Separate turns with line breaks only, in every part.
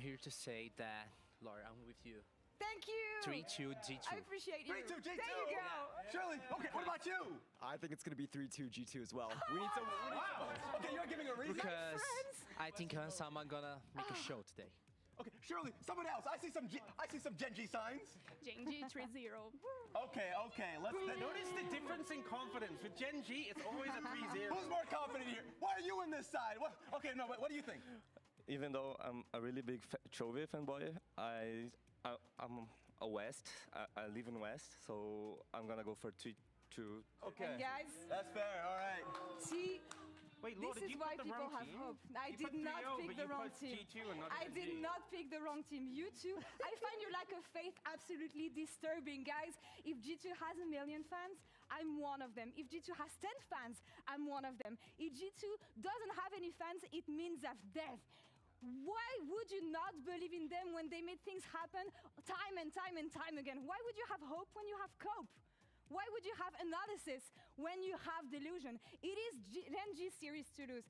here to say that, Laura, I'm with you.
Thank you.
3-2 G2.
I appreciate you.
3-2 G2.
There you go.
Shirley, okay, what about you?
I think it's going to be 3-2 G2 as well. We need some.
Wow. Okay, you're giving a reason?
Because I think someone gonna make a show today.
Okay, Shirley, someone else. I see some Gen G signs.
Gen G 3-0.
Okay, let's
Notice the difference in confidence. With Gen G, it's always a 3-0.
Who's more confident here? Why are you in this side? What? Okay, no, what do you think?
Even though I'm a really big Chovy fanboy, I'm a West. I live in West, so I'm gonna go for 2-2.
Okay.
And guys,
that's fair. All right.
See.
Wait, Laura,
this is why people have hope. I did not pick the wrong team. I did not pick the wrong team. You two, I find your lack of faith absolutely disturbing, guys. If G2 has 1 million fans, I'm one of them. If G2 has 10 fans, I'm one of them. If G2 doesn't have any fans, it means of death. Why would you not believe in them when they made things happen time and time and time again? Why would you have hope when you have cope? Why would you have analysis when you have delusion? It is Gen G series to lose.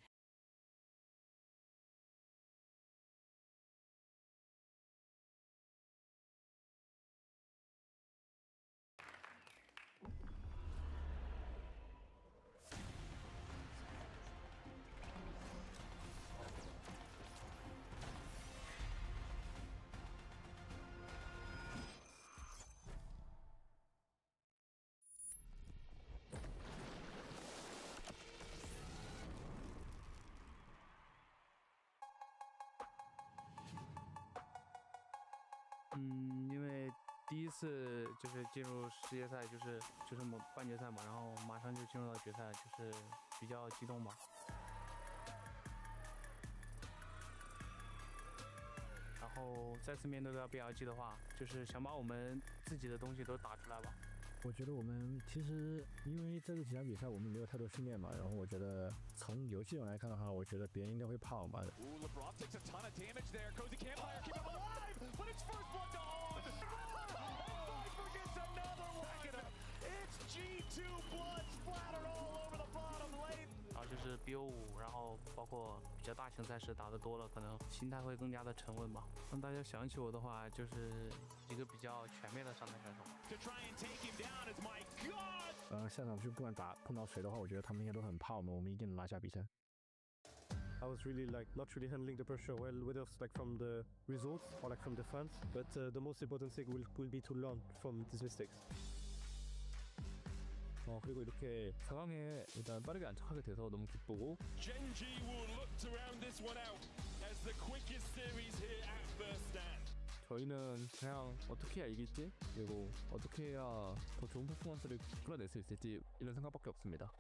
因为第一次就是进入世界赛，就是半决赛嘛，然后马上就进入到决赛，就是比较激动吧。然后再次面对到 BLG 的话，就是想把我们自己的东西都打出来吧。
我觉得我们其实因为这几场比赛我们没有太多训练嘛，然后我觉得从游戏上来看的话，我觉得别人应该会怕我们。然后就是BO5，然后包括比较大型赛事打得多了，可能心态会更加的沉稳吧。让大家想起我的话，就是一个比较全面的上台选手。下场就不管碰到谁的话，我觉得他们应该都很怕我们，我们一定能拿下比赛。I was really not really handling the pressure well, whether it's from the results or from the fans. But the most important thing will be to learn from these mistakes. 그리고 이렇게 4강에 일단 빠르게 안착하게 돼서 너무 기쁘고.
Gen G will look to round this one out as the quickest series here at first stand.
저희는 그냥 어떻게 해야 이길지, 그리고 어떻게 해야 더 좋은 퍼포먼스를 끌어낼 수 있을지 이런 생각밖에 없습니다.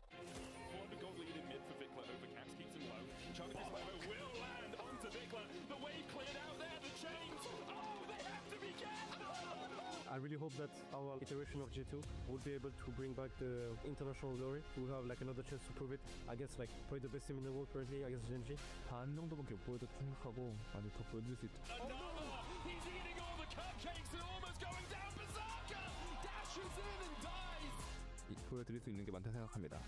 I really hope that our iteration of G2 will be able to bring back the international glory. We'll have another chance to prove it against probably the best team in the world currently against Gen G. 반 정도밖에 못 보여도 생각하고 아주 더 보여줄 수 있다.
He's eating all the cupcakes and almost going down berserker. Dashes in and dies.
보여드릴 수 있는 게 많다 생각합니다.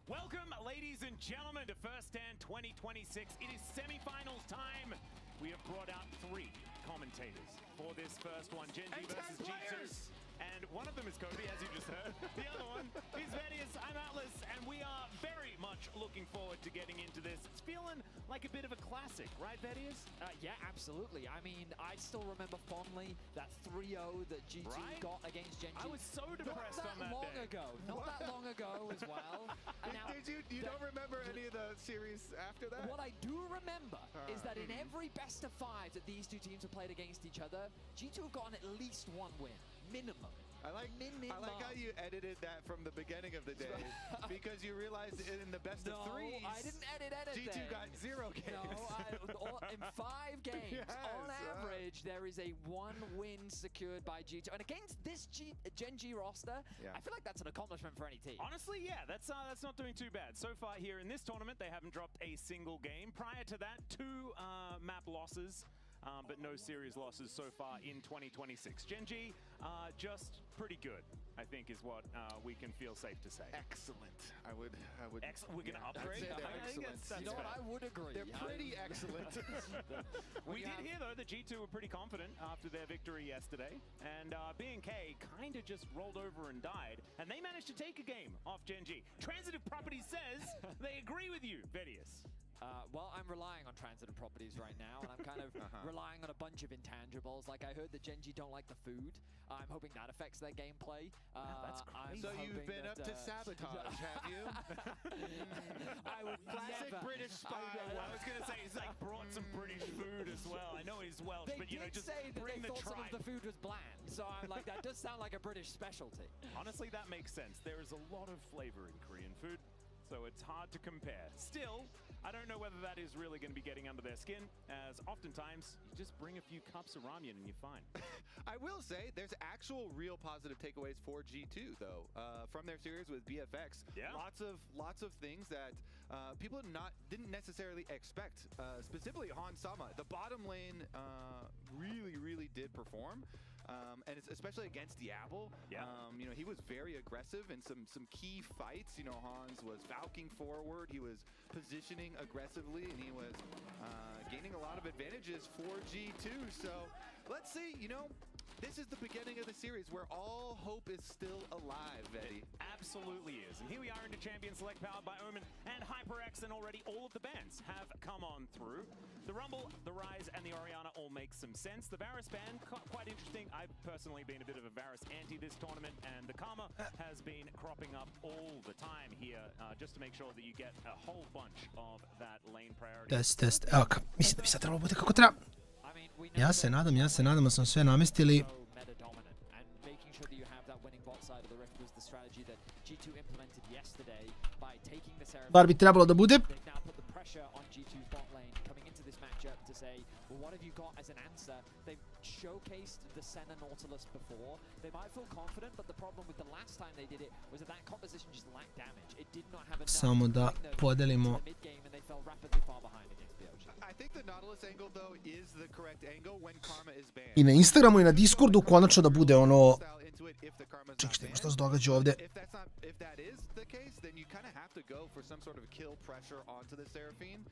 Welcome, ladies and gentlemen, to First Stand 2026. It is semi-finals time. We have brought out 3 commentators for this first one, Gen G versus G2. And one of them is Cody, as you just heard. The other one is Vedius. I'm Atlas, and we are very much looking forward to getting into this. It's feeling like a bit of a classic, right, Vedius?
Yeah, absolutely. I mean, I still remember fondly that 3-0 that G2 got against Gen G.
I was so depressed on that
long ago. Not that long ago as well. And now,
you don't remember any of the series after that?
What I do remember is that in every best of 5 that these two teams have played against each other, G2 have gotten at least 1 win, minimum.
I like how you edited that from the beginning of the day because you realized in the best of 3s,
I didn't edit
G2 got 0 games.
No, in 5 games, yes, on average, there is a 1 win secured by G2. And against this Gen G roster, I feel like that's an accomplishment for any team.
Honestly, yeah, that's not doing too bad. So far here in this tournament, they haven't dropped a single game. Prior to that, 2 map losses. but no serious losses so far in 2026. Gen.G, just pretty good, I think, is what we can feel safe to say.
Excellent. I would.
We're gonna upgrade.
I think
You know what? I would agree.
They're pretty excellent.
We did hear though that G2 were pretty confident after their victory yesterday, and B&K kind of just rolled over and died, and they managed to take a game off Gen.G. Transitive Properties says they agree with you, Vedius.
Well, I'm relying on transitive properties right now, and I'm kind of relying on a bunch of intangibles. Like, I heard that Gen.G don't like the food. I'm hoping that affects their gameplay.
That's crazy.
So you've been up to sabotage, have you?
I would
Classic
never.
British spy.
I was gonna say he's like brought some British food as well. I know he's Welsh,
They
but you know,
did
just
say that
bring
they
the
thought some of
tribe.
the food was bland, so I'm like, that does sound like a British specialty.
Honestly, that makes sense. There is a lot of flavor in Korean food, so it's hard to compare. Still, I don't know whether that is really going to be getting under their skin, as oftentimes you just bring a few cups of ramen and you're fine.
I will say there's actual real positive takeaways for G2 though from their series with BFX.
Yeah.
Lots of things that people didn't necessarily expect. Specifically Han Sama, the bottom lane really did perform. And it's especially against Diablo.
Yeah.
You know, he was very aggressive in some key fights. You know, Hans was valking forward, he was positioning aggressively, and he was gaining a lot of advantages for G2. So let's see, you know, this is the beginning of the series where all hope is still alive, Eddie.
It absolutely is. And here we are into Champion Select powered by Omen and HyperX, and already all of the bands have come on through. The Rumble, the Rise, and the Orianna all make some sense. The Varus band, quite interesting. I've personally been a bit of a Varus anti this tournament, and the Karma has been cropping up all the time here, just to make sure that you get a whole bunch of that lane priority.
Test. Evo ga, mislim da bi sad trebalo bude kako treba. Ja se nadam da smo sve namestili. Bar bi trebalo da bude.
What have you got as an answer? They've showcased the Senna Nautilus before. They might feel confident, but the problem with the last time they did it was that that composition just lacked damage. It did not have enough
Samo da podelimo.
mid game, and they fell rapidly far behind against BLG.
I think the Nautilus angle though is the correct angle when Karma is banned.
I na Instagramu i na Discordu konačno da bude ono... Čekaj, šta se događa ovdje?
If that is the case, then you kind of have to go for some sort of kill pressure onto the Seraphine.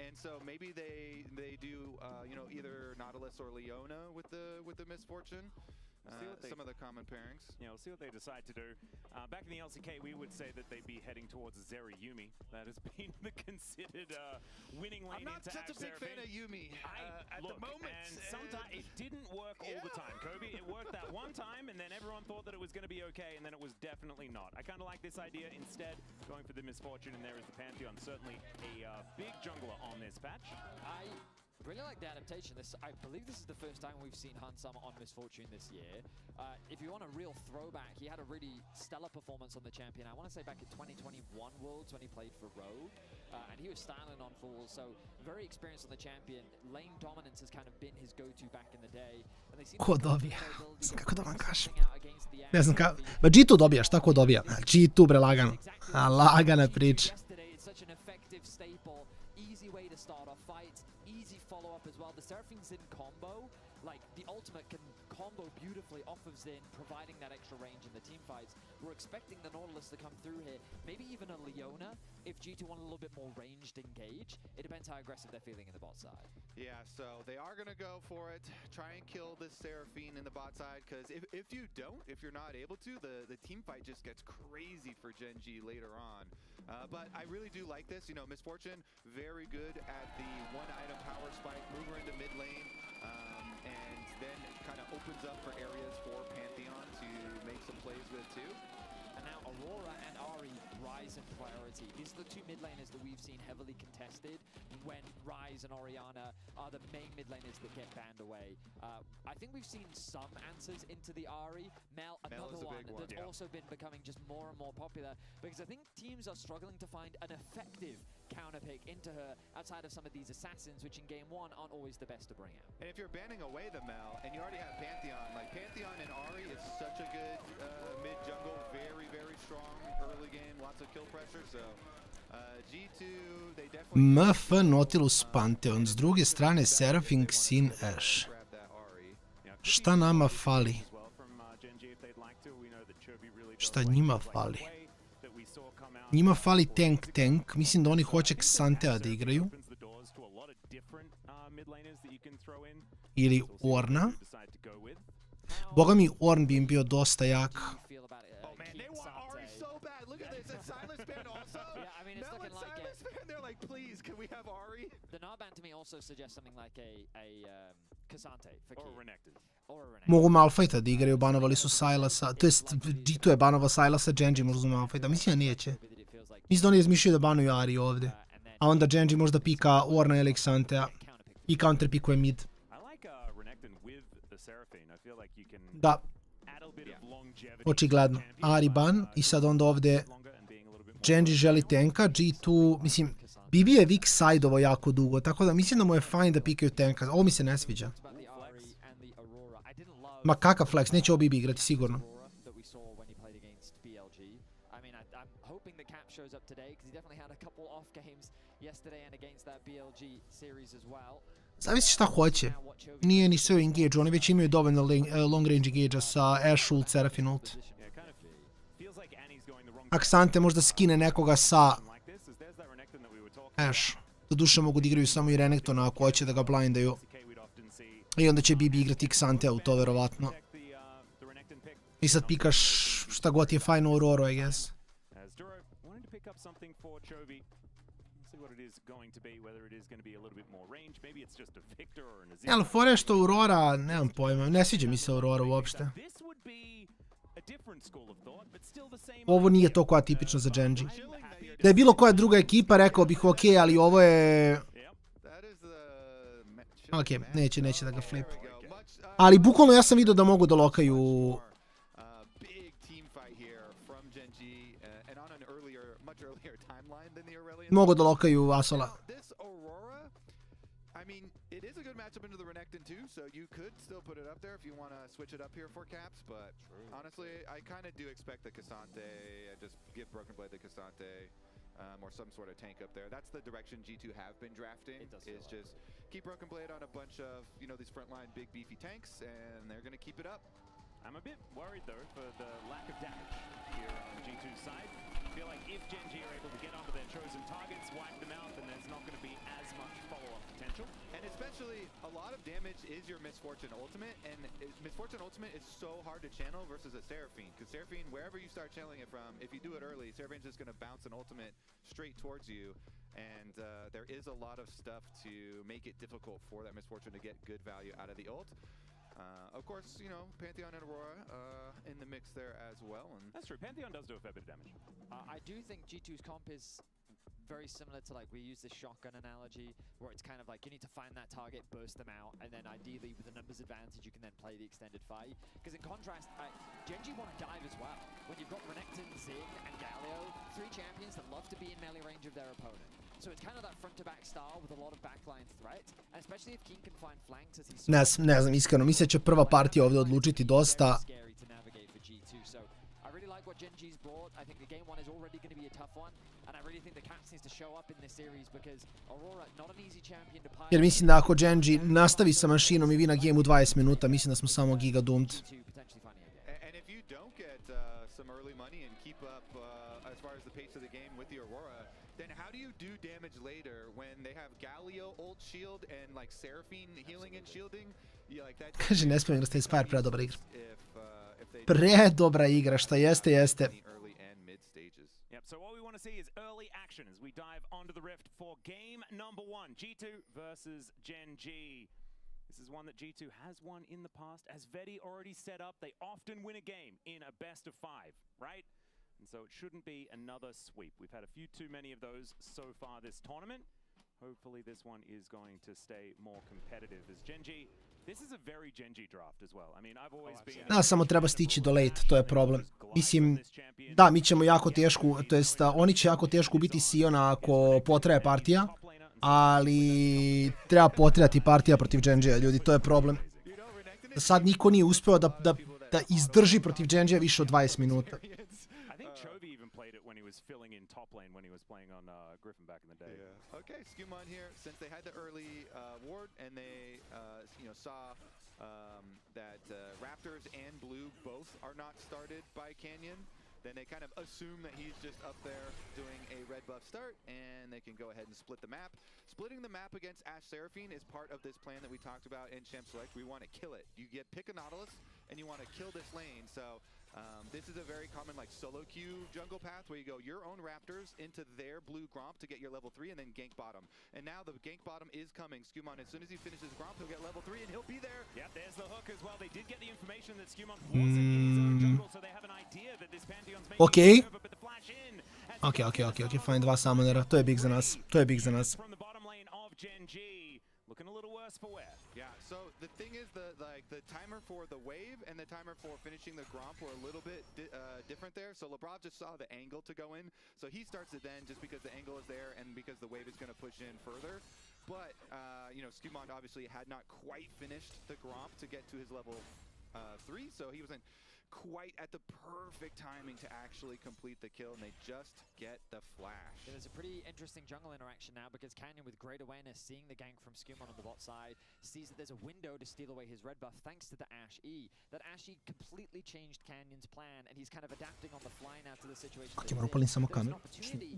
And so maybe they do you know, either Nautilus or Leona with the misfortune. Some of the common pairings.
Yeah, we'll see what they decide to do. Back in the LCK, we would say that they'd be heading towards Zeri Yumi. That has been the considered winning lane into
I'm not such a big fan of Yumi at the moment.
And sometimes it didn't work all the time, Kobe. It worked that one time, and then everyone thought that it was going to be okay, and then it was definitely not. I kind of like this idea. Instead, going for the Misfortune, and there is the Pantheon. Certainly a big jungler on this patch.
I really like the adaptation. I believe this is the first time we've seen Han Sama on Misfortune this year. If you want a real throwback, he had a really stellar performance on the champion. I want to say back in 2021 Worlds when he played for Rogue, and he was styling on Fools, so very experienced on the champion. Lane dominance has kind of been his go-to back in the day. And they seem
Ko dobija? Kako da vam kažem? Ne znam kako... Ba G2 dobijaš, tako dobija. G2 bre lagano. A lagana priča.
Such an effective staple, easy way to start off fights, easy follow-up as well. The Seraphine's in combo, like the ultimate can combo beautifully off of Xin, providing that extra range in the team fights. We're expecting the Nautilus to come through here, maybe even a Leona if G2 want a little bit more ranged engage. It depends how aggressive they're feeling in the bot side.
Yeah, so they are going to go for it, try and kill this Seraphine in the bot side, because if you don't, if you're not able to, the team fight just gets crazy for Gen.G later on. But I really do like this. You know, Misfortune, very good at the one-item power spike, move her into mid lane, and then it kind of opens up for areas for Pantheon to make some plays with too.
And now Aurora and Ahri rise in priority. These are the two mid laners that we've seen heavily contested when Rise and Orianna are the main mid laners that get banned away. I think we've seen some answers into the Ahri. Mel, another one that's also been becoming just more and more popular, because I think teams are struggling to find an effective counter pick into her outside of some of these assassins, which in game one aren't always the best to bring out.
And if you're banning away the Mel, and you already have Pantheon, like Pantheon and Ahri is such a good mid jungle, very strong early game, lots of kill pressure, so
MF Nautilus Pantheon, s druge strane Seraphim Sin Ash. Šta nama fali? Šta njima fali? Njima fali tank, mislim da oni hoće Xantea da igraju. Ili Orna. Boga mi Orn bi im bio dosta jak. Mogu Malphite da igraju, banovali su Sylasa, to jest G2 je banovao Sylasa, Genji možda Malphite, mislim da neće. Mislim da oni izmišljaju da banuju Ari ovdje, a onda Genji možda pika Orna ili Xantea i counter pikuje mid. Da, očigledno, Ari ban i sad onda ovdje Genji želi tanka, G2, mislim, Bibi je weak side-ovo jako dugo, tako da mislim da mu je fajn da pikaju tanka, ovo mi se ne sviđa. Ma kakav flex, neće ovo Bibi igrati sigurno. Zavisi šta hoće. Nije ni sve engage, oni već imaju dovoljno long range engage-a sa Ash ult, Seraphim ult. Xante možda skine nekoga sa Ash. Doduše mogu da igraju samo i Renegtona ako hoće da ga blindaju. I onda će Bibi igrati Xantea u to verovatno. I sad pikaš šta god je fajno u Auroru, I guess. Ali fora je što Aurora, nemam pojma, ne sviđa mi se Aurora uopšte. Ovo nije to koja tipično za Genji. Da je bilo koja druga ekipa, rekao bih ok, ali ovo je... Ok, neće da ga flip. Ali bukvalno ja sam vidio da mogu da lokaju... Mogu da lokaju Asola.
Matchup into the Renegade too, so you could still put it up there if you want to switch it up here for caps, but honestly, I kind of do expect the Cassante, just give Broken Blade the Cassante, or some sort of tank up there. That's the direction G2 have been drafting, is just keep Broken Blade on a bunch of, you know, these frontline big beefy tanks, and they're going to keep it up.
I'm a bit worried though for the lack of damage here on G2's side. I feel like if Genji are able to get onto their chosen targets, wipe them out, then there's not going to be as much follow-up potential.
And especially, a lot of damage is your Misfortune ultimate, and Misfortune ultimate is so hard to channel versus a Seraphim, because Seraphim, wherever you start channeling it from, if you do it early, Seraphim's just going to bounce an ultimate straight towards you, and there is a lot of stuff to make it difficult for that Misfortune to get good value out of the ult. Of course, you know, Pantheon and Aurora in the mix there as well. And
that's true, Pantheon does do a fair bit of damage.
I do think G2's comp is very similar to, like, we use this shotgun analogy where it's kind of like you need to find that target, burst them out, and then ideally with a numbers advantage you can then play the extended fight. Because in contrast, Genji want to dive as well. When you've got Renekton, Zing, and Galio, three champions that love to be in melee range of their opponent. So it's kind of that front-to-back style with a lot of backline threat, and especially if King can find flanks as he's...
Ne znam, iskreno, mislim da će prva partija ovdje odlučiti dosta.
Genji's brought. I think the game one is already going to be a tough one, and I really think the Cats needs to show up in this series because Aurora not an easy champion to pilot.
Jer mislim da ako Genji nastavi sa mašinom i vina game u 20 minuta, mislim da smo samo giga doomed.
And if you don't get some early money and keep up as far as the pace of the game with the Aurora, then how do you do damage later when they have Galio ult shield and like Seraphim healing and shielding?
Kaže, ne smijem igrati Spire, predobra igra. Predobra igra, šta jeste.
So what we want to see is early action as we dive onto the Rift for game number 1, G2 versus Genji. This is one that G2 has won in the past. As Vedi already set up, they often win a game in a best of 5, right? And so it shouldn't be another sweep. We've had a few too many of those so far this tournament. Hopefully this one is going to stay more competitive as Genji. This is a very Genji draft as well. I mean, I've always been...
Da, samo treba stići do late, to je problem. Mislim, da, mi ćemo jako tešku, to jest oni će jako teško biti Siona ako potraje partija, ali treba potrajati partija protiv Genjija, ljudi, to je problem. Sad niko nije uspeo da izdrži protiv Genjija više od 20 minuta.
I think Chovy even played it when he was filling in top lane when he was playing on Griffin back in the day.
Yeah. Okay, Skewmon here, since they had the early ward and they saw that Raptors and Blue both are not started by Canyon, then they kind of assume that he's just up there doing a red buff start, and they can go ahead and split the map. Splitting the map against Ashe Seraphine is part of this plan that we talked about in Champ Select. We want to kill it. You pick a Nautilus, and you want to kill this lane. So this is a very common like solo queue jungle path where you go your own Raptors into their blue Gromp to get your level 3 and then gank bottom. And now the gank bottom is coming. Skewmon, as soon as he finishes Gromp, he'll get level 3 and he'll be there.
Yeah, there's the hook as well. They did get the information that Skewmon wasn't in his own jungle, so they have an idea that this Pantheon's making
Okay.
over, but the flash in.
Ok, fajn, 2 summonera, to je big za nas, to je big za nas.
From the bottom lane of Gen G, looking a little worse for wear.
Yeah, so the thing is the timer for the wave and the timer for finishing the Gromp were a little bit different there. So LeBron just saw the angle to go in, so he starts it then just because the angle is there and because the wave is going to push in further. But Skewmon obviously had not quite finished the Gromp to get to his level 3, so he wasn't quite at the perfect timing to actually complete the kill, and they just get the flash.
Yeah, there's a pretty interesting jungle interaction now because Canyon, with great awareness, seeing the gank from Skewmon on the bot side, sees that there's a window to steal away his red buff thanks to the Ashe E. That Ashe E completely changed Canyon's plan, and he's kind of adapting on the fly now to the situation.
Ok, moram upalim samo kameru.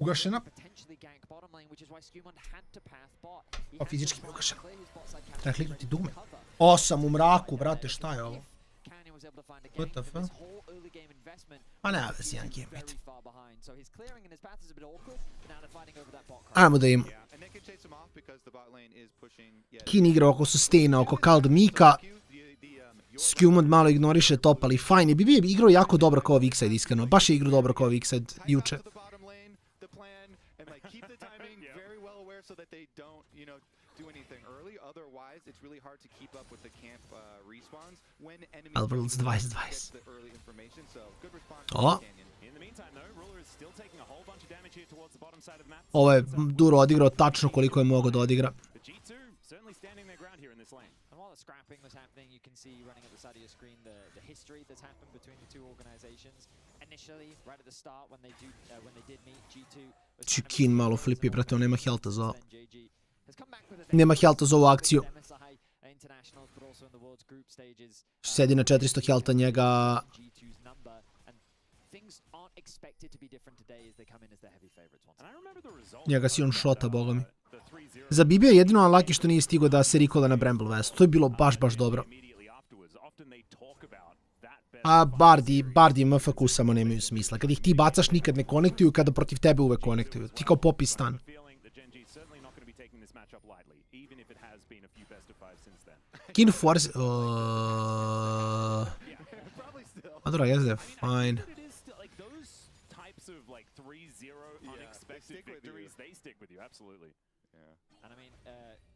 Ugašena.
Potentially gank bottom lane, which is why Skewmon had to path bot.
O, fizički mi je ugašena. Treba kliknuti dugme. 8 u mraku, brate, šta je ovo? What the fuck? Pa ne, ali si jedan gambit. Ajmo da im... Kin igra oko Sustaina, oko Kald Mika. Skewmon malo ignoriše top, ali fajn je. Bi igrao jako dobro kao Vixide, iskreno. Baš je igrao dobro kao Vixide juče. Alvarez 20-20. O! Ovo je Duro odigrao tačno koliko je mogao da odigra.
And while the scrapping was happening, you can see running at the side of your screen the history that's happened between the two organizations. Initially, right at the start, when they did meet, G2
Kin malo flipi, brate, on nema helta za ovo. Nema helta za ovu akciju. Sedi na 400 helta njega. Njega si on šota, boga mi. Za Bibi je jedino unlucky što nije stigao da se rikola na Bramble West. To je bilo baš dobro. A Bardi i MFQ samo nemaju smisla. Kad ih ti bacaš nikad ne konektuju, kada protiv tebe uvek konektuju. Ti kao popi stan. Kin Force... A dobro, jezde je fine.
And I mean,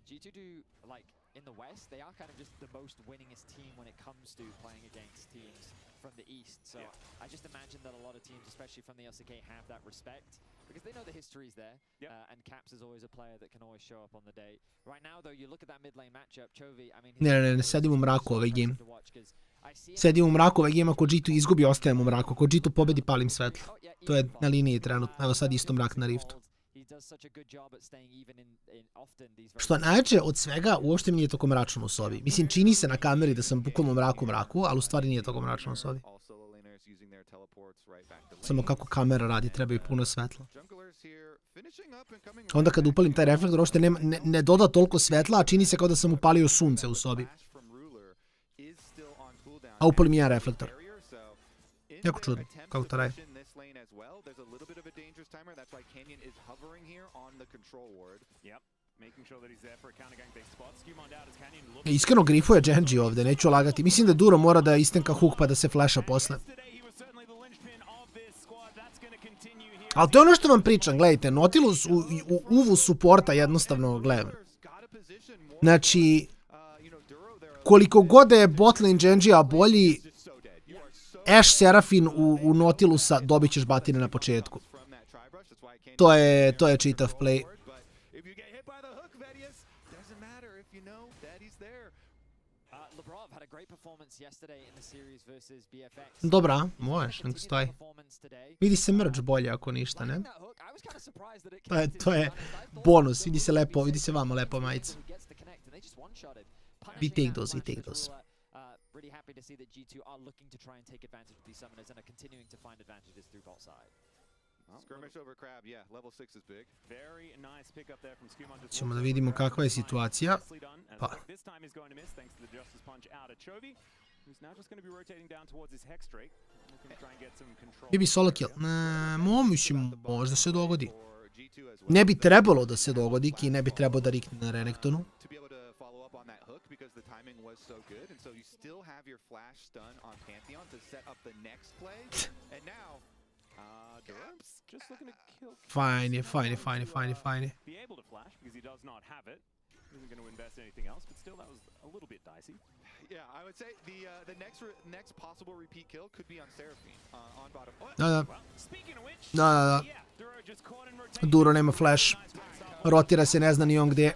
G2 do, like, in the West, they are kind of just the most winningest team when it comes to playing against teams from the East. So I just imagine that a lot of teams, especially from the LCK, have that respect because they know the history's there. And Caps is always a player that can always show up on the day. Right now, though, you look at that mid lane matchup, Chovy, I mean...
Ne, sedim u mraku ovaj game. Sedim u mraku ovaj game, ako G2 izgubi, ostajem u mraku. Ako G2 pobedi, palim svetlo. To je na liniji trenutno. Evo sad isto mrak na Riftu. Što najjače od svega, uopšte mi nije toliko mračno u sobi. Mislim, čini se na kameri da sam bukvalno mraku, ali u stvari nije toliko mračno u sobi. Samo kako kamera radi, treba i puno svetla. Onda kad upalim taj reflektor, uopšte ne doda toliko svetla, a čini se kao da sam upalio sunce u sobi. A upalim jedan reflektor. Jako čudno, kako to radi. Iskreno grifuje Genji ovde, neću lagati. Mislim da Duro mora da istenka hook pa da se flasha posle. Ali to je ono što vam pričam, gledajte, Nautilus u uvu supporta jednostavno gledam. Znači, koliko god je botlane Genji-a bolji, Ashe Seraphine u Nautilusa dobit ćeš batine na početku. To je čitav play. Dobra, možeš, nek stoji. Vidi se mrč bolje ako ništa, ne? To je bonus, vidi se vama lepo majica. We take those.
Really happy to see that G2 are looking to try and take advantage of these summoners and are continuing to find advantages through bot side.
Skirmish over Crab, yeah, level 6 is big.
Very nice pick up there from Skumon.
Ćemo da vidimo kakva je situacija. Pa.
This time is going to miss thanks to the Justice Punch out at Chovy, who's now just going to be rotating down towards his Hex Drake. Looking to try and get some control.
Bibi solo kill. Mislim, možda se dogodi. Ne bi trebalo da se dogodi, Ki ne bi trebao da rikne na Renegtonu.
Because the timing was so good, and so you still have your flash stun on Pantheon to set up the next play, and now Caps
just looking to kill.
Fine.
Be able to flash because he does not have it. Isn't going to invest in anything else, but still that was a little bit dicey.
Yeah, I would say the next possible repeat kill could be on Seraphine on bottom.
Da. Duro nema flash. Rotira se, ne zna ni on gdje.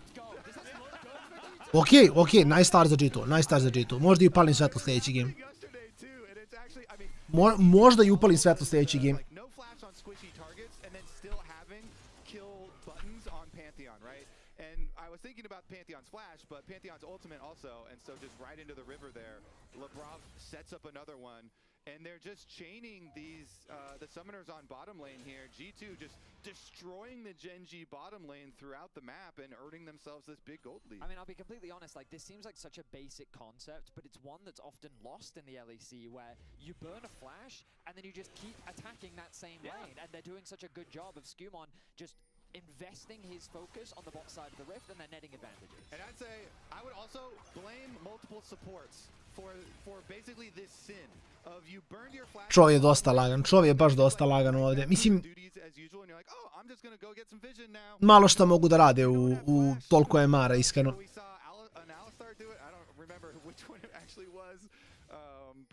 Okej, nice start za G2, Možda i upalim svetlo sljedeći game. Možda i upalim svetlo sljedeći game.
Thinking about Pantheon's flash, but Pantheon's ultimate also, and so just right into the river there. Lebrov sets up another one, and they're just chaining these the summoners on bottom lane here. G2 just destroying the Gen G bottom lane throughout the map and earning themselves this big gold lead.
I mean, I'll be completely honest, like this seems like such a basic concept, but it's one that's often lost in the LEC, where you burn a flash and then you just keep attacking that same lane, and they're doing such a good job of Skumon just investing his focus on the bot side of the rift and they're netting advantages.
And I'd say I would also blame multiple supports for basically this sin of you burned your flash.
Čov je dosta lagan, baš dosta lagan ovdje. Mislim, malo što mogu da rade u toliko je mara, iskreno.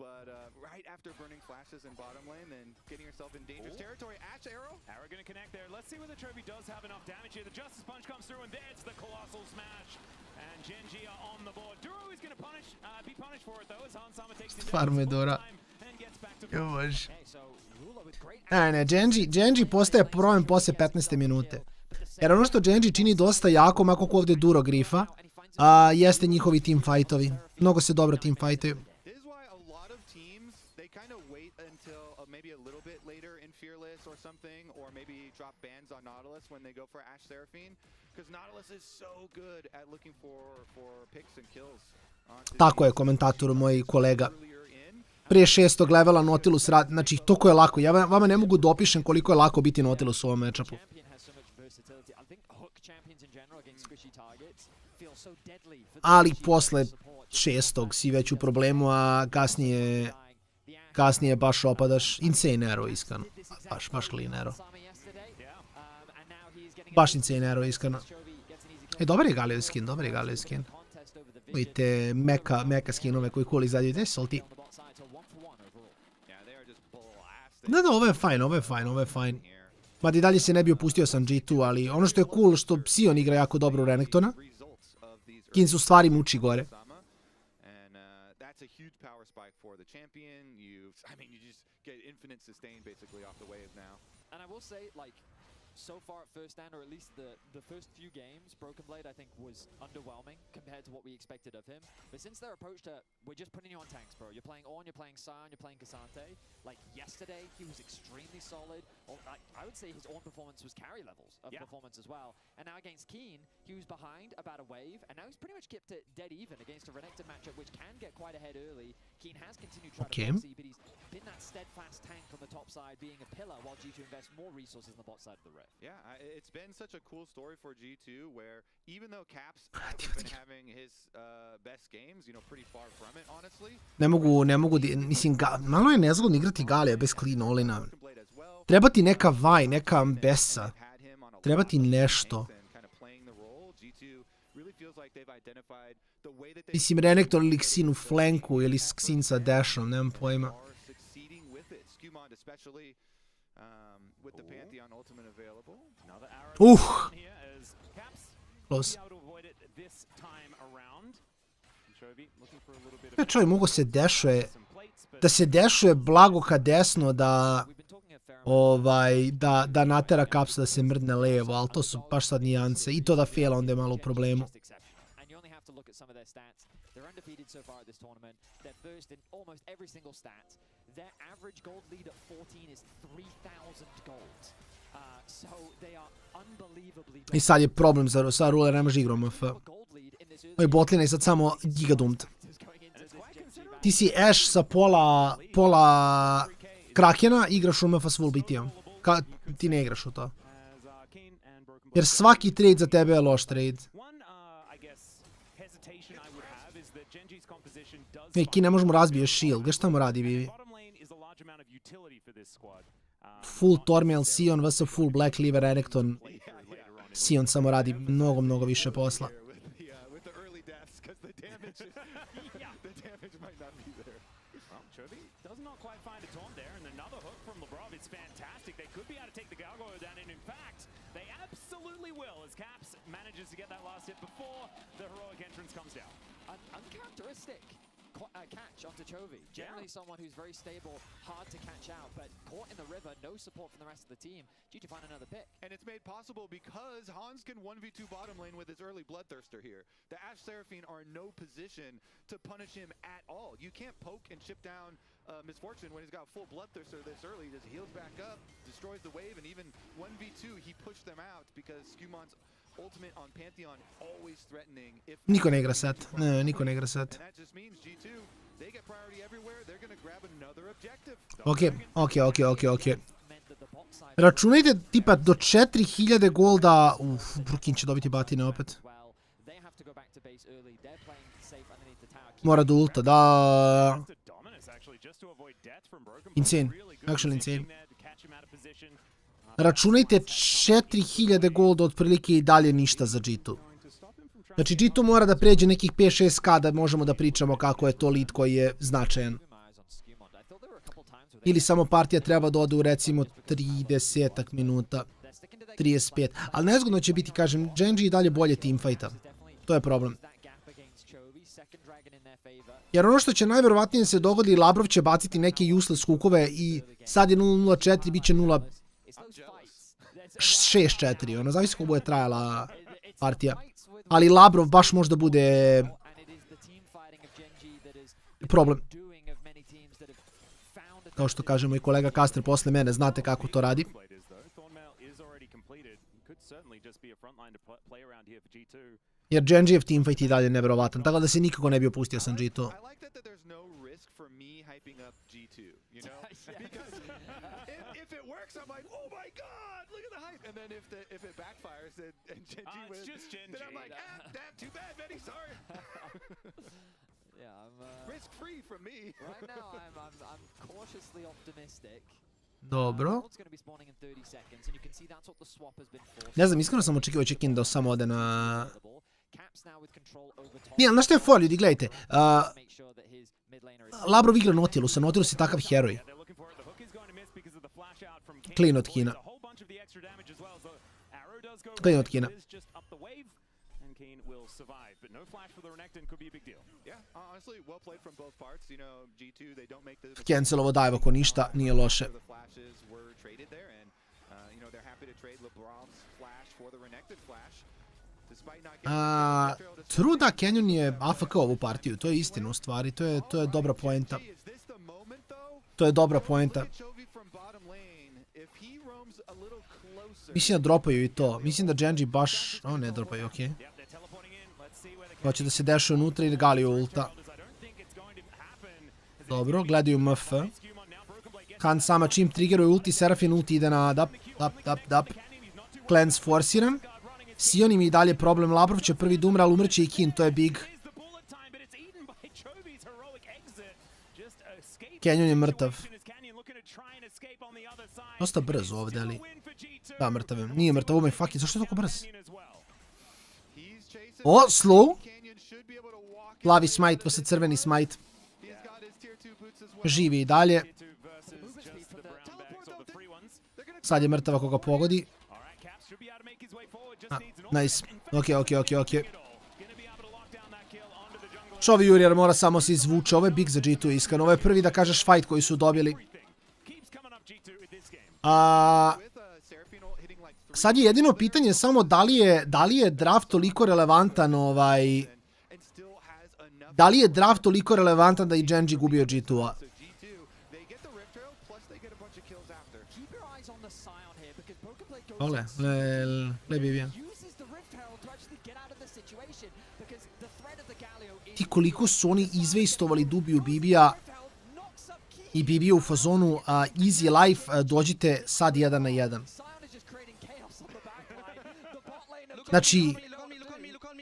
But right after burning flashes in bottom lane, then getting yourself in dangerous territory. Ash Arrow
going to connect there. Let's see whether Trophy does have enough damage here. The Justice Punch comes through, and there's the Colossal Smash. And Gen G are on the board. Duro is going to be punished for it, though, as Hansama takes his and gets back to
Ne, Gen G postaje problem poslije 15. minute. Jer ono što Gen G čini dosta jako, mako ovdje Duro grifa, jeste njihovi team fightovi. Mnogo se dobro team fightuju.
Or something, or maybe drop bans on Nautilus when they go for Ashe Seraphine, because Nautilus is so good at looking for picks and kills.
Tako je, komentator moj kolega. Prije 6. levela Nautilus radi, znači toliko je lako. Ja vama ne mogu da opišem koliko je lako biti Nautilus u ovom matchupu. Ali posle 6. si već u problemu, a kasnije baš opadaš. Insane arrow, iskreno. Baš clean arrow. Baš insane arrow, iskreno. Dobar je Galio skin. Vidite, meka skinove koji cool izađe. Gdje su ti? Da, ovo je fine. Ma i dalje se ne bi opustio sam G2, ali ono što je cool, što Sion igra jako dobro u Renegtona. Kins u stvari muči gore.
Infinite sustain basically off the wave now.
And I will say, like, so far at first stand, or at least the first few games, Broken Blade I think was underwhelming compared to what we expected of him. But since their approach to, we're just putting you on tanks, bro. You're playing Ornn, you're playing Sion, you're playing Cassante. Like yesterday, he was extremely solid. I would say his Ornn performance was carry levels of performance as well. And now against Keen, he was behind about a wave, and now he's pretty much kept it dead even against a Renekton matchup, which can get quite ahead early. Keen has continued trying to proxy, but he's been that steadfast tank on the top side, being a pillar, while G2 invests more resources in the bot side of the rift.
Yeah, it's been such a cool story for G2, where even though Caps hasn't been having his best games, you know, pretty far from it, honestly.
Ne mogu, mislim, malo je nezgodno igrati Galija bez clean all-ina. Treba ti neka vaj, neka ambesa. Treba ti nešto. Mislim, Renekton ili Xin u flanku ili Xin sa dashom, nemam pojma. Close. Čovjek mogo se dešuje, da se dešuje blago ka desno da natera kapsu da se mrdne levo, ali to su baš sad nijanse. I to da faila, onda je malo u problemu. I sad je problem za Ruler, ne može igram MF. Ovo je botlina i sad samo gigadumt. Ti si Ashe sa pola Krakena, igraš u MF s full BT-om. Ti ne igraš u to. Jer svaki trade za tebe je loš trade. Ki ne možemo razbiješ shield, gdje šta mu radi Vivi? Full Tormail Sion vs full Black Cleaver Renekton. Sion samo radi mnogo više posla.
Catch onto Chovy. Generally someone who's very stable, hard to catch out, but caught in the river, no support from the rest of the team. Due to find another pick.
And it's made possible because Hans can 1v2 bottom lane with his early Bloodthirster here. The Ashe Seraphine are in no position to punish him at all. You can't poke and chip down Misfortune when he's got full Bloodthirster this early. He just heals back up, destroys the wave, and even 1v2 he pushed them out because Skumon's ultimate on Pantheon always threatening.
Niko ne igra set. Ne, niko ne igra set.
And that just means G2, they get priority everywhere. They're going to grab another objective.
Ok. Računajte tipa do 4000 golda. Brukin će dobiti batine opet. Mora do ulta, da. Insane. Actually insane. Računajte 4000 golda otprilike i dalje ništa za G2. Znači G2 mora da pređe nekih 5-6k da možemo da pričamo kako je to lead koji je značajan. Ili samo partija treba da ode u recimo 30 minuta. 35. Ali nezgodno će biti, kažem, Genji i dalje bolje teamfighta. To je problem. Jer ono što će najverovatnije se dogodi, Labrov će baciti neke useless hookove i sad je 0.04, bit će 0.64. Ono, zavisi kako bude trajala partija. Ali Labrov baš možda bude problem. Kao što kaže moj kolega Kaster posle mene, znate kako to radi. Jer Genjijev teamfight je dalje nevjerovatan, tako da se nikako ne bi opustio sam G2.
And then if it backfires and Genji wins, then I'm like, damn, too bad, Benny, sorry.
Yeah, I'm
risk free from me.
Right now I'm cautiously optimistic.
Dobro. Ne znam, iskreno sam očekivao check-in da samo ode na... Nije, ali znaš što je for, ljudi, gledajte. Labrov igra Nautilus, a Nautilus je takav heroj. Clean od Kina. Clean od Kina. Cancelovo dive ako ništa, nije loše. True da Canyon je AFK ovu partiju, to je istina u stvari, to je dobra poenta. To je dobra poenta. Mislim da dropaju i to. Mislim da Genji baš... O, ne dropaju, okej. Hoće da se dešuje unutra i Galio ulta. Dobro, gledaju MF. Han sama čim triggeruje ulti, Seraphine ulti ide na dap. Cleanse forsiran. Sion im je i dalje problem. Labrov će prvi da umre, ali umreće i Kin, to je big. Canyon je mrtav. Dosta brzo ovdje, ali... Da, mrtav je. Nije mrtav, ovo me fucking... Zašto je toliko brz? O, slow. Plavi smite, vs crveni smite. Živi i dalje. Sad je mrtav ako ga pogodi. Nice. Ok. Čovi Jurijar mora samo se izvuče. Ovo je big za G2 iskreno. Ovo je prvi da kažeš fight koji su dobili. Sad je jedino pitanje samo da li je draft toliko relevantan da li je draft toliko relevantan da i Genji gubi od G2-a. Ole, le Vivian. Ti koliko su oni izvejstovali Dubiju Bibija i Bibija u fazonu easy life, dođite sad 1 na 1. Znači,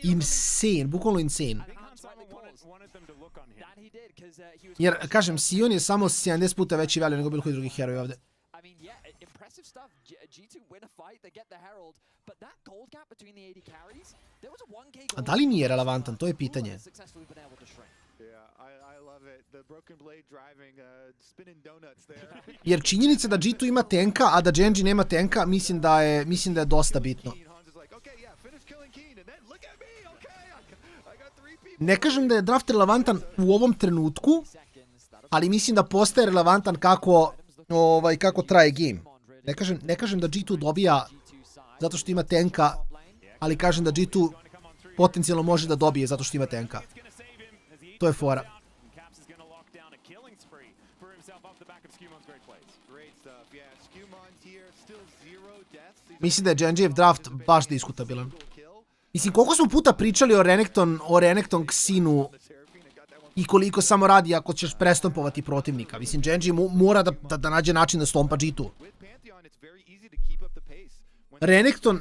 insane, bukvalno insane. Jer, kažem, Sion je samo 70 puta veći value nego bilo koji drugi heroj ovdje. A da li nije relevantan? To je pitanje. Jer činjenica da G2 ima tenka, a da Genji nema tenka, mislim da je dosta bitno. Ne kažem da je draft relevantan u ovom trenutku, ali mislim da postaje relevantan kako traje game. Ne kažem da G2 dobija zato što ima tenka, ali kažem da G2 potencijalno može da dobije zato što ima tenka. To je fora. Mislim da je Genjijev draft baš diskutabilan. Mislim, koliko smo puta pričali o Renekton Xinu i koliko samo radi ako ćeš prestompovati protivnika. Mislim, Genji mora da nađe način da stompa G2.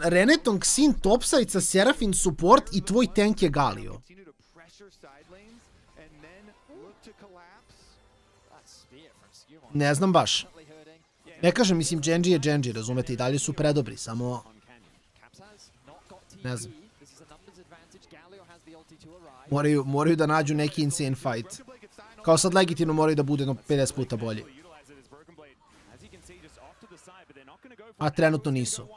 Renekton Xin topside sa Seraphine support i tvoj tank je Galio. Ne znam baš. Ne kažem, mislim, Genji je Genji, razumete, i dalje su predobri, samo... Ne znam. Moraju da nađu neki insane fight. Kao sad legitimno moraju da bude 50 puta bolji. A trenutno nisu.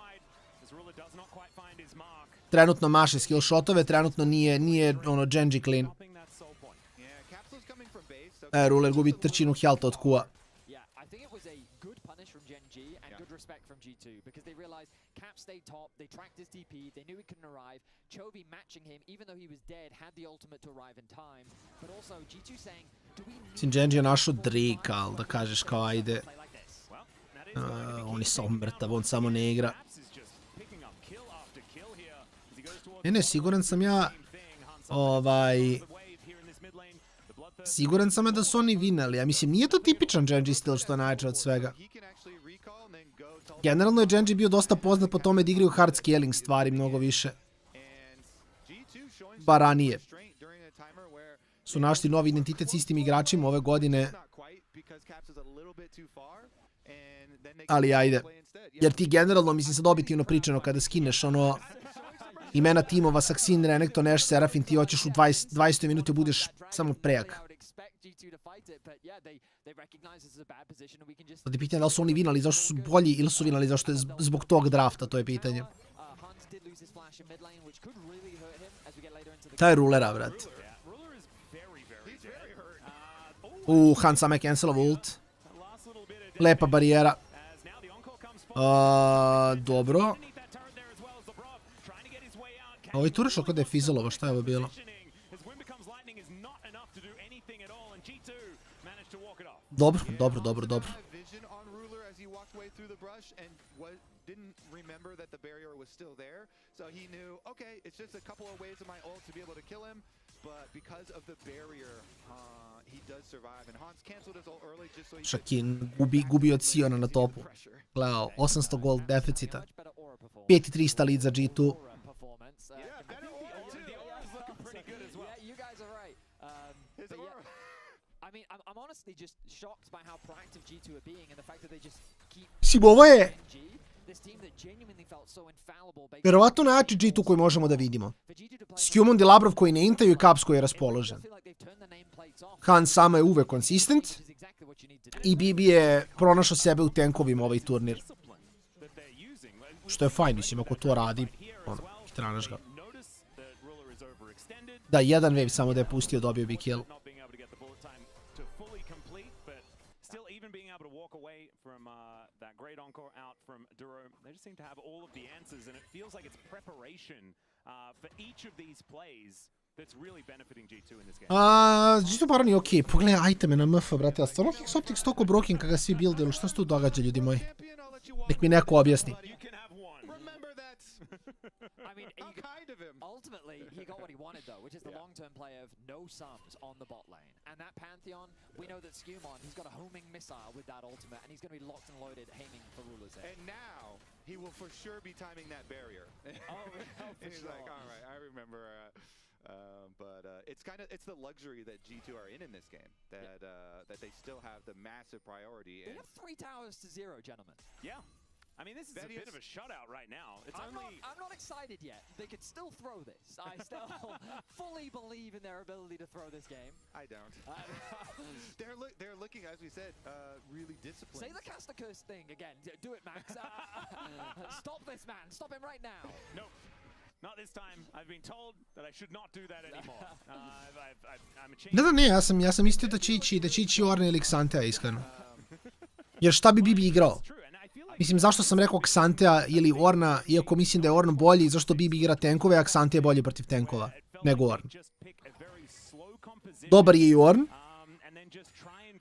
Trenutno maše skill shotove, trenutno nije Genji clean. Ruler gubi trećinu health od Q-a. Mislim, Genji je našao Drake, ali da kažeš kao ajde. On je samo mrtav, on samo ne igra. Ne, siguran sam ja... Siguran sam ja da su oni vinali. Ja mislim, nije to tipičan Genji stil što je najjače od svega. Generalno je Genji bio dosta poznat po tome da igraju hard scaling stvari mnogo više. Bar ranije. Su našli novi identitet s istim igračima ove godine. Ali ajde. Jer ti generalno, mislim sad objektivno pričano, kada skineš imena timova sa Xin, Renekton, Ashe, Seraphine, ti hoćeš u 20 minuti budeš samo prejak. Sad je pitanje da li su oni vinali zašto su bolji ili su vinali zašto je zbog tog drafta, to je pitanje. Taj je rulera, vrat. Han sam je cancelov ult. Lepa barijera. Dobro. Ovo je turešao kod je fizzalovo, šta je ovo bilo? Dobro. Shakin gubi od Siona na topu. Gledao, 800 gold deficita. 5300 lead za G2. Mislim, ovo je vjerovatno najjači G2 koji možemo da vidimo. Skjumond i Labrov koji ne intaju i Caps koji je raspoložen. Han samo je uvek konsistent i Bibi je pronašao sebe u tenkovima ovaj turnir. Što je fajn, mislim, ako to radi, tranaš ga. Da, jedan wave samo da je pustio, dobio bi kill.
Not being able to get the bullet time to fully complete, but still even being able to walk away from that great encore out from Duro. They just seem to have all of the answers, and it feels like it's preparation for each of these plays that's really benefiting G2 in this game.
G2 bar nije okej. Pogledaj iteme na MF, brate. A stvarno Hicks Optics toliko broken kada svi buildaju. Šta se tu događa, ljudi moji? Nek mi neko objasni.
I mean, ultimately, he got what he wanted, though, which is the long-term play of no sums on the bot lane. And that Pantheon, we know that Skumon, he's got a homing missile with that ultimate, and he's going to be locked and loaded, aiming for Ruler's head.
And now, he will for sure be timing that barrier.
For
he's
sure.
like, all right, I remember. It's the luxury that G2 are in this game, that they still have the massive priority.
They have 3 towers to 0, gentlemen.
Yeah. I mean, this is a bit of a shutout right now. It's
I'm not excited yet. They could still throw this. I still fully believe in their ability to throw this game.
I don't. They're looking, as we said, really disciplined.
Say the cast a curse thing again. Do it, Max. Stop this man. Stop him right now.
Nope. Not this time. I've been told that I should not do that anymore. I'm a change.
Ne, ja sam mislio da će ići Orne ili Xantea, iskreno. Jer šta bi Bibi igrao? Mislim, zašto sam rekao Xantea ili Orna, iako mislim da je Orn bolji, zašto Bibi igra tenkove, a Xantea je bolji protiv tenkova nego Orn. Dobar je i Orn,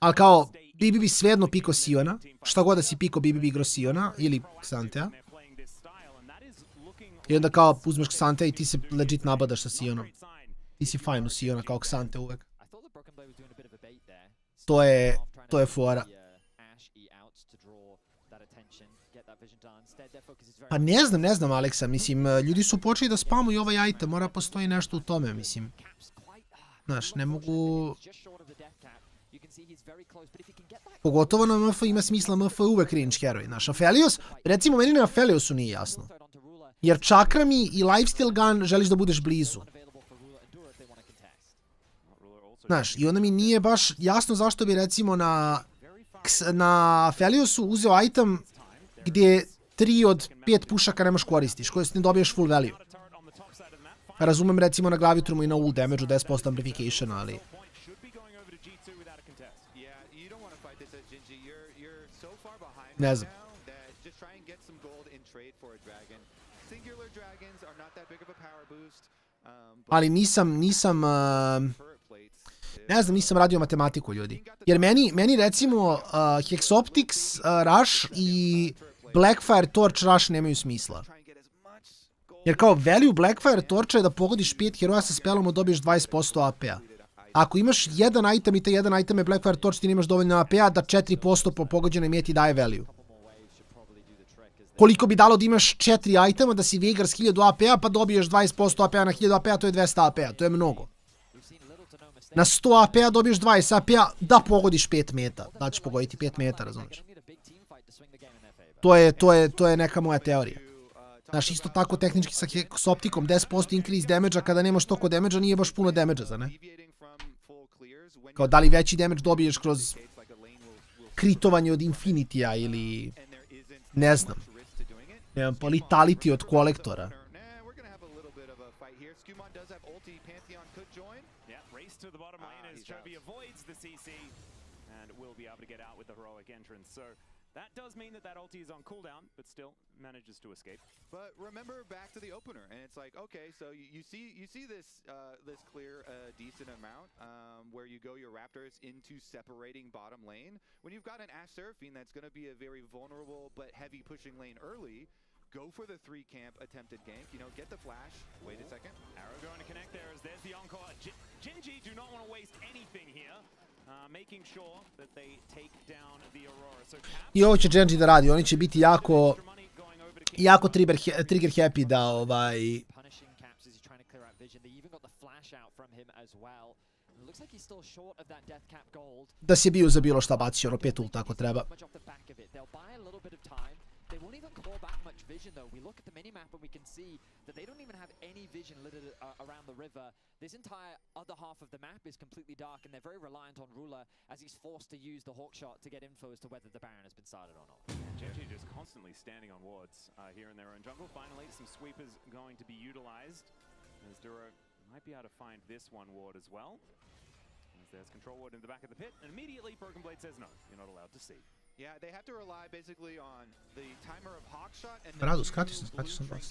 ali kao, Bibi bi svejedno piko Siona, šta god da si piko, Bibi bi igrao Siona ili Xantea. I onda kao uzmeš Xantea i ti se legit nabadaš sa Sionom. Ti si fajn u Siona kao Xantea uvek. To je fora. Pa ne znam, Aleksa, mislim, ljudi su počeli da spamuju ovaj item, mora postoji nešto u tome, mislim. Znaš, ne mogu... Pogotovo na MF ima smisla, MF je uvek cringe heroj, znaš. Aphelios, recimo meni na Apheliosu nije jasno. Jer čakrami i lifesteal gun želiš da budeš blizu. Znaš, i onda mi nije baš jasno zašto bi recimo na Apheliosu uzeo item gdje 3 od 5 pušaka nemaš koristiš, koje ne dobiješ full value. Razumem recimo na Glavitrumu i na ult damage-u 10% amplification, ali... Ne znam. Ali nisam... Ne znam, nisam radio matematiku, ljudi. Jer meni recimo Hex Optics, Rush i Blackfire Torch Rush nemaju smisla. Jer kao value Blackfire Torcha je da pogodiš 5 heroja sa spelom, dobiješ 20% AP-a. Ako imaš jedan item i taj jedan item je Blackfire Torch, ti nemaš dovoljno AP-a da 4% po pogođenoj meti daje value. Koliko bi dalo da imaš 4 itema, da si Veigar s 1000 AP-a, pa dobiješ 20% AP-a na 1000 AP-a, to je 200 AP-a, to je mnogo. Na 100 AP-a dobiješ 20 AP-a da pogodiš 5 meta. Da ćeš pogoditi 5 meta, razumiješ? To je neka moja teorija. Znaš, isto tako tehnički s optikom 10% increase damage-a kada nemaš toliko damage-a nije baš puno damage-a, za ne? Kao da li veći damage dobiješ kroz kritovanje od Infinity-a ili... Ne znam. Nemam pa letality od kolektora.
To the bottom lane as Chovy avoids the CC and will be able to get out with the heroic entrance. So that does mean that ulti is on cooldown, but still manages to escape.
But remember back to the opener, and it's like, okay, so you see this clear decent amount where you go your Raptors into separating bottom lane. When you've got an Ashe Seraphine that's going to be a very vulnerable but heavy pushing lane early, go for the 3-camp attempted gank, you know, get the flash, wait a second.
Arrow going to connect there as there's the encore. Gen G do not want to waste anything here, making sure that they take down the Aurora. So
I ovo će Gen G da radi, oni će biti jako trigger happy da da si je bio za bilo šta bacio, ono 5 ulta ako treba.
They won't even claw back much vision though. We look at the minimap and we can see that they don't even have any vision lit around the river. This entire other half of the map is completely dark and they're very reliant on Ruler as he's forced to use the Hawkshot to get info as to whether the Baron has been started or not.
Gen G just constantly standing on wards here in their own jungle. Finally, some sweepers going to be utilized as Duro Might be able to find this one ward as well. As there's control ward in the back of the pit, and immediately Broken Blade says no, you're not allowed to see.
Yeah, they have to rely basically on the timer of Hawkshot and
Rado, skratio sam vas.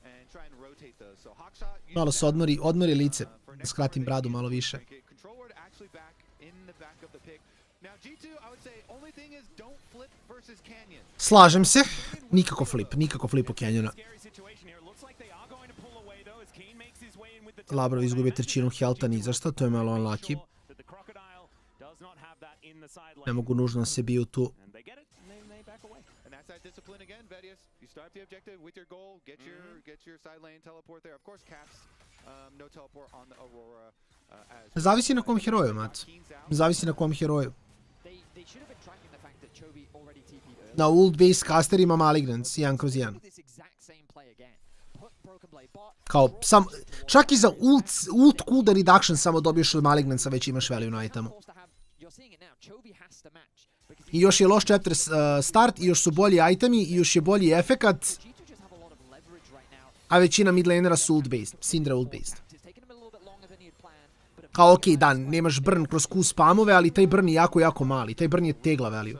and try and rotate those. So Hawkshot
Malo se odmori lice, da skratim bradu malo više.
control ward actually back in the back of the pick. Now G2, I would say only thing is don't flip versus Canyon.
Slažem se, nikako flip u Canyona. Labrov izgubio trećinu healtha ni zašto, to je malo unlucky. Ne mogu nužno se biju tu.
And that's that discipline again, Vedius. You start the objective with your goal, get your side lane teleport there. Of course, Caps, no teleport on the Aurora as
Zavisi na kom heroju, Mat. Zavisi na kom heroju. Na ult-based casterima Malignants, 1/1. Kao, čak i za ult cooldown reduction samo dobiješ od Malignantsa, već imaš value na itemu. I još je loš chapter start, i još su bolji itemi, i još je bolji efekat. A većina midlanera su ult-based, Syndra ult-based. Kao okej, da, nemaš burn kroz Q spamove, ali taj burn je jako mali, taj burn je tegla value.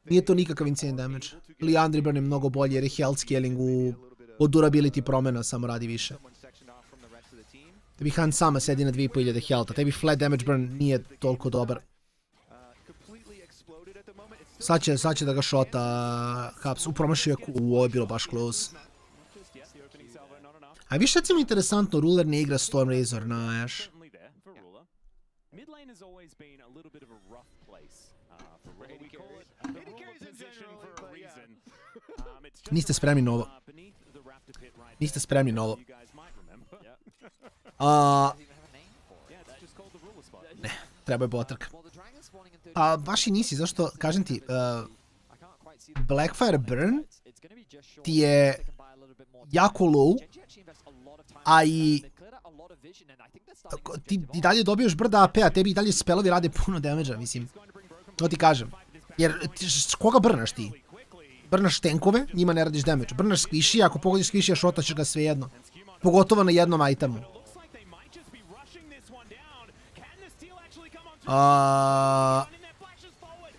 Nije to nikakav insane damage. Liandry burn je mnogo bolji jer je health scaling od durability promena samo radi više. Tebi Han sama sedi na 2500 healtha, tebi flat damage burn nije toliko dobar. Sad će da ga shota Caps, upromašio je Q, ovo je bilo baš close. A više recimo interesantno, Ruler ne igra Storm Razor na Ashe. Niste spremni na ovo. Niste spremni na ovo. Ne, treba je botrka. Baš i nisi, zašto, kažem ti, Blackfire Burn ti je jako low, a i ti dalje dobiješ brda AP-a, tebi i dalje spelovi rade puno damage-a, mislim. To ti kažem. Jer koga brnaš ti? Brnaš tankove, njima ne radiš damage. Brnaš squishy, ako pogodiš squishy, shotaš ga svejedno. Pogotovo na jednom itemu.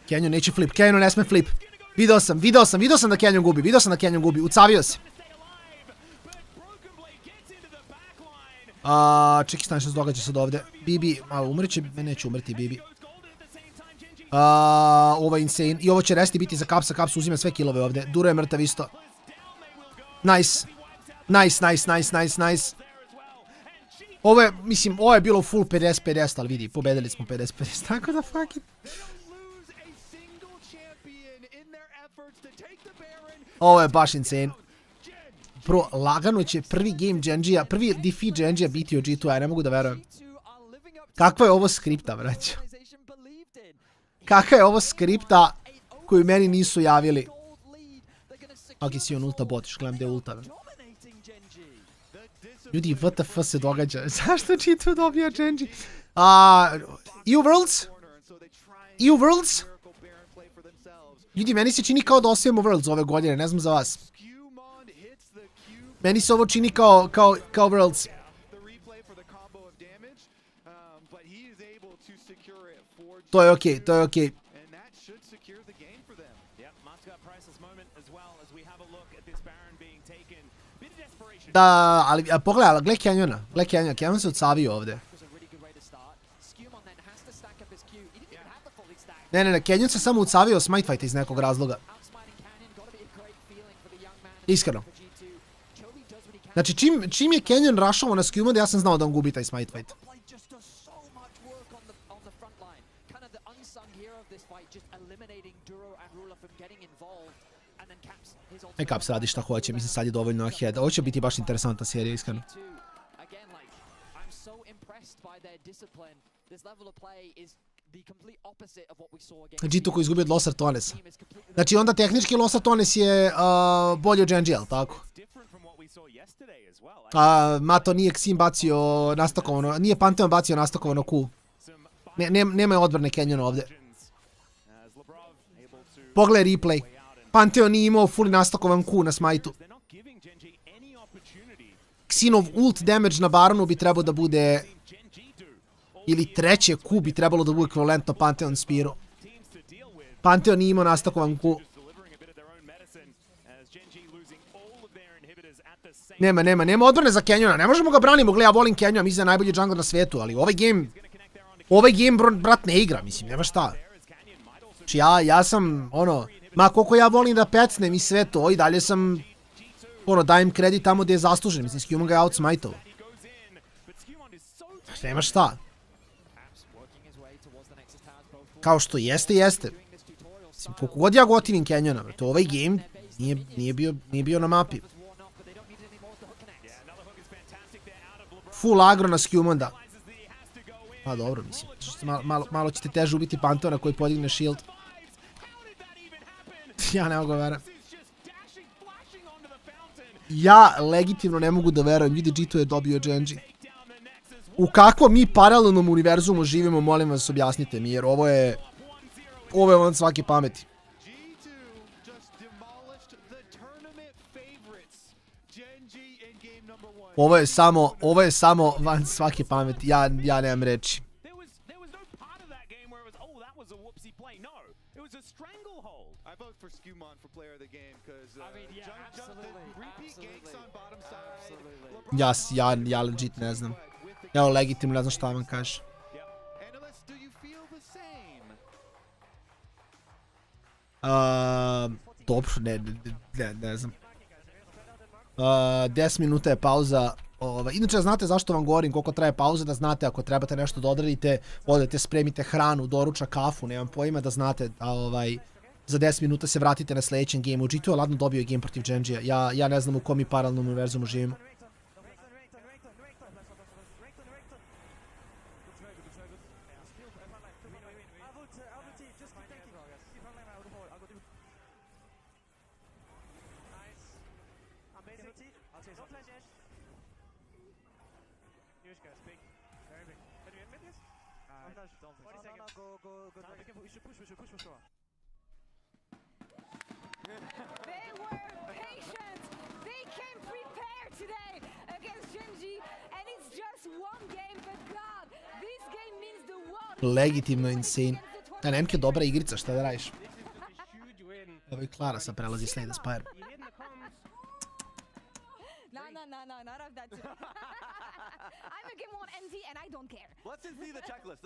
Canyon neće flip, Canyon ne sme flip. Video sam da Canyon gubi, ucavio se. Čekaj, stani što se događa sad ovdje. Bibi, umrit će, neće umrti Bibi. Ovo je insane. I ovo će resti biti za Capsa, Caps uzima sve killove ovdje. Duro je mrtav isto. Nice. Ovo je, mislim, ovo je bilo full 50-50, ali vidi, pobedili smo 50-50, tako da fuck it. Ovo je baš insane. Bro, lagano će prvi game Genjija, prvi defeat Genjija biti od G2, ja ne mogu da verujem. Kakva je ovo skripta, braćo? Kakva je ovo skripta koju meni nisu javili? Ok, si on ulta bot, još gledam gdje je ulta. Ljudi, WTF se događa? Zašto G2 dobija Genji? EU Worlds? Ljudi, meni se čini kao da osvijemo Worlds ove godine, ne znam za vas. Meni se ovo čini kao Worlds. To je okej, to je okej. Da, ali pogledaj, gle Canyona, Canyon se odsavio ovdje. Ne, Canyon se samo ucavio smite fight iz nekog razloga. Iskreno. Znači, čim je Canyon rushao na Skewmod, ja sam znao da on gubi taj smite fight. Caps radi šta hoće, mislim sad je dovoljno ahead. Ovo će biti baš interesantna serija, iskreno. G2 koji izgubio od Lossar Tonesa. Znači onda tehnički Lossar Tones je bolji od Genji, jel tako? Mato nije Xim bacio nastakovano, nije Pantheon bacio nastakovano Q. Nema je odbrane Canyona ovdje. Pogledaj replay. Pantheon nije imao fully nastakovan Q na smajtu. Xinov ult damage na Baronu bi trebao da bude, ili treće Q bi trebalo da bude ekvivalentno Pantheon Spearu. Pantheon nije imao nastakovan Q. Nema odbrane za Canyona, ne možemo ga branimo, gle, ja volim Canyona, mislim da je najbolji jungler na svijetu, ali ovaj game, brat, ne igra, mislim, nema šta. Znači ja sam, ono, ma koliko ja volim da pecnem i sve to, i dalje sam, ono, dajem kredit tamo gdje je zaslužen, mislim, Skewman ga je outsmite'o. Nema šta. Kao što jeste. Mislim, koliko god ja gotivim Canyona, to ovaj game nije bio na mapi. Full agro na Skewmanda. Pa dobro, mislim, malo ćete teže ubiti Pantheona koji podigne shield. Ja ne mogu verujem. Ja legitimno ne mogu da verujem, vidi G2 je dobio Genji. U kakvom mi paralelnom univerzumu živimo, molim vas objasnite mi, jer ovo je van svake pameti. Ovo je samo van svake pameti, ja nemam reći. Ja legit ne znam. Ja legitimno ne znam šta vam kaže. Dobro, ne znam. 10 minuta je pauza. Inače, znate zašto vam govorim koliko traje pauza, da znate ako trebate nešto da odradite, odete, spremite hranu, doručak, kafu, nemam pojma, da znate da za 10 minuta se vratite na sljedećem gameu. G2 je ladno dobio game protiv Genjija, ja ne znam u kom mi paralelnom univerzumu živimo.
They were patient. They came prepared today against Genji, and it's just one game, but God, this game means the world.
Legitimno insane. NMK je dobra igrica, šta da radiš? Evo i Klara sad prelazi Slade Spire.
No, not of that. I'm a game 1 NZ and I don't care.
Let's just see the checklist.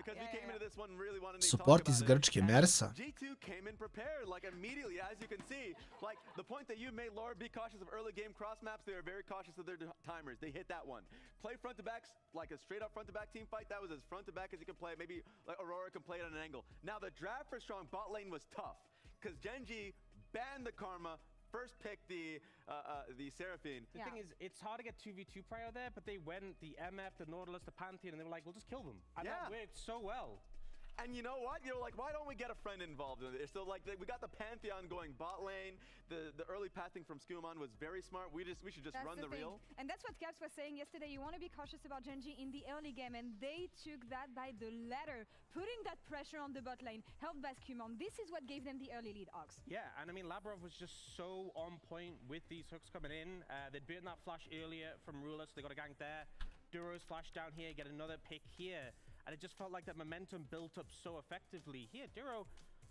Because we came into this one really wanting to
Support iz Grčke, Mersa.
G2 came in prepared, like immediately, as you can see. Like the point that you made, Laura, be cautious of early game cross maps. They are very cautious of their timers. They hit that one. Play front to backs, like a straight up front to back team fight. That was as front to back as you can play. Maybe like Aurora can play it at an angle. Now the draft for strong bot lane was tough because Genji banned the Karma. First pick the Seraphine.
The thing is, it's hard to get 2v2 prio there, but they went the MF, the Nautilus, the Pantheon, and they were like, we'll just kill them. And that worked so well.
And you know what? You're like, why don't we get a friend involved in it? So like, we got the Pantheon going bot lane. The early pathing from Skewman was very smart. We should just run the reel.
And that's what Caps was saying yesterday. You want to be cautious about Genji in the early game, and they took that by the letter, putting that pressure on the bot lane, helped by Skewman. This is what gave them the early lead, Ox.
Yeah, and I mean, Labrov was just so on point with these hooks coming in. They'd been that flash earlier from Rulus. They got a gank there. Duro's flash down here, get another pick here. And it just felt like that momentum built up so effectively. Here, Duro,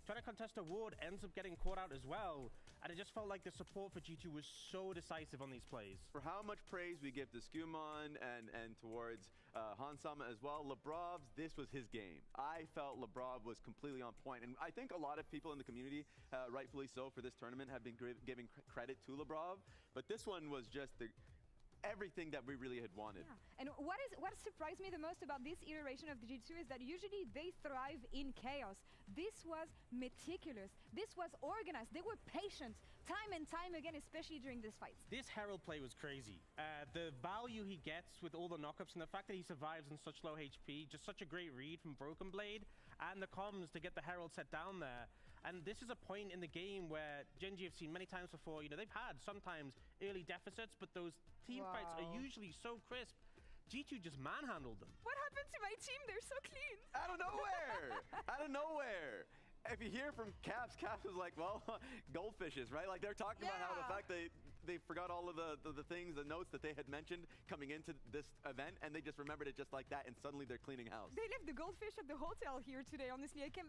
trying to contest a ward, ends up getting caught out as well. And it just felt like the support for G2 was so decisive on these plays.
For how much praise we give to Skewman and towards Hansama as well, Labrov's, this was his game. I felt Labrov was completely on point. And I think a lot of people in the community, rightfully so for this tournament, have been giving credit to Labrov. But this one was just everything that we really had wanted.
Yeah. And what surprised me the most about this iteration of the G2 is that usually they thrive in chaos. This was meticulous. This was organized. They were patient time and time again, especially during this fight.
This Herald play was crazy. The value he gets with all the knockups and the fact that he survives in such low HP, just such a great read from Broken Blade and the comms to get the Herald set down there. And this is a point in the game where Genji have seen many times before, you know, they've had sometimes early deficits, but those team fights are usually so crisp. G2 just manhandled them.
What happened to my team? They're so clean.
Out of nowhere! Out of nowhere! If you hear from Caps was like, well, goldfishes, right? Like they're talking about how the fact they forgot all of the things, the notes that they had mentioned coming into this event, and they just remembered it just like that, and suddenly they're cleaning house.
They left the goldfish at the hotel here today, honestly. I came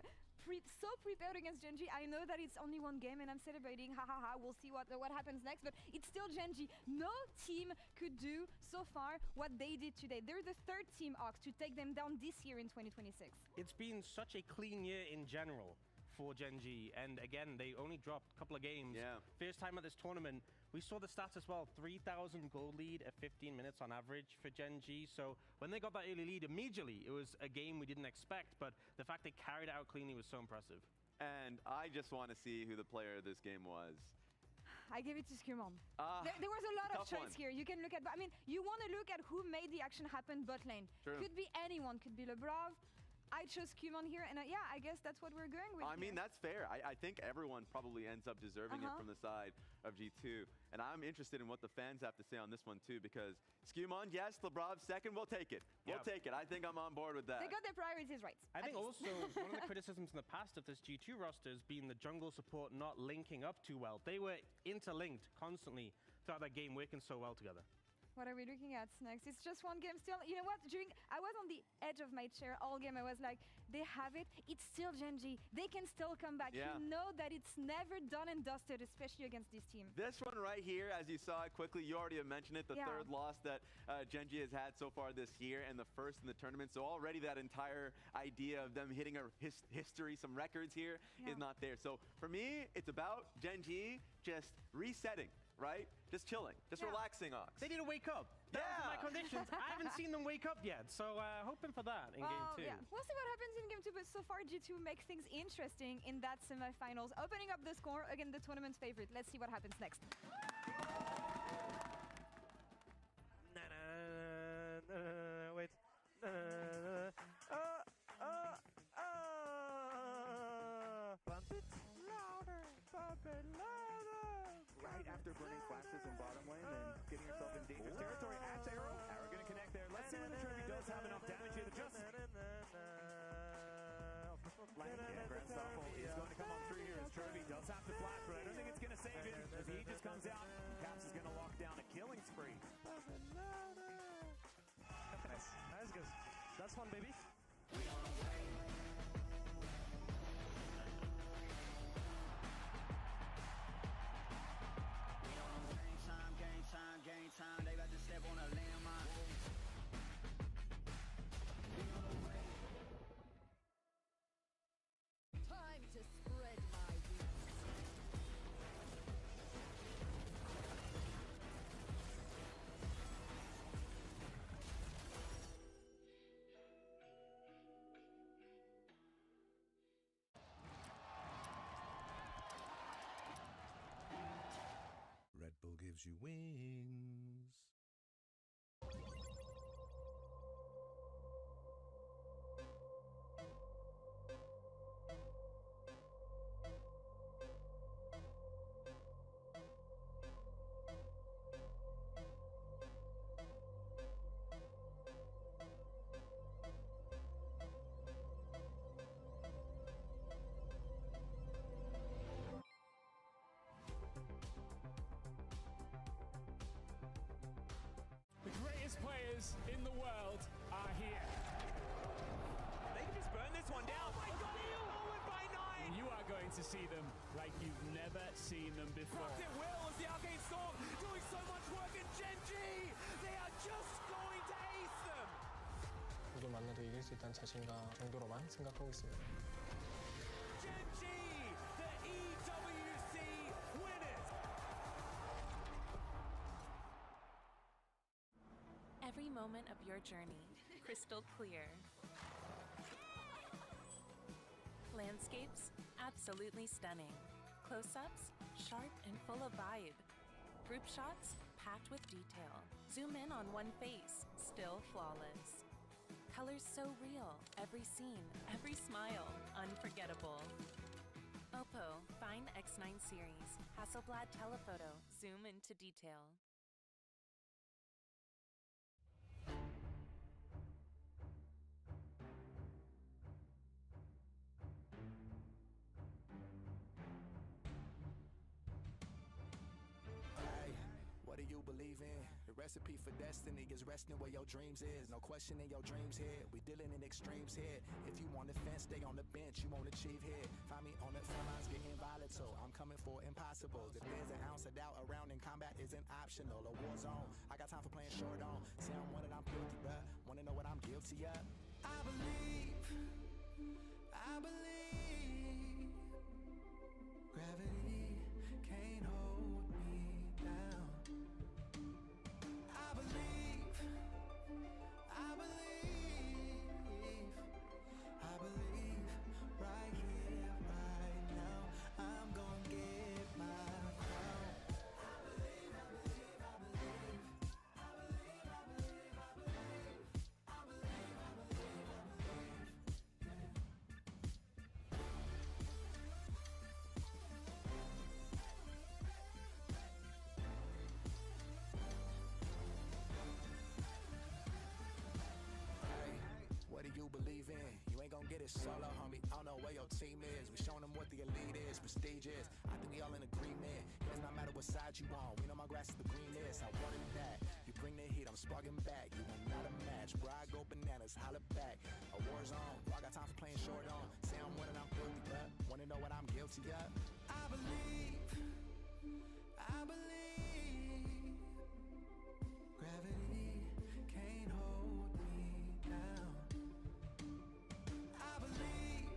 so prepared against Gen G. I know that it's only one game and I'm celebrating, ha ha ha, we'll see what happens next, but it's still Gen G. No team could do so far what they did today. They're the third team, Ox, to take them down this year in 2026.
It's been such a clean year in general for Gen G, and again, they only dropped a couple of games.
Yeah.
First time at this tournament. We saw the stats as well, 3,000 gold lead at 15 minutes on average for Gen G. So when they got that early lead immediately, it was a game we didn't expect, but the fact they carried it out cleanly was so impressive.
And I just want to see who the player of this game was.
I give it to Skurmon. There was a lot of choice here. You can look at, I mean, you want to look at who made the action happen bot lane.
True.
Could be anyone, could be Lebrov. I chose Skurmon here, and yeah, I guess that's what we're going with.
I mean, that's fair. I think everyone probably ends up deserving it from the side of G2. And I'm interested in what the fans have to say on this one, too, because Skurmon, yes, Lebrov second, we'll take it. We'll take it. I think I'm on board with that.
They got their priorities right.
I think also one of the criticisms in the past of this G2 roster has been the jungle support not linking up too well. They were interlinked constantly throughout that game, working so well together.
What are we looking at next? It's just one game still. You know what? I was on the edge of my chair all game. I was like, they have it. It's still Gen G. They can still come back.
Yeah.
You know that it's never done and dusted, especially against this team.
This one right here, as you saw it quickly, you already have mentioned it, the third loss that Gen G has had so far this year and the first in the tournament. So already that entire idea of them hitting a history, some records here is not there. So for me, it's about Gen G just resetting. Right? Just chilling. Just relaxing, Ox.
They need to wake up. That was my conditions. I haven't seen them wake up yet, so hoping for that in game 2.
Yeah. We'll see what happens in game 2, but so far G2 makes things interesting in that semifinals. Opening up the score, again, the tournament's favorite. Let's see what happens next.
Wait. Bump it louder, bump it louder.
Right after burning flashes in bottom lane and getting yourself in dangerous territory at Arrow. Arrow gonna connect there. Let's see whether Trevi does have enough damage here to just... Yeah, Grand Stoffel is going to come on through here as Trevi does have to flash, but I don't think it's gonna save him as he just comes out. Caps is gonna lock down a killing spree.
Nice. Nice, guys. That's fun, baby.
Game time, they about to step on a landmine. Time to spread my wings.
Red Bull gives you wings.
Players in the world are here.
They can just burn this one down. Oh my god, he forward by 9!
You are going to see them like you've never seen them before.
It will as the Arcane Storm doing so much work in Gen G. They are just going to ace them.
누굴 만나도 이길 수 있다는 자신감 정도로만 생각하고 있습니다.
Gen G, the EWC winners.
Every moment of your journey, crystal clear. Landscapes, absolutely stunning. Close-ups, sharp and full of vibe. Group shots, packed with detail. Zoom in on one face, still flawless. Colors so real, every scene, every smile, unforgettable. Oppo Find X9 series, Hasselblad telephoto, zoom into detail.
believe in? The recipe for destiny is resting where your dreams is. No questioning your dreams here. We dealing in extremes here. If you want to fence, stay on the bench. You won't achieve here. Find me on the front lines getting volatile. I'm coming for impossibles. If there's an ounce of doubt around, in combat isn't optional. A war zone. I got time for playing short on. Say I'm winning, I'm guilty, bruh. Wanna know what I'm guilty of? I believe. Gravity can't hold me down. I believe right here, right now, I'm gonna get my crown. I believe. What do you believe in? You ain't gonna get it solo, homie. I don't know where your team is. We showing them what the elite is, prestigious. I think we all in agreement. It does not matter what side you on. We know my grass is the greenest. I wanted that. You bring the heat, I'm sparking back. You are not a match, bro. I go bananas, holla back. A war zone. I got time for playing short on. Say I'm winning, I'm guilty, but wanna know what I'm guilty of? I believe. Gravity can't hold me down. I believe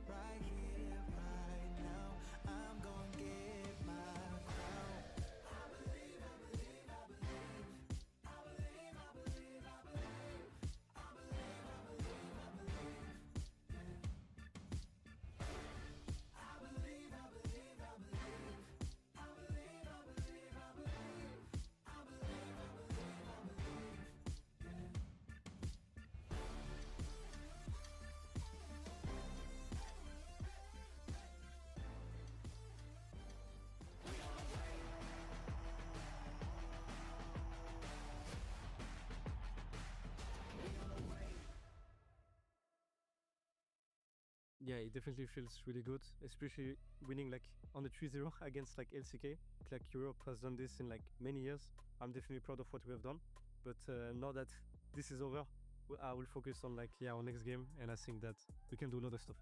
right here, right now, I'm gonna get my crown. I believe.
Yeah, it definitely feels really good, especially winning like on the 3-0 against like LCK. Like Europe has done this in like many years. I'm definitely proud of what we have done. But now that this is over, I will focus on like our next game, and I think that we can do a lot of stuff.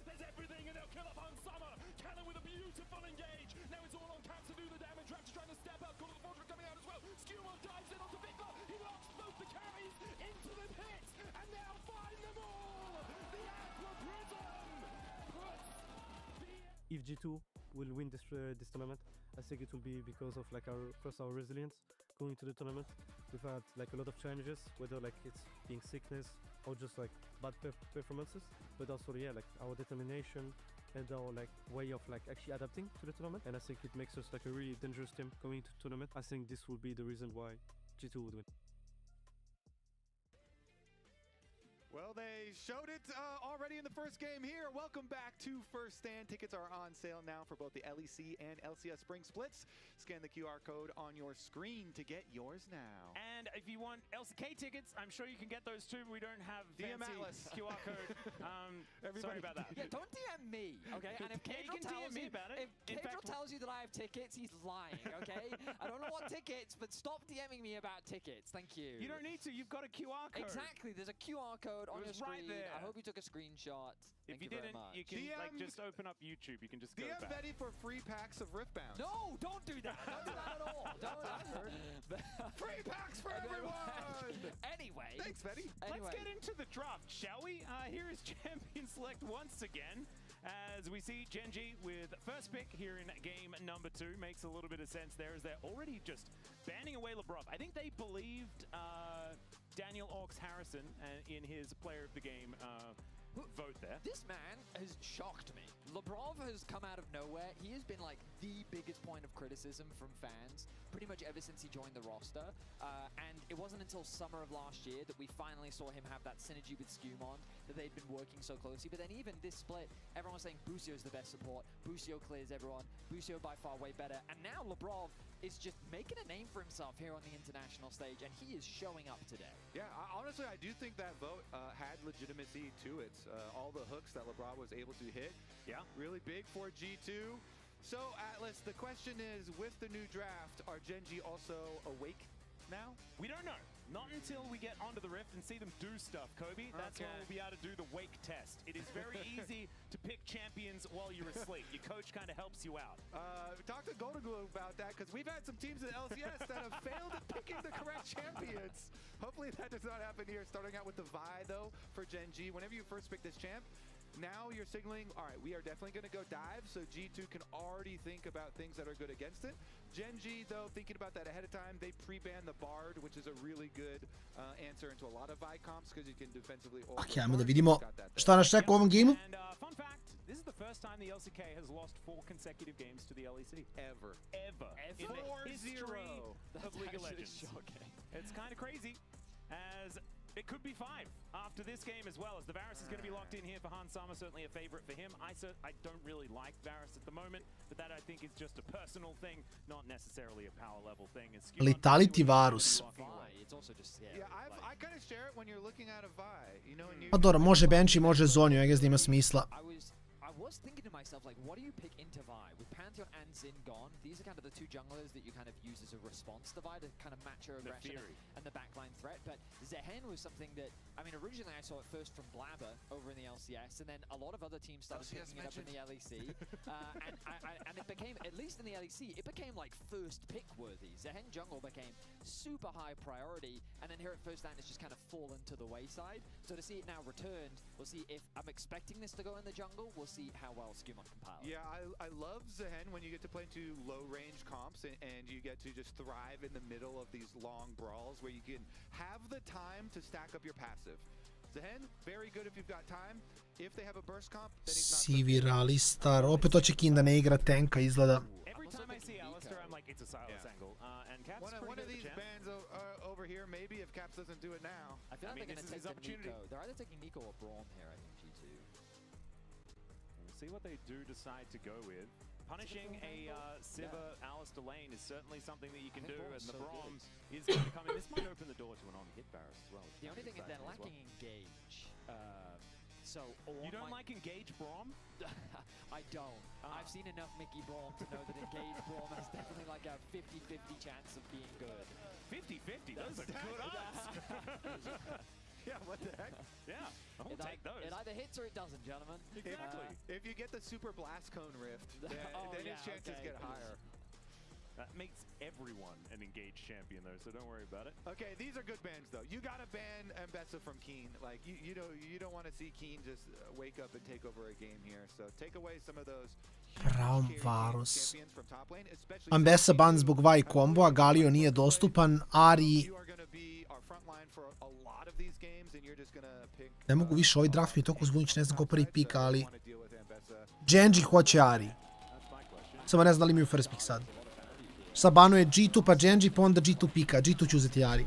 There's everything, and they'll kill up on Summer. Canon with a beautiful engage. Now it's all on Caps to do the damage. Raptor trying to step out. Call of the Fortress coming out as well. Skewman dives in onto Victor. He locks both the carries into the pit, and now find them all. The Aqua Prism puts the...
If G2 will win this tournament, I think it will be because of like our resilience going to the tournament. We've had like a lot of challenges, whether like it's being sickness or just like bad performances, but also yeah, like our determination and our like way of like actually adapting to the tournament. And I think it makes us like a really dangerous team going to the tournament. I think this will be the reason why G2 would win.
Well, they showed it already in the first game here. Welcome back to First Stand. Tickets are on sale now for both the LEC and LCS Spring Splits. Scan the QR code on your screen to get yours now.
And if you want LCK tickets, I'm sure you can get those too. We don't have
DM
fancy
Atlas.
QR code. Sorry about that.
Yeah, don't DM me, okay? And if
Yeah, you
Cadril
can
tells
DM me
you,
about it.
if Cadril tells you that I have tickets, he's lying, okay? I don't know what tickets, but stop DMing me about tickets. Thank you.
You don't need to. You've got a QR code.
Exactly. There's a QR code on your screen.
Right there.
I hope you took a screenshot.
If you
very
didn't,
much.
you can like just open up YouTube. You can just go
DM
back.
Betty for free packs of Riftbound.
No, don't do that. Don't do that at all.
Free packs for everyone!
Anyway.
Thanks, Betty.
Let's get into the draft, shall we? Here is Champion Select once again. As we see Genji with first pick here in game number 2. Makes a little bit of sense there as they're already just banning away LeBron. I think they believed Daniel Orks Harrison in his player of the game vote there.
This man has shocked me. Lebrov has come out of nowhere. He has been like the biggest point of criticism from fans pretty much ever since he joined the roster. And it wasn't until summer of last year that we finally saw him have that synergy with Skewmon, that they'd been working so closely. But then even this split, everyone was saying Busio is the best support. Busio clears everyone. Busio by far way better. And now Lebrov is just making a name for himself here on the international stage, and he is showing up today.
Yeah, honestly, I do think that vote had legitimacy to it. All the hooks that LeBron was able to hit,
yeah,
really big for G2. So, Atlas, the question is, with the new draft, are Gen G also awake now?
We don't know. Not until we get onto the Rift and see them do stuff, Kobe. That's when we'll be able to do the wake test. It is very easy to pick champions while you're asleep. Your coach kind of helps you out.
Talk to Golden Glue about that, because we've had some teams in LCS that have failed at picking the correct champions. Hopefully that does not happen here. Starting out with the Vi, though, for Gen G. Whenever you first pick this champ, now you're signaling, all right, we are definitely going to go dive, so G2 can already think about things that are good against it. Gen G, though, thinking about that ahead of time, they pre-ban the Bard, which is a really good answer into a lot of Vi comps, because you can defensively...
Ok, ajmo da vidimo šta nas čeka u ovom gameu.
Fun fact, this is the first time the LCK has lost 4 consecutive games to the LEC.
Ever.
In the history of League of Legends. It's kind of crazy, as it could be 5 after this game as well, as the Varus is going to be locked in here for Han Sama, certainly a favorite for him. I don't really like Varus at the moment, but that I think is just a personal thing, not necessarily a power level thing.
Letality Varus.
I kind of share it when you're looking at a Vi, you know, and
Pa dobro, može Benchi, može Zonju, I guess da ima smisla.
I was thinking to myself, like, what do you pick into Vi? With Pantheon and Xin gone, these are kind of the 2 junglers that you kind of use as a response to Vi to kind of match your aggression and the backline threat. But Zehen was something that, I mean, originally I saw it first from Blabber over in the LCS, and then a lot of other teams started picking it up in the LEC. And it became, at least in the LEC, it became like first pick worthy. Zehen jungle became super high priority, and then here at first stand it's just kind of fallen to the wayside. So to see it now returned, we'll see if I'm expecting this to go in the jungle. We'll see how well Skuma can pile.
Yeah, I love Zehen when you get to play into low-range comps and you get to just thrive in the middle of these long brawls where you can have the time to stack up your passive. Zehen, very good if you've got time. If they have a burst comp, then he's not...
Sivir, Alistar, opet hoće King da ne igra tanka, izgleda.
Every time I see Alistar, I'm like, it's a Silas angle. And Caps
one of these bans over here, maybe if Caps doesn't do it now.
I feel like they're going to take the Nico. They're either taking Nico or Braum here, I think, G2.
See what they do decide to go with. Punishing a Sivir Alistar lane is certainly something that you can do, and the Braum is going to come in. This might open the door to an on-hit Varus as well.
The only thing is they're lacking engage.
You don't like engage Braum?
I don't. I've seen enough Mickey Braum to know that engage Braum has definitely like a 50-50 chance of being good.
50-50? Those are good odds!
Yeah, what the heck?
Yeah, I'll take those.
It either hits or it doesn't, gentlemen.
Exactly.
If you get the Super Blast Cone Rift, then his chances get higher.
That makes everyone an engaged champion, though, so don't worry about it.
Okay, these are good bans, though. You gotta ban Mbessa from Keen. Like, you don't want to see Keen just wake up and take over a game here. So take away some of those
Braum Varus. Ambessa ban zbog Vi komboa, Galio nije dostupan, Ari... Ne mogu više, ovaj draft mi je toliko zbunić, ne znam ko prvi pika, ali... Genji hoće Ari. Samo ne znam da li imaju first pick sad. Sad banuje G2 pa Genji pa onda G2 pika, G2 će uzeti Ari.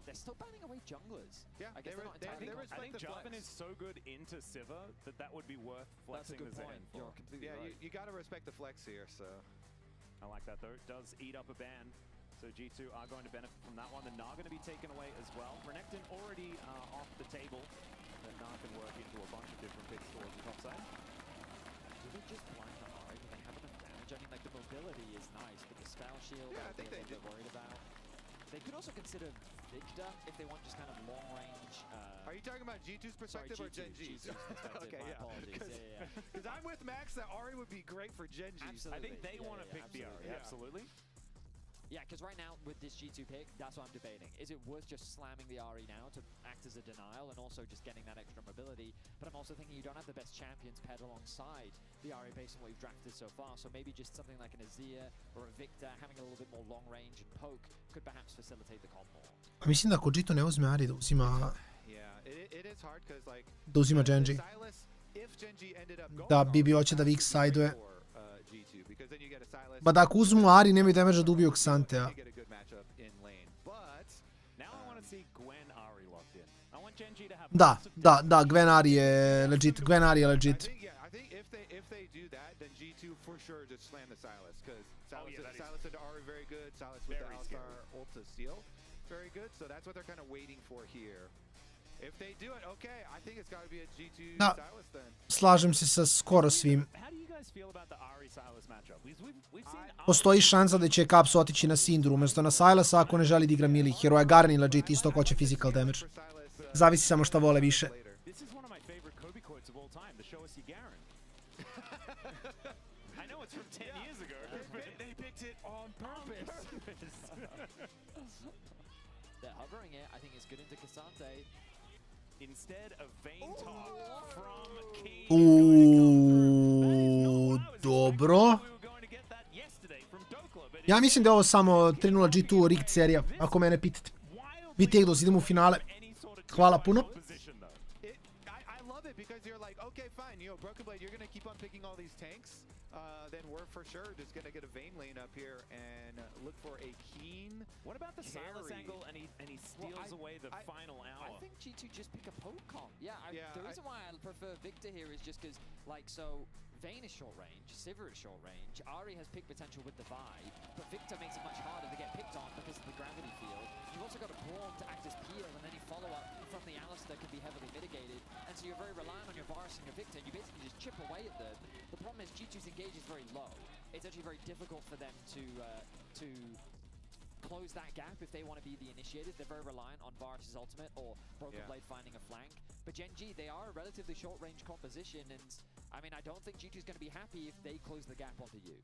They're still banning away junglers.
Yeah,
I guess
I think Jarvan is so good into Sivir that would be worth flexing the Zen for.
You're completely right.
You gotta respect the flex here, so...
I like that, though. It does eat up a ban. So G2 are going to benefit from that one. The Gnar going to be taken away as well. Renekton already off the table. The Gnar can work into a bunch of different picks towards the top side.
Do they just blind the Ari? Do they have enough damage? I mean, like, the mobility is nice, but the spell shield, I think they're a little bit worried about. They could also consider Victor if they want just kind of long range.
Are you talking about G2's perspective or Gen G's?
Okay, my apologies.
Because I'm with Max that Ari would be great for Gen G.
Absolutely.
I think they want to pick the Ari. Absolutely.
Yeah, because right now with this G2 pick, that's what I'm debating. Is it worth just slamming the Ari now to act as a denial and also just getting that extra mobility? But I'm also thinking you don't have the best champions paired alongside the Ari based on what you've drafted so far. So maybe just something like an Azir or a Victor having a little bit more long range and poke could perhaps facilitate the combo.
Mislim da ako G2 ne uzme Ari da uzima... Da uzima Genji. Da Bibi hoće da Vix side-uje. Ba da ako uzmu Ari nemaju damage da ubiju Xantea.
Now I want to see Gwen Ari locked in. I want Genji to
Da, Gwenari je legit.
I think if they do that, then G2 for sure just slam the Silas, because Silas into Ari very good, Silas with the All-Star ult to steal very good, so that's what they're kind of waiting for here. If they do it, okay, I think it's got to be a G2 Silas then.
Slažem se sa skoro svim.
How do you guys feel about the Ari Silas matchup? We've seen
Postoji šansa da će Caps otići na Syndru umjesto na Silasa ako ne želi da igra melee. Hero je Garni legit, isto ko će physical damage. Zavisi samo šta vole više.
This is one of my favorite Kobe quotes of all time, to show us you Garen. I know it's from 10 years ago, but they picked it on purpose.
They're hovering it. I think it's good into Cassante.
Instead of Vayne top from Key.
Dobro. Ja mislim da je ovo samo 3-0 G2 rigged serija, ako mene pitate. Vi Tegdos, idemo u finale. Hvala puno.
I love it because you're like, okay, fine, Broken Blade, you're going to keep on picking all these tanks. Then we're for sure just going to get a Vayne lane up here and look for a keen
What about the Silas angle and he steals away the final hour?
I think G2 just pick a poke comp. The reason why I prefer Victor here is just because, like, so Vayne is short range, Sivir is short range, Ari has pick potential with the Vi, but Victor makes it much harder to get picked on because of the gravity field. You've also got a Braum to act as peel, and any follow-up from the Alistair can be heavily mitigated, and so you're very reliant on your Varus and your Victor, and you basically just chip away at them. The problem is G2's engage is very low. It's actually very difficult for them to close that gap if they want to be the initiators. They're very reliant on Varus' ultimate or Broken Blade finding a flank. But Gen G, they are a relatively short-range composition, and I mean, I don't think G2's going to be happy if they close the gap onto you.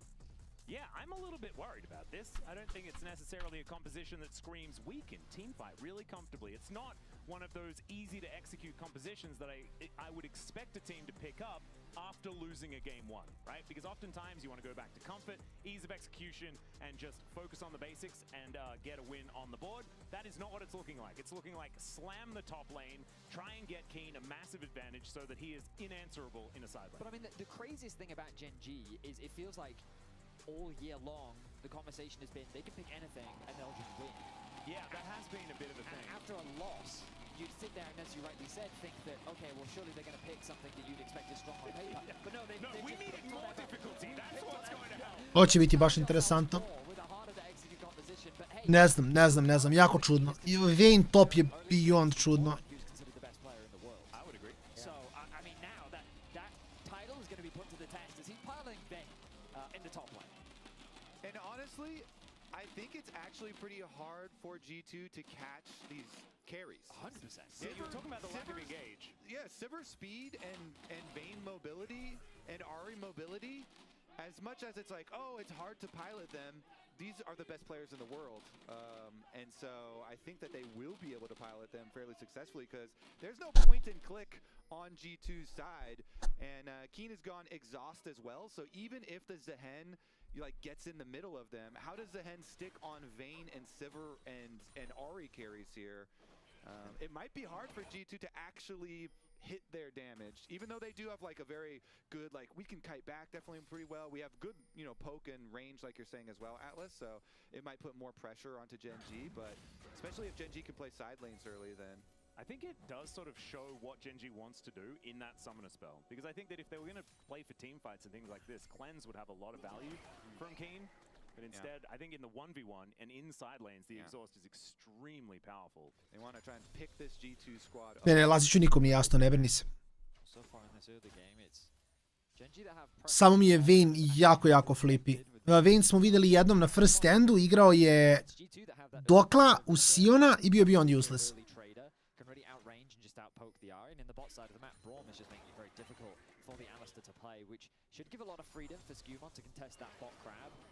Yeah, I'm a little bit worried about this. I don't think it's necessarily a composition that screams we can teamfight really comfortably. It's not one of those easy-to-execute compositions that I would expect a team to pick up after losing a game one, right? Because oftentimes you want to go back to comfort, ease of execution, and just focus on the basics and get a win on the board. That is not what it's looking like. It's looking like slam the top lane, try and get Keen a massive advantage so that he is unanswerable in a side lane.
But I mean, the craziest thing about Gen G is it feels like all year long, the conversation has been they can pick anything and they'll just win.
Yeah, that has been a bit of a thing.
And after a loss, you'd sit there and, as you rightly said, think that, okay, well, surely they're going to pick something that you'd expect is strong on paper. But no,
we needed more difficulty. That's what's going to happen.
Ovo će biti baš interesantno. Ne znam, jako čudno. Vayne top je beyond čudno.
I think it's actually pretty hard for G2 to catch these carries.
100%.
Yeah, you were talking about the lack of engage. Yeah, Sivir speed and Vayne mobility and Ari mobility, as much as it's like, oh, it's hard to pilot them, these are the best players in the world. And so I think that they will be able to pilot them fairly successfully because there's no point and click on G2's side. And Keen has gone exhaust as well, so even if the Zehen gets in the middle of them, how does Zehen stick on Vayne and Sivir and Ari carries here? It might be hard for G2 to actually hit their damage, even though they do have a very good, we can kite back definitely pretty well. We have good, poke and range, like you're saying as well, Atlas, so it might put more pressure onto Gen G, but especially if Gen G can play side lanes early, then
I think it does sort of show what Gen G wants to do in that summoner spell, because I think that if they were going to play for team fights and things like this, Cleanse would have a lot of value from Keen. But instead, I think in the 1v1 and inside lanes, the exhaust is extremely powerful.
They want to try and pick this G2 squad up.
Ne, lazit ću, nikom nije jasno, ne brini se. Samo mi je Vayne jako flippy. Vayne smo vidjeli jednom na first standu, igrao je Dokla u Siona i bio beyond useless.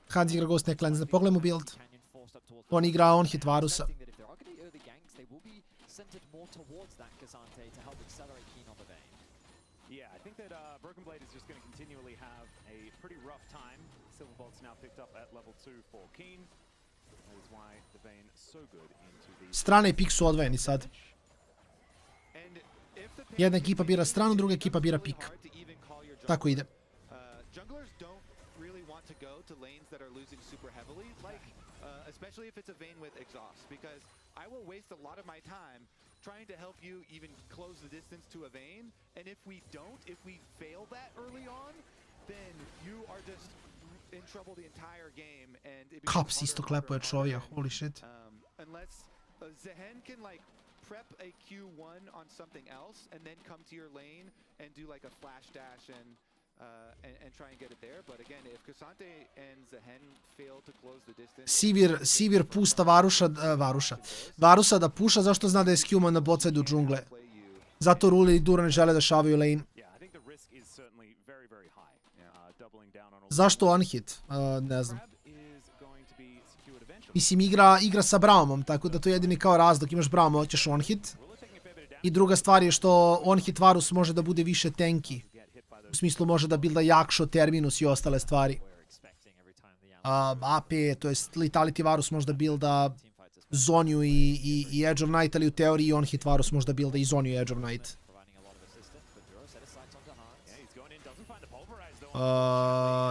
Hans igra Ghost Necklands, da pogledamo build. On igra on hit Varusa.
Yeah, I think that Broken Blade is just going to continually have a pretty rough time. Silverbolt's now picked up at level 2 for Keen. That is why the Vayne so good into the...
Strana i pik su odvojeni sad. Jedna ekipa bira stranu, druga ekipa bira pik. Tako ide.
Junglers don't really want to go to lanes that are losing super heavily, especially if it's a Vayne with exhaust, because I will waste a lot of my time trying to help you even close the distance to a vein. And if we don't, if we fail that early on, then you are just in trouble the entire game. And it becomes
Caps isto klepuje čovjek, holy shit.
Unless Zehen can like prep a Q1 on something else and then come to your lane and do like a flash dash and try and get it there. But again, if Cassante and Zehen fail to close the distance...
Sivir pusta Varusa da puša, zašto zna da je skillman na bot side u džungle. Zato Ruli i Duro ne žele da šavaju lane. Zašto one hit? Ne znam. Mislim, igra sa Braumom, tako da to je jedini kao razlog. Imaš Brauma, hoćeš one hit. I druga stvar je što on hit Varus može da bude više tanky. U smislu može da builda Jakšo, Terminus i ostale stvari. AP, to jest Lethality Varus može da builda Zonju i Edge of Night, ali u teoriji on hit Varus može da builda i Zonju i Edge of Night.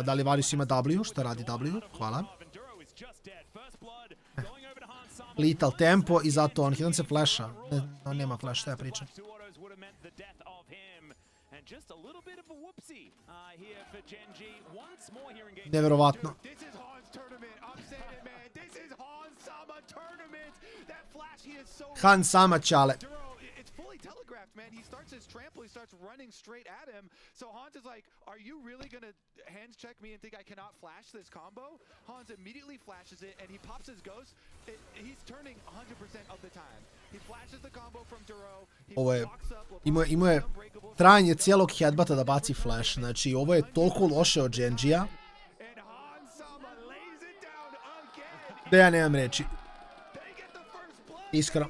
Da li Varus ima W? Šta radi W? Hvala. Lethal tempo i zato on hit. On se flasha. On nema flash, šta ja pričam. Neverovatno. Han sama čale.
Man, he starts his trample, he starts running straight at him. So Hans is like, are you really gonna hands check me and think I cannot flash this combo? Hans immediately flashes it and he pops his ghost. He's turning 100% of the time. He flashes the combo from Duro.
Ovo je, imao je trajanje cijelog headbata da baci flash. Znači, ovo je toliko loše od Genjija. Da ja nemam reći. Iskreno.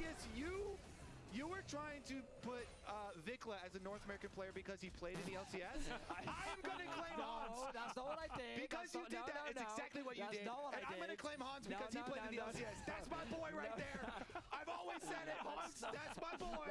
Player because he played in the LCS. I'm gonna claim Hans. That's not what I did. Because you did that. It's exactly what you did. And I'm gonna claim Hans because he played in the LCS. That's my boy right there. I've always said it, Hans. That's my boy.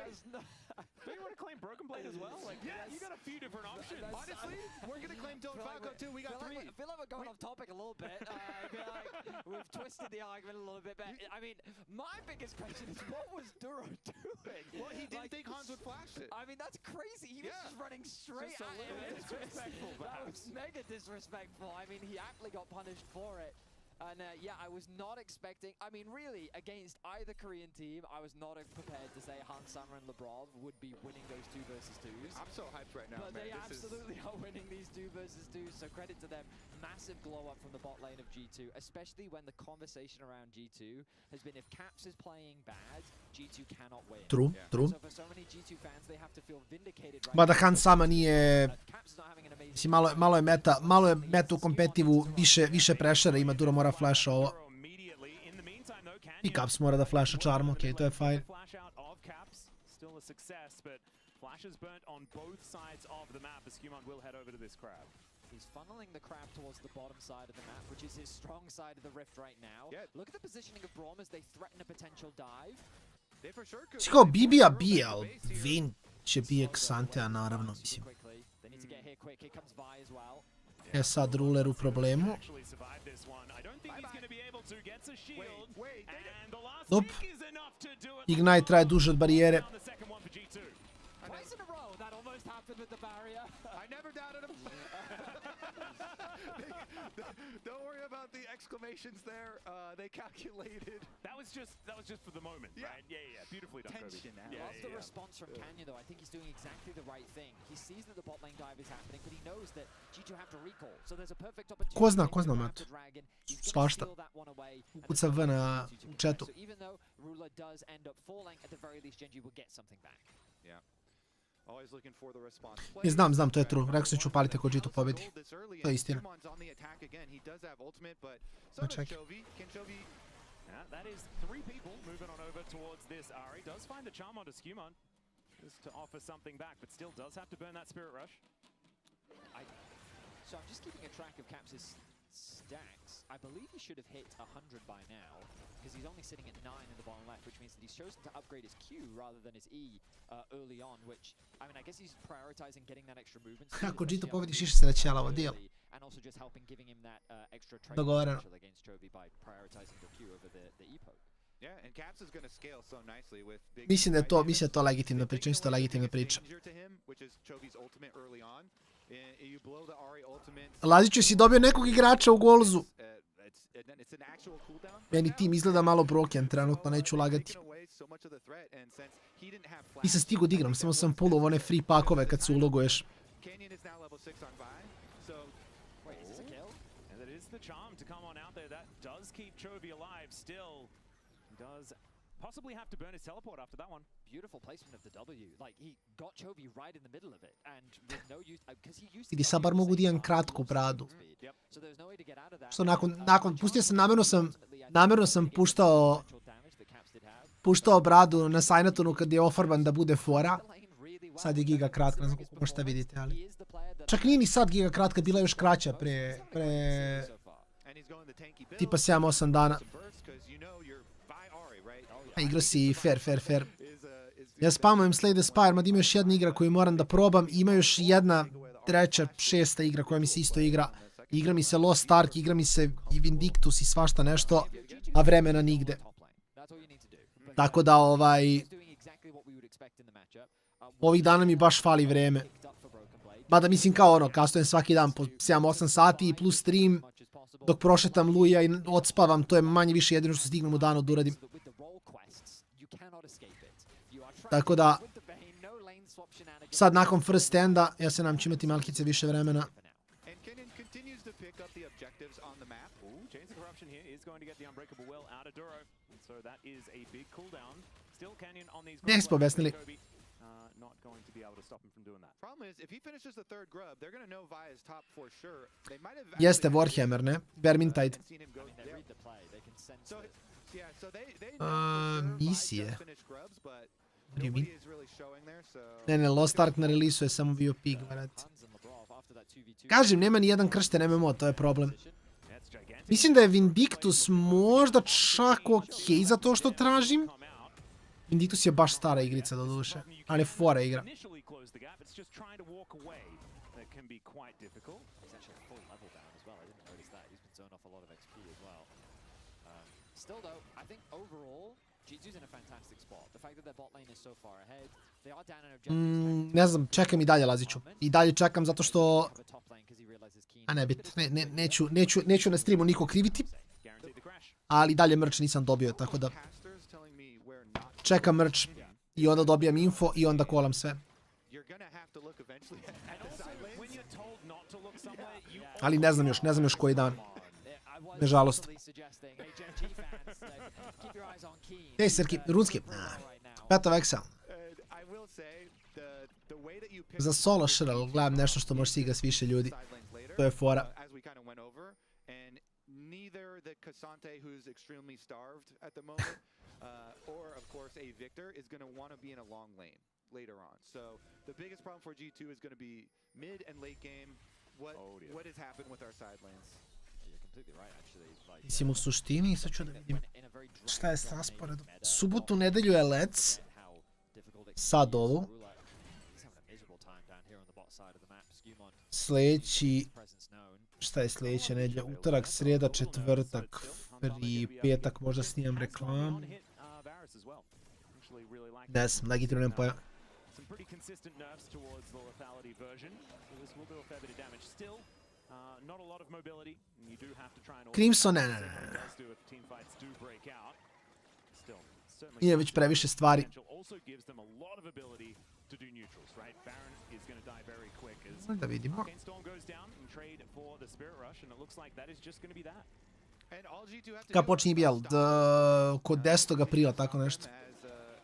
Do you want to claim Broken Blade as well? Like, yes. You got a few different options.
Honestly, we're gonna claim Dylan Falco too. We got three.
I feel like we're going off topic a little bit. I feel like we've twisted the argument a little bit. But I mean, my biggest question is, what was Duro doing?
Well, he didn't think Hans would flash it.
I mean, that's crazy. He was just running straight at him.
Disrespectful,
that was mega disrespectful. I mean, he actually got punished for it. And yeah, I was not expecting, I mean, really, against either Korean team, I was not prepared to say Hans Sama and Lebrov would be winning those 2 versus 2s.
I'm so hyped right now,
but
man.
They absolutely are winning these 2 versus 2s, so credit to them. Massive glow up from the bot lane of G2, especially when the conversation around G2 has been if Caps is playing bad, G2 cannot win.
True.
So for so many G2 fans, they have to feel vindicated right
Mada Hans Sama nije... Mislim, malo je meta u kompetivu, više pressure ima, Duro mora flash ovo. I Caps mora da flasha charm, okej, to je fine.
He's funneling the crab towards the bottom side of the map, which is his strong side of the rift right now. Look at the positioning of Braum as they threaten a potential dive.
Si kao Bibija bije, ali Vin će bije Xantea, naravno, mislim. E sad Ruler u problemu. Dop. Ignite traje duže od barijere.
Don't worry about the exclamations there. They calculated.
That was just for the moment, right? Yeah. Beautifully done,
Tension.
Loves the response from Canyon, though. I think he's doing exactly the right thing. He sees that the bot lane dive is happening, but he knows that G2 have to recall. So there's a perfect opportunity.
Ko zna, Matt? Svašta. Ukuca V na chatu.
So even though Ruler does end up falling, at the very least Genji will get something back.
Yeah. Always looking for the response.
I znam, to je true. Rekao sam ću upaliti ako G2 pobedi. To je istina.
That is 3 people moving on over towards this Ari. Does find the charm onto Skumon just to offer something back, but still does have to burn that Spirit Rush.
So I'm just keeping a track of Caps' stacks. I believe he should have hit 100 by now, because he's only sitting at 9 in the bottom left, which means that he's chosen to upgrade his Q rather than his E early on, which, I mean, I guess he's prioritizing getting that extra movement.
Ako G2 pobedi, Šiša se reći alavo deal.
And also just helping giving him that extra trade potential against Chovy by prioritizing the Q over the E poke.
Mislim da je to legitimna priča, isto legitimna priča. Laziću, si dobio nekog igrača u golzu. Meni tim izgleda malo broken, trenutno neću lagati. Nisam stigo da igram, samo sam pulao one free pakove kad se uloguješ.
Possibly have to burn his teleport after that one.
Beautiful placement of the W. Like, he got Chovy right in the middle of it, and with no use, because he used.
Vidi, sad bar mogu da imam kratku bradu.
So there's no way to get out of that.
Što nakon, pustio sam, namjerno sam puštao bradu na Sajnatonu kad je ofarban da bude fora. Sad je giga kratka, ne znam kako možete vidjeti, ali... Čak nije ni sad giga kratka, bila je još kraća pre tipa 7-8 dana. Igra si fair. Ja spamujem Slay the Spire, mada ima još jedna igra koju moram da probam. Ima još jedna, treća, šesta igra koja mi se isto igra. Igra mi se Lost Ark, igra mi se i Vindictus i svašta nešto, a vremena nigde. Tako da ovih dana mi baš fali vreme. Mada mislim kao kastujem svaki dan po 7-8 sati plus stream, dok prošetam Luja i odspavam, to je manje više jedino što stignem u danu da uradim. Tako da, sad nakon first standa, ja se nadam ću imati malkice više vremena. Nek smo objasnili. Jeste Warhammer, ne? Vermintide. Misije. Ne, Lost Ark na release-u je samo bio pig, brate. Kažem, nema ni jedan kršten MMO, to je problem. Mislim da je Vindictus možda čak okej za to što tražim. Vindictus je baš stara igrica do duše, ali je fora igra. Ne znam, čekam i dalje Laziću. I dalje čekam zato što... A ne bit, neću na streamu niko kriviti. Ali dalje merch nisam dobio, tako da... Čekam merch i onda dobijam info i onda kolam sve. Ali ne znam još koji dan. Nažalost. Ej, Serki, runski. Peta veksa. Za solo šral gledam nešto što može siga s više ljudi. To je fora.
Or of course a victor is going to want to be in a long lane later on. So the biggest problem for G2 is going to be mid and late game. What has happened with our side lanes?
Mislim, u suštini, sad ću da vidim šta je s rasporedom. Subotu, nedelju je Lec. Sad ovo. Sljedeći... Šta je sljedeća nedelja? Utorak, srijeda, četvrtak, petak, možda snimam reklamu. Ne znam, legitimno nemam pojma. Crimson, ne. Nije već previše stvari. Da vidimo. Kad počinje BL? Kod 10. aprila, tako nešto.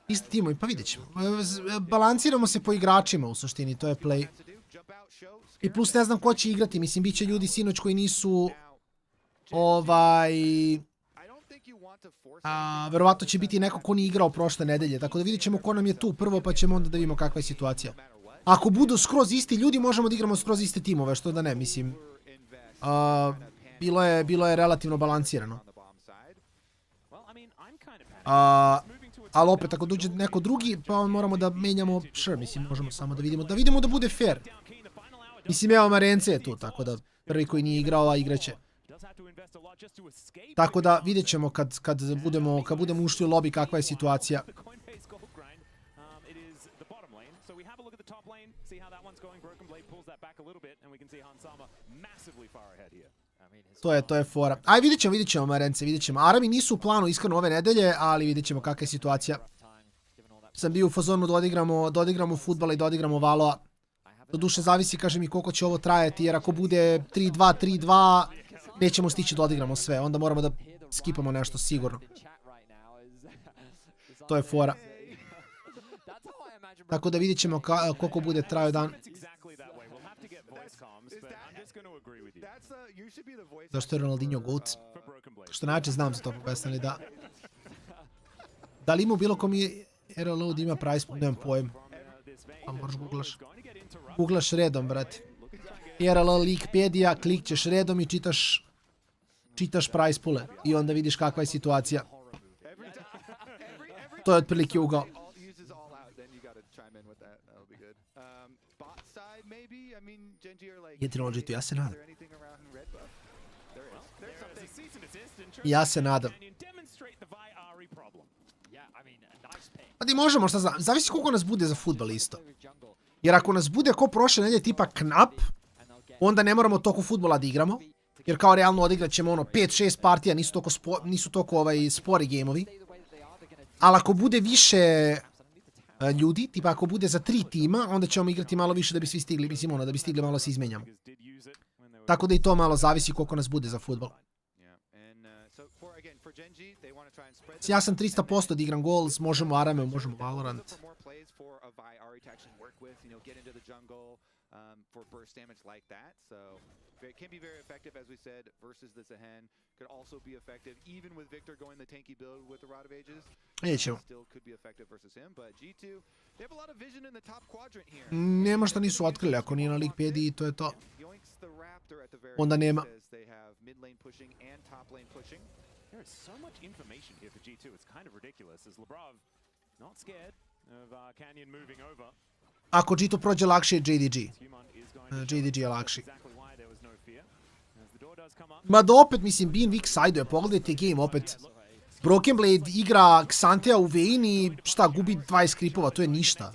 Isti timovi, pa vidjet ćemo. Balansiramo se po igračima u suštini, to je play. I plus ne znam ko će igrati, mislim, bit će ljudi sinoć koji nisu... Verovatno će biti neko ko nije igrao prošle nedelje, tako da vidjet ćemo ko nam je tu prvo, pa ćemo onda da vidimo kakva je situacija. Ako budu skroz isti ljudi, možemo da igramo skroz iste timove, što da ne, mislim. Bilo je relativno balansirano. Ali opet, ako dođe neko drugi, pa moramo da menjamo, mislim, možemo samo da vidimo da bude fair. Mislim, evo Marence je tu, tako da prvi koji nije igrao, a igraće. Tako da vidjet ćemo kad budemo ušli u lobby kakva je situacija. To je fora. Aj, vidjet ćemo, Marence, vidjet ćemo. Arami nisu u planu iskreno ove nedelje, ali vidjet ćemo kakva je situacija. Sam bio u fazonu da odigramo fudbala i da odigramo Valoa. Doduše, zavisi, kaže mi, koliko će ovo trajati, jer ako bude 3-2, nećemo stići da odigramo sve. Onda moramo da skipamo nešto, sigurno. To je fora. Tako da vidjet ćemo koliko bude trajao dan. Zašto je Ronaldinho GOAT? Što najče znam za to popesnali, da. Da li ima bilo ko mi RLO da ima price? Nemam pojem. Pa moraš googlaš. Googlaš redom, brate. RLO Wikipedia, klikćeš redom i čitaš price poole. I onda vidiš kakva je situacija. To je otprilike ugao. Yeti Logi, ja se nadam. Ja se nadam. Pa ti možemo, šta znam, zavisi koliko nas bude za fudbal isto. Jer ako nas bude ko prošle nedelje tipa knap, onda ne moramo toliko fudbala da igramo. Jer kao realno odigrat ćemo 5-6 partija, nisu toliko spori gameovi. Ali ako bude više ljudi, tipa ako bude za 3 tima, onda ćemo igrati malo više da bi svi stigli, mislim da bi stigli malo se izmenjamo. Tako da i to malo zavisi koliko nas bude za fudbal. Ja sam 300% da igram goals, možemo Arame, možemo Valorant. It can be very effective, as we said, versus this Ahen. Could also be effective, even with Victor going the tanky build with the Rod of Ages. Still could be effective versus him, but G2, they have a lot of vision in the top quadrant here. Nema što nisu otkrili, ako nije na Wikipediji, to je to. Onda nema. They have mid lane pushing and top lane pushing. There is so much information here for G2, it's kind of ridiculous, as Lebrov not scared of Canyon moving over. Ako G2 prođe lakše je JDG. JDG je lakši. Mada opet, mislim, Bean Weak side-uje, pogledajte game, opet. Broken Blade igra Xantea u Vayne i šta, gubi 20 kripova, to je ništa.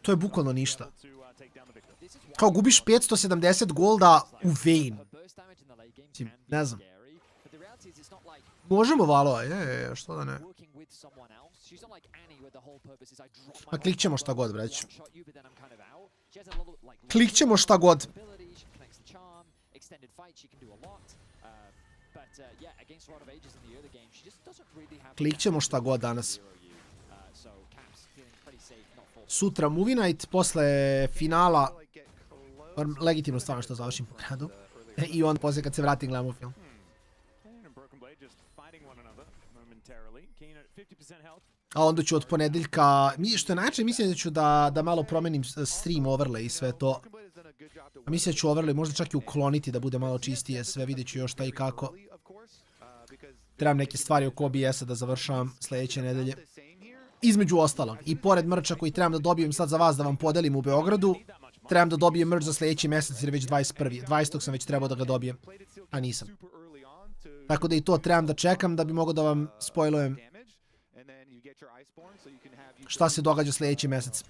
To je bukvalno ništa. Kao gubiš 570 golda u Vayne. Mislim, ne znam. Možemo Valoa, što da ne. Pa klikćemo šta god, breć. Klikćemo šta god. Klikćemo šta god danas. Sutra Movie Night, posle finala. Legitimno stvarno što završim po gradu. I onda poslije kad se vratim gledamo film. A onda ću od ponedeljka, što je najče, mislim da ću da malo promenim stream overlay i sve to. Mislim da ću overlay možda čak i ukloniti da bude malo čistije, sve vidjet ću još šta i kako. Trebam neke stvari oko OBS-a da završavam sljedeće nedelje. Između ostalog, i pored mrča koji trebam da dobijem sad za vas da vam podelim u Beogradu, trebam da dobijem mrč za sljedeći mjesec jer je već 21. 20. sam već trebao da ga dobijem, a nisam. Tako da i to trebam da čekam da bi mogao da vam spojlujem šta se događa sljedeći mjesec.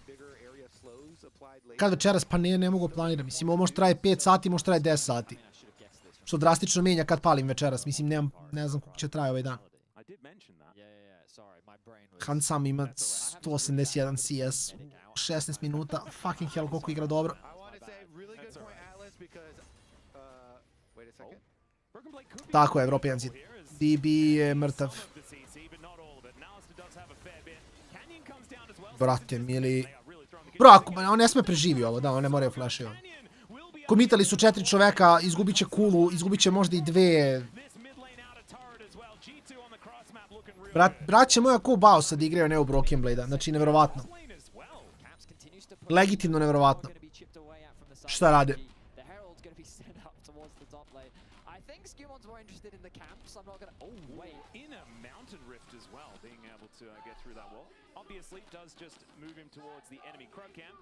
Kad večeras? Pa ne mogu planirati. Mislim, ovo može traje 5 sati, može traje 10 sati. Što drastično menja kad palim večeras. Mislim, ne znam koliko će traje ovaj dan. Hansam ima 181 CS, 16 minuta. Fucking hell, koliko igra dobro. Tako je, Evropijanci. DB je mrtav. Brate, mili. Bro, on ne sme preživi ovo, da, on ne moraju flashaju. Komitali su 4 čoveka, izgubit će kulu, izgubit će možda i 2. Brat će moja ko bao sad igraju, ne u Broken Blade-a, znači nevjerovatno. Legitimno nevjerovatno. Šta rade?
Obviously does just move him towards the enemy Kraken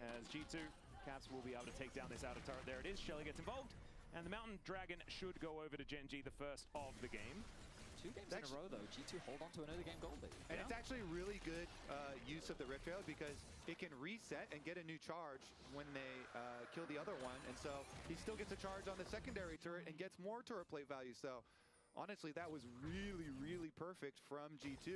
as G2 Caps will be able to take down this outer turret. There it is. Shelly gets involved. And the Mountain Dragon should go over to Gen G, the first of the game.
2 games in a row, though. G2 hold on to another game goal lead.
And it's actually really good use of the Rift Rail because it can reset and get a new charge when they kill the other one. And so he still gets a charge on the secondary turret and gets more turret plate value. So honestly, that was really, really perfect from G2.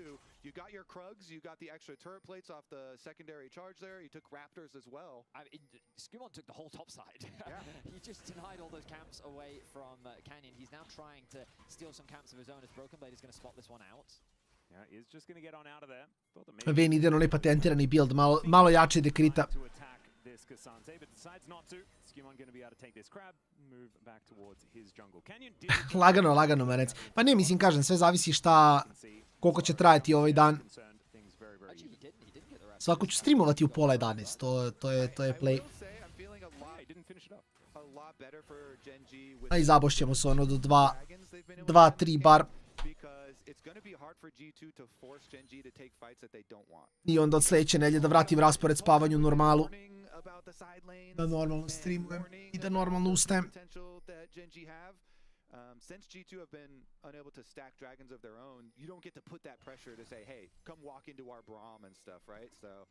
You got your Krugs, you got the extra turret plates off the secondary charge there. You took Raptors as well.
I mean, Skumon took the whole top side.
Yeah.
He just denied all those camps away from Canyon. He's now trying to steal some camps of his own as Broken Blade is going to spot this one out.
Yeah, he's just going to get on out of there.
Veni ideno le patentirani build, malo jače dekrita.
This Cassante, but decides not to. Skumon going to be able to take this crab, move back towards his jungle. Canyon did
Lagano, Menec. Pa ne, mislim, kažem, sve zavisi koliko će trajati ovaj dan. Svako ću streamovati u pola 11, to je play. A i zabošćemo se ono do 2-3 bar. I onda od sljedeće nedjelje da vratim raspored spavanju u normalu. Da normalno streamujem i da normalno ustajem.
Since G2 have been unable to stack dragons of their own, you don't get to put that pressure to say, hey, come walk into our Braum and stuff, right? So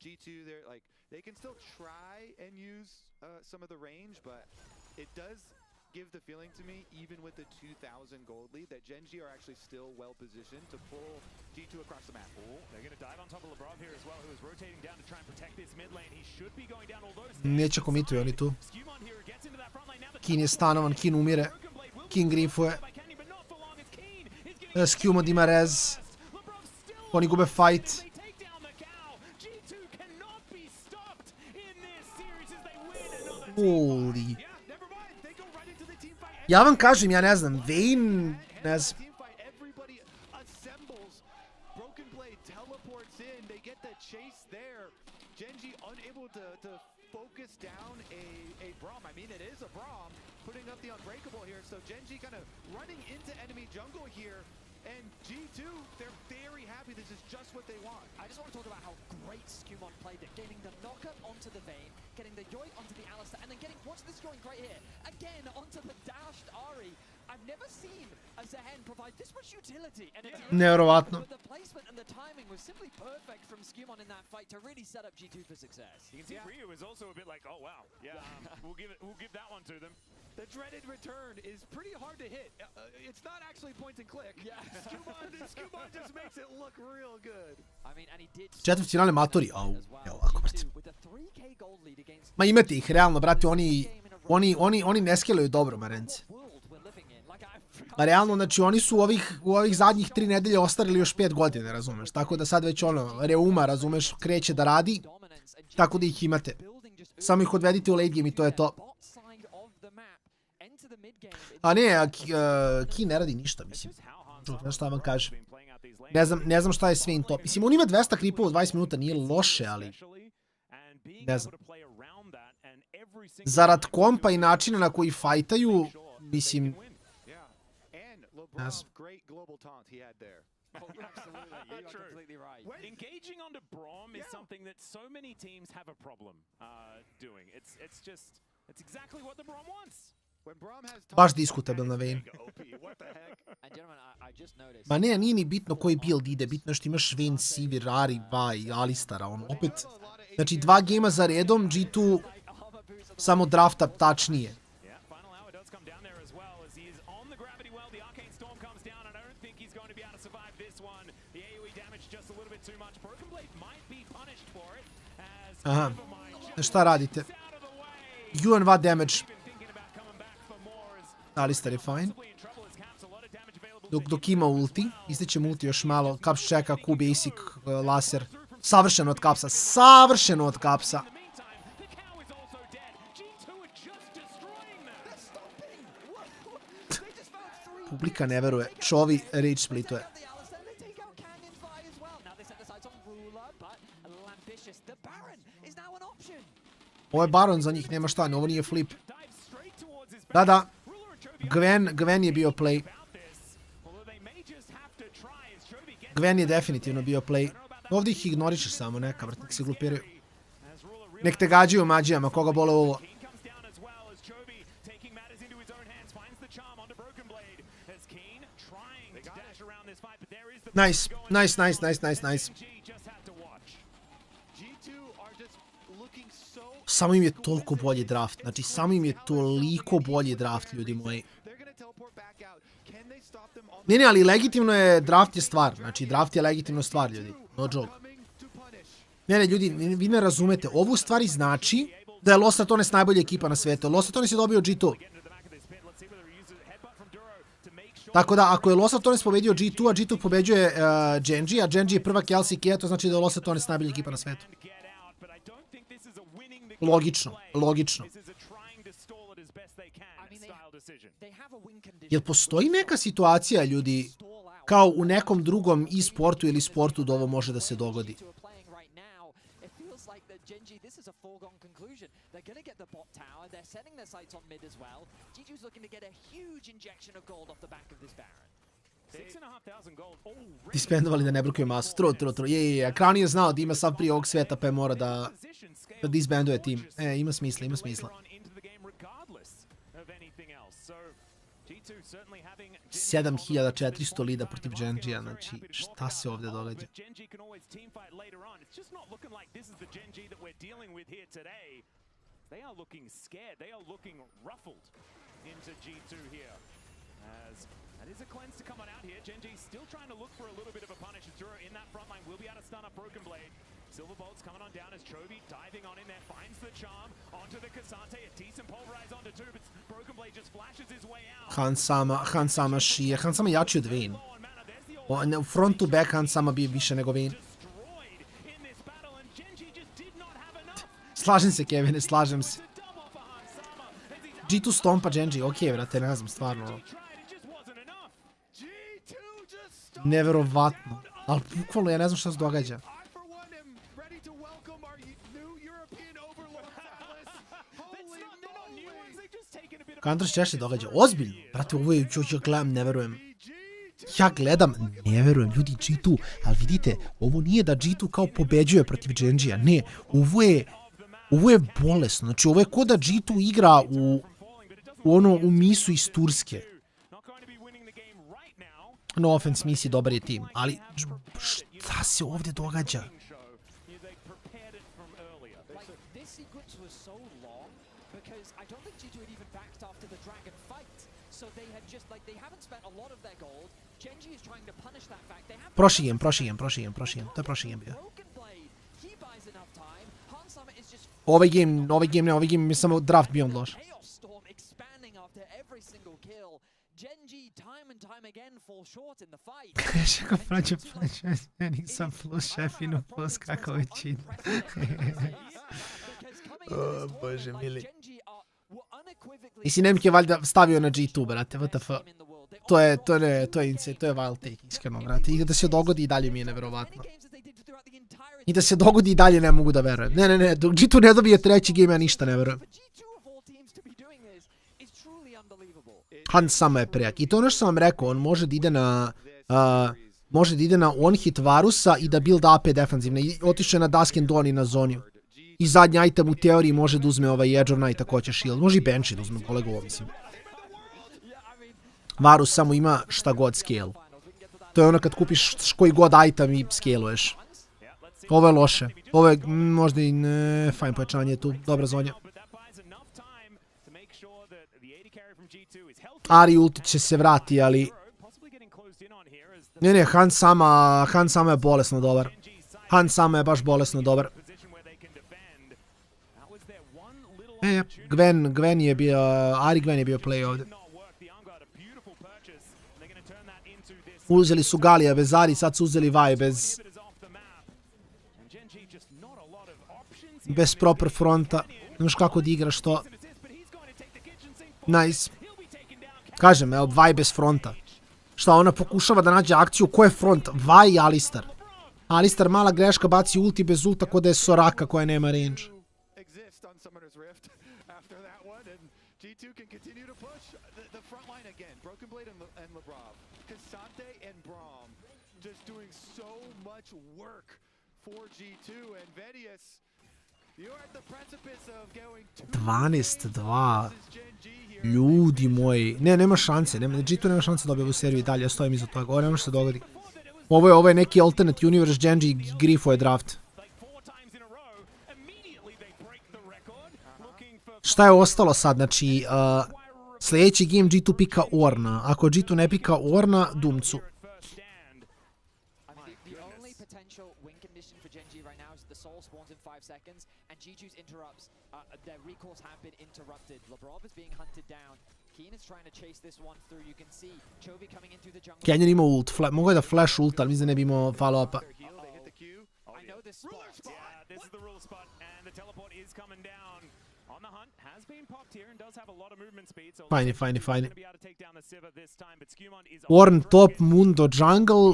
G2, they're like, they can still try and use some of the range, but it does give the feeling to me, even with the 2,000 gold lead, that Gen G are actually still well positioned to pull G2 across the map.
They're going to dive on top of LeBron here as well, who is rotating down to try and protect this mid lane. He should be going down all those.
Neće komituju oni tu. Kin je stanovan, Kin umire. Kin grifuje. Skjumod ima rez. Oni gube fight. Holy. Ja vam kažem, ja ne znam, Vayne, ne znam.
Putting up the unbreakable here, so Gen G kind of running into enemy jungle here, and G2, they're very happy. This is just what they want.
I just want to talk about how great Skumon played it, getting the knockup onto the Vayne, getting the Yoi onto the Alistar, and then getting, watch this going great here, again onto the dashed Ahri. I've never seen a Zehen provide this much utility, and
Nevjerovatno.
the placement and the timing was simply perfect from Skumon in that fight to really set up G2 for success.
You can see Ryu is also a bit like, oh wow, yeah, we'll give that one to them.
The dreaded return is pretty hard to hit. It's not actually point and click.
Yeah.
Skumon just makes it look real good.
I mean, and he did
Četvrtfinale matori, au, evo ovako, brate. Ma imate ih, realno, brate, oni ne skeluju dobro, Marence. A realno, znači, oni su u ovih zadnjih 3 nedelje ostarili još 5 godine, razumeš? Tako da sad već ono, Reuma, razumeš, kreće da radi, tako da ih imate. Samo ih odvedite u late game i to je to. A ne, Ki ne radi ništa, mislim. Znaš šta vam kažem. Ne znam šta je sve in top. Mislim, on ima 200 kripova u 20 minuta, nije loše, ali... Ne znam. Zarad kompa i načina na koji fajtaju, mislim... Ne znam.
Oh, absolutely. You are completely right. Engaging onto Braum is something that so many teams have a problem doing. It's exactly what the Braum wants.
Baš diskutabilna Vayne. Ma ne, nije ni bitno koji build ide, bitno što imaš Vayne, Sivir, Ahri, Vi, Alistara, ono, opet. Znači, 2 gema za redom, G2 samo drafta tačnije. Aha, šta radite? UNV damage. Alistar je fine. Dok ima ulti, isteće mu ulti još malo, Caps čeka, Q basic, laser. Savršeno od Capsa, savršeno od Capsa. Publika ne veruje, Čovi rage splituje. Ovo je Baron za njih, nema šta, ovo nije flip. Da. Gwen je bio play. Gwen je definitivno bio play. Ovdje ih ignorišeš samo, neka, vrt, nek se glupiraju. Nek te gađaju mađijama, koga bole ovo. Nice. Samo im je toliko bolji draft. Znači, samo im je toliko bolji draft, ljudi moji. Ne, ali legitimno je, draft je stvar. Znači, draft je legitimno stvar, ljudi. No joke. Ne, ljudi, vi ne razumete. Ovo u stvari znači da je Los Ratones najbolja ekipa na svetu. Los Ratones je dobio G2. Tako da, ako je Los Ratones pobedio G2, a G2 pobeđuje Genji, a Genji je prvak LCK, to znači da je Los Ratones najbolja ekipa na svetu. Logično. Jel postoji neka situacija, ljudi, kao u nekom drugom e-sportu ili sportu da ovo može da se dogodi? Dispendovali da ne brukaju masu. True. Je. Crown je znao da ima sav prije ovog sveta, pa je mora da disbanduje tim. Ima smisla. 7400 lida protiv Genjija, znači šta se ovdje događa?
They are looking scared. They are looking ruffled into G2 here. As that is a cleanse to come on out here. Genji still trying to look for a little bit of a punish. Zero in that front line will be able to stun up Broken Blade. Silver Bolt's coming on down as Chovy diving on in there, finds the charm onto the Cassante. A decent pulverize onto two, but Broken Blade just flashes his way out.
Han Sama šije. Han Sama jači od Vayne. Front to back Han Sama bi više nego Vayne. Slažem se, Kevine, slažem se. G2 stompa Genji, okej, vrate, ne znam, stvarno. Neverovatno. Ali bukvalno, ja ne znam šta se događa. Counter šta se događa? Ozbiljno. Brate, ovo je, ja gledam, ne verujem. Ja gledam, ne verujem, ljudi, G2, ali vidite, ovo nije da G2 kao pobeđuje protiv Genjija, ne, ovo je bolesno, znači ovo je ko da G2 igra u misu iz Turske. No offense, misi, dobar je tim, ali šta se ovdje događa? Prošli game, to je prošli game bio. Ovaj game je samo draft bio loš. Kaže ko prađe, ja nisam plus šefinu plus kako već ide. O, bože mili. Mislim, Nemke je valjda stavio na G2, brate, WTF. To je wild take, iskreno, brate. I da se dogodi i dalje mi je neverovatno. I da se dogodi i dalje ne mogu da verujem. Ne, dok G2 ne dobije treći game, ja ništa ne verujem. Han Sama je prejak. I to ono što sam vam rekao, on može da ide na on hit Varusa i da build AP defanzivne. I otiše na Dusk and Dawn i na Zoniju. I zadnji item u teoriji može da uzme ovaj Edge of Night ako hoće shield. Može i Banshee da uzme, kolegovo, mislim. Varus samo ima šta god scale. To je ono kad kupiš koji god item i scaluješ. Ovo je loše. Ovo je možda i fajn pojačanje tu. Dobra zonja. Ari ulti će se vrati, ali... Ne, Han Sama je bolesno dobar. Han Sama je baš bolesno dobar. Gwen je bio... Ari Gwen je bio play ovdje. Uzeli su Galija bez Ari, sad su uzeli Vi bez proper fronta. Nemaš kako da igraš to. Nice. Kažem, evo, Vi bez fronta. Šta, ona pokušava da nađe akciju, ko je front? Vi i Alistar. Alistar mala greška, baci ulti bez ulta kod je Soraka koja nema range. 12-2. Ljudi moji. Ne, nema šanse. G2 nema šanse da dobije ovu seriju i dalje. Ja stojim iza toga. Ovo ne može se dogoditi. Ovo je neki alternate universe. Genji grifo je draft. Šta je ostalo sad? Znači, sljedeći game G2 pika Orna. Ako G2 ne pika Orna, Dumcu. Canyon ima ult. Mogu je da flash ult, ali mislim da ne bi imao follow-upa. Fajni. Orn top, Mundo jungle.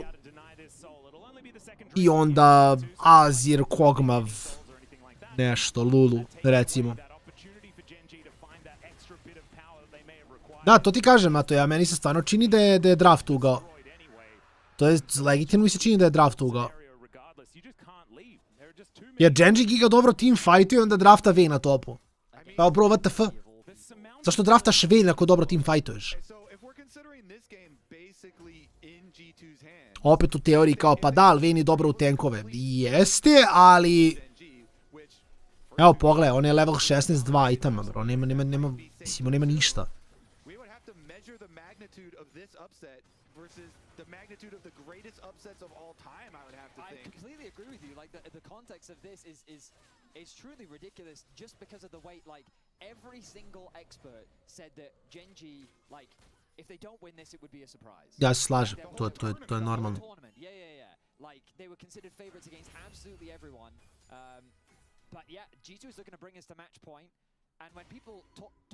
I onda Azir, Kog'Maw. Nešto, Lulu, recimo. Da, to ti kažem, Mato, meni se stvarno čini da je draft ugao. To je legitimno mi se čini da je draft ugao. Jer Genji giga dobro teamfightuje, onda drafta Vayne na topu. Kao bro, WTF? Zašto draftaš Vayne ako dobro teamfightuješ? Opet u teoriji kao, pa da, ali Vayne je dobro u tankove. Jeste, ali... Evo, pogledaj, on je level 16-2 itema, bro. Nema ništa.
It's truly ridiculous just because of the weight. Like, every single expert said that Genji, like, if they don't win this, it would be a surprise.
Ja se slažem, to je normalno.
Yeah. Like, they were considered favorites against absolutely everyone. But yeah, G2 is looking to bring us to match point. And when people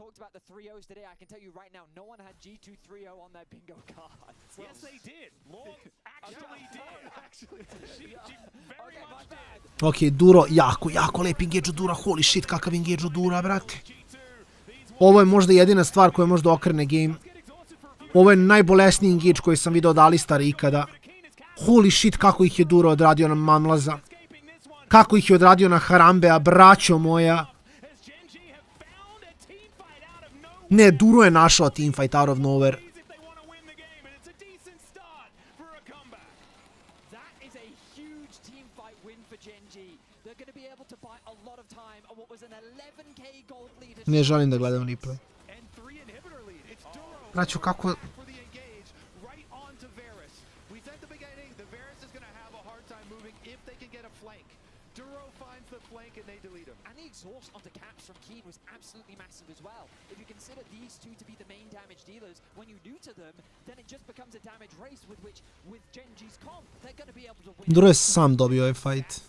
talked about the 3-0s today, I can tell you right now, no one had G2 3-0 on their bingo card.
Yes, they did. Lord actually did. She very much did.
Ok, Duro, jako lep engage od Dura. Holy shit, kakav engage od Dura, brate. Ovo je možda jedina stvar koja možda okrene game. Ovo je najbolesniji engage koji sam vidio od Alistara ikada. Holy shit, kako ih je Duro odradio na Mamlaza. Kako ih je odradio na Harambea, braćo moja. Ne, Duro je našao teamfight out of nowhere. Ne želim da gledam replay. Braćo, kako... Duro je sam dobio ovaj fight.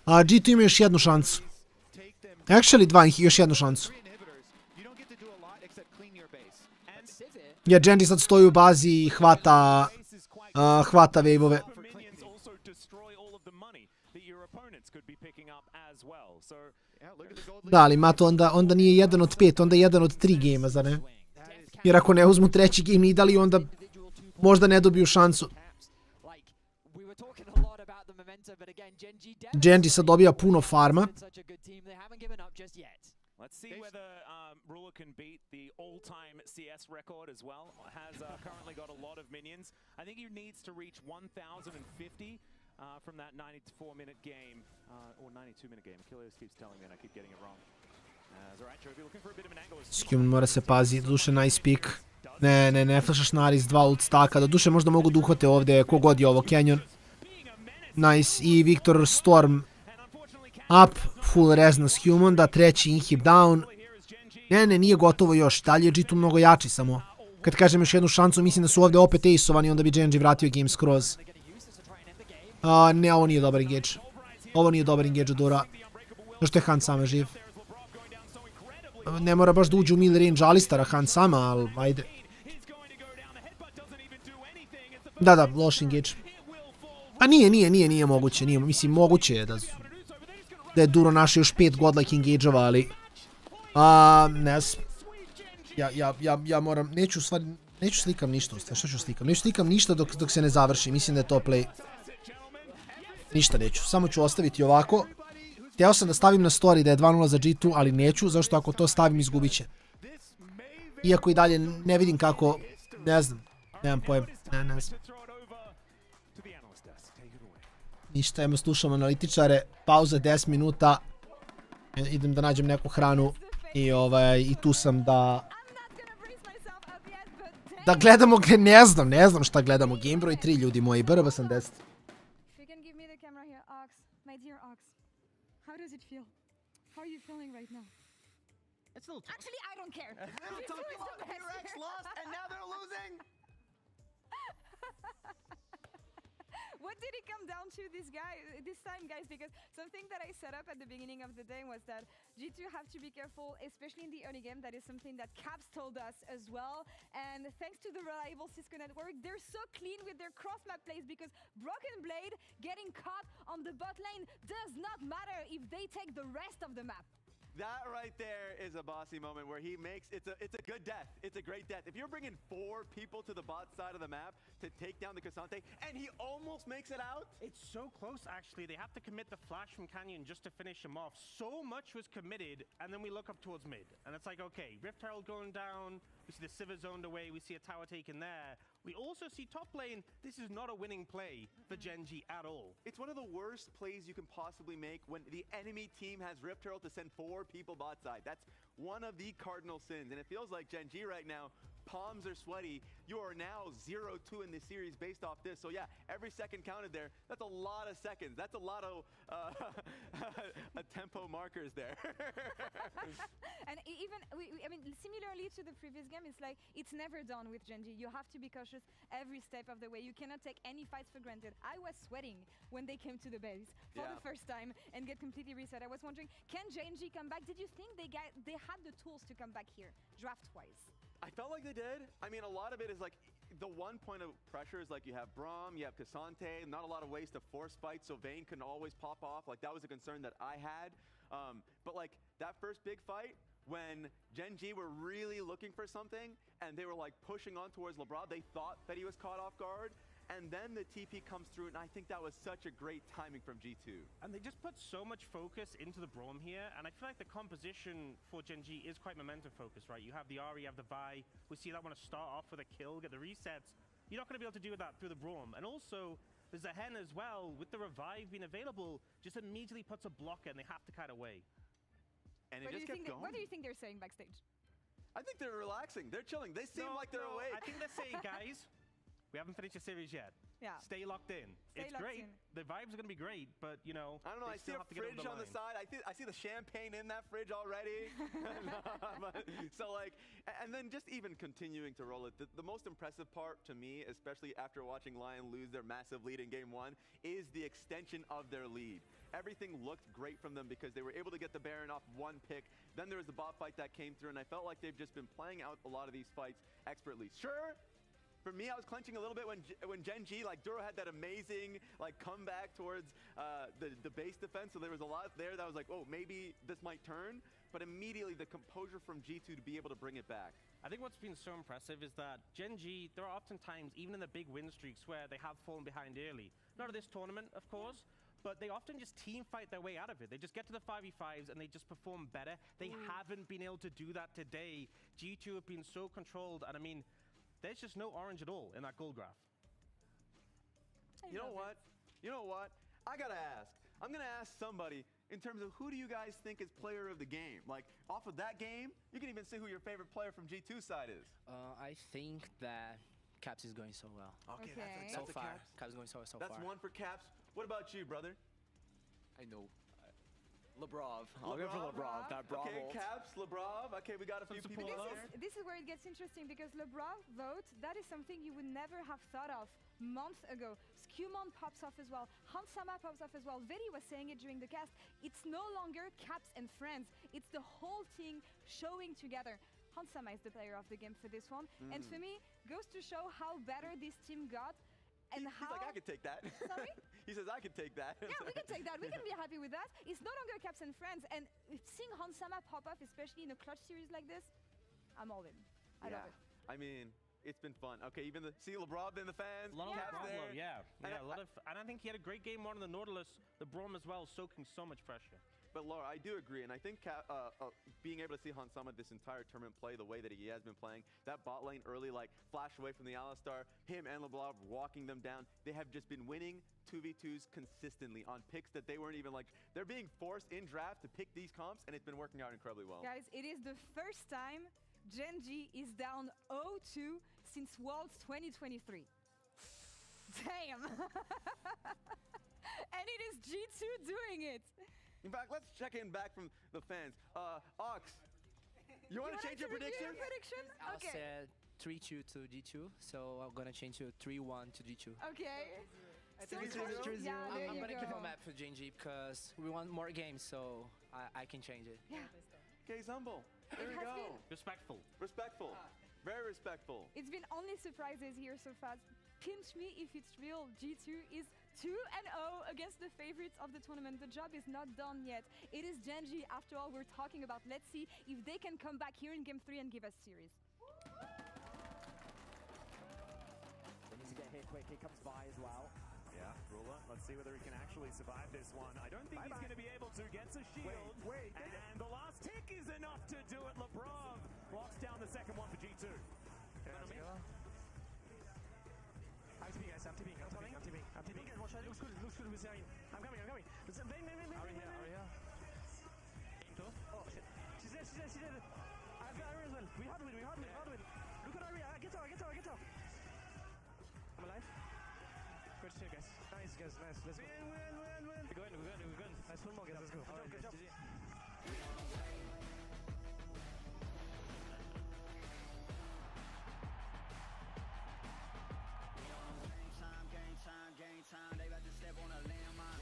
A G2 ima još jednu šansu. Actually, još jednu šansu. Jer Genji sad stoji u bazi i hvata waveove. Da, ali Mato, onda nije 1 od 5, onda je 1 od 3 gejma, zar ne? Jer ako ne uzmu treći game Nidali, onda možda ne dobiju šansu. Genji sad dobija puno farma.
Let's see whether Ruler can beat the all-time CS record as well. Has currently got a lot of minions. I think he needs to reach 1050 from that 94-minute game, or 92-minute game. Achilles keeps telling me and I keep getting it wrong. Alright, Jovi looking for a bit of an angle.
Skjum mora se pazi, doduše nice pick. Ne flashaš Naris, 2 ult staka, doduše možda mogu da uhvate ovdje kogod je ovo, Canyon. Nice, i Victor Storm up, full res na Skjum, onda treći inhib down. Ne, nije gotovo još, dalje je G2 mnogo jači samo. Kad kažem još jednu šancu, mislim da su ovdje opet ace-ovani, onda bi Genji vratio game skroz. Ne, ovo nije dobar engage. Ovo nije dobar engage od Dura. Zašto je Han Sama živ? Ne mora baš da uđe u mid range Alistara Han Sama, ali ajde. Da, loš engage. Pa nije moguće, mislim moguće je da je Duro našao još 5 godlike engage-ova, ali... ne znam. Ja moram, neću slikam ništa, šta ću slikam? Neću slikam ništa dok se ne završi, mislim da je to play. Ništa neću, samo ću ostaviti ovako. Htio sam da stavim na story da je 2-0 za G2, ali neću, zašto ako to stavim izgubit će. Iako i dalje ne vidim kako, ne znam, nemam pojem, ne znam. Ništa, ajmo slušamo analitičare, pauza 10 minuta, idem da nađem neku hranu i tu sam da gledamo, ne znam šta gledamo, Game broj 3 ljudi moji, brba sam 10.
How does it feel? How are you feeling right now?
It's a little tough.
Actually, I don't care.
Rex lost and now they're losing.
What did it come down to this time, guys? Because something that I set up at the beginning of the day was that G2 have to be careful, especially in the early game. That is something that Caps told us as well. And thanks to the reliable Cisco network, they're so clean with their cross-map plays because Broken Blade getting caught on the bot lane does not matter if they take the rest of the map.
That right there is a bossy moment where he makes it's a good death. It's a great death. If you're bringing 4 people to the bot side of the map to take down the Cassante and he almost makes it out.
It's so close actually. They have to commit the flash from Canyon just to finish him off. So much was committed and then we look up towards mid and it's like, okay, Rift Herald going down. We see the Sivir zoned away. We see a tower taken there. We also see top lane. This is not a winning play for Gen G at all.
It's one of the worst plays you can possibly make when the enemy team has Rift Herald to send 4 people bot side. That's one of the cardinal sins. And it feels like Gen G right now, palms are sweaty. You are now 0-2 in this series based off this. So yeah, every second counted there. That's a lot of seconds. That's a lot of tempo markers there.
And even, I mean, similarly to the previous game, it's like, it's never done with Gen G. You have to be cautious every step of the way. You cannot take any fights for granted. I was sweating when they came to the base for the first time and get completely reset. I was wondering, can Gen G come back? Did you think they had the tools to come back here, draft-wise?
I felt like they did. I mean, a lot of it is like, the one point of pressure is like you have Braum, you have Cassante, not a lot of ways to force fight, so Vayne can always pop off. Like, that was a concern that I had. But like, that first big fight, when Gen G were really looking for something, and they were like pushing on towards LeBron, they thought that he was caught off guard, and then the TP comes through, and I think that was such a great timing from G2.
And they just put so much focus into the Braum here, and I feel like the composition for Gen G is quite momentum focused, right? You have the Ahri, you have the Vi. We see that want to start off with a kill, get the resets. You're not going to be able to do that through the Braum. And also, there's a Hen as well, with the Revive being available, just immediately puts a blocker, and they have to cut away.
And it just kept going.
What do you think they're saying backstage?
I think they're relaxing. They're chilling. They seem like they're awake.
I think they're saying, guys, we haven't finished the series yet.
Yeah.
Stay locked in. It's great. The vibes are going to be great, but, you know,
I don't know. I see a fridge on the side. I see the champagne in that fridge already. So, like, and then just even continuing to roll it. The most impressive part to me, especially after watching Lion lose their massive lead in Game 1, is the extension of their lead. Everything looked great from them because they were able to get the Baron off one pick. Then there was the bot fight that came through, and I felt like they've just been playing out a lot of these fights expertly. Sure, for me, I was clenching a little bit when Gen G, like, Duro had that amazing, like, comeback towards the base defense, so there was a lot there that was like, oh, maybe this might turn, but immediately the composure from G2 to be able to bring it back.
I think what's been so impressive is that Gen G, there are often times, even in the big win streaks, where they have fallen behind early. Not at this tournament, of course, but they often just team fight their way out of it. They just get to the 5v5s and they just perform better. They haven't been able to do that today. G2 have been so controlled, and I mean, there's just no orange at all in that gold graph.
You know what? You know what? I gotta ask. I'm gonna ask somebody in terms of who do you guys think is player of the game? Like, off of that game, you can even say who your favorite player from G2 side is.
I think that Caps is going so well.
Okay,
so
that's
far.
Caps.
Caps is going so far.
That's one for Caps. What about you, brother?
I know. Lebrov. I'll go for Lebrov. That Braum
Okay,
ult.
Caps, Lebrov. Okay, we got a few people.
This is where it gets interesting because Lebrov vote, that is something you would never have thought of months ago. Skumon pops off as well. Hansama pops off as well. Vedi was saying it during the cast. It's no longer Caps and friends. It's the whole team showing together. Hansama is the player of the game for this one. And for me, goes to show how better this team got. And
He's like, I could take that.
Sorry?
He says, I could take that.
Yeah, we can take that. We can be happy with that. It's no longer Caps and friends. And seeing Hansama pop up, especially in a clutch series like this, I'm all in. I love it.
I mean, it's been fun. Okay, even see LeBron in the fans.
A lot of
Caps there.
a lot of, and I think he had a great game on the Nautilus, the Braum as well, soaking so much pressure.
But Laura, I do agree, and I think being able to see Hansama this entire tournament play the way that he has been playing, that bot lane early, like flash away from the Alistar, him and LeBlanc walking them down, they have just been winning 2v2s consistently on picks that they weren't even like, they're being forced in draft to pick these comps, and it's been working out incredibly well.
Guys, it is the first time Gen.G is down 0-2 since Worlds 2023. Damn! And it is G2 doing it.
In fact, let's check in back from the fans. Ox, you want to change your prediction?
I said 3-2 to G2, so I'm gonna change to 3-1 to G2.
Okay.
So I'm gonna keep on map for Gen.G because we want more games, so I can change it.
Yeah.
Okay, Zumble. There we go.
Respectful.
Respectful. Very respectful.
It's been only surprises here so far. Pinch me if it's real. G2 is 2-0 against the favorites of the tournament. The job is not done yet. It is Gen.G after all we're talking about. Let's see if they can come back here in game 3 and give us series.
They need to get hit quick. He comes by as well. Yeah, Ruler, let's see whether he can actually survive this one. I don't think he's going to be able to. Gets a shield.
Wait.
And the last tick is enough to do it. Lebrov blocks down the second one for G2.
Okay, let's go. I'm TPing, guys. I'm TPing. Guys, watch out. Looks good with Zarin. I'm coming. Are we here? Oh, shit. She's dead. I've got her as well. We hard win. Look at Aria. Get her. I'm alive. Good shit, guys. Nice. Let's go. Win. We're going. Nice, one more, guys. Let's go. Good job.
Game time, they about to step on a landmine.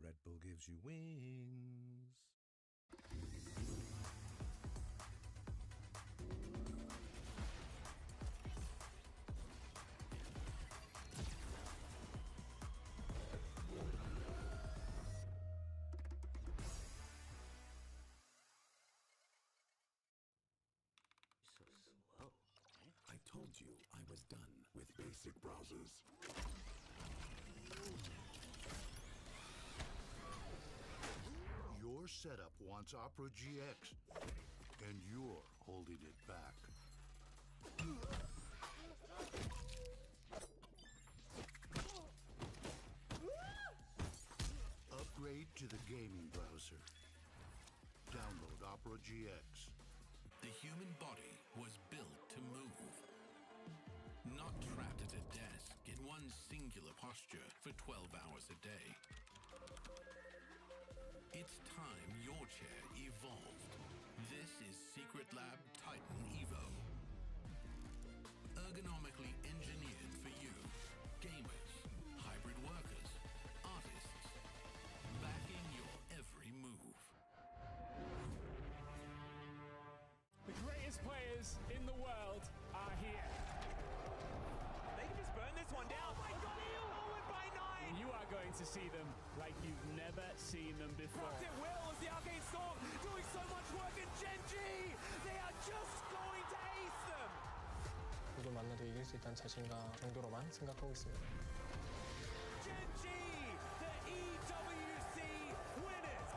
Red Bull gives you wings.
I told you I was done with basic browsers. Your setup wants Opera GX, and you're holding it back. Upgrade to the gaming browser. Download Opera GX.
The human body was built to move. Not trapped at a desk in one singular posture for 12 hours a day. It's time your chair evolved. This is Secret Lab Titan Evo. Ergonomically engineered for you, gamers, hybrid workers, artists, backing your every move.
The greatest players in the world are here.
They can just burn this one down. Oh my god, he'll hold it by 9.
You are going to see them like you've never seen them before.
Fucked it will as the Arcane Storm doing so much work in Gen.G. They are just going to ace them.
누굴 만나도 이길 수 있다는 자신감 정도로만 생각하고 있습니다.
Gen.G, the EWC winners.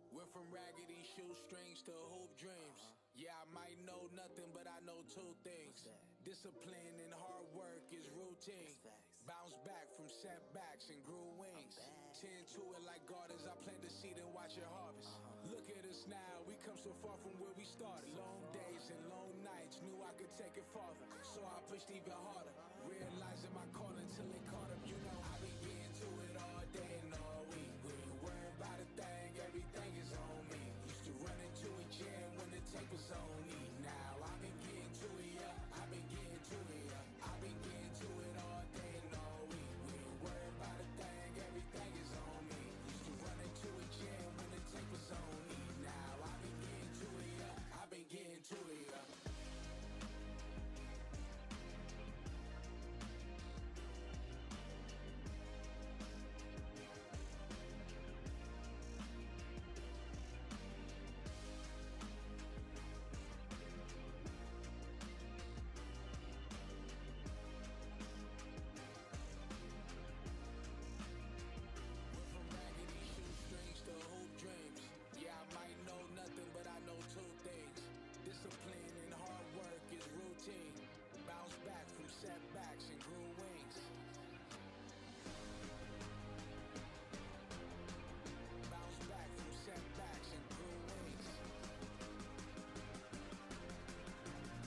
Went from raggedy shoestrings to hoop dreams. Yeah, I might know nothing, but I know two things. Discipline and hard work is routine. Bounce back from setbacks and grew wings. Tend to it like gardens, I plant the seed and watch it harvest. Look at us now, we come so far from where we started. Long days and take it farther. So I pushed even harder, realizing my calling till it caught up. You know, I been getting to it all day and all week. We ain't worried about a thing, everything is on me. Used to run into a jam when the tape was on me. Now I've been getting to it, yeah. I've been getting to it, yeah. I've been getting to it all day and all week. We ain't worried about a thing, everything is on me. Used to run into a jam when the tape was on me. Now I've been getting to it, yeah. I've been getting to it, yeah. Discipline and hard work is routine. Bounce back from setbacks and grew wings. Bounce back from setbacks and grew wings.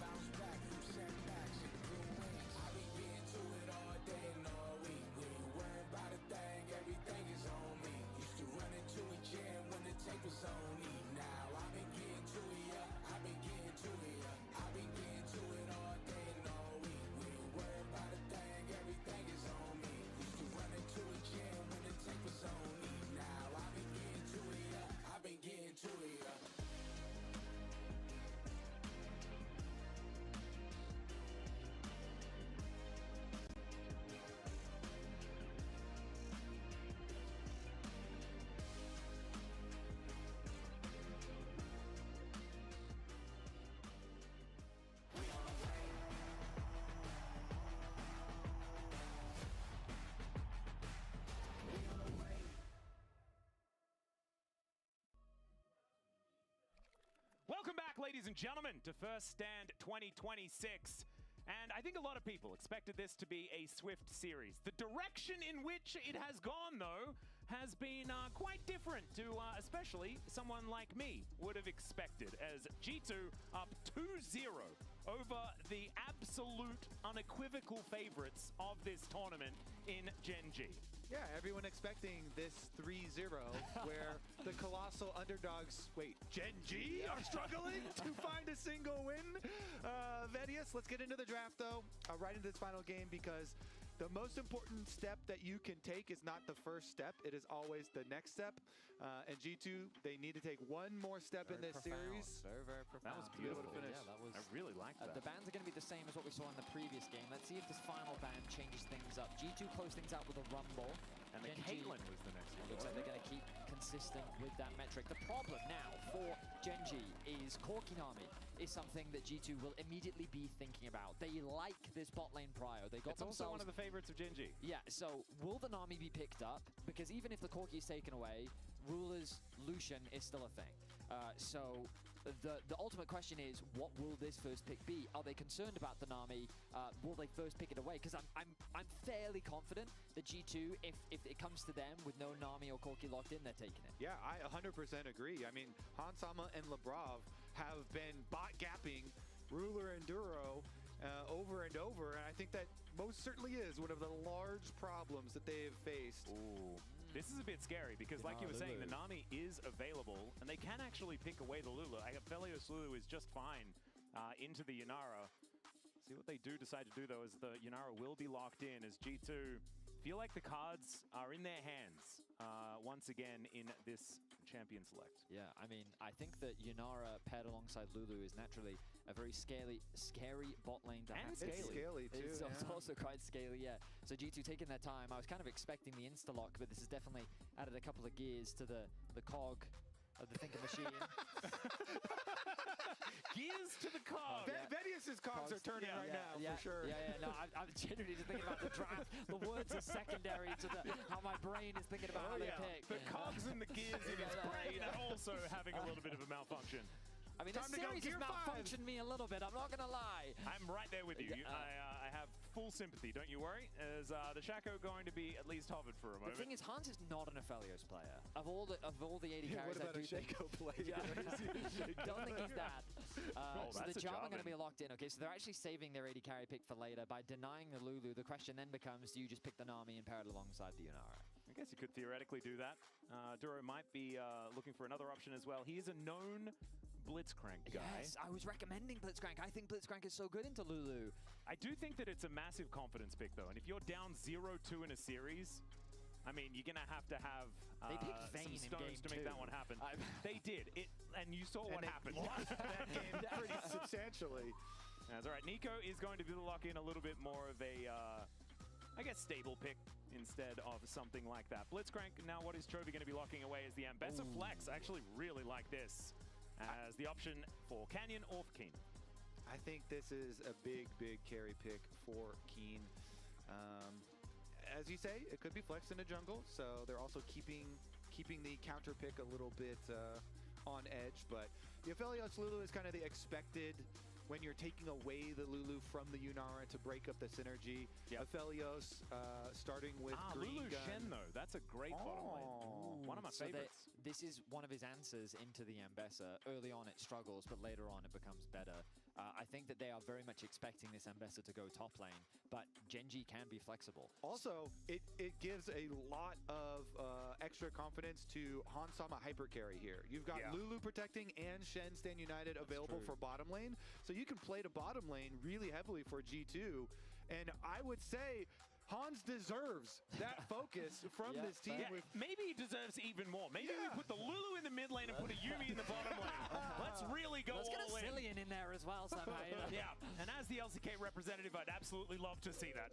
Bounce back from setbacks and grew wings. I be getting to it all day and all week. We ain't worried about a thing, everything is on me. Used to run into a jam when the tape was on me. Now I've been getting to it, yeah. I've been getting to it, yeah. I've been getting to it all day and all week. We ain't worried about a thing, everything is on me. Used to run into a jam when the tape was on me. Now I've been getting to it, yeah. I've been getting to it, yeah.
Welcome back, ladies and gentlemen, to First Stand 2026. And I think a lot of people expected this to be a swift series. The direction in which it has gone, though, has been quite different to especially someone like me would have expected, as G2 up 2-0 over the absolute unequivocal favorites of this tournament in Gen G.
Yeah, everyone expecting this 3-0 where the colossal underdogs, Gen G are struggling to find a single win. Vedius, let's get into the draft though, right into this final game, because the most important step that you can take is not the first step, it is always the next step. And G2, they need to take one more step in this series.
Very, very profound.
That was beautiful.
Yeah, that was,
I really liked that.
The bans are going to be the same as what we saw in the previous game. Let's see if this final ban changes things up. G2 closed things out with a rumble.
And the Caitlyn was the next one.
Looks like they're going to keep consistent with that metric. The problem now for Gen G is Corki Nami is something that G2 will immediately be thinking about. They like this bot lane prio. They got
it's also one of the favorites of Gen G.
Yeah, so will the Nami be picked up? Because even if the Corki is taken away, Ruler's Lucian is still a thing. So the ultimate question is, what will this first pick be? Are they concerned about the Nami? Will they first pick it away? Because I'm fairly confident that G2, if it comes to them with no Nami or Corki locked in, they're taking it.
Yeah, I 100% agree. I mean, Hansama and Lebrov have been bot gapping Ruler and Duro over and over, and I think that most certainly is one of the large problems that they have faced.
Ooh. This is a bit scary because, like you were saying, the Nami is available, and they can actually pick away the Lulu. Aphelios Lulu is just fine into the Yanara. See what they do decide to do, though, is the Yanara will be locked in as G2 feel like the cards are in their hands once again in this champion select.
Yeah, I mean, I think that Yanara paired alongside Lulu is naturally a very scary bot lane to have.
It's scaly too.
It's also quite scaly, yeah. So G2 taking their time. I was kind of expecting the insta-lock, but this has definitely added a couple of gears to the cog of the thinking machine.
Gears to the cog.
Vedius's cogs are turning right now, for sure.
Yeah. No, I'm genuinely just thinking about the draft. The words are secondary to how my brain is thinking about how they pick.
The cogs and the gears in his brain are also having a little bit of a malfunction.
I mean, this series has malfunctioned me a little bit, I'm not gonna lie.
I'm right there with you. I have full sympathy, don't you worry. Is the Shaco going to be at least hovered for a moment?
The thing is, Hans is not an Aphelios player. Of all the 80 carries,
what about a Shaco player?
Don't think he's that. So the Jam are going to be
Jarvan.
locked in. Okay, so they're actually saving their 80 carry pick for later by denying the Lulu. The question then becomes, do you just pick the Nami and pair it alongside the Yunara?
I guess you could theoretically do that. Duro might be looking for another option as well. He is a known Blitzcrank guy.
Yes, I was recommending Blitzcrank. I think Blitzcrank is so good into Lulu.
I do think that it's a massive confidence pick, though. And if you're down 0-2 in a series, I mean, you're going to have
they picked Vayne
some stones
in
to
game
make that one happen. They did. And you saw what happened.
Lost that game pretty substantially.
That's all right. Nico is going to be the lock-in, a little bit more of a, I guess, stable pick instead of something like that. Blitzcrank, now what is Chovy going to be locking away is the Ambessa Flex. I actually really like this as the option for Canyon or for Keen.
I think this is a big carry pick for Keen. As you say, it could be flexed in a jungle, so they're also keeping the counter pick a little bit on edge. But the Aphelios Lulu is kind of the expected when you're taking away the Lulu from the Yunara to break up the synergy. Aphelios starting with Green
Lulu
Gun.
Shen, though. That's a great bottom lane. One of my favorites.
This is one of his answers into the Ambessa. Early on it struggles, but later on it becomes better. I think that they are very much expecting this Ambessa to go top lane, but Genji can be flexible.
Also, it gives a lot of extra confidence to Hansama hyper carry here. You've got Lulu protecting and Shen Stand United available for bottom lane, so you can play to bottom lane really heavily for G2. And I would say Hans deserves that focus from this team.
Yeah, maybe he deserves even more. Maybe we put the Lulu in the mid lane and put a Yuumi in the bottom lane. Let's really go all in.
Let's get a Cillian in there as well somehow.
Yeah, and as the LCK representative, I'd absolutely love to see that.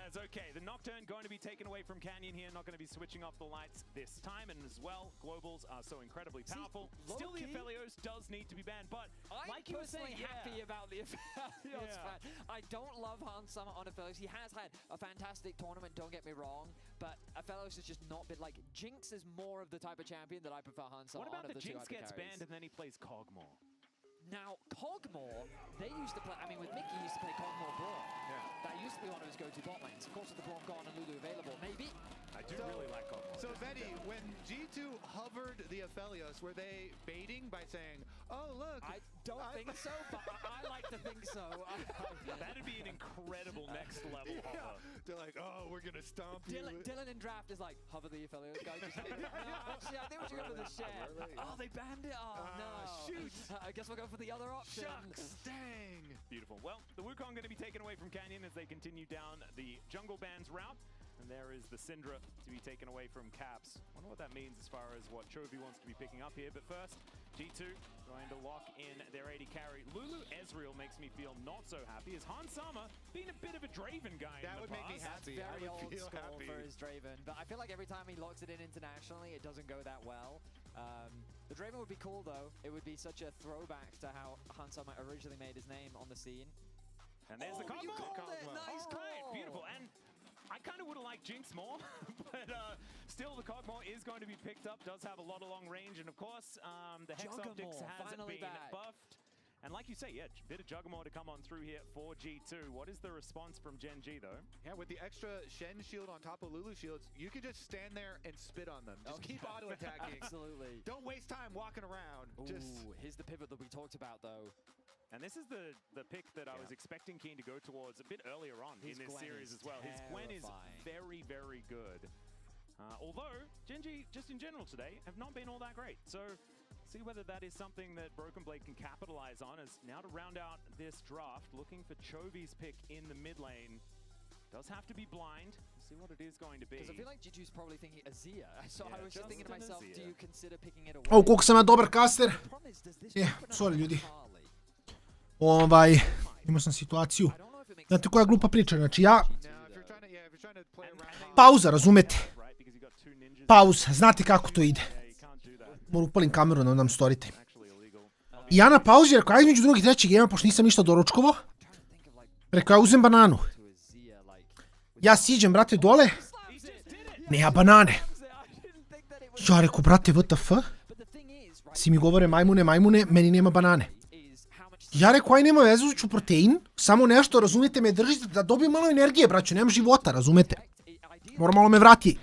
As okay, the Nocturne going to be taken away from Canyon here, not going to be switching off the lights this time, and as well, globals are so incredibly powerful. Still, the Aphelios does need to be banned, but
I'm
like you were saying,
happy about the Aphelios fan. I don't love Hans Summer on Aphelios. He has had a fantastic tournament, don't get me wrong, but Aphelios has just not been like Jinx is more of the type of champion that I prefer Hans Summer.
What about
on
the
two
Jinx gets
hypercarries.
banned and then he plays Cogmore?
Now, Cogmore, they used to play, I mean, with Mickey, he used to play Cogmore Braum. That used to be one of his go-to bot lanes. Of course, with the Braum gone and Lulu available, maybe.
I do really like Cogmore.
So, Betty, when G2 hovered the Aphelios, were they baiting by saying, oh, look.
I don't think so, but I like to think so.
That'd be an incredible next level hover.
They're like, oh, we're going to stomp you.
Dylan in draft is like, hover the Aphelios, guys. No, actually, I think we should go for the Shen. Oh, they banned it. Oh, no.
Shoot.
I guess we'll go for the other option.
Shucks, dang.
Beautiful. Well, the Wukong going to be taken away from Canyon as they continue down the jungle bans route. And there is the Syndra to be taken away from Caps. Wonder what that means as far as what Chovy wants to be picking up here. But first, G2 going to lock in their 80 carry. Lulu Ezreal makes me feel not so happy as Hansama being a bit of a Draven guy
That would make me happy.
Very
I would
old
feel
school
happy.
for his Draven. But I feel like every time he locks it in internationally, it doesn't go that well. The Draven would be cool, though. It would be such a throwback to how Hansama originally made his name on the scene.
And there's the
you
combo.
called it. Nice
All right,
call.
beautiful. And I kind of would have liked Jinx more, but still the Cogmore is going to be picked up, does have a lot of long range, and of course, the Hex Optics has been buffed. And like you say, a bit of Juggernaut to come on through here for G2. What is the response from Gen G, though?
Yeah, with the extra Shen shield on top of Lulu shields, you can just stand there and spit on them. Just keep auto-attacking.
Absolutely.
Don't waste time walking around.
Ooh, here's the pivot that we talked about, though.
And this is the pick that I was expecting Keen to go towards a bit earlier on in this series as well. His Gwen is very, very good. Although, Gen G, just in general today, have not been all that great. So, see whether that is something that Broken Blade can capitalize on. As now to round out this draft, looking for Chovy's pick in the mid lane. Does have to be blind. See what it is going to be.
Because I feel like G2's probably thinking Azir. So I was just thinking to myself, do you consider picking it away?
O, koliko sam ja dobar caster. Sorry ljudi. Imao sam situaciju. Znate koja je glupa priča, znači ja... Pauza, razumete? Pauza, znate kako to ide. Moram upalim kameru da nam storite. I ja na pauzi rekao, ajde između drugog i trećeg gema, pošto nisam ništa doručkovo. Rekao, ja uzem bananu. Ja siđem, brate, dole. Nema banane. Ja rekao, brate, WTF? Svi mi govore majmune, meni nema banane. Ja rekao, aj nema veze, ću protein, samo nešto, razumete me, držite, da dobijem malo energije, braću, nemam života, razumete? Mora malo me vrati.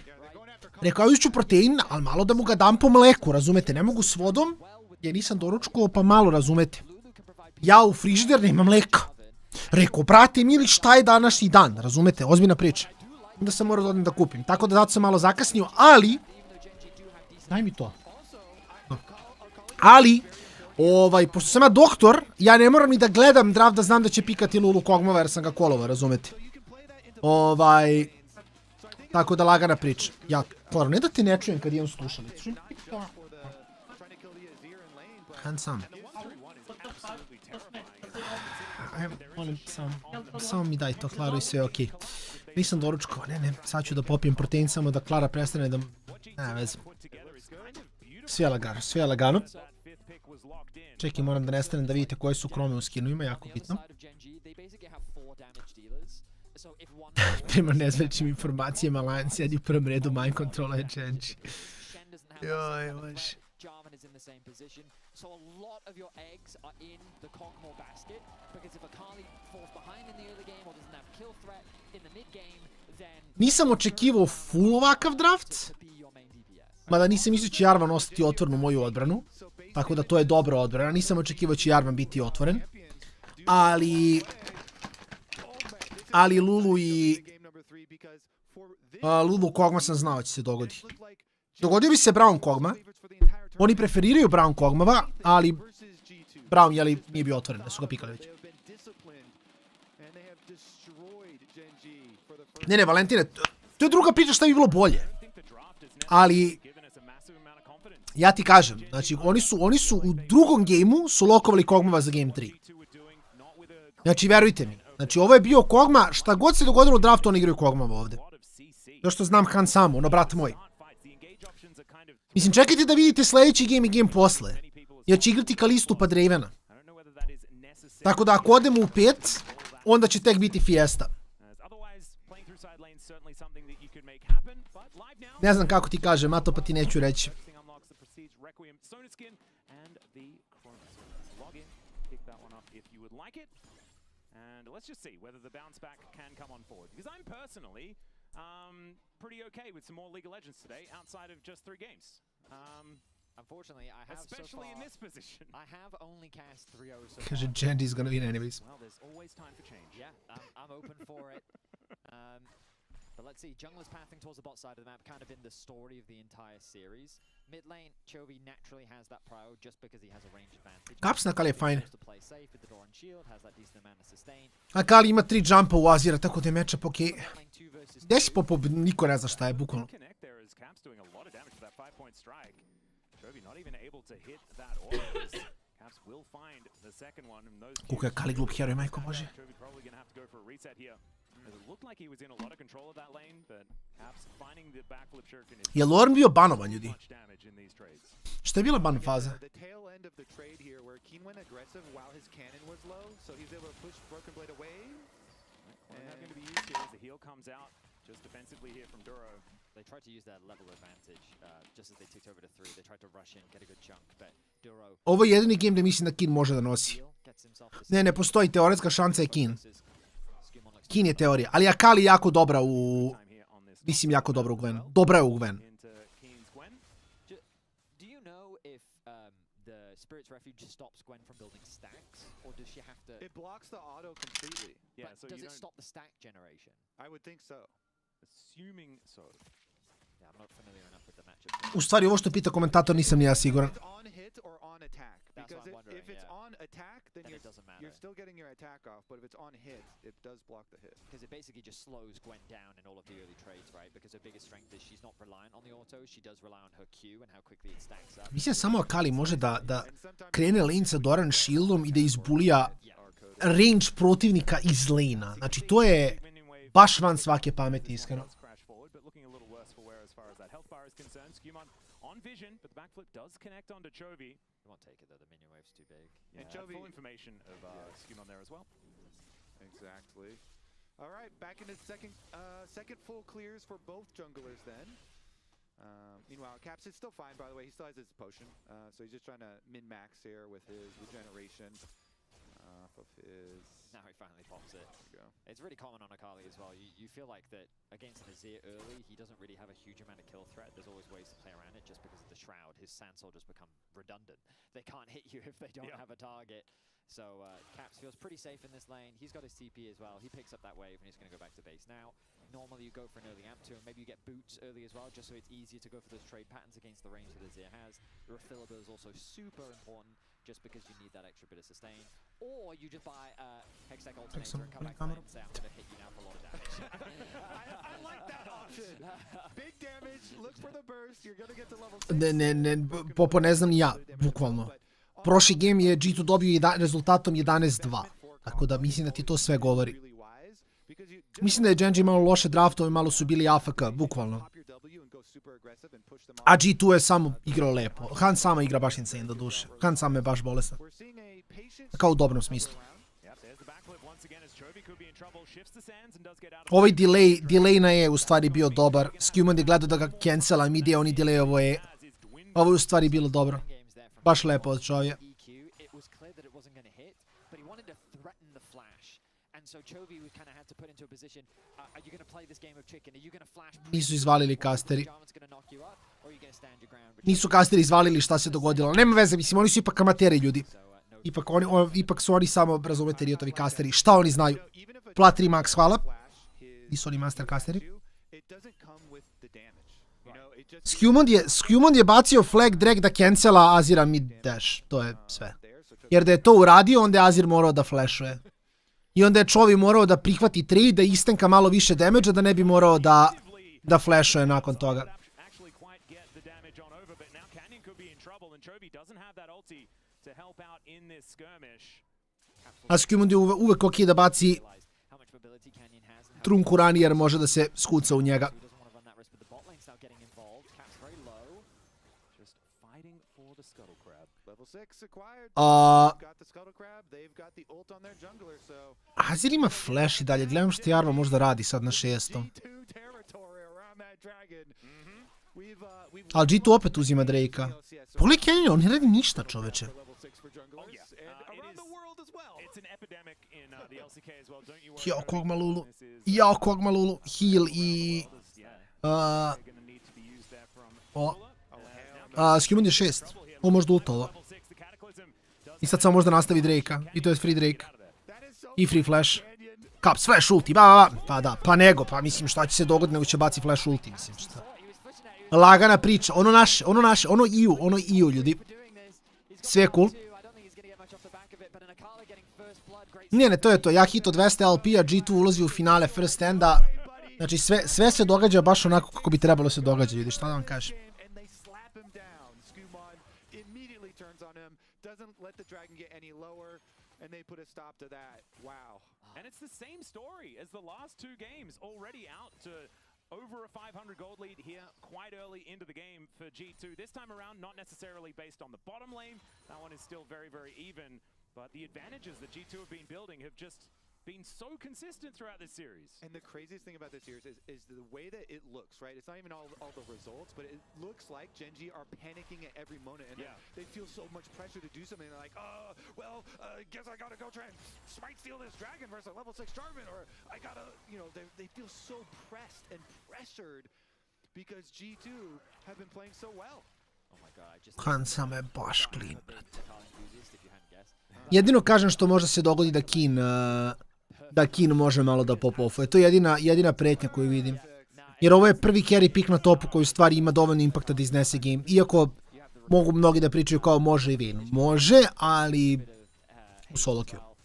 Rekao, ja ću protein, ali malo da mu ga dam po mleku, razumete, ne mogu s vodom, jer nisam doručkovao, pa malo, razumete. Ja u frižider nema mleka. Rekao, brate mili, šta je današnji dan, razumete, ozbiljna priča. Onda sam morao da odem da kupim, tako da zato sam malo zakasnio, ali... Daj mi to. Ali, pošto sam ja doktor, ja ne moram ni da gledam draft da znam da će pikati Lulu Kogmova jer sam ga kolova, razumete. Tako da lagana priča. Ja, Klaro, ne da te ne čujem kad imam slušalicu. Handsome. Molim, samo mi daj to, Klaro, i sve je okej. Nisam doručkova, ne, sad ću da popijem protein samo da Klara prestane da... Ne, veze. Sve je lagano. Čekaj, moram da nestanem da vidite koje su krome u skinu, ima jako bitno. Prema nezvećim informacijama, Lion sjedi u prvom redu, mind controla je Genji. Joj, može. Nisam očekivao full ovakav draft, mada nisam mislio će Jarvan ostati otvoren u moju odbranu, tako da to je dobra odbrana, nisam očekivao će Jarvan biti otvoren, ali Lulu i Lulu Kogma sam znao će se dogodi. Dogodio bi se Brown Kogma, oni preferiraju Brown Kogmava, ali Brown, jeli, nije bio otvoren, da su ga pikali već. Ne, Valentine, to je druga priča šta bi bilo bolje. Ali, ja ti kažem, znači, oni su u drugom gejmu su lokovali Kogmava za game 3. Znači, verujte mi. Znači, ovo je bio Kogma, šta god se dogodilo u draftu, oni igraju Kogmava ovde. Zašto znam Han samo, ono, brat moj. Mislim, čekajte da vidite sledeći game i game posle. Jer će igrati Kalistu pa Dravena. Tako da, ako odemo u 5, onda će tek biti Fiesta. Ne znam kako ti kažem, Mato, pa ti neću reći. Let's just see whether the bounce back can come on forward. Because I'm personally pretty okay with some more League of Legends today outside of just 3 games.
Unfortunately, I have
especially in this position.
I have only cast 3-0 so
Because Genji's gonna win anyways.
Well, there's always time for change.
Yeah, I'm open for it. But let's see, jungler's pathing towards the bot side of the map, kind of in the story of the entire series. Mid lane, Chovy naturally has that prio just because he has a range advantage.
Kaps na Kali je fajn.
A
Kali ima 3 jumpa u Azira, tako da je matchup okej. Gde si Popov, niko ne zna šta je, bukvalno. Kuka je Kali glup hero, majko bože. Je Lorn bio banovan, ljudi? Šta je bila ban faza?
They tried to use their level advantage just as they ticked over to 3. They tried to rush in, get a good chunk, but Duro...
Ovo je jedini game gde mislim da Kin može da nosi. Ne postoji teoretska šansa je Kin. Kin je teorija, ali Akali je jako dobra u... Mislim jako dobra u Gwen. Dobra je u Gwen.
Do you know if the Spirit's Refuge stops Gwen from building stacks, or does she have to...
It blocks the auto completely.
Yeah, but does it stop the stack generation?
I would think so.
Assuming so.
Yeah, I'm not familiar enough with the matchup.
U stvari, ovo što pita komentator nisam ni ja siguran.
On hit or on attack? Because if it's on attack, then you're still getting your attack off, but if it's on hit, it does block the hit.
Because it basically just slows Gwen down in all of the early trades, right? Because her biggest strength is she's not reliant on the autos, she does rely on her Q and how quickly it stacks up.
Mislim samo Akali može da krene lane sa Doran shieldom i da izbulija range protivnika iz lane-a. Znači, to je baš van svake pameti, iskreno.
On vision, but the backflip does connect onto Chovy.
He won't take it though, the minion wave's too big.
Yeah, Chovy. Full information of Skewmon there as well.
Exactly. All right, back into second full clears for both junglers then. Meanwhile, Caps is still fine, by the way. He still has his potion, so he's just trying to min-max here with his regeneration off of his...
Now he finally pops it.
There we go.
It's really common on Akali as well. You feel like that against Nazir early, he doesn't really have a huge amount of kill threat. There's always ways to play around it just because of the Shroud. His Sand Soldiers become redundant. They can't hit you if they don't have a target. So Caps feels pretty safe in this lane. He's got his TP as well. He picks up that wave and he's going to go back to base. Now, normally you go for an early amp to him. Maybe you get boots early as well, just so it's easier to go for those trade patterns against the range that Azir has. The refillable is also super important, just because you need that extra bit of sustain. Or you just buy a Hextech Alternator and come back to and say, I'm going to hit you now for a lot of damage.
I like that option. Big damage, look for the burst, you're going to get to level 6.
Popo ne znam ni ja, bukvalno. Prošli game je G2 dobio rezultatom 11-2. Tako da mislim da ti to sve govori. Mislim da je Genji malo loše draftove, malo su bili AFK, bukvalno. A G2 je samo igrao lepo. Han sama igra baš insane do duše. Han sama je baš bolestan. Kao u dobrom smislu. Ovaj delay na E u stvari bio dobar. Skewman je gledao da ga cancela, mid je oni delayovo E. Ovo je u stvari bilo dobro. Baš lepo od čovje. Nisu izvalili kasteri. Nisu kasteri izvalili šta se dogodilo. Nema veze, mislim, oni su ipak amateri ljudi. Ipak su oni samo, razumete, riotovi kasteri. Šta oni znaju? Plat 3 max, hvala. Nisu oni master kasteri. Skewman je bacio flag drag da cancela Azira mid dash. To je sve. Jer da je to uradio, onda je Azir morao da flashuje. I onda je Chovy morao da prihvati trade, da istenka malo više damage, da ne bi morao da flashuje nakon toga. A Skewman je uvek ok da baci trunku ranije jer može da se skuca u njega. Azir ima flash i dalje, gledam što Jarva možda radi sad na 6. Ali G2 opet uzima Drake-a. Pogledaj Canyon, on ne radi ništa, čoveče. Jao kog malulu, heal i... Skewman je 6. Ovo možda ulta ovo. I sad samo možda nastavi Drake-a. I to je free Drake. I free flash. Caps, flash ulti, pa da, pa nego, pa mislim šta će se dogoditi nego će baci flash ulti, mislim šta. Lagana priča, ono naše, ono EU ljudi. Sve je cool. Ne, to je to, ja hito 200 LP-a, G2 ulazi u finale first standa. Znači sve se događa baš onako kako bi trebalo se događa ljudi, šta da vam kažem.
And they put a stop to that. Wow.
And it's the same story as the last two games, already out to over a 500 gold lead here quite early into the game for G2. This time around, not necessarily based on the bottom lane. That one is still very, very even. But the advantages that G2 have been building have just been so consistent throughout this series.
And the craziest thing about this series is the way that it looks, right? It's not even all the results, but it looks like Genji are panicking at every moment, and they feel so much pressure to do something. They're like, guess I gotta go try and smite steal this dragon versus a level 6 Jarvan, or I gotta, they feel so pressed and pressured because G2 have been playing so well.
Han samo je baš clean, brate. Jedino kažem što može se dogodi da Kin može malo da pop-offuje. To je jedina pretnja koju vidim. Jer ovo je prvi carry pick na topu koji u stvari ima dovoljno impakta da iznese game. Iako mogu mnogi da pričaju kao može i Vayne. Može, ali u solo queue.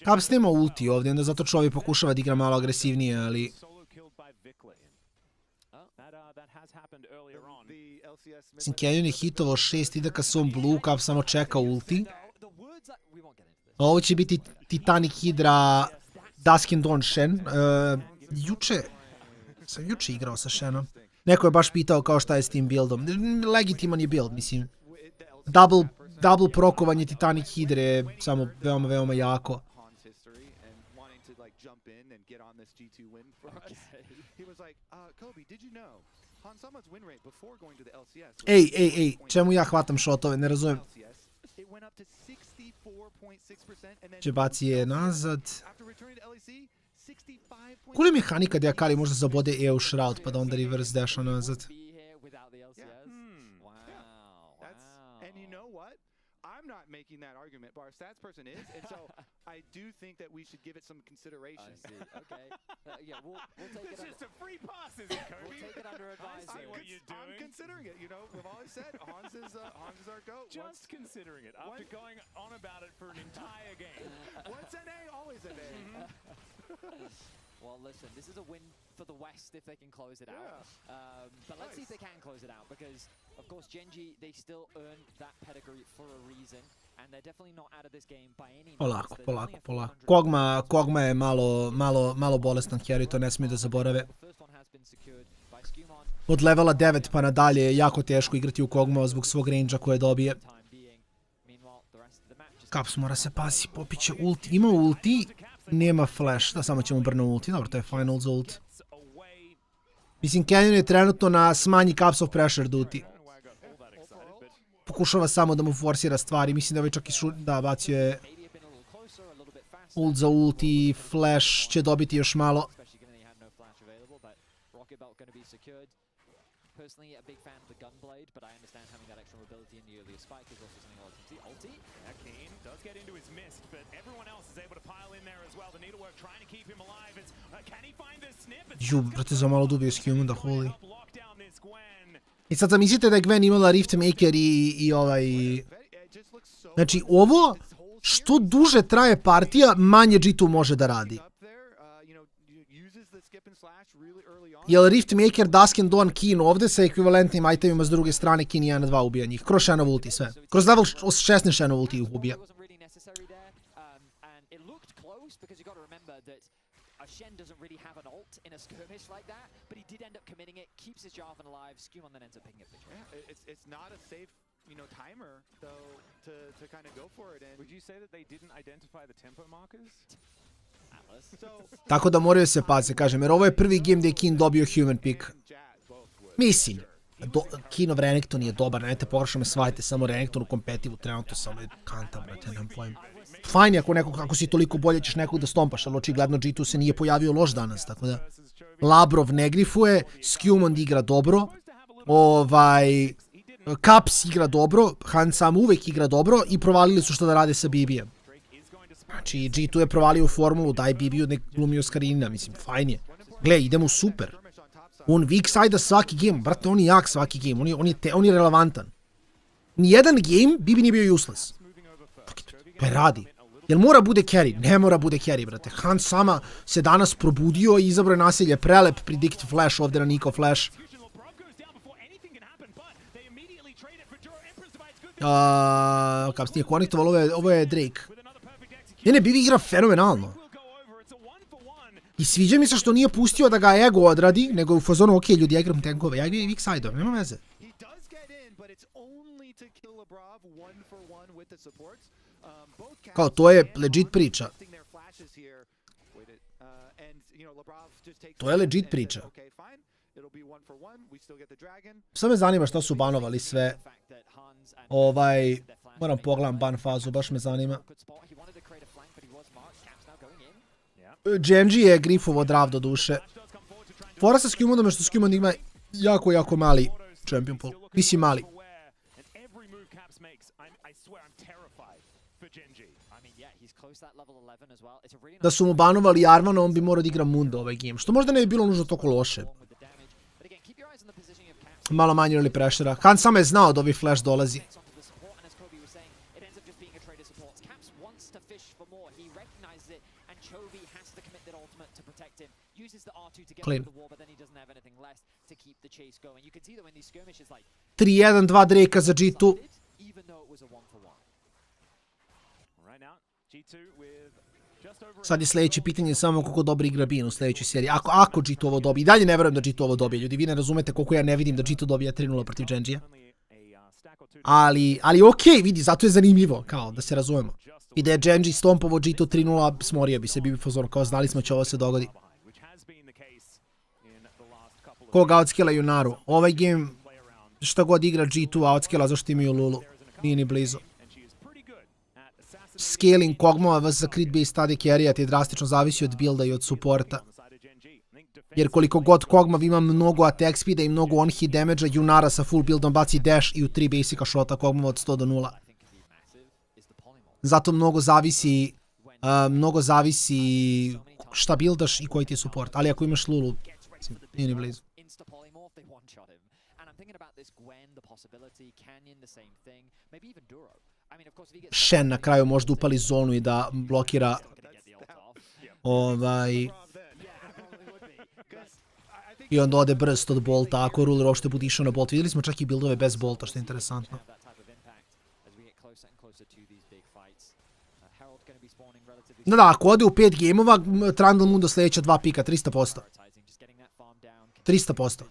Caps nema ulti ovdje, onda zato Chovy pokušava da igra malo agresivnije, ali... Mislim, Canyon je hitovao 6, ide ka svom blue, Caps samo čeka ulti. Ovo će biti Titanic Hydra, Duskin Dawn Shen. Sam juče igrao sa Shenom. Neko je baš pitao kao šta je s tim buildom. Legitiman je build, mislim. double prokovanje Titanic Hydre je samo veoma, veoma jako. Ej, čemu ja hvatam šotove, ne razumijem. Če baci je nazad. Koli je mehanika da Akali možda zabode EU Shroud pa da onda reverse dasha nazad?
I'm not making that argument, but our stats person is, and so I do think that we should give it some consideration.
I see. Okay. Yeah, we'll take it.
It's just a free pass, isn't it, Kobe?
We'll take it under advisement.
What you're doing.
I'm considering it. You know, we've always said Hans is our goat.
Just considering it after going on about it for an entire game.
Once an A, always an A.
Well, listen, this is a win for the West if they can close it out. But let's see if they can close it out because, of course, Genji, they still earned that pedigree for a reason. And they're definitely not out of this game by any means.
Polako. Kogma je malo bolestan carry, to ne smiju da zaborave. Od levela 9 pa nadalje je jako teško igrati u Kogma zbog svog range-a koje dobije. Caps mora se pasi, popiće ulti. Ima ulti, nema flash, da samo ćemo brno ulti. Dobro, to je final za ulti. Mislim, Canon je trenutno na smanji Capsov pressure duty. Pokušava samo da mu forsira stvari. Mislim da ovaj čak i bacio je ult za ulti, flash će dobiti još malo.
Personally, a big fan of the Gunblade, but I understand having that extra mobility in the earlier spike is also something I'll see. Ulti?
Keen does get into his mist, but everyone else is able to pile in there as well. The needlework trying to keep him alive. It's, can he find this snip?
Ju, brate, za malo dubio s Human da holi. I sad zamislite da je Gwen imala Riftmaker i ovaj... Znači, ovo, što duže traje partija, manje G2 može da radi. Jel Riftmaker, Dusk and Dawn, Keen ovde sa ekvivalentnim itemima s druge strane, Keen 1-2 ubija njih. Kroz Shenov ulti sve. Kroz level 16 Shenov ulti ih ubija.
Shen doesn't really have an ult in a skirmish like that, but he did end up committing it, keeps his Jarvan alive, Skumon then ends up picking up the kill.
Yeah, it's not a safe, you know, timer, though, to kind of go for it. And
would you say that they didn't identify the tempo markers?
Tako da moraju se paze, kažem, jer ovo je prvi game gdje je Keen dobio human pick. Mislim, Keenov Renekton nije dobar, nemojte pogrešno me shvatite, samo Renekton u kompetivu trenutno samo je kanta, brate, nemam pojma. Fajn je ako si toliko bolje ćeš nekog da stompaš, ali očigledno G2 se nije pojavio loš danas, tako da. Labrov ne grifuje, Skumond igra dobro, Caps igra dobro, Hans sam uvek igra dobro i provalili su što da rade sa Bibijem. Znači, G2 je provalio formulu, daj Bibiju nek glumi Oscarina, mislim, fajn je. Gle, idemo super. On weak side-a svaki game, brate, on je jak svaki game, on je relevantan. Nijedan game Bibi nije bio useless. Pa radi. Jel mora bude carry? Ne mora bude carry, brate. Hans sama se danas probudio i izabrao nasilje. Prelep predict flash ovdje na Niko flash. Kaps nije konektovalo, ovo je Drake. Ne, Bibi igra fenomenalno. I sviđa mi se što nije pustio da ga Ego odradi, nego u fazonu, ok, ljudi, ja igram tankove, ja igram weak side-om, nema veze. Kao, to je legit priča. To je legit priča. Sad me zanima šta su banovali sve. Moram pogledam ban fazu, baš me zanima. Genji je grifovo drav do duše. Fora sa Skumondom je što Skumond ima jako mali champion pool. Mislim mali. Da su mu banovali Jarvana, on bi morao da igra Mundo ovaj game. Što možda ne bi bilo nužno toliko loše. Malo manje ili pressure-a. Han samo je znao da ovi flash dolazi. Clean. 3-1-2 Drake-a za G2. Sad je sljedeće pitanje samo koliko dobro igra Bin u sljedećoj seriji. Ako G2 ovo dobije. I dalje ne verujem da G2 ovo dobije. Ljudi, vi ne razumete koliko ja ne vidim da G2 dobija 3-0 protiv Genjija. Ali okej, vidi, zato je zanimljivo, kao, da se razumemo. I da je Genji stompovo G2 3-0, smorio bi se, bi fazon, kao znali smo će ovo se dogodi. Koga outskilla Junaru? Ovaj game, šta god igra G2 outskilla, zašto imaju Lulu? Nije ni blizu. Scaling Kogmova vs. Crit base stade carry ti drastično zavisi od builda i od supporta. Jer koliko god Kogmov ima mnogo attack speeda i mnogo on-hit damage-a, Junara sa full buildom baci dash i u 3 basica shota Kogmova od 100 do 0. Zato mnogo zavisi šta buildaš i koji ti je support. Ali ako imaš Lulu, nije ni blizu. Shen na kraju možda upali zonu i da blokira i onda ode brst od bolta ako ruler uopšte bude išao na bolt. Vidjeli smo čak i buildove bez bolta, što je interesantno. Da, ako ode u 5 gameova, Trundle mu do sljedeća 2 pika, 300%. 300%.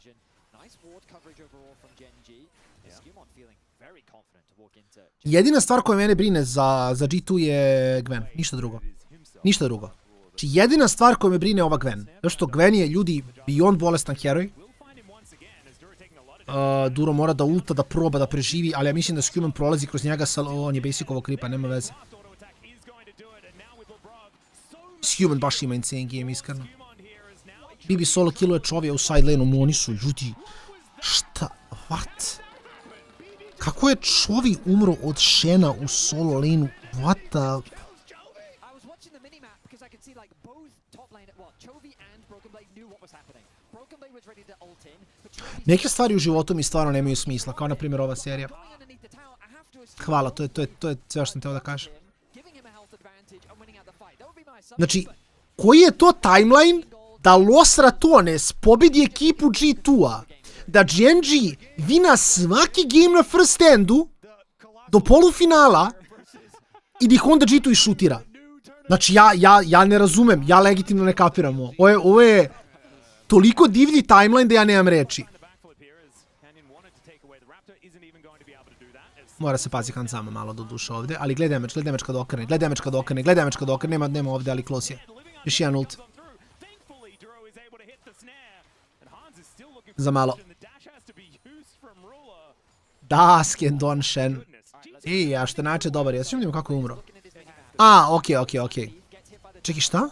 Jedina stvar koja mene brine za G2 je Gwen, ništa drugo. Ništa drugo. Znači jedina stvar koja me brine je ova Gwen. Zato što Gwen je ljudi beyond bolestan heroj. Duro mora da ulta, da proba, da preživi, ali ja mislim da Scuman prolazi kroz njega, on je basicovo kripa, nema veze. Scuman baš ima insane game, iskreno. Bibi solo killuje čovjeka u side lane-u, oni su ljudi. Šta? What? Kako je čovjek umro od Shena u solo lane-u? What the... Neke stvari u životu mi stvarno nemaju smisla, kao na primjer ova serija. Hvala, to je sve što sam teo da kažem. Znači, koji je to timeline da Los Ratones pobedi ekipu G2-a, da Genji vina svaki game na first standu do polufinala i da ih onda G2 išutira. Znači, ja ne razumem, ja legitimno ne kapiram ovo. Ovo je toliko divlji timeline da ja nemam reči. Mora se pazi Hanzama malo do duša ovdje, ali gledaj damage kad okrene, nema ovdje, ali close je. Još jedan ult. Za malo. Da, Skendon Shen. Ej, a što nače dobar je, ja ćemo vidimo kako je umro. A, okej. Čekaj, šta?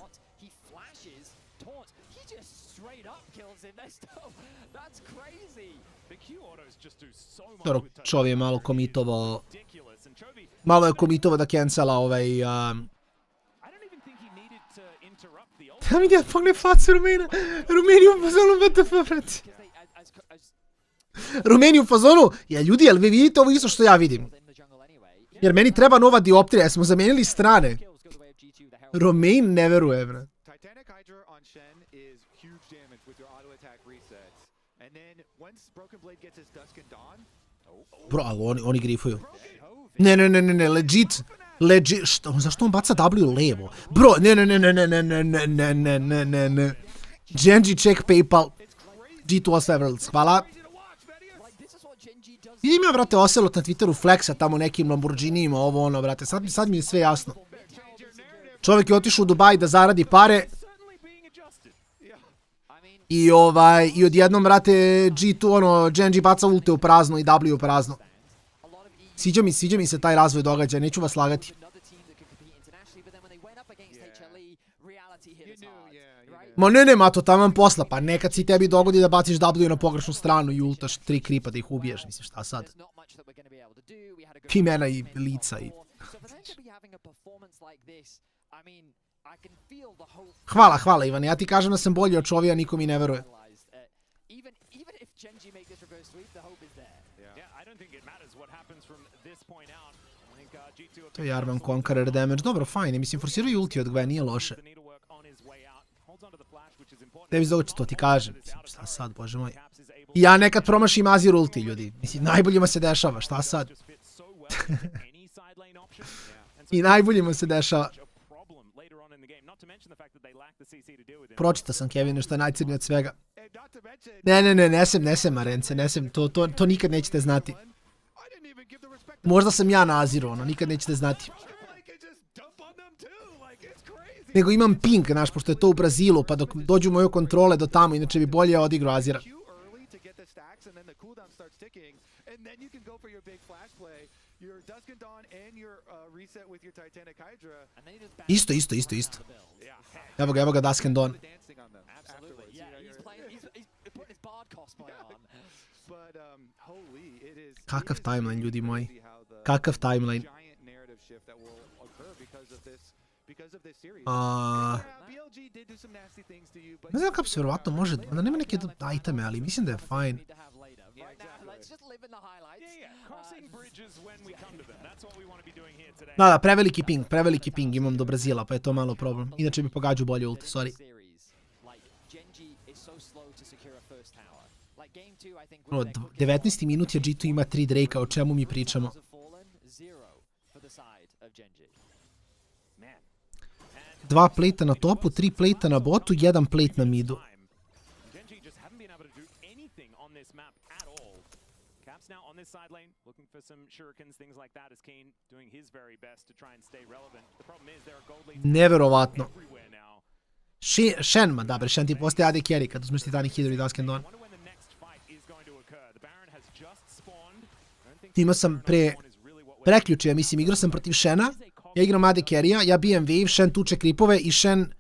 Dobro, čovjek je malo komitovao. Malo je komitovao da cancela ovaj... Da mi djed pogne facu Rumena. Rumeni u fazonu BTF, frati. Rumeni u fazonu. Ja, ljudi, jel vi vidite ovo isto što ja vidim? Jer meni treba nova dioptrija, smo zamijenili strane. Romain ne veruje, bre. Bro, ali oni grifuju. Ne, legit, zašto on baca W levo? Bro, ne. Genji check PayPal. G2 Severals, hvala. Vidim ja, brate, Ocelot na Twitteru flexa tamo nekim Lamborghinijima, ovo ono, brate, sad mi je sve jasno. Čovjek je otišao u Dubaj da zaradi pare. I odjednom, brate, G2, ono, Genji baca ulte u prazno i W u prazno. Sviđa mi se taj razvoj događaja, neću vas lagati. Ma ne, Mato, taman posla, pa nekad si tebi dogodi da baciš W na pogrešnu stranu i ultaš 3 kripa da ih ubiješ, mislim, šta sad? Imena i lica i... Hvala, Ivan, ja ti kažem da sam bolji od čovjeka, niko mi ne veruje. To je Jarvan Conqueror damage, dobro, fajn, mislim, forsiraju ulti od Gwen, nije loše. Tebi zdoći, to ti kažem, šta sad, bože moj. I ja nekad promašim Azir ulti, ljudi, mislim, najboljima se dešava, šta sad? I najboljima se dešava. Pročitao sam, Kevine, što je najcrnije od svega. Ne, nesem, Marence, nesem, to nikad nećete znati. Možda sam ja nazirao, ono, nikad nećete znati. Nego imam ping, znaš, pošto je to u Brazilu, pa dok dođu moje kontrole do tamo, inače bi bolje odigrao Azira. Isto. Evo ga Dusk and Dawn. Kakav timeline, ljudi moji. Kakav timeline. Ne znam kako se vjerovatno može, da nema neke iteme, ali mislim da je fajn. Da, preveliki ping imam do Brazila, pa je to malo problem. Inače bi pogađao bolje ult, sorry. 19. minut je G2 ima 3 Drake-a, o čemu mi pričamo? 2 plate na topu, 3 plate na botu, 1 plate na midu. Neverovatno. Shen, ma da, Shen ti postaje AD carry kad uzmeš Titani Hydra i Dusk and Dawn. Imao sam preključio, mislim, igrao sam protiv Shena, ja igram AD carry-a, ja bijem wave, Shen tuče kripove i Shen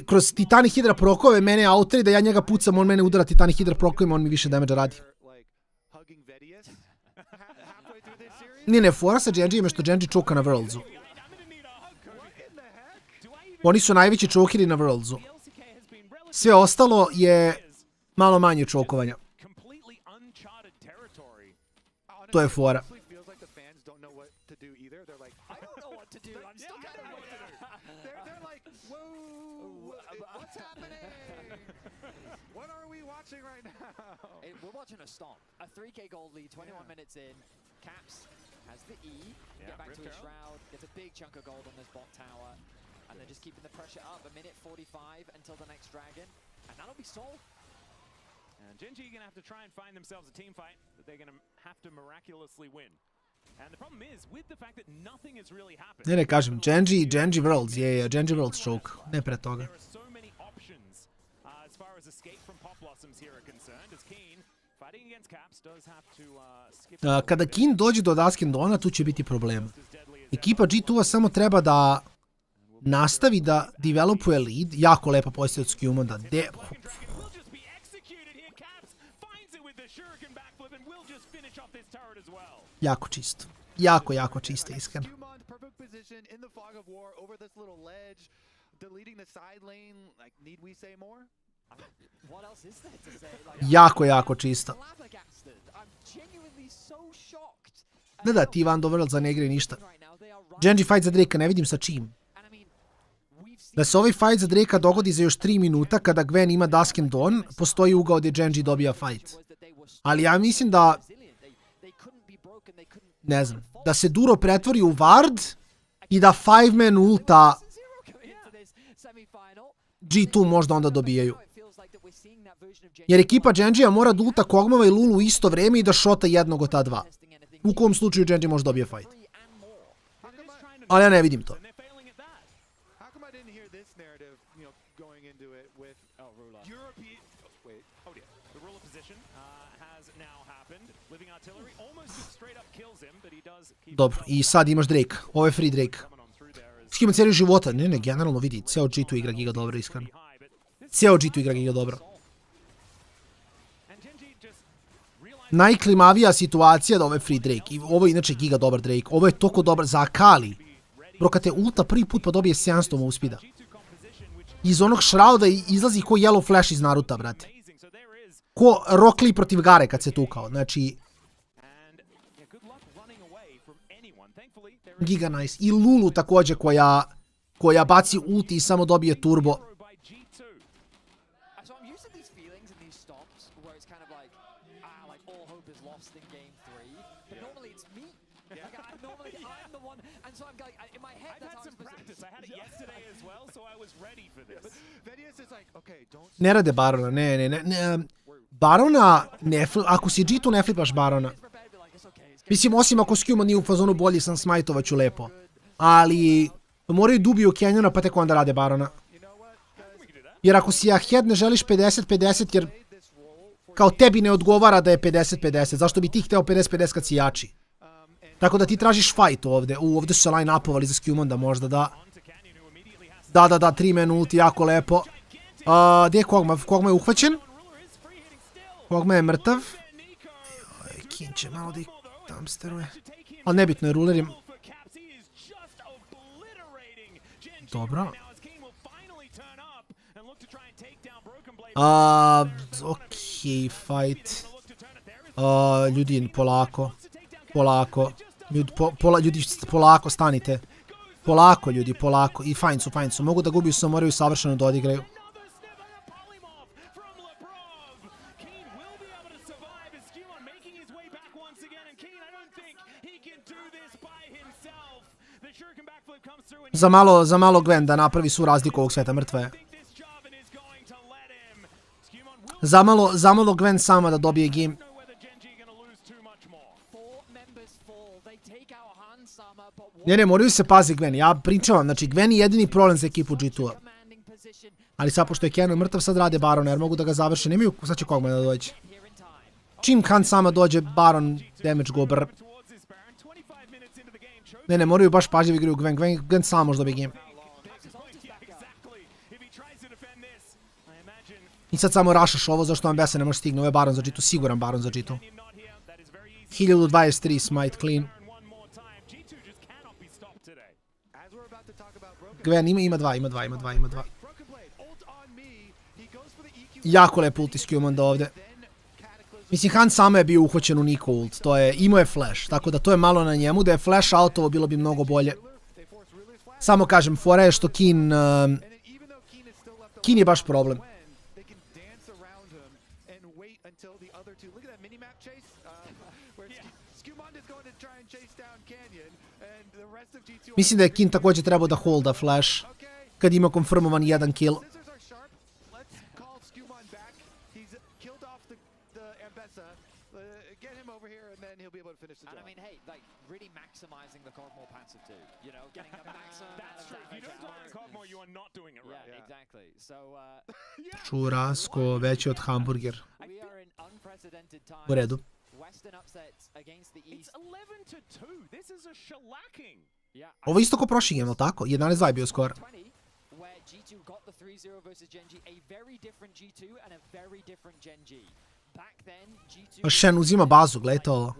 kroz Titani Hydra prokove mene outri da ja njega pucam, on mene udara Titani Hydra prokovima, on mi više damage radi. Ne, fora sa Genji je što Genji čoka na Worldsu. Oni su najveći čokeri na Worldsu. Sve ostalo je malo manje čokovanja. To je fora.
We're watching a stomp. A 3k gold lead, 21 minutes in. Caps has the E, get back to his shroud, gets a big chunk of gold on this bot tower, and they're just keeping the pressure up. A minute 45 until the next dragon, and that'll be Soul.
And Genji are going to have to try and find themselves a team fight that they're going to have to miraculously win. And the problem is, with the fact that nothing has really happened...
Ne, kažem, Genji Worlds, je, Genji Worlds choke, ne pre toga.
There are so many options as far as escape from Pop Blossoms here are concerned, as Keen fighting against Caps does have to skip...
Kada Keen dođe do Dusk and Dawna, tu će biti problema. Ekipa G2-a samo treba da nastavi da developuje lead, jako lepa postoje od Skuma, da jako čisto. Jako čisto, iskreno. Jako čisto. Da, ti Van Doverl za ne igre ništa. Genji fight za Drake-a ne vidim sa čim. Da se ovaj fight za Drake-a dogodi za još 3 minuta kada Gwen ima Dusk and Dawn, postoji ugao gdje Genji dobija fight. Ali ja mislim da... Ne znam, da se Duro pretvori u Ward i da 5-man ulta G2 možda onda dobijaju. Jer ekipa Genjija mora da ulta Kog'Mawa i Lulu u isto vreme i da šota jednog od ta dva. U kom slučaju Genji može dobije fight. Ali ja ne vidim to. Dobro, i sad imaš Drake. Ovo je free Drake. Skima cijeli života. Ne, generalno vidi. Ceo G2 igra giga dobro, iskreno. Ceo G2 igra giga dobro. Najklimavija situacija da ovo je free Drake. I ovo je inače giga dobar Drake. Ovo je toliko dobar za Akali. Bro, kad te ulta prvi put pa dobije 700 Mousepida. Iz onog shrouda izlazi ko Yellow Flash iz Naruta, brate. Ko Rock Lee protiv Gare kad se tukao. Znači... Giga nice. I Lulu također koja baci ulti i samo dobije turbo. Ne rade Barona, ne. Barona, ako si G2 ne flipaš Barona. Mislim, osim ako Skuma nije u fazonu bolji sam smajtovat ću lepo. Ali moraju dubiju Canyona pa tek onda rade Barona. Jer ako si ahead ne želiš 50-50 jer kao tebi ne odgovara da je 50-50. Zašto bi ti hteo 50-50 kad si jači? Tako da ti tražiš fight ovde. Ovde su se line-upovali za Skumon da možda da. Da, 3-man ulti, jako lepo. Gdje je Kogma? Kogma je uhvaćen. Kogma je mrtav. Kin će malo da ih dumpsteruje. Ali nebitno je, ruler im... Dobro. Okej, fight. Ljudi, polako. Ljudi, polako, stanite. Polako, ljudi, polako. I fajn su. Mogu da gubiju, samo moraju savršeno da odigraju. Za malo Gwen da napravi svu razliku ovog sveta, mrtva je. Za malo Gwen sama da dobije game. Ne, moraju se pazi Gwen. Ja pričavam, znači Gwen je jedini problem za ekipu G2-a. Ali sad pošto je Canon mrtav, sad rade Barona jer mogu da ga završe. Nemaju, sad će Kogma da dođe. Čim Khan sama dođe, Baron damage go brr. Ne, moraju baš pažljivo igraju Gwen. Gwen sama može dobije game. I sad samo rašaš ovo, zašto vam Besa ne može stigne. Ovo je Baron za G2, siguran Baron za G2. 1023 smite clean. Gwen ima dva. Jako lepo ulti Skumon da ovde. Mislim, Han samo je bio uhvaćen u Niko ult. Imao je flash, tako da to je malo na njemu. Da je flash autovo bilo bi mnogo bolje. Samo kažem, fora je što Kin je baš problem. Mislim da je Kin također trebao da holda flash kad ima konfirmovan jedan kill.
And I mean, hey, like really maximizing the Cogmore passive too. You know, getting the maximum. That's true. If you don't target Cogmore, you are not doing it right. Yeah, exactly. So,
Čurasko veći od hamburger.
We are in unprecedented times.
U redu.
Western upsets against the East.
It's 11-2. This is a shellacking.
Ovo isto ko prošli game, tako? 11-2 je bio skor.
Where G2 got the 3-0 versus Gen G, a very different G2 and a very different Gen G. Back then, G2
Shen uzima bazu, gledajte ovo.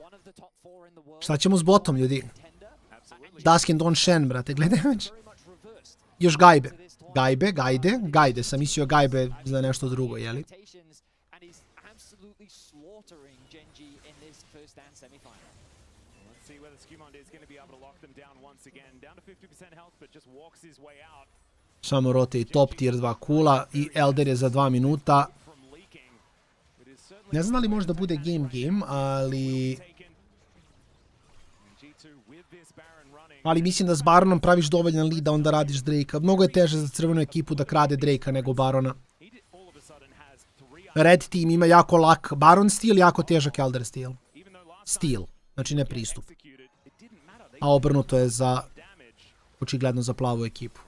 Šta ćemo s botom, ljudi? Daskin Don Shen, brate, gledaj već. Još Gajbe. Gajde, sam mislio Gajbe za nešto drugo, jeli? Samo rotate top tier 2 kula i Elder je za 2 minuta. Ne znam li možda bude game, ali mislim da s Baronom praviš dovoljan lead da onda radiš Drakea. Mnogo je teže za crvenu ekipu da krade Drakea nego Barona. Red team ima jako lak Baron stil, jako težak Elder stil. Stil, znači ne pristup. A obrnuto je za, očigledno za plavu ekipu.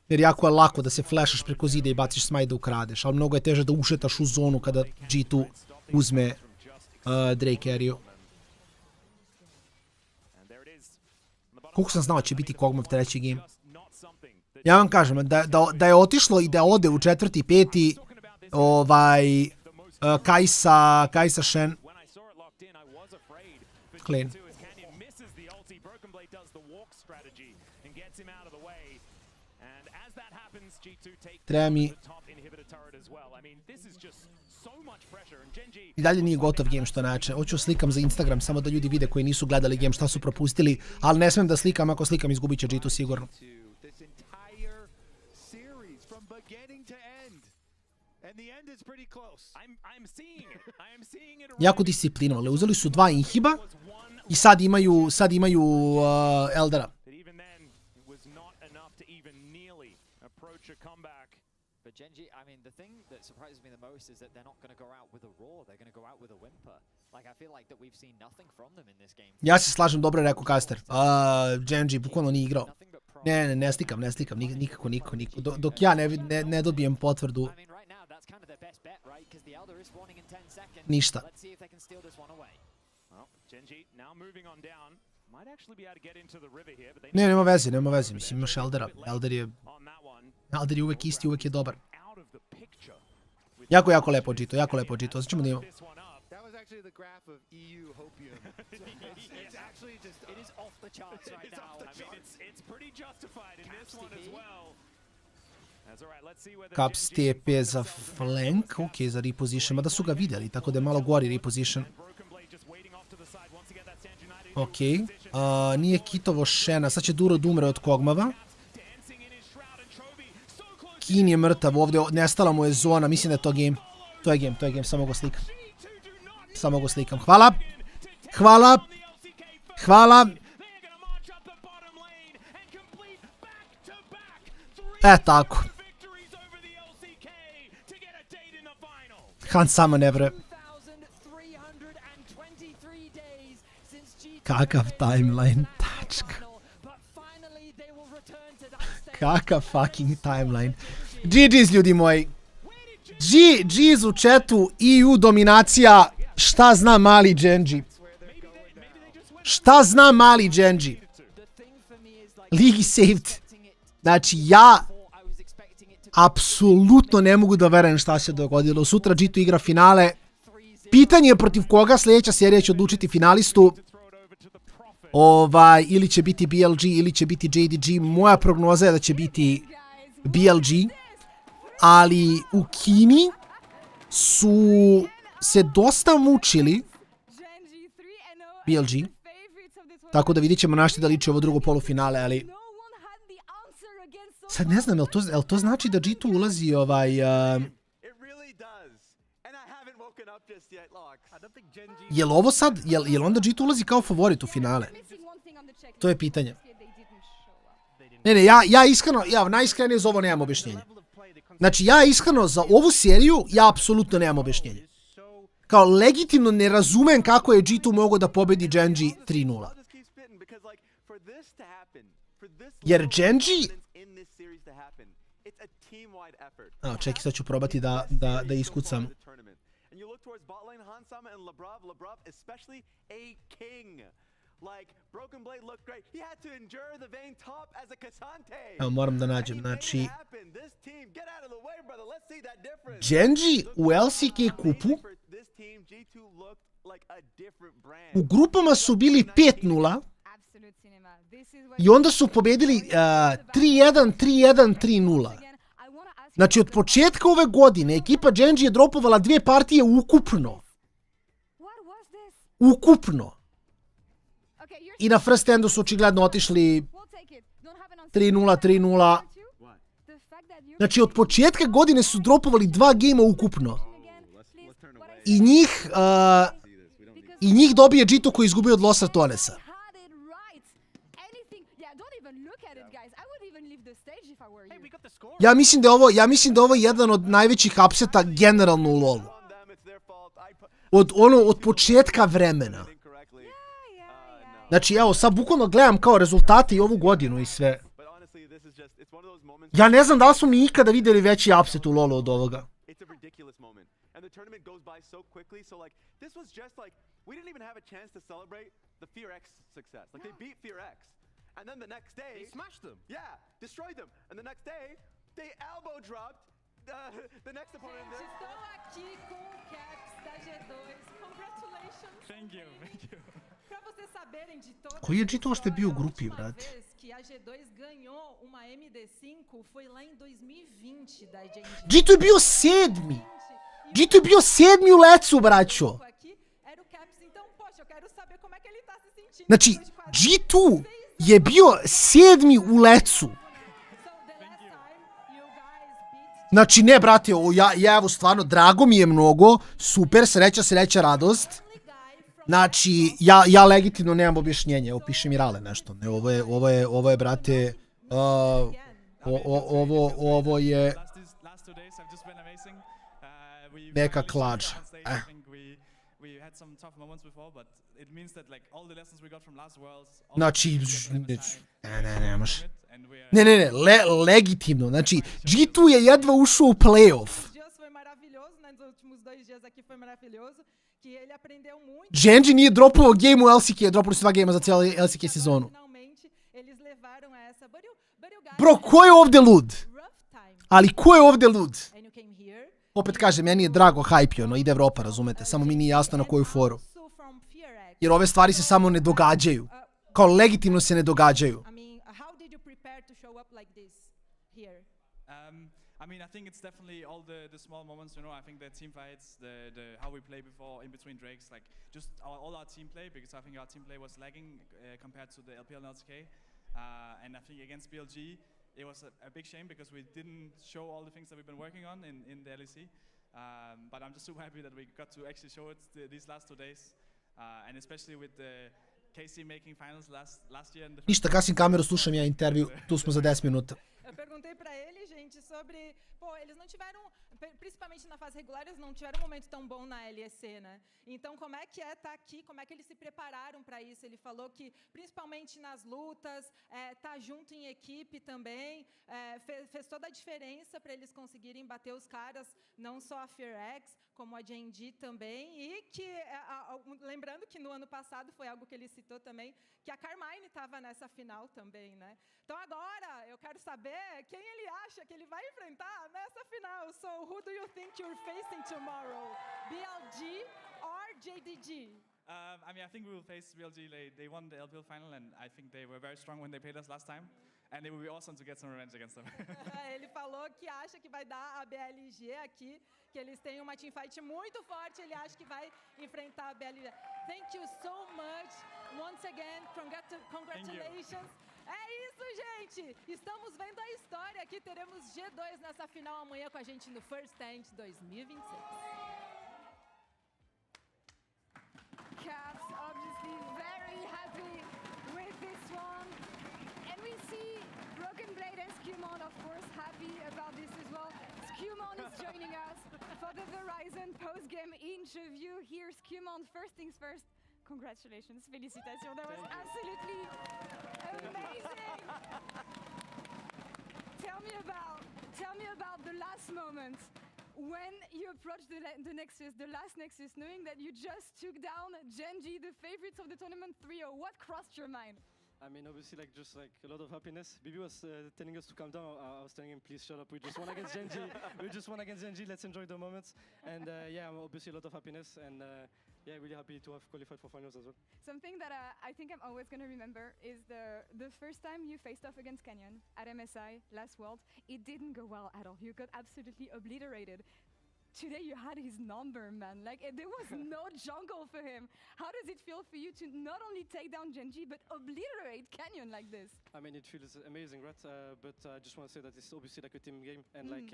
Jer jako je lako da se flashaš preko zida i baciš smite da ukradeš, ali mnogo je teže da ušetaš u zonu kada G2 uzme Drake Ariju. Koliko sam znao će biti Kogmov treći game. Ja vam kažem, da je otišlo i da ode u četvrti, peti, Kajsa, Shen. Clean. Treba mi... I dalje nije gotov game što nače. Hoću slikam za Instagram samo da ljudi vide koji nisu gledali game šta su propustili, ali ne smem da slikam, ako slikam izgubit će G2 sigurno. Jako disciplinovali. Uzeli su 2 inhiba i sad imaju Eldera.
For Genji, I mean, the thing that surprises me the most is that they're not going to go out with a roar, they're going to go out with a whimper. Like, I feel like that we've seen nothing from them in this game.
Ja se slažem, dobro je rekao Caster. Genji bukvalno nije igrao. Ne slikam, nikako, niko. Dok ja ne dobijem potvrdu. Ništa. Ne, nema veze, mislim imaš Eldera. Elder je uvek isti, uvek je dobar. Jako lepo G2, Sad ćemo da imamo.
Actually the graph of EU hopium. It's actually just
it is off the charts right now.
I mean, it's pretty justified in this one as well. That's all right. Let's see whether
Caps TP za flank, ok, za reposition, mada su ga vidjeli, tako da je malo gori reposition. Ok, nije kitovo Shena, sad će Duro da umre od Kogmava. Kin je mrtav ovdje, nestala mu je zona, mislim da je to game. To je game, samo go slikam. Hvala. Tako. Han samo ne vre. Kakav timeline, tačka. Kakav fucking timeline. GG's ljudi moji. GG's u chatu, EU dominacija. Šta zna mali Genji? Ligi saved. Znači ja apsolutno ne mogu da verujem šta se dogodilo. Sutra G2 igra finale. Pitanje je protiv koga, sljedeća serija će odlučiti finalistu. Ili će biti BLG ili će biti JDG. Moja prognoza je da će biti BLG. Ali u Kini su se dosta mučili BLG. Tako da vidit ćemo na što da liči ovo drugo polufinale, ali sad ne znam, jel to znači da G2 ulazi Jel ovo sad, jel onda G2 ulazi kao favorit u finale? To je pitanje. Ne, ja iskreno, najiskrenije za ovo nemam objašnjenje. Znači, ja iskreno za ovu seriju, ja apsolutno nemam objašnjenje. Kao legitimno ne razumem kako je G2 mogao da pobedi Genji 3-0. Jer Genji... Čekaj, sad ću probati da iskucam. Evo, moram da nađem, znači... Genji u LCK kupu u grupama su bili 5-0 i onda su pobedili 3-1, 3-1, 3-0. Znači, od početka ove godine ekipa Genji je dropovala 2 partije ukupno. I na first endu su očigledno otišli 3-0, 3-0. Znači, od početka godine su dropovali 2 gejma ukupno. I njih dobije G2 koji izgubio od Los Artonesa. Ja mislim da je ovo jedan od najvećih upseta generalno u LoLu. Od početka vremena. Znači, evo, sad bukvalno gledam kao rezultate i ovu godinu i sve. Ja ne znam da li smo mi ikada vidjeli veći upset u LoLu od ovoga. Koji je G2 što je bio u grupi, brate? G2 je bio 7. G2 je bio 7 u lecu, braćo. Znači, G2 je bio 7 u lecu. Znači, ne, brate, evo, stvarno, drago mi je mnogo, super, sreća, radost. Znači, ja legitimno nemam objašnjenje, evo, piše mi Rale nešto, ne, ovo je, brate, ovo je,
just been amazing.
Neka klač.
We had some tough moments before, but it means that like all the lessons we got from last Worlds.
Znači, ne može. Ne, legitimno. Znači, G2 je jedva ušao u playoff. Genji nije dropao game u LCK, dropali su 2 gama za cijelu LCK sezonu. Bro, ko je ovdje lud? Ali ko je ovdje lud? Opet kažem, meni je drago hype, ono, ide Evropa, razumete, samo mi nije jasno na koju foru. Jer ove stvari se samo ne događaju. Kao legitimno se ne događaju.
I mean, I think it's definitely all the small moments, you know. I think the team fights, the how we play before, in between drakes, like just all our team play, because I think our team play was lagging compared to the LPL and LCK. And I think against BLG, it was a big shame because we didn't show all the things that we've been working on in the LEC. But I'm just super happy that we got to actually show it these last 2 days. And especially with the KC making finals last year.
Ništa, gasim kameru, slušam ja intervju, tu smo za 10 minuta.
Eu perguntei pra ele, gente, sobre... Pô, eles não tiveram... Principalmente na fase regular, eles não tiveram um momento tão bom na LEC, né? Então, como é que é estar aqui? Como é que eles se prepararam para isso? Ele falou que, principalmente nas lutas, tá junto em equipe também, fez toda a diferença para eles conseguirem bater os caras, não só a FearX, como a JDG também. E que, lembrando que no ano passado, foi algo que ele citou também, que a Carmine estava nessa final também, né? Então agora eu quero saber quem ele acha que ele vai enfrentar nessa final. So who do you think you're facing tomorrow? BLG or JDG?
I mean, I think we will face BLG. They won the LPL final, and I think they were very strong when they played us last time. And it will be awesome to get some revenge against them.
Ele falou que acha que vai dar a BLG aqui, que eles têm uma teamfight muito forte. Ele acha que vai enfrentar a BLG. Thank you so much. Once again, congratulations. É isso, gente! Estamos vendo a história aqui. Teremos G2 nessa final amanhã com a gente no First Stand 2026.
Caps obviously very happy with this one. And we see Broken Blade and Skewmon, of course, happy about this as well. Skewmon is joining us for the Verizon post-game interview. Here, Skewmon, first things first. Congratulations, félicitations. That was absolutely amazing. Tell me about the last moment when you approached the Nexus, the last Nexus, knowing that you just took down Genji, the favorites of the tournament 3-0. What crossed your mind?
I mean, obviously, like just like a lot of happiness. Bibi was telling us to calm down. I was telling him, please shut up. We just won against Genji. We just won against Genji. Let's enjoy the moments. And yeah, obviously a lot of happiness. And yeah, really happy to have qualified for finals as well.
Something that I think I'm always going to remember is the first time you faced off against Canyon at MSI last World. It didn't go well at all. You got absolutely obliterated. Today you had his number, man. Like, there was no jungle for him. How does it feel for you to not only take down Genji, but obliterate Canyon like this?
I mean, it feels amazing, right? But I just want to say that it's obviously like a team game. And like,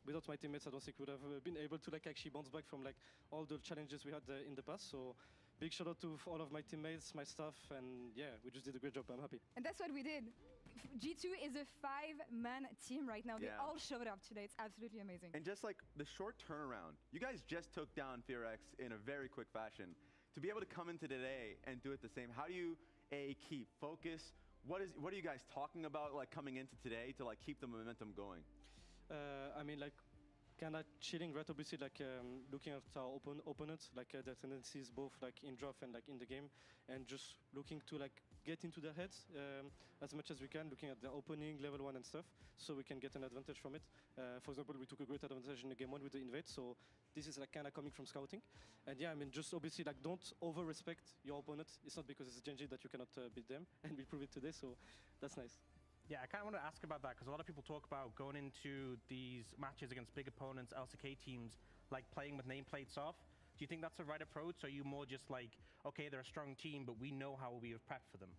without my teammates, I don't think we would have been able to like actually bounce back from like all the challenges we had in the past. So big shout out to all of my teammates, my staff, and yeah, we just did a great job. I'm happy.
And that's what we did. G2 is a 5-man team right now. They all showed up today. It's absolutely amazing.
And just like the short turnaround, you guys just took down FearX in a very quick fashion. To be able to come into today and do it the same, how do you keep focus? What are you guys talking about like coming into today to like keep the momentum going?
I mean, like kind of chilling, right? Obviously, like looking at our opponents, like their tendencies both like in draft and like in the game, and just looking to like get into their heads as much as we can, looking at their opening, level 1 and stuff, so we can get an advantage from it. For example, we took a great advantage in the game 1 with the invade, so this is like kind of coming from scouting. And yeah, I mean, just obviously like don't over-respect your opponent. It's not because it's Genji that you cannot beat them, and we prove it today, so that's nice.
Yeah, I kind of want to ask about that because a lot of people talk about going into these matches against big opponents, LCK teams, like playing with nameplates off. Do you think that's the right approach? Or are you more just like, okay, they're a strong team, but we know how we have prepped for them?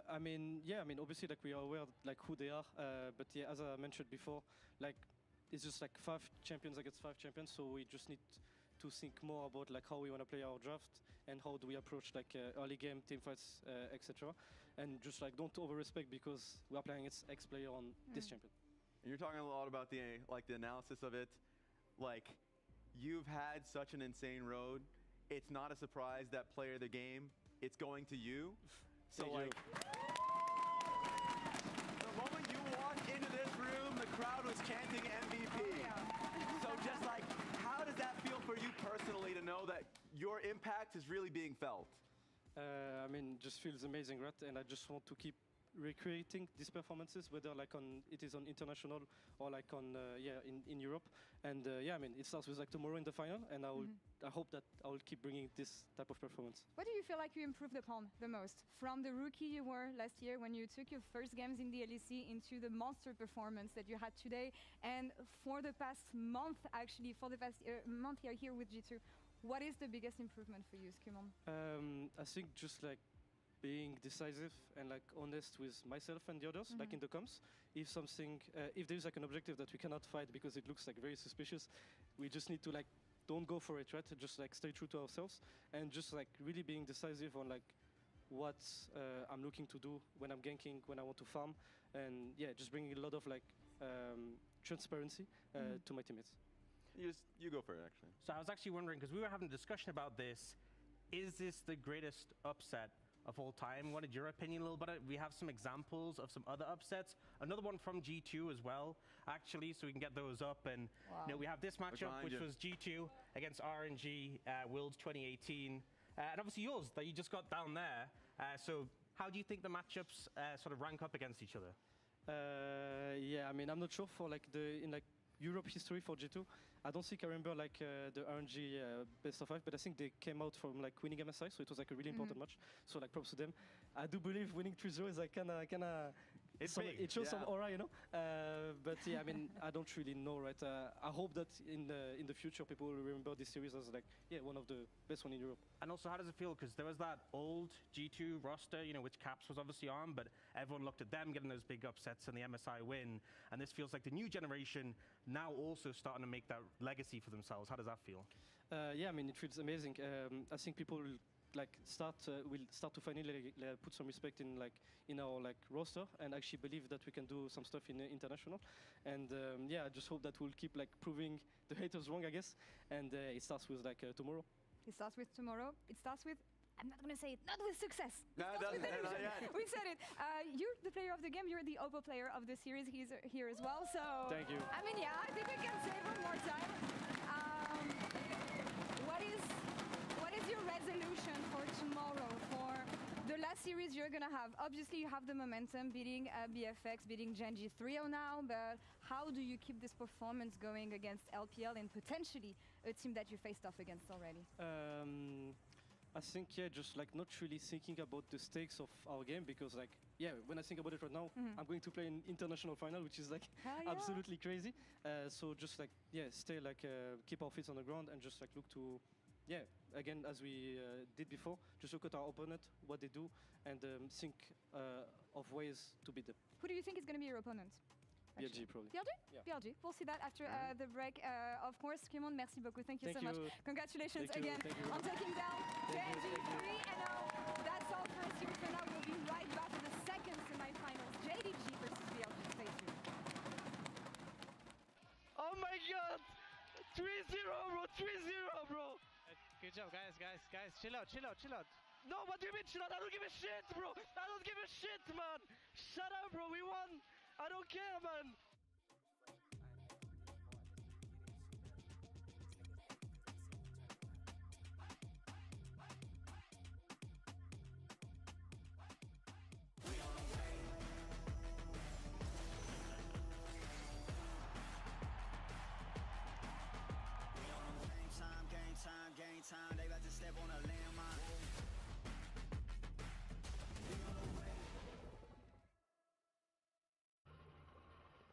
I mean, yeah, I mean, obviously, like we are aware like who they are, but yeah, as I mentioned before, like it's just like 5 champions against 5 champions, so we just need to think more about like how we want to play our draft and how do we approach like early game team fights, etc. And just like don't over-respect because we are playing against X player on this champion.
You're talking a lot about the analysis of it. Like, you've had such an insane road. It's not a surprise that player of the game, it's going to you. So like, the moment you walked into this room, the crowd was chanting MVP. So just like, how does that feel for you personally to know that your impact is really being felt?
I mean, just feels amazing, right? And I just want to keep recreating these performances, whether like it is on international or like on in Europe. And yeah, I mean, it starts with like tomorrow in the final, and I hope that I will keep bringing this type of performance.
What do you feel like you improved upon the most from the rookie you were last year when you took your first games in the LEC into the monster performance that you had today, and for the past month, actually for the past month you're here with G2? What is the biggest improvement for you, Skimon?
I think just like being decisive and like honest with myself and the others, like in the comms. If something, if there's like an objective that we cannot fight because it looks like very suspicious, we just need to like don't go for it, right? Just like stay true to ourselves and just like really being decisive on like what I'm looking to do when I'm ganking, when I want to farm, and yeah, just bringing a lot of like transparency to my teammates.
You go for it, actually.
So I was actually wondering, because we were having a discussion about this, is this the greatest upset of all time? What is your opinion a little bit? We have some examples of some other upsets. Another one from G2 as well, actually, so we can get those up. And you know, we have this matchup, which was G2 against RNG, Worlds 2018. And obviously yours, that you just got down there. So how do you think the matchups sort of rank up against each other?
Yeah, I mean, I'm not sure for like in like Europe history for G2. I don't think I remember like the RNG best of 5, but I think they came out from like winning MSI, so it was like a really important match. So like props to them. I do believe winning 3-0 is like kinda it shows some aura, you know. But yeah, I mean, I don't really know, right? I hope that in the future people will remember this series as like one of the best one in Europe.
And also, how does it feel? Because there was that old G2 roster, you know, which Caps was obviously on, but everyone looked at them getting those big upsets and the MSI win. And this feels like the new generation now also starting to make that legacy for themselves. How does that feel?
Yeah, I mean, it feels amazing. I think people will start to finally put some respect in our like roster and actually believe that we can do some stuff in international. And yeah, I just hope that we'll keep like proving the haters wrong, I guess. And it starts with like tomorrow.
It starts with tomorrow. It starts with, I'm not going to say it, not with success.
No, not yet.
We said it. You're the player of the game. You're the OPPO player of the series. He's here as well. So
thank you.
I mean, yeah, I think we can save one more time. What is your resolution for tomorrow? For the last series you're going to have? Obviously, you have the momentum, beating BFX, beating Genji 3-0 now. But how do you keep this performance going against LPL and potentially a team that you faced off against already?
I think, yeah, just like not really thinking about the stakes of our game, because like, yeah, when I think about it right now, I'm going to play an international final, which is like absolutely crazy. So just like, yeah, stay like, keep our feet on the ground and just like look to, yeah, again, as we did before, just look at our opponent, what they do, and think of ways to beat them.
Who do you think is going to be your opponent?
BLG, probably.
BLG?
Yeah.
BLG. We'll see that after the break. Of course, Kimon, merci beaucoup. Thank you so much. Congratulations again on taking down JDG 3-0. That's all for us here for now. We'll be right back to the second semifinals. JDG versus BLG. Stay tuned.
Oh my god! 3-0, bro! 3-0, bro!
Good job, guys. Chill out.
No, what do you mean chill out? I don't give a shit, bro! I don't give a shit, man! Shut up, bro! We won! I don't care, man!
Game time, they about to step on a landmine.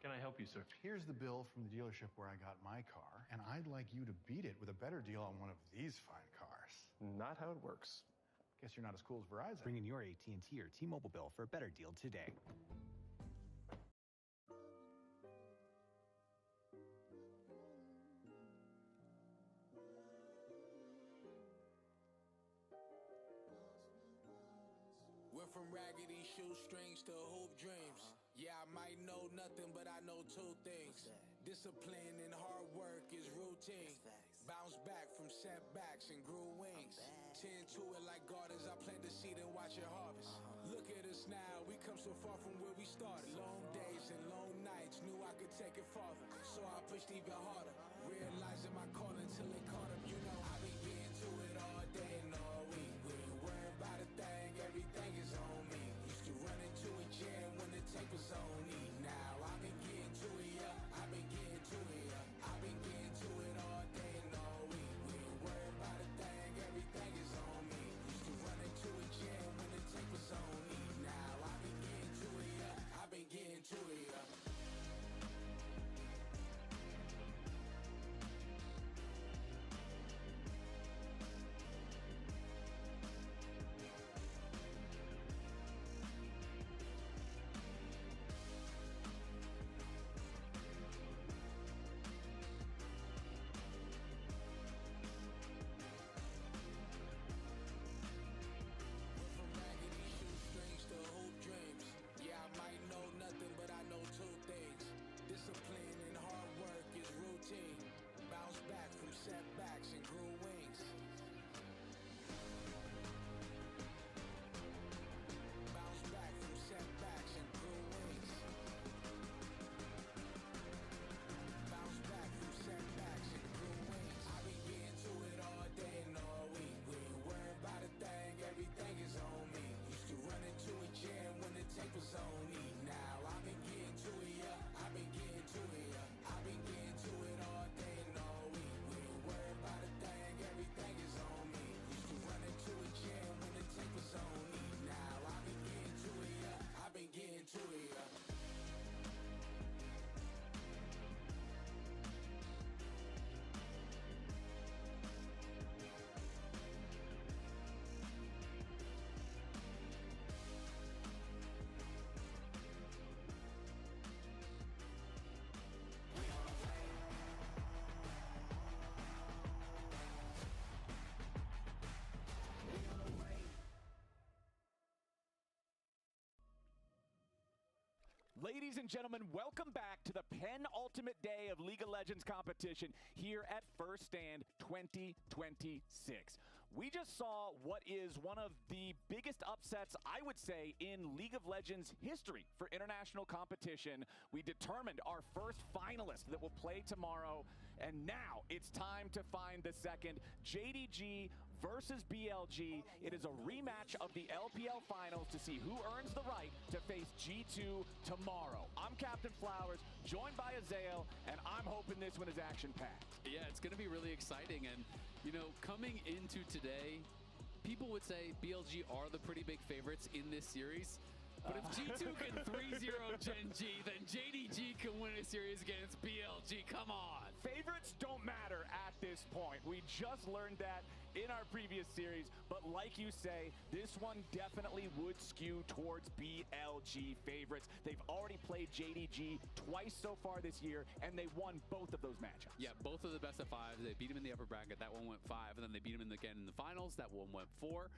Can I help you, sir?
Here's the bill from the dealership where I got my car, and I'd like you to beat it with a better deal on one of these fine cars.
Not how it works.
Guess you're not as cool as Verizon.
Bring in your AT&T or T-Mobile bill for a better deal today.
Went from raggedy shoestrings to hoop dreams. Yeah, I might know nothing, but I know two things. Discipline and hard work is routine. Bounce back from setbacks and grew wings. Tend to it like gardens, I plant the seed and watch it harvest. Look at us now, we come so far from where we started. Long days and long nights, knew I could take it farther. So I pushed even harder, realizing my calling till it caught up. You know, I been getting to it all day and all week. We ain't worried about a thing, everything is on me. Used to run into a jam when the tape was on E. Now I've been getting to it, yeah. I've been getting to it, yeah. I've been getting to it all day and all week. We ain't worried about a thing, everything is on me. Used to run into a jam when the tape was on E. Now I've been getting to it, yeah. I've been getting to it, yeah. Setbacks and grew wings. Bounce back from setbacks and grew wings. Bounce back from setbacks and grew wings. I been getting to it all day and all week. We ain't worried about a thing, everything is on me. Used to run into a jam when the tape was on E. Now I've been getting to it, yeah. I've been getting to it, yeah. I've been getting to it all day and all week. About a thing, everything is on me. Used to run into a jam when the tape was on E. Now I've been getting to it, yeah. I've been getting to it, yeah.
Ladies and gentlemen, welcome back to the penultimate day of League of Legends competition here at First Stand 2026. We just saw what is one of the biggest upsets, I would say, in League of Legends history for international competition. We determined our first finalist that will play tomorrow, and now it's time to find the second. JDG versus BLG. It is a rematch of the LPL finals to see who earns the right to face G2 tomorrow. I'm Captain Flowers, joined by Azael, and I'm hoping this one is action-packed.
Yeah, it's going to be really exciting, and you know, coming into today, people would say BLG are the pretty big favorites in this series. But if G2 can 3-0 Gen G, then JDG can win a series against BLG. Come on.
Favorites don't matter at this point. We just learned that in our previous series, but like you say, this one definitely would skew towards BLG favorites. They've already played JDG twice so far this year, and they won both of those matchups.
Yeah, both of the best of 5. They beat him in the upper bracket. That one went 5, and then they beat him again in the finals. That one went 4.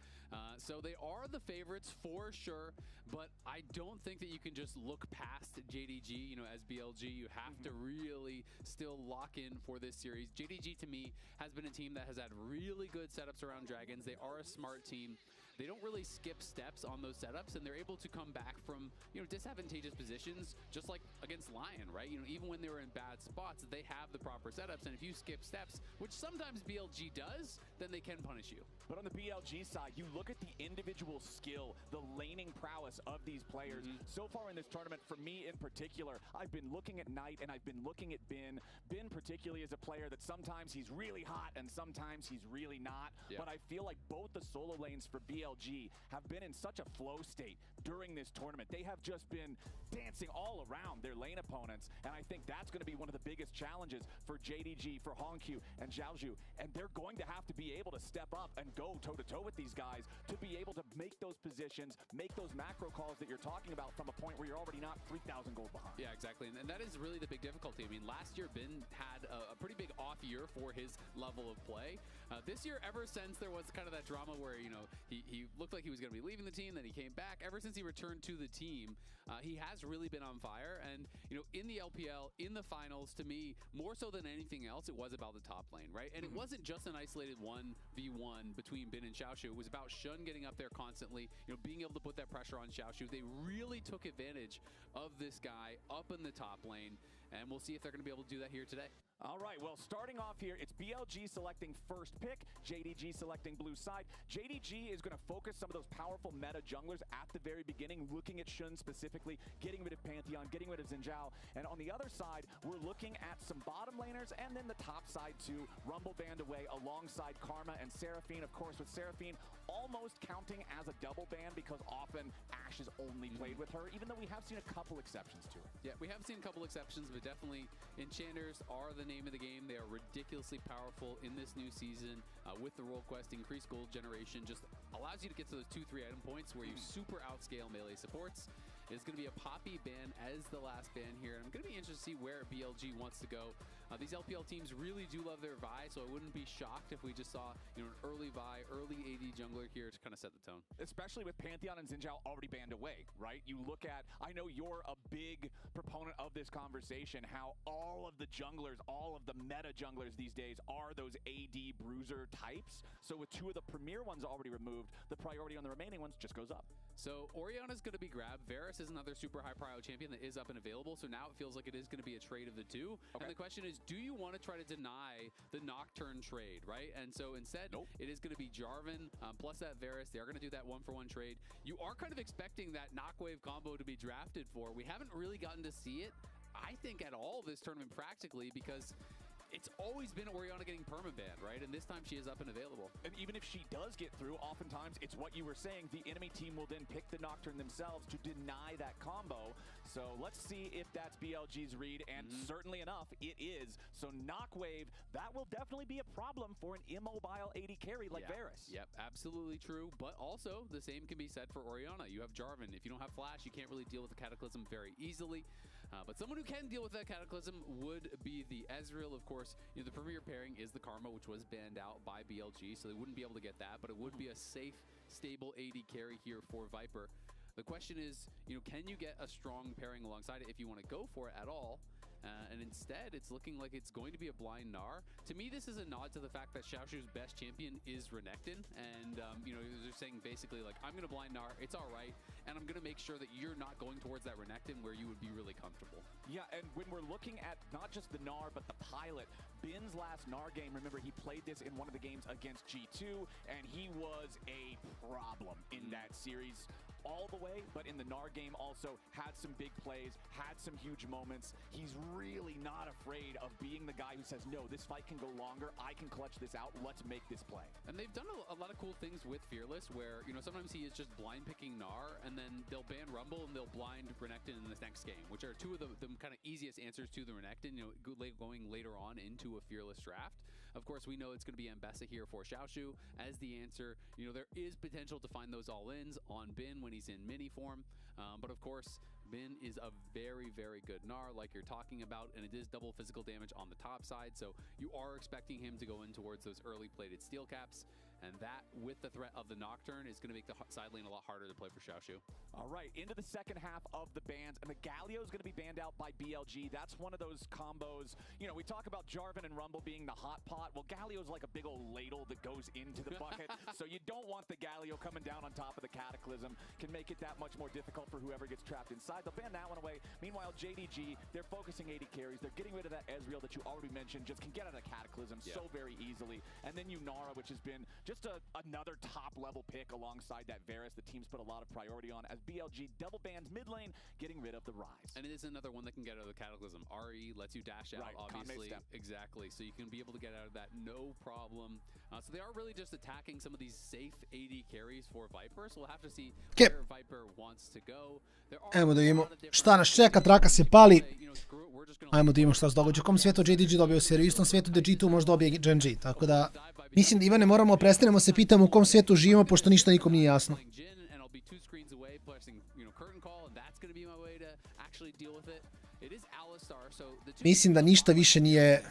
So they are the favorites for sure, but I don't think that you can just look past JDG, you know, as BLG. You have to really still lock in for this series. JDG, to me, has been a team that has had really good setups around Dragons. They are a smart team. They don't really skip steps on those setups, and they're able to come back from, you know, disadvantageous positions, just like against Lion, right? You know, even when they were in bad spots, they have the proper setups, and if you skip steps, which sometimes BLG does, then they can punish you.
But on the BLG side, you look at the individual skill, the laning prowess of these players. So far in this tournament, for me in particular, I've been looking at Knight and I've been looking at Bin. Bin particularly is a player that sometimes he's really hot and sometimes he's really not.
Yeah.
But I feel like both the solo lanes for BLG have been in such a flow state during this tournament. They have just been dancing all around their lane opponents, and I think that's going to be one of the biggest challenges for JDG, for Hongqiu and Zhaozhu, and they're going to have to be able to step up and go toe-to-toe with these guys to be able to make those positions, make those macro calls that you're talking about from a point where you're already not 3,000 gold behind.
Yeah, exactly, and that is really the big difficulty. I mean, last year Bin had a pretty big off year for his level of play, This year, ever since there was kind of that drama where, you know, he looked like he was going to be leaving the team, then he came back. Ever since he returned to the team, he has really been on fire. And, you know, in the LPL, in the finals, to me, more so than anything else, it was about the top lane, right? And it wasn't just an isolated 1v1 between Bin and Xiaoshu. It was about Shun getting up there constantly, you know, being able to put that pressure on Xiaoshu. They really took advantage of this guy up in the top lane. And we'll see if they're going to be able to do that here today.
All right, well, starting off here, it's BLG selecting first pick, JDG selecting blue side. JDG is going to focus some of those powerful meta junglers at the very beginning, looking at Shun specifically, getting rid of Pantheon, getting rid of Xinjiao. And on the other side, we're looking at some bottom laners and then the top side too. Rumble banned away alongside Karma and Seraphine. Of course, with Seraphine almost counting as a double ban because often Ashe is only played with her, even though we have seen a couple exceptions to it.
Yeah, we have seen a couple exceptions, but definitely Enchanters are the name of the game. They are ridiculously powerful in this new season with the role quest. Increased gold generation just allows you to get to those 2-3 item points where you super outscale melee supports. It's going to be a Poppy ban as the last ban here. I'm going to be interested to see where BLG wants to go. These LPL teams really do love their Vi, so I wouldn't be shocked if we just saw, you know, an early Vi, early AD jungler here to kind of set the tone.
Especially with Pantheon and Xinjiao already banned away, right? You look at, I know you're a big proponent of this conversation, how all of the junglers, all of the meta junglers these days are those AD bruiser types. So with two of the premier ones already removed, the priority on the remaining ones just goes up.
So Orianna's going to be grabbed. Varus is another super high prio champion that is up and available. So now it feels like it is going to be a trade of the two. Okay. And the question is, do you want to try to deny the Nocturne trade, right? And so instead, it is going to be Jarvan plus that Varus. They are going to do that 1-for-1 trade. You are kind of expecting that Knockwave combo to be drafted for. We haven't really gotten to see it, I think, at all this tournament practically, because it's always been Orianna getting permabanned, right? And this time she is up and available.
And even if she does get through, oftentimes it's what you were saying. The enemy team will then pick the Nocturne themselves to deny that combo. So let's see if that's BLG's read, and certainly enough, it is. So Knockwave, that will definitely be a problem for an immobile AD carry like Varus.
Yep, absolutely true. But also, the same can be said for Orianna. You have Jarvan. If you don't have Flash, you can't really deal with the Cataclysm very easily. But someone who can deal with that Cataclysm would be the Ezreal. Of course, you know, the premier pairing is the Karma, which was banned out by BLG, so they wouldn't be able to get that, but it would be a safe, stable AD carry here for Viper. The question is, you know, can you get a strong pairing alongside it if you want to go for it at all? And instead, it's looking like it's going to be a blind Gnar. To me, this is a nod to the fact that Xiaoshu's best champion is Renekton. And, you know, they're saying basically, like, I'm going to blind Gnar, it's all right, and I'm going to make sure that you're not going towards that Renekton where you would be really comfortable.
Yeah, and when we're looking at not just the Gnar, but the pilot, Bin's last Gnar game, remember, he played this in one of the games against G2, and he was a problem in that series all the way, but in the Gnar game also had some big plays, had some huge moments. He's really not afraid of being the guy who says, no, this fight can go longer, I can clutch this out, let's make this play.
And they've done a lot of cool things with Fearless where, you know, sometimes he is just blind picking Gnar, and then they'll ban Rumble and they'll blind Renekton in this next game, which are two of the kind of easiest answers to the Renekton, you know, going later on into a Fearless draft. Of course, we know it's going to be Ambessa here for Xiaoshu as the answer. You know, there is potential to find those all-ins on Bin when he's in mini form. But of course, Bin is a very, very good Gnar, like you're talking about, and it is double physical damage on the top side. So you are expecting him to go in towards those early plated steel caps. And that, with the threat of the Nocturne, is going to make the side lane a lot harder to play for Xiaoshu.
All right, into the second half of the bans, and the Galio is going to be banned out by BLG. That's one of those combos. You know, we talk about Jarvan and Rumble being the hot pot. Well, Galio is like a big old ladle that goes into the bucket. So you don't want the Galio coming down on top of the Cataclysm. Can make it that much more difficult for whoever gets trapped inside. They'll ban that one away. Meanwhile, JDG, they're focusing 80 carries. They're getting rid of that Ezreal that you already mentioned. Just can get out of the Cataclysm so very easily. And then Nara, which has been just another top-level pick alongside that Varus. The team's put a lot of priority on as BLG double bans mid lane, getting rid of the Rise.
And it is another one that can get out of the Cataclysm. RE lets you dash out, obviously. Exactly. So you can be able to get out of that no problem. So they are really just attacking some of these safe AD carries for Viper. So we'll have to see where Viper wants to go.
Ajmo da vidimo šta nas čeka, traka se pali. Ajmo da vidimo šta se događa. U kom svijetu JDG dobio seriju, u istom svijetu da G2 možda dobije GNG. Tako da, mislim da Ivane moramo prestanemo se pitamo u kom svijetu živimo, pošto ništa nikom nije jasno. Mislim da ništa više nije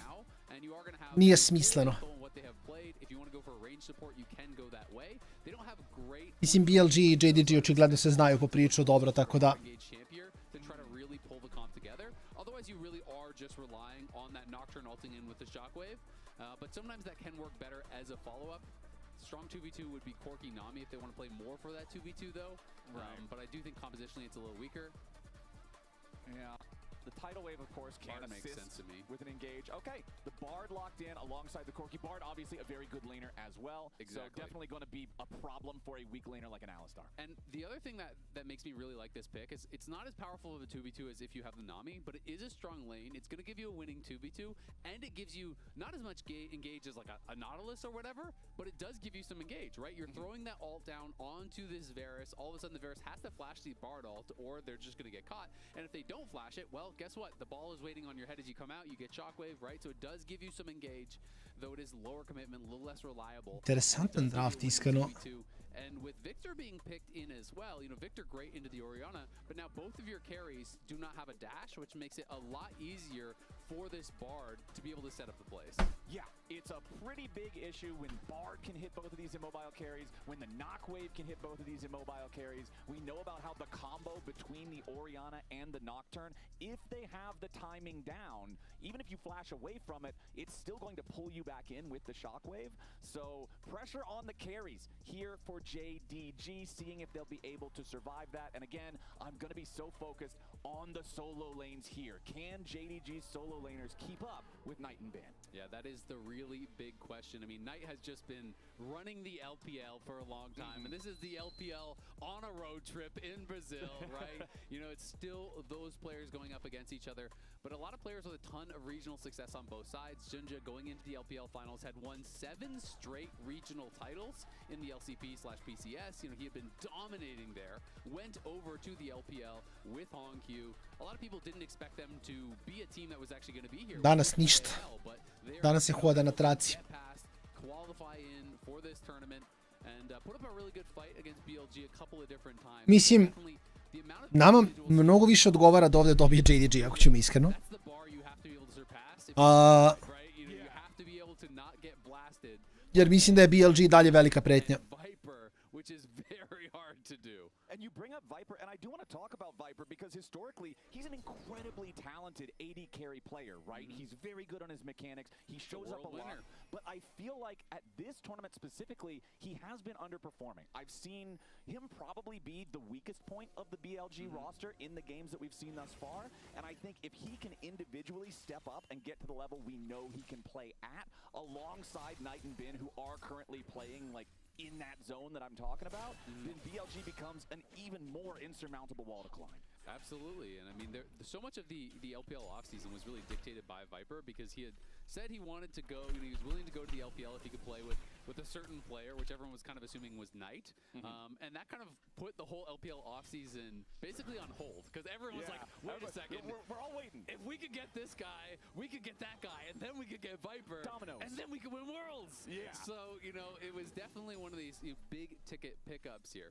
and you are going to have
Nije smisleno.
what they have played. If you want to go for a range support, you can go that way. They don't have great
Mislim, BLG i JDG očigledno se znaju poprilično dobro, tako da...
to try to really pull the comp together. Otherwise, you really are just relying on that Nocturne ulting in with the Shockwave. But sometimes that can work better as a follow-up. Strong 2v2 would be Corki Nami if they want to play more for that 2v2 though.
Right.
But I do think compositionally it's a little weaker.
Yeah. The tidal wave, of course, can
Bard makes sense to me.
with an engage. Okay, the Bard locked in alongside the Corki. Bard, obviously a very good laner as well.
Exactly.
So definitely going to be a problem for a weak laner like an Alistar.
And the other thing that makes me really like this pick is it's not as powerful of a 2v2 as if you have the Nami, but it is a strong lane. It's going to give you a winning 2v2, and it gives you not as much engage as like a Nautilus or whatever, but it does give you some engage, right? You're throwing that ult down onto this Varus. All of a sudden the Varus has to flash the Bard ult, or they're just going to get caught. And if they don't flash it, well, guess what? The ball is waiting on your head as you come out. You get Shockwave, right? So it does give you some engage, though it is lower commitment, a little less reliable.
Interesantan draft, iskreno.
And with Victor being picked in as well, you know, Victor great into the Orianna, but now both of your carries do not have a dash, which makes it a lot easier for this Bard to be able to set up the plays.
Yeah, it's a pretty big issue when Bard can hit both of these immobile carries, when the Knockwave can hit both of these immobile carries. We know about how the combo between the Orianna and the Nocturne, if they have the timing down, even if you flash away from it, it's still going to pull you back in with the Shockwave. So pressure on the carries here for JDG, seeing if they'll be able to survive that. And again, I'm going to be so focused on the solo lanes here. Can JDG's solo laners keep up with Knight and Ben?
Yeah, that is the really big question. I mean, Knight has just been running the LPL for a long time, and this is the LPL on a road trip in Brazil, right? You know, it's still those players going up against each other, but a lot of players with a ton of regional success on both sides. Junja going into the LPL finals had won 7 straight regional titles in the LCP/PCS. You know, he had been dominating there, went over to the LPL with Hongq. A lot of people didn't expect them to be a team that was actually going to be here.
Danas ništa. Danas je hoda na traci.
Qualify in for this tournament and put up a really good fight against BLG a couple of different times.
Mislim, nama mnogo više odgovara da ovdje dobije JDG, ako ćemo iskreno. Jer mislim da je BLG dalje velika pretnja.
Which is very hard to do.
And you bring up Viper, and I do want to talk about Viper because historically, he's an incredibly talented AD carry player, right? He's very good on his mechanics. He shows up a lot. But I feel like at this tournament specifically, he has been underperforming. I've seen him probably be the weakest point of the BLG roster in the games that we've seen thus far. And I think if he can individually step up and get to the level we know he can play at, alongside Knight and Ben, who are currently playing like in that zone that I'm talking about, then BLG becomes an even more insurmountable wall to climb.
Absolutely, and I mean, so much of the LPL offseason was really dictated by Viper because he had said he wanted to go, he was willing to go to the LPL if he could play with a certain player, which everyone was kind of assuming was Knight, and that kind of put the whole LPL offseason basically on hold because everyone was like, wait a second,
we're all waiting.
If we could get this guy, we could get that guy, and then we could get Viper,
Dominoes,
and then we could win Worlds.
Yeah.
So, you know, it was definitely one of these big ticket pickups here.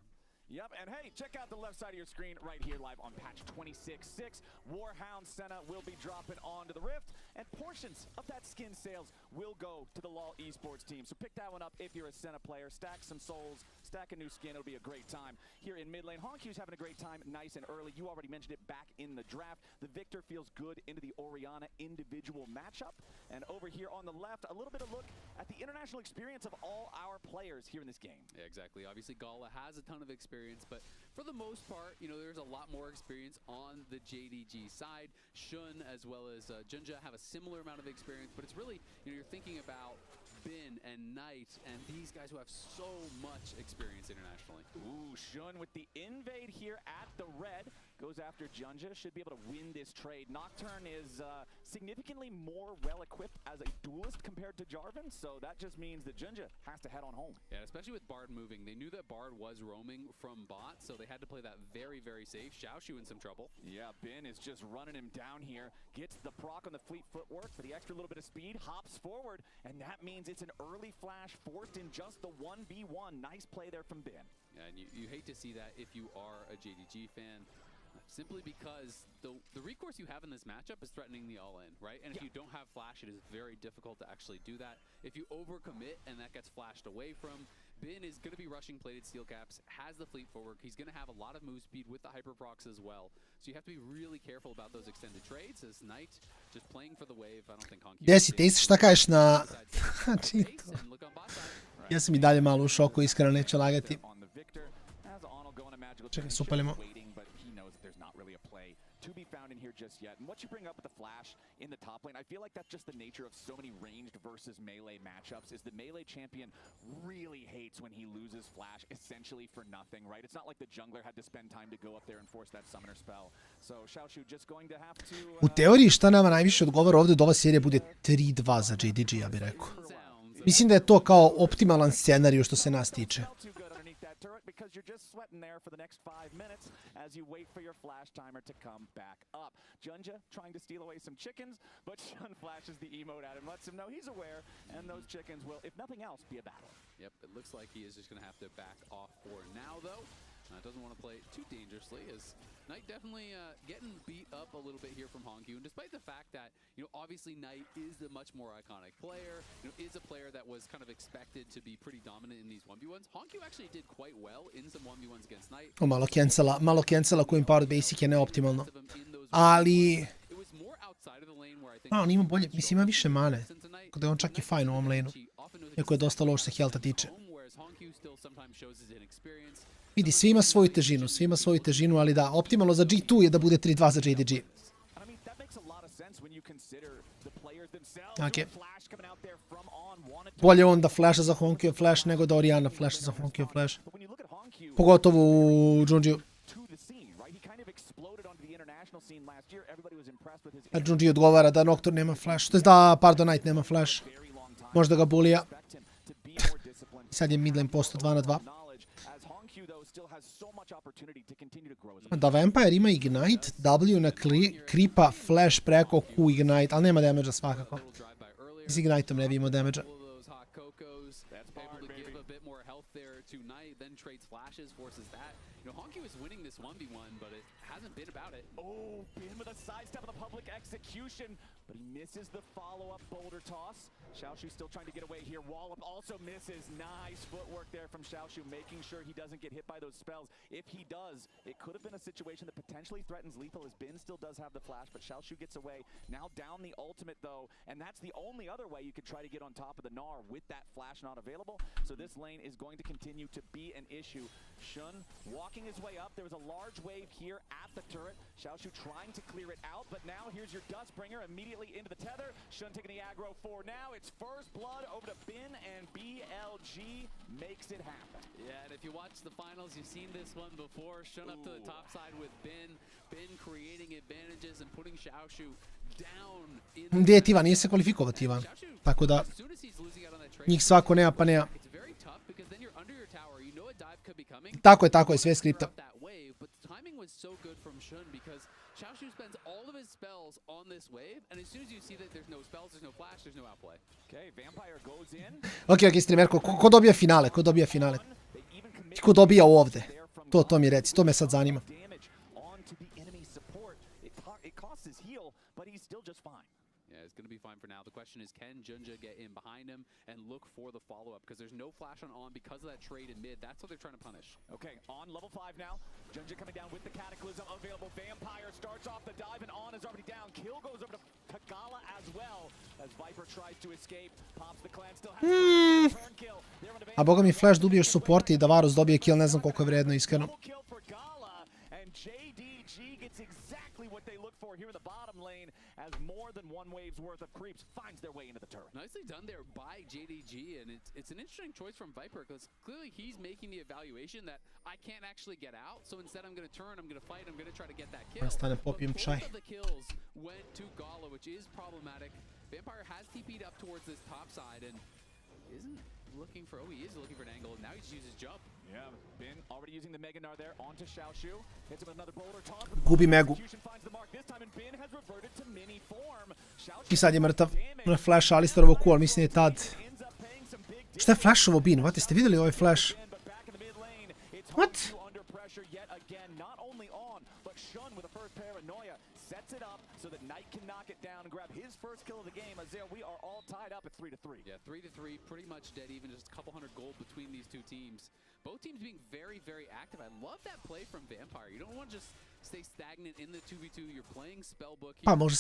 Yep, and hey, check out the left side of your screen right here live on patch 26.6. Warhound Senna will be dropping onto the Rift, and portions of that skin sales will go to the LoL esports team. So pick that one up if you're a Senna player. Stack some souls, stack a new skin. It'll be a great time. Here in mid lane, Hongq's having a great time, nice and early. You already mentioned it back in the draft. The Victor feels good into the Orianna individual matchup. And over here on the left, a little bit of look at the international experience of all our players here in this game.
Yeah, exactly. Obviously, Gala has a ton of experience, but for the most part, you know, there's a lot more experience on the JDG side. Shun as well as Junja have a similar amount of experience, but it's really, you know, you're thinking about Bin and Knight and these guys who have so much experience internationally.
Ooh, Shun with the invade here at the red. Goes after Junja, should be able to win this trade. Nocturne is significantly more well-equipped as a duelist compared to Jarvan, so that just means that Junja has to head on home.
Yeah, especially with Bard moving. They knew that Bard was roaming from bot, so they had to play that very, very safe. Xiaoshu in some trouble.
Yeah, Ben is just running him down here. Gets the proc on the fleet footwork for the extra little bit of speed. Hops forward, and that means it's an early flash forced in just the 1v1. Nice play there from Ben.
Yeah, and you hate to see that if you are a JDG fan. simply because the recourse you have in this matchup is threatening the all-in, right? And if you don't have flash, it is very difficult to actually do that. If you overcommit and that gets flashed away from, Bin is going to be rushing plated steel caps, has the fleet forward. He's going to have a lot of move speed with the hyperprocs as well. So you have to be really careful about those extended trades. As Knight just playing for the wave. I don't think Honky...
Desi, šta kažeš na... Ja sam i dalje malo u šoku, iskreno neću lagati. Čekaj, supalimo.
To be found in here just yet. And what you bring up with the flash in the top lane, I feel like that's just the nature of so many ranged versus melee matchups, is the melee champion really hates when he loses flash essentially for nothing, right? It's not like the jungler had to spend time to go up there and force that summoner spell. So Xiaoshu just going to have to...
U teoriji šta nama najviše odgovara ovdje da ova serija bude 3-2 za JDG, ja bih rekao. Mislim da je to kao optimalan scenarij što se nas tiče.
Because you're just sweating there for the next 5 minutes as you wait for your flash timer to come back up. Junja trying to steal away some chickens, but Shun flashes the emote at him, lets him know he's aware, and those chickens will, if nothing else, be a battle.
Yep, it looks like he is just going to have to back off for now, though. Doesn't want to play too dangerously, as Knight definitely getting beat up a little bit here from Hongyu. And despite the fact that, obviously Knight is the much more iconic player, is a player that was kind of expected to be pretty dominant in these 1v1s, Hongyu actually did quite well in some 1v1s against Knight.
Malo cancela koji Empowered Basic je neoptimalno. Ali... on ima bolje, mislim ima više mane. Kada je on čak i fajn u ovom laneu. Iako je dosta loš se healtha tiče. Vidi, svi ima svoju težinu, ali da, optimalno za G2 je da bude 3-2 za JDG. Ok. Bolje on da flasha za Honkyov flash nego da Oriana flasha za Honkyov flash. Pogotovo u Junjiju. A Junji odgovara da Nocturne nema flash, to je da, pardon, Knight nema flash. Možda ga bulija. Sad je midlane posto 2-2. Da, Vampire ima Ignite, W na creepa, flash preko Q Ignite, ali nema damage-a svakako. S Ignite-om ne bi imao damage-a.
Honky was winning this 1v1, but it hasn't been about it.
Oh, Bin with a sidestep of the public execution, but he misses the follow-up boulder toss. Xiaoshu still trying to get away here. Wallop also misses. Nice footwork there from Xiaoshu, making sure he doesn't get hit by those spells. If he does, it could have been a situation that potentially threatens lethal, as Bin still does have the flash, but Xiaoshu gets away. Now down the ultimate, though, and that's the only other way you could try to get on top of the Gnar with that flash not available. So this lane is going to continue to be an issue. Shun walking his way up. There was a large wave here at the turret. Xiaoshu trying to clear it out, but now here's your Dustbringer immediately into the tether. Shun taking the aggro for now. It's first blood over to Bin, and BLG makes it happen.
Yeah, and if you watch the finals, you've seen this one before. Shun up to the top side with Bin. Bin creating advantages and putting Xiaoshu down.
Gdje je Tivan? Nije se kvalifikovao Tivan. Tako da, njih svako nema pa nema. Tako je, sve skripta.
Xiaoshu spends all of his spells on this wave, and as soon as you see that there's no spells, there's no flash, there's no outplay.
Okay, Vampire goes in.
Ok, streamerko, ko dobija finale? Ko dobija ovde? To mi reci, to me sad zanima.
Yeah, it's going to be fine for now. The question is, can Junja get in behind him and look for the follow-up? Because there's no flash on because of that trade in mid. That's what they're trying to punish.
Okay, on level 5 now. Junja coming down with the Cataclysm available. Vampire starts off the dive, and On is already down. Kill goes over to Tagala as well. As Viper tries to escape. Pops the clan, still has a turn kill.
A boga mi flash dubiješ supporti i da Varus dobije kill, ne znam koliko je vrijedno, iskreno.
And JDG gets exactly what they look for here in the bottom lane, as more than one wave's worth of creeps finds their way into the turret.
Nicely done there by JDG, and it's an interesting choice from Viper, because clearly he's making the evaluation that I can't actually get out, so instead I'm going to turn, I'm going to fight, I'm going to try to get that kill.
Stane popijem čaj.
Both of the kills went to Gala, which is problematic. Vampire has TP'd up towards this top side, and isn't looking for, he is looking for an angle, and now he just uses jump.
Yeah, Bin already using the Mega Gnar there onto Xiaoshu. Hits him with another boulder toss.
Gubi Megu.
Finds the mark this time, and Bin has reverted to mini form.
I sad je mrtav. Na flash Alistarovo Q, ali mislim je tad. Šta je flashovo Bin? Vate, ste vidjeli ovaj flash? What?
pressure yet again, not only on, but Shun with the first paranoia sets it up so that Knight can knock it down and grab his first kill of the game. As there, we are all tied up at 3-3.
Yeah, 3-3, pretty much dead even, just a couple hundred gold between these two teams. Both teams being very, very active. I love that play from Vampire. You don't want to just stay stagnant in the 2v2. You're playing Spellbook here.
Pa može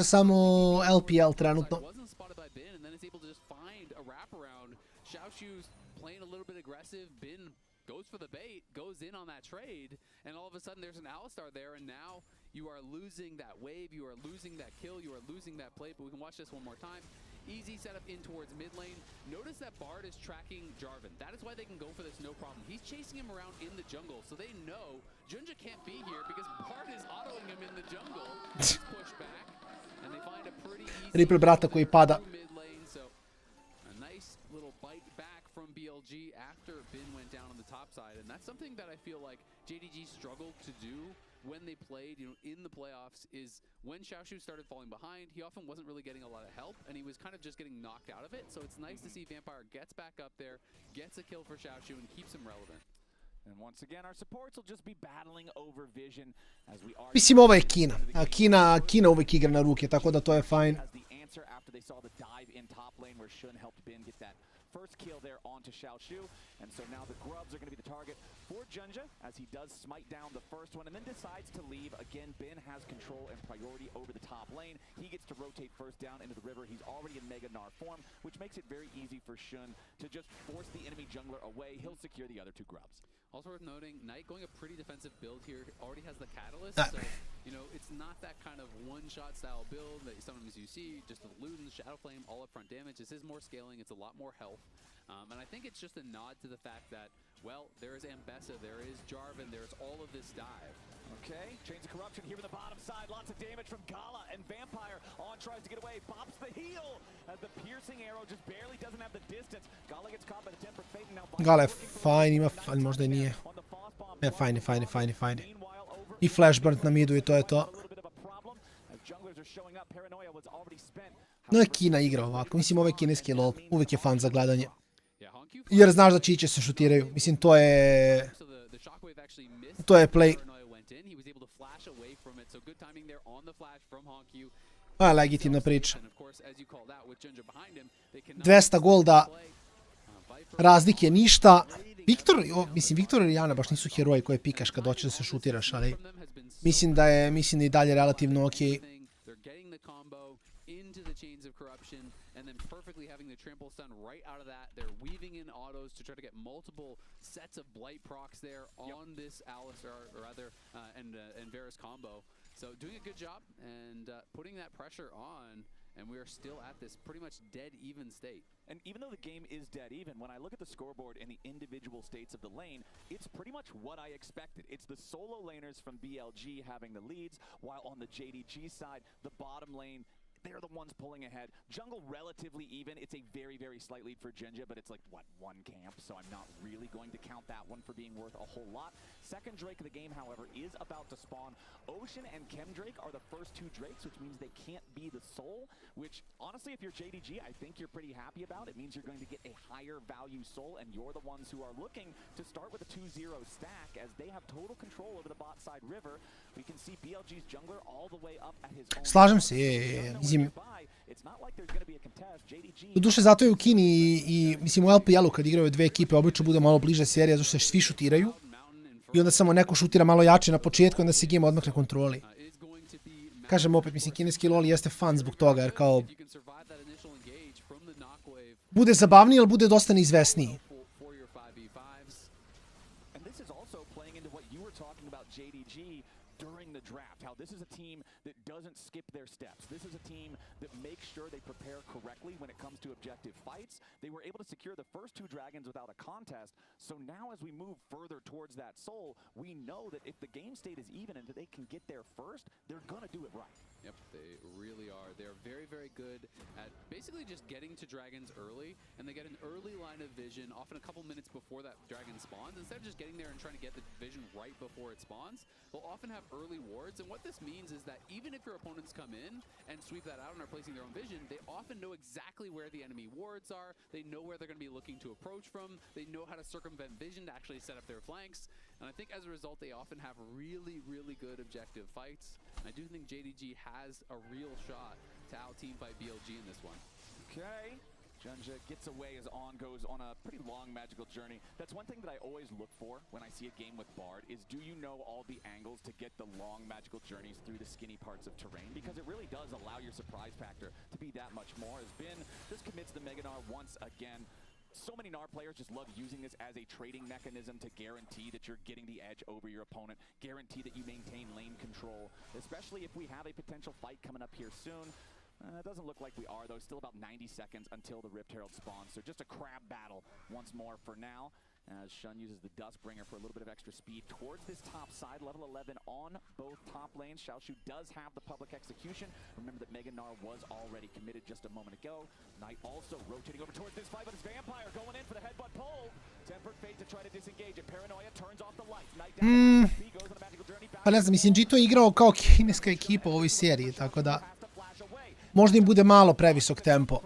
samo LPL trenutno.
Wasn't spotted by Bin, and then is able to just find a wraparound. Xiaoshu's playing a little bit aggressive. Bin goes for the bait, goes in on that trade, and all of a sudden there's an Alistar there, and now you are losing that wave, you are losing that kill, you are losing that play. But we can watch this one more time. Easy setup in towards mid lane. Notice that Bard is tracking Jarvan. That is why they can go for this no problem. He's chasing him around in the jungle, so they know Junja can't be here because Bard is autoing him in the jungle. He's pushed back, and they find a pretty easy
Ripple brata koji pada.
mid lane, so a nice little bite back from BLG after Bin went down on the top side, and that's something that I feel like JDG struggled to do when they played, in the playoffs, is when Xiaoshu started falling behind, he often wasn't really getting a lot of help, and he was kind of just getting knocked out of it. So it's nice to see Vampire gets back up there, gets a kill for Xiaoshu, and keeps him relevant.
And once again, our supports will just be battling over vision as we are.
Mislim, ovo je Kina. A Kina uvijek igra na ruke, tako da to je fajn.
After they saw the dive in top lane where Shun helped Bin get that first kill there onto Xiaoshu, and so now the Grubs are going to be the target for Junja as he does smite down the first one and then decides to leave. Again, Bin has control and priority over the top lane. He gets to rotate first down into the river. He's already in Mega Gnar form, which makes it very easy for Shun to just force the enemy jungler away. He'll secure the other two Grubs.
Also worth noting, Knight going a pretty defensive build here, already has the Catalyst, so, it's not that kind of one-shot style build that sometimes you see, just the loot and the Shadow Flame, all up front damage. This is more scaling, it's a lot more health, and I think it's just a nod to the fact that, well, there is Ambessa, there is Jarvan, there's all of this dive.
Okay, Chains of Corruption here in the bottom side. Lots of damage from Gala, and Vampire on tries to get away. Pops the heel as the piercing arrow just barely doesn't have the distance. Gala gets caught by the Tempered Fate, and now
Gala je fajn, ima ali možda i nije. Ne, fajn. I flashburn na midu i to je to. No je Kina igra ovako, mislim ovo je kineski LoL, uvijek je fan za gledanje. Jer znaš da čiće se šutiraju, mislim to je play. A, legitimna priča. 200 golda, razlike ništa. Viktor i Jana baš nisu heroji koje pikaš kad hoćeš da se šutiraš, ali mislim da je i dalje relativno okej.
Into the Chains of Corruption, and then perfectly having the trample stun right out of that. They're weaving in autos to try to get multiple sets of blight procs there on this Alistar, or rather, and Varus combo. So doing a good job and putting that pressure on, and we are still at this pretty much dead even state.
And even though the game is dead even, when I look at the scoreboard and the individual states of the lane, it's pretty much what I expected. It's the solo laners from BLG having the leads, while on the JDG side, the bottom lane, they're the ones pulling ahead. Jungle relatively even. It's a very, very slight lead for Jinja, but it's like, what, one camp? So I'm not really going to count that one for being worth a whole lot. Second Drake of the game, however, is about to spawn. Ocean and Chem Drake are the first two Drakes, which means they can't be the soul, which, honestly, if you're JDG, I think you're pretty happy about. It means you're going to get a higher value soul, and you're the ones who are looking to start with a 2-0 stack, as they have total control over the bot side river. We can see BLG's jungler all the way up at his own.
Slažem se, mislim, doduše zato je u Kini i mislim u LPL-u kad igraju dve ekipe obično bude malo bliže serija zato što se svi šutiraju i onda samo neko šutira malo jače na početku i onda se game odmah ne kontroli. Kažem opet, mislim, kineski LoL jeste fan zbog toga jer kao bude zabavniji, ali bude dosta neizvesniji.
During the draft, how this is a team that doesn't skip their steps. This is a team that makes sure they prepare correctly when it comes to objective fights. They were able to secure the first two dragons without a contest, so now as we move further towards that soul, we know that if the game state is even and that they can get there first, they're gonna do it right.
Yep, they really are. They're very, very good at basically just getting to dragons early, and they get an early line of vision, often a couple minutes before that dragon spawns. Instead of just getting there and trying to get the vision right before it spawns, they'll often have early wards, and what this means is that even if your opponents come in and sweep that out and are placing their own vision, they often know exactly where the enemy wards are, they know where they're going to be looking to approach from, they know how to circumvent vision to actually set up their flanks, And I think as a result, they often have really, really good objective fights. I do think JDG has a real shot to out-teamfight BLG in this one.
Okay. Junja gets away as On goes on a pretty long magical journey. That's one thing that I always look for when I see a game with Bard is do you know all the angles to get the long magical journeys through the skinny parts of terrain? Because it really does allow your surprise factor to be that much more. As Bin just commits the Mega Gnar once again. So many Gnar players just love using this as a trading mechanism to guarantee that you're getting the edge over your opponent, guarantee that you maintain lane control, especially if we have a potential fight coming up here soon. It doesn't look like we are, though. Still about 90 seconds until the Rift Herald spawns. So just a crab battle once more for now. As Shun uses the Duskbringer for a little bit of extra speed towards this top side. Level 11 on both top lanes. Xiaoshu does have the public execution. Remember that Mega Gnar was already committed just a moment ago. Knight also rotating over towards this fight, but it's Vampire going in for the headbutt pull. Tempered Fate to try to disengage it. Paranoia turns off the lights. Knight down. Goes on a magical journey.
Pa ne znam, mislim, G to je igrao kao kineska ekipa u ovoj seriji, tako da možda im bude malo previsok tempo.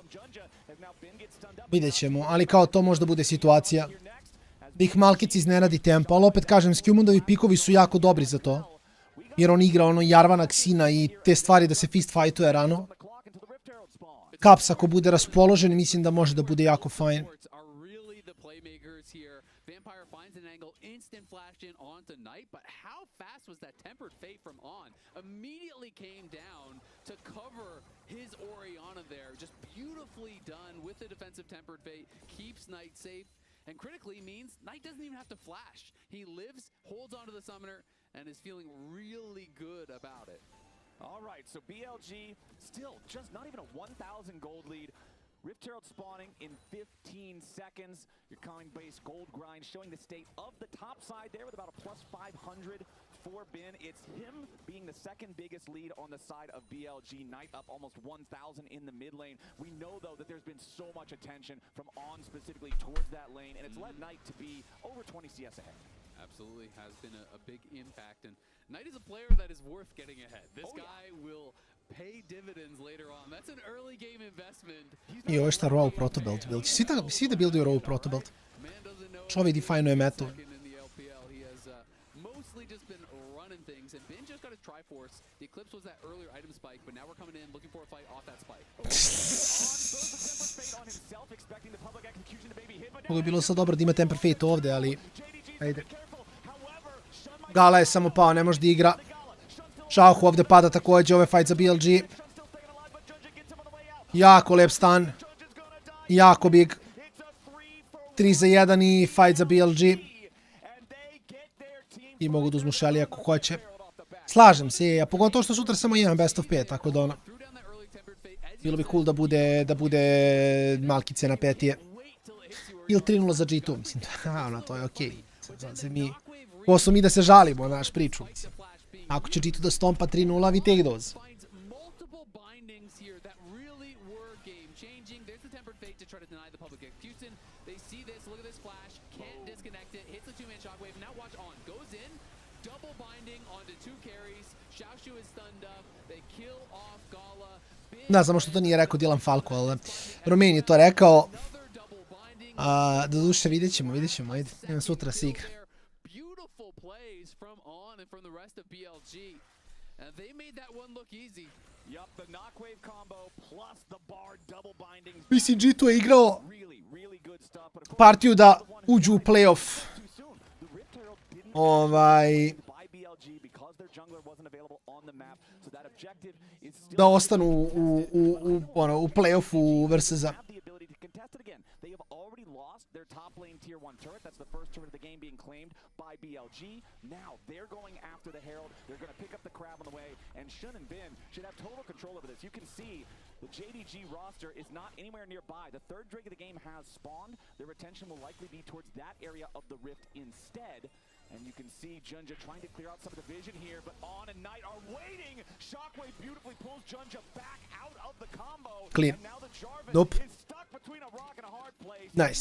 Vidjet ćemo, ali kao to možda bude situacija da ih Malkic iznenadi tempo, ali opet kažem, Skewmundovi pikovi su jako dobri za to. Jer on igra ono Jarvana, Ksina i te stvari da se fist fightuje rano. Caps ako bude raspoložen, mislim da može da bude jako fajn.
Vampire finds an angle, instant flash in onto Knight, but how fast was that Tempered Fate from On? Immediately came down to cover his Orianna there. Just beautifully done with the defensive Tempered Fate, keeps Knight safe, and critically means Knight doesn't even have to flash. He lives, holds onto the Summoner, and is feeling really good about it.
All right, so BLG still just not even a 1,000 gold lead. Rift Herald spawning in 15 seconds. Your coin-based gold grind showing the state of the top side there with about a plus 500 for Bin. It's him being the second biggest lead on the side of BLG. Knight up almost 1,000 in the mid lane. We know, though, that there's been so much attention from On specifically towards that lane, and it's led Knight to be over 20 CS ahead.
Absolutely has been a big impact, and Knight is a player that is worth getting ahead. This guy will pay dividends later on. That's an early game investment.
I ovo je šta Row Protobelt build. Svi da builduju Row Protobelt. Čovi definuje metu.
Mostly just been running things, and Ben just got his Triforce. The Eclipse was that earlier item spike, but now we're coming in looking for a fight off that spike.
Ovo je bilo sad dobro da ima Temper Fate ovde, ali ajde. Gala je samo pao, ne može da igra. Xiaohu ovde pada također, ovo je fight za BLG. Jako lep stun. Jako big. 3 za 1 i fight za BLG. I mogu da uzmu Shelly ako hoće. Slažem se, a pogotovo što sutra samo jedan best of 5, tako da ono. Bilo bi cool da bude Malkice na petije. Ili 3-0 za G2, mislim. Ono, to je okej. Ko smo mi da se žalimo na naš priču, mislim. Ako će G2 da stompa 3-0, we take those. Da, samo što to nije rekao Dylan Falco, ali Romain je to rekao. Do duše vidjet ćemo, ajde. Idem sutra se igra.
From the rest of BLG, and they made that one look easy.
Yup, the knockwave combo plus the Bard double bindings.
Mislim, G2 je igrao partiju da uđu u playoff. Da ostanu u playoffu versus-a.
They have already lost their top lane tier 1 turret. That's the first turret of the game being claimed by BLG. Now they're going after the Herald. They're going to pick up the crab on the way, and Shun and Bin should have total control over this. You can see the JDG roster is not anywhere nearby. The third Drake of the game has spawned. Their attention will likely be towards that area of the rift instead. And you can see Junja trying to clear out some of the vision here, but On and Knight are waiting. Shockwave beautifully pulls Junja back out of the combo.
Clean.
And now the Jarvan
Nope.
is stuck between a rock and a hard place.
Nice.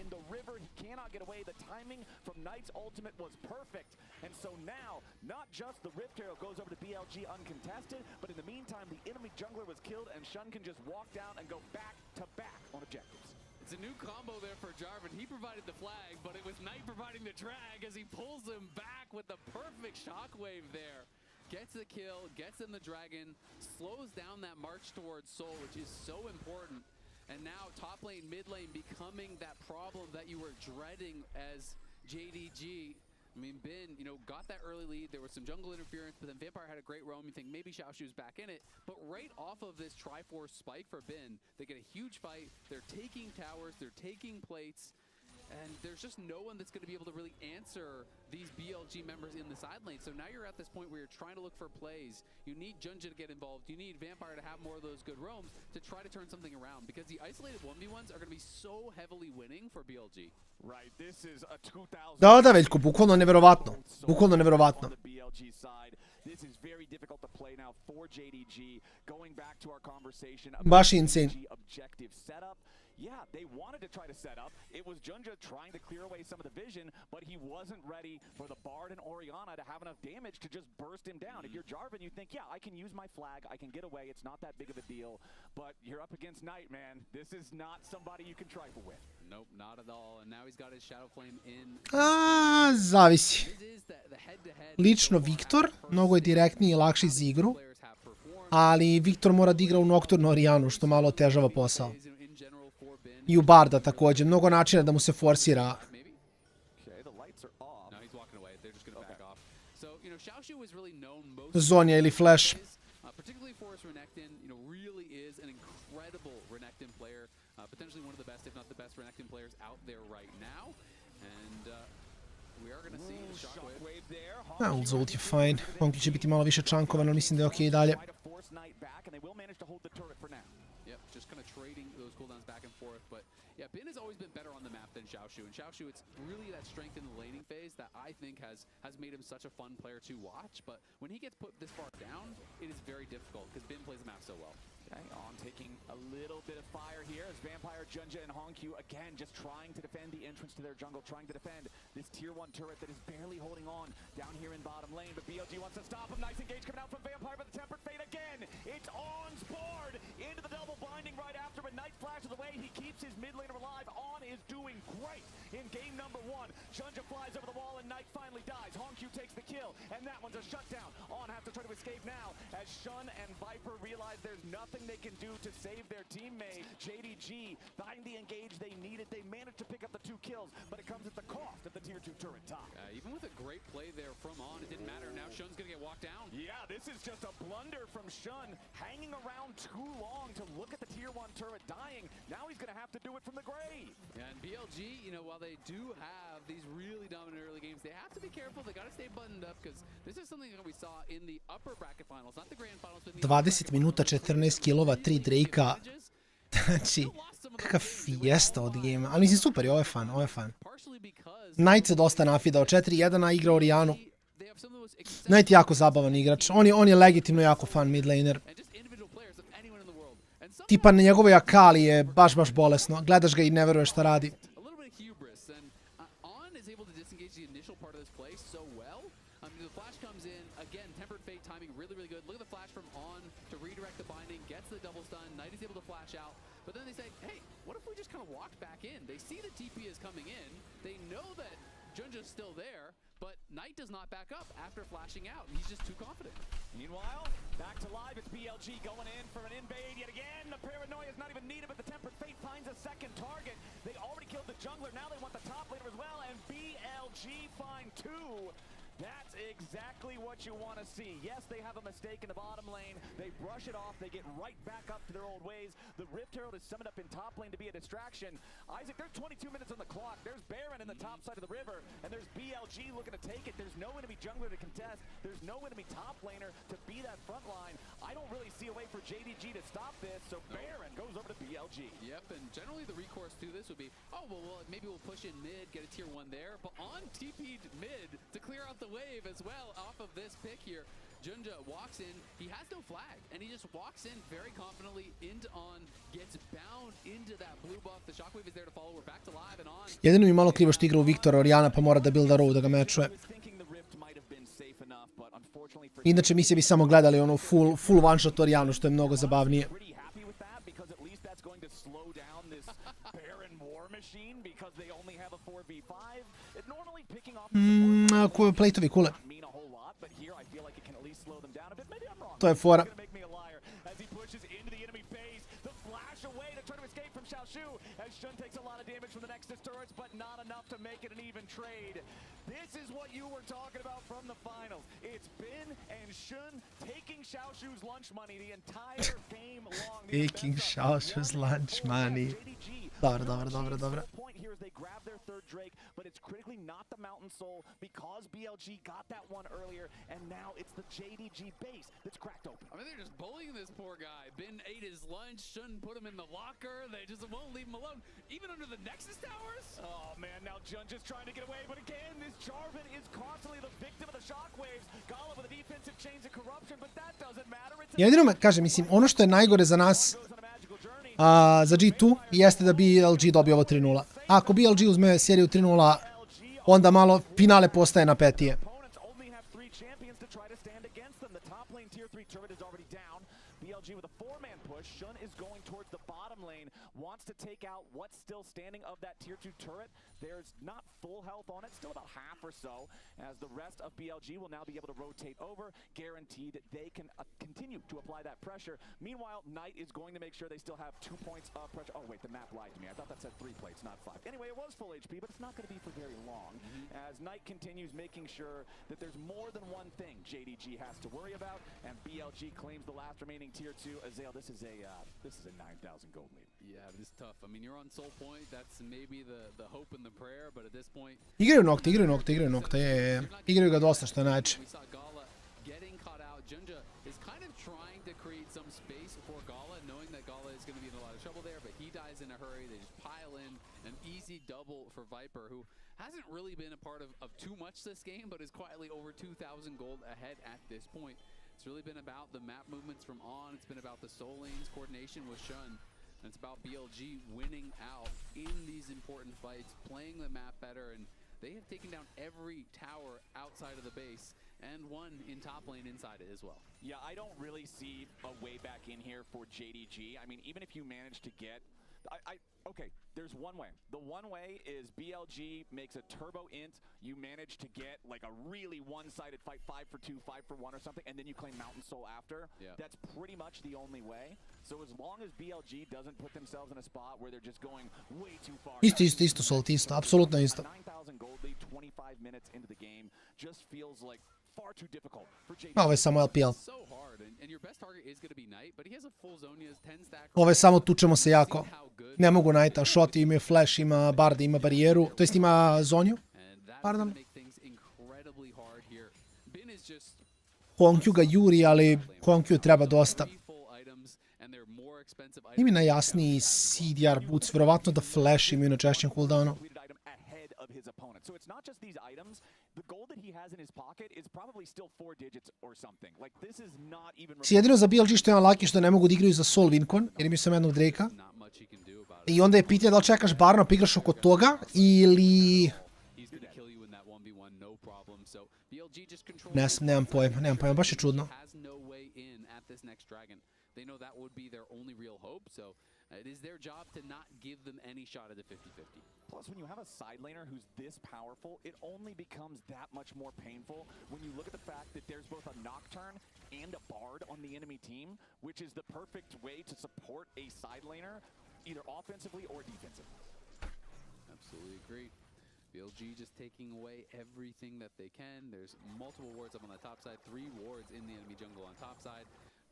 In the river, he cannot get away. The timing from Knight's ultimate was perfect. And so now, not just the Rift Herald goes over to BLG uncontested, but in the meantime, the enemy jungler was killed, and Shun can just walk down and go back to back on objectives.
It's a new combo there for Jarvan. He provided the flag, but it was Knight providing the drag as he pulls him back with the perfect shockwave there. Gets the kill, gets in the dragon, slows down that march towards Soul, which is so important. And now top lane, mid lane becoming that problem that you were dreading as JDG. I mean, Bin, got that early lead. There was some jungle interference, but then Vampire had a great roam. You think maybe Xiaoshu's back in it. But right off of this Triforce spike for Bin, they get a huge fight. They're taking towers. They're taking plates. And there's just no one that's going to be able to really answer these BLG members in the side lane. So now you're at this point where you're trying to look for plays. You need Junja to get involved. You need Vampire to have more of those good roams to try to turn something around. Because the isolated 1v1s are going to be so heavily winning for BLG.
Right, this is a 2000.
Da, Veljko, bukvalno nevjerovatno. Bukvalno nevjerovatno.
This is very difficult to play now for JDG. Going back to our conversation
Baš insane.
objective setup. Yeah, they wanted to try to set up. It was Junja trying to clear away some of the vision, but he wasn't ready for the Bard and Orianna to have enough damage to just burst him down. If you're Jarvan, you think, yeah, I can use my flag, I can get away, it's not that big of a deal. But you're up against Knight, man. This is not somebody you can trifle with.
Nope, not at all. And now he's got his Shadow Flame in.
Zavisi. Lično Viktor, mnogo je direktniji i lakši za igru, ali Viktor mora da igra u Nocturnu Orianu, što malo otežava posao. I u Barda također, mnogo načina da mu se forsira. Zonja ili Flash.
Particularly for us, Renekton, really is an incredible Renekton player. Potentially one of the best, if not the best Renekton players out there right now. And we are going to see the shockwave there.
Ulzult je fajn. Honky će biti malo više čankova, no mislim da je okej i dalje.
Yep, just kind of trading those cooldowns back and forth, but yeah, Bin has always been better on the map than Xiaoshu, and Xiaoshu, it's really that strength in the laning phase that I think has made him such a fun player to watch, but when he gets put this far down, it is very difficult, because Bin plays the map so well.
Okay, on taking a little bit of fire here as Vampire, Junja, and Honkyu again just trying to defend the entrance to their jungle, trying to defend this tier 1 turret that is barely holding on down here in bottom lane, but BLG wants to stop him. Nice engage coming out from Vampire, but the Tempered Fate again. It's On's board into the double binding right after, but Knight flashes away. He keeps his mid laner alive. On is doing great in game number 1. Junja flies over the wall and Knight finally dies. Honkyu takes the kill, and that one's a shutdown. On has to try to escape now as Shun and Viper realize there's nothing they can do to save their teammate. JDG find the engage they needed. They managed to pick up the 2 kills, but it comes at the cost of the tier 2 turret top.
Even with a great play there from On, it didn't matter. Now Shun's going to get walked down.
Yeah, this is just a blunder from Shun, hanging around too long to look at the tier 1 turret dying. Now he's going to have to do it from the grave.
Yeah, and BLG, while they do have these really dominant early games, they have to be careful. They got to stay buttoned up, because this is something that we saw in the upper bracket finals, not the grand finals, but in the
20 minuta, 14 kilova, 3 Drake-a. Znači, kakav fiesta od game. Ali mislim, super je, ovo je fan, ovo je fan. Knight se dosta nafidao, 4-1, a igra Orianu. Knight je jako zabavan igrač. On je legitimno jako fan mid laner. Tipa na njegovoj Akali je baš bolesno. Gledaš ga i ne veruješ šta radi.
But then they say, hey, what if we just kind of walked back in? They see the TP is coming in. They know that Junja's still there, but Knight does not back up after flashing out. He's just too confident.
Meanwhile, back to live. It's BLG going in for an invade yet again. The paranoia is not even needed, but the Tempered Fate finds a second target. They already killed the jungler. Now they want the top laner as well, and BLG find 2. That's exactly what you want to see. Yes, they have a mistake in the bottom lane. They brush it off. They get right back up to their old ways. The Rift Herald is summoned up in top lane to be a distraction. Isaac, there's 22 minutes on the clock. There's Baron in the top side of the river, and there's BLG looking to take it. There's no enemy jungler to contest. There's no enemy top laner to be that front line. I don't really see a way for JDG to stop this, so Baron goes over to BLG.
Yep, and generally the recourse to this would be, oh, well, maybe we'll push in mid, get a tier 1 there, but On TP'd mid to clear out the wave as well off of this pick here. Junja walks in, he has no flag, and he just walks in very confidently into On, gets bound into that blue buff. The shockwave is there to follow. We're back to live and On.
Jedino mi malo krivo što igra u Viktora Oriana, pa mora da builda row da ga mečuje. Inače mi se bi samo gledali ono full one shot Orianu, što je mnogo zabavnije.
Machine because they only have a 4v5. It normally picking off
Plate-ovi kule.
mean a whole lot, but here I feel like it can at least slow them down a bit. Maybe I'm wrong.
To je fora.
It's gonna make me a liar as he pushes into the enemy base. The flash away to try to escape from Xiaoshu as Shun takes a lot of damage from the Nexus turrets, but not enough to make it an even trade. This is what you were talking about from the finals. It's Bin and Shun taking Xiaoshu's lunch money the entire game long.
Taking Xiaoshu's lunch money. Dobro.
Point here is they grab their third Drake, but it's critically not the Mountain Soul because BLG got that one earlier, and now it's the JDG base that's cracked open.
I mean, they're just bullying this poor guy. Bin ate his lunch, shouldn't put him in the locker. They just won't leave him alone, even under the Nexus towers.
Oh man, now Jun just trying to get away, but again, this Jarvan is constantly the victim of the shockwaves. Gala with a defensive chains of corruption, but that doesn't matter.
Jedino me, kažem, mislim, ono što je najgore za nas, za G2, jeste da BLG dobije ovo 3-0. Ako BLG uzme seriju 3-0, onda malo finale postaje napetije.
BLG with a 4-man push. Shun is going towards the bottom lane, wants to take out what's still standing of that tier 2 turret. There's not full health on it, still about half or so, as the rest of BLG will now be able to rotate over, guaranteed they can continue to apply that pressure. Meanwhile, Knight is going to make sure they still have 2 points of pressure. Oh wait, the map lied to me. I thought that said 3 plates, not 5. Anyway, it was full HP, but it's not going to be for very long, as Knight continues making sure that there's more than one thing JDG has to worry about, and BLG claims the last remaining tier 2. Azale, this is a 9,000 gold lead.
Yeah, but it's tough. I mean, you're on soul point. That's maybe the hope and the prayer, but at this point,
Igraju nokte, igraju ga dosta, što je najče.
we saw Gala getting caught out. Junja is kind of trying to create some space for Gala, knowing that Gala is going to be in a lot of trouble there, but he dies in a hurry. They just pile in an easy double for Viper, who hasn't really been a part of too much this game, but is quietly over 2,000 gold ahead at this point. It's really been about the map movements from On. It's been about the soul lanes coordination with Shun. And it's about BLG winning out in these important fights, playing the map better, and they have taken down every tower outside of the base and one in top lane inside it as well.
Yeah, I don't really see a way back in here for JDG. I mean, even if you manage to get... okay, there's one way. The one way is BLG makes a turbo int, you manage to get like a really one-sided fight, 5 for 2, 5 for 1 or something, and then you claim Mountain Soul after.
Yeah.
That's pretty much the only way. So as long as BLG doesn't put themselves in a spot where they're just going way too far...
Isto, Salt, isto, apsolutno isto.
9,000 gold lead, 25 minutes into the game, just feels like far too difficult for JDG.
Ovo je samo LPL.
So hard, and your best target is going to be Knight, but he has a full Zhonya's 10 stack.
Ovo je samo tučemo se jako. Ne mogu Knighta, Shot ima flash, ima Bard, ima barijeru, to jest ima Zonju. Pardon. Honkyu ga juri, ali Honkyu treba dosta. Nije mi najjasniji CDR boots, vjerovatno da flash imaju na češćem cooldownu.
So it's not just these items. The gold that he has in his pocket is probably still 4 digits or something. Like this is not even...
Jedino za BLG što ima laki što ne mogu da igraju za Sol Wincon, jer imaju samo jednog Drakea. I onda je pitanje da li čekaš Barna pa igraš oko toga, ili... Nemam pojma, baš je čudno.
They know that would be their only real hope, so it is their job to not give them any shot at the 50-50.
Plus, when you have a side laner who's this powerful, it only becomes that much more painful when you look at the fact that there's both a Nocturne and a Bard on the enemy team, which is the perfect way to support a side laner, either offensively or defensively.
Absolutely agreed. BLG just taking away everything that they can. There's multiple wards up on the top side, 3 wards in the enemy jungle on top side.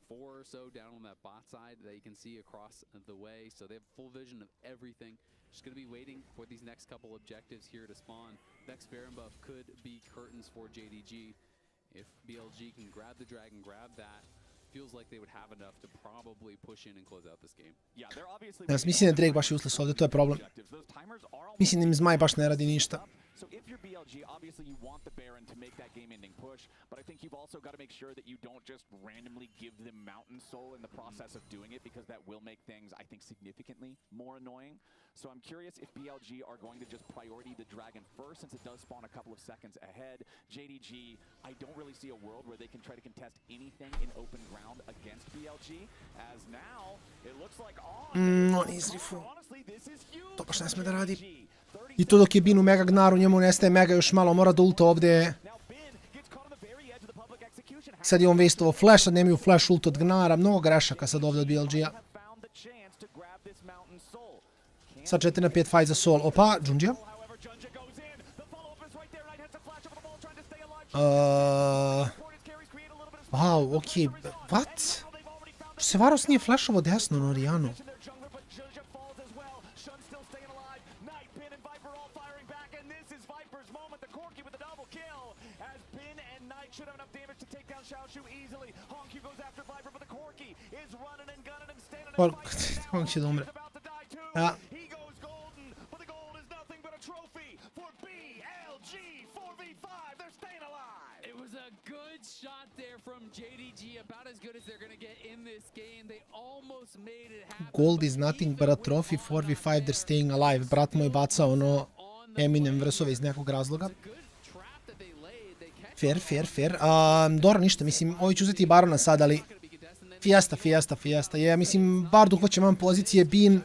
4 or so down on that bot side that you can see across the way, so they have full vision of everything. Just going to be waiting for these next couple objectives here to spawn. Next Baron buff could be curtains for JDG. If BLG can grab the dragon, grab that, feels like they would have enough to probably push in and close out this game.
Yeah, they're obviously...
Mislim da je Drake baš useless ovdje, to je problem. Mislim da im Zmaj baš ne radi ništa.
So if you're BLG, obviously you want the Baron to make that game-ending push, but I think you've also got to make sure that you don't just randomly give them Mountain Soul in the process of doing it, because that will make things, I think, significantly more annoying. So I'm curious if BLG are going to just priority the Dragon first, since it does spawn a couple of seconds ahead. JDG, I don't really see a world where they can try to contest anything in open ground against BLG, as now it looks like
On izrifu. To baš ne sme da radi. I to dok je Bin u Mega Gnaru, njemu nestaje Mega još malo, mora da ulta ovdje. Sad je on wasteovo flash, sad nemaju flash ult od Gnara, mnogo grešaka sad ovdje od BLG-a. Sad 4 na 5 fight za Sol. Opa, Džundžija. Wow, okej, what? Se Varus nije flashovo desno na Orijanu? Kako će da umre? Ja. Gold is nothing but a trophy, 4v5, they're staying alive. Brat moj baca ono Eminem vrsove iz nekog razloga. Fair. Dobro, ništa, mislim, ovi ću uzeti Barona sad, ali Fiesta. Je, mislim, Bard uhvaća mam pozicije, Bin.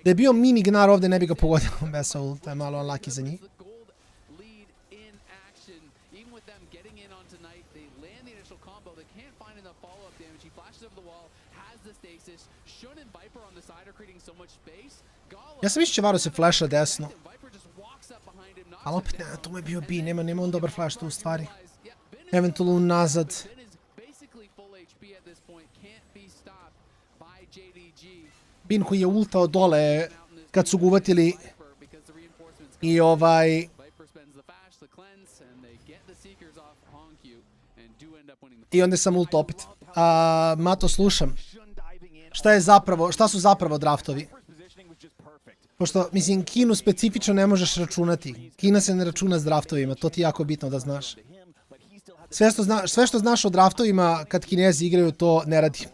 Da je bio mini Gnar ovdje, ne bi ga pogodio bez ult, to je malo unlucky za njih. Ja sam mislio će Varus se flasha desno. Ali opet ne, to mu je bio Bin, nema on dobar flash tu u stvari. Eventualno nazad. Bin koji je ultao dole kad su ga uvatili i i onda sam ult opet. Mato, slušam. Šta su zapravo draftovi? Pošto, mislim, Kinu specifično ne možeš računati. Kina se ne računa s draftovima, to ti je jako bitno da znaš. Sve što znaš o draftovima kad Kinezi igraju, to ne radi.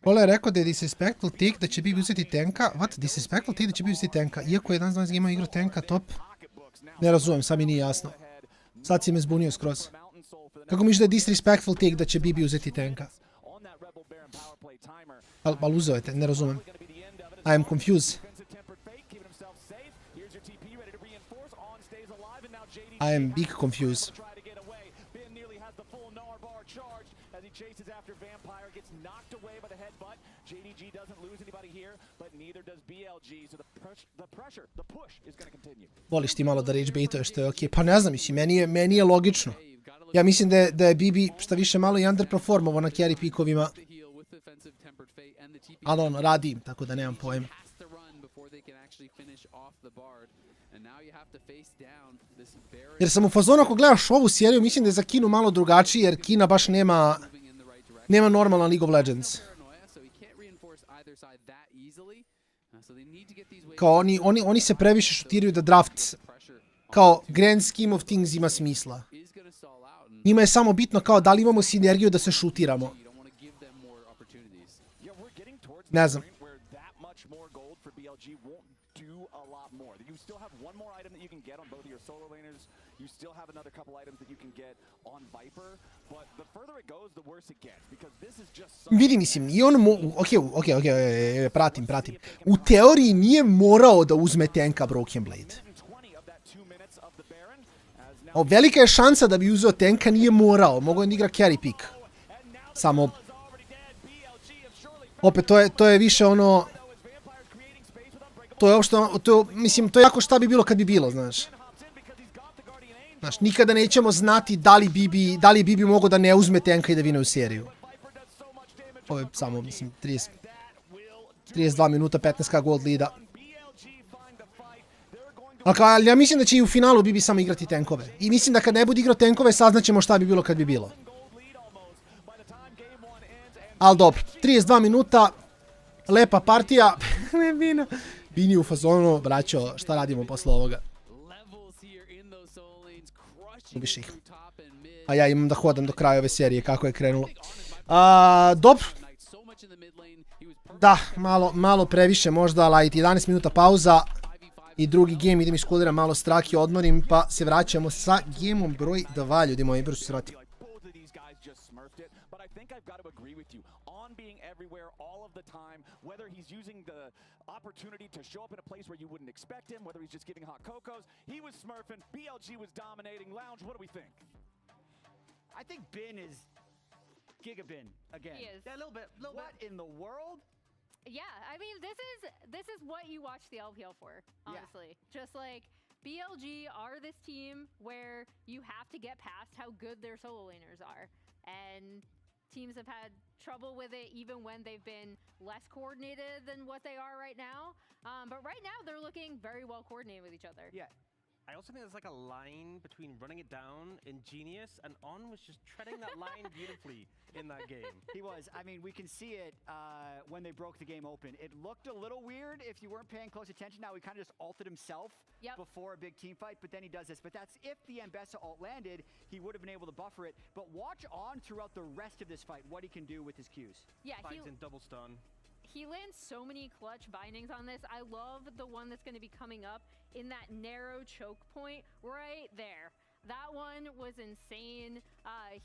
Pola je rekao da je Disrespectful take da će Bibi uzeti tanka. What? Disrespectful take da će Bibi uzeti tanka? Iako je 11 imao igru tanka, top. Ne razumem, sad mi nije jasno. Sad si me zbunio skroz. Kako misliš da je Disrespectful take da će Bibi uzeti tanka? Ali uzeo je te, ne razumem. I am confused. I am big confused. Voliš ti malo da rage baituješ, što je okej. Pa ne znam, mislim, meni je logično. Ja mislim da je Bibi šta više malo i underperformovo na carry pikovima. Ali ono, radi im, tako da nemam pojma. Jer sam u fazonu ako gledaš ovu seriju, mislim da je za Kinu malo drugačiji, jer Kina baš nema normalan League of Legends. Kao oni se previše šutiraju da draft kao grand scheme of things ima smisla. Njima je samo bitno kao da li imamo sinergiju da se šutiramo. Ne znam. Vidi, mislim, i on okej, pratim. U teoriji nije morao da uzme tanka Broken Blade. Velika je šansa da bi uzeo tanka, nije morao. Mogao je da igra carry pick. Samo... Opet, to je više ono... To je uopšto... Mislim, to je jako šta bi bilo kad bi bilo, znaš. Znaš, nikada nećemo znati da li Bibi mogao da ne uzme tanka i da vine u seriju. Ovo je samo, mislim, 32 minuta, 15k gold leada. Ali ja mislim da će i u finalu Bibi samo igrati tankove. I mislim da kad ne bude igrao tankove, saznaćemo šta bi bilo kad bi bilo. Ali dobro, 32 minuta. Lepa partija. Bini u fazonu, braćo, šta radimo posle ovoga? Ubiš ih. A ja imam da hodam do kraja ove serije, kako je krenulo. Dobro. Da, malo previše možda, ali 11 minuta pauza. I drugi game, idem iskuliram malo straki, odmorim, pa se vraćamo sa gameom broj 2, ljudi moji, brzo se vratim.
Opportunity to show up in a place where you wouldn't expect him, whether he's just giving hot cocos. He was smurfing, BLG was dominating. Lounge, what do we think?
I think Bin is Gigabin again.
He is.
Yeah, a little bit. What in the world?
Yeah, I mean, this is what you watch the LPL for, honestly. Yeah. Just like BLG are this team where you have to get past how good their solo laners are. And teams have had trouble with it even when they've been less coordinated than what they are right now. But right now, they're looking very well coordinated with each other.
Yeah.
I also think there's like a line between running it down in Genius and On was just treading that line beautifully in that game.
He was. I mean, we can see it when they broke the game open. It looked a little weird if you weren't paying close attention. Now he kind of just ulted himself before a big team fight, but then he does this. But that's if the Ambessa ult landed, he would have been able to buffer it. But watch On throughout the rest of this fight, what he can do with his Qs.
Yeah,
Fights in double stun.
He lands so many clutch bindings on this. I love the one that's going to be coming up in that narrow choke point right there. That one was insane.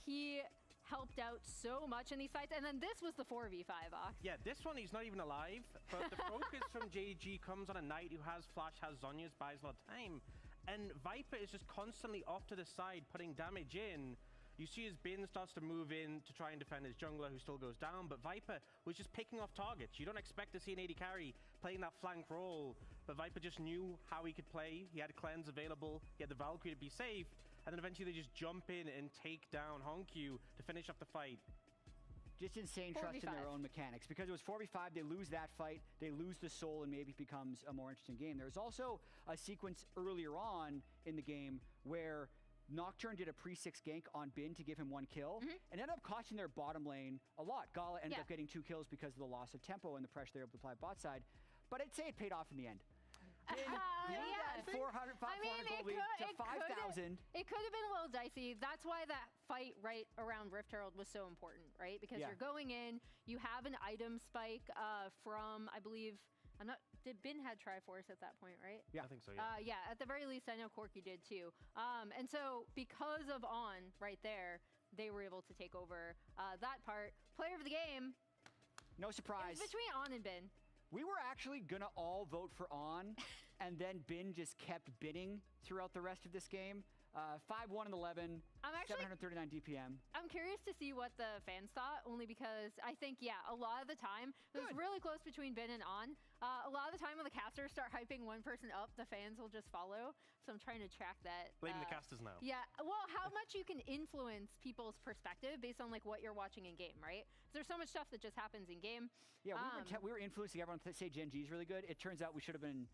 He helped out so much in these fights. And then this was the 4v5, Ox.
Yeah, this one he's not even alive. But the focus from JDG comes on a knight who has flash, has Zhonya's, buys a lot of time. And Viper is just constantly off to the side, putting damage in. You see his Bin starts to move in to try and defend his jungler who still goes down, but Viper was just picking off targets. You don't expect to see an AD carry playing that flank role, but Viper just knew how he could play. He had cleanse available, he had the Valkyrie to be safe, and then eventually they just jump in and take down Honkyu to finish off the fight.
Just insane trust in their own mechanics. Because it was 4v5, they lose that fight, they lose the soul, and maybe it becomes a more interesting game. There was also a sequence earlier on in the game where Nocturne did a pre-6 gank on Bin to give him 1 kill, and ended up costing their bottom lane a lot. Gala ended up getting 2 kills because of the loss of tempo and the pressure they were able to apply bot side, but I'd say it paid off in the end. Bin blew that 400 gold lead to 5,000.
It could have been a little dicey. That's why that fight right around Rift Herald was so important, right? Because you're going in, you have an item spike from, I believe, did Bin had Triforce at that point, right?
Yeah, I think so, yeah.
Yeah, at the very least, I know Corky did too. And so because of On right there, they were able to take over that part. Player of the game.
No surprise.
It's between On and Bin.
We were actually going to all vote for On, and then Bin just kept bidding throughout the rest of this game. 5-1 and 11, 739 DPM.
I'm curious to see what the fans thought, only because I think, a lot of the time, it was really close between Bin and On. A lot of the time when the casters start hyping one person up, the fans will just follow. So I'm trying to track that.
Blaming the casters now.
Yeah, well, how much you can influence people's perspective based on like what you're watching in game, right? There's so much stuff that just happens in game.
Yeah, we were influencing everyone to say Gen G's really good. It turns out we should have been...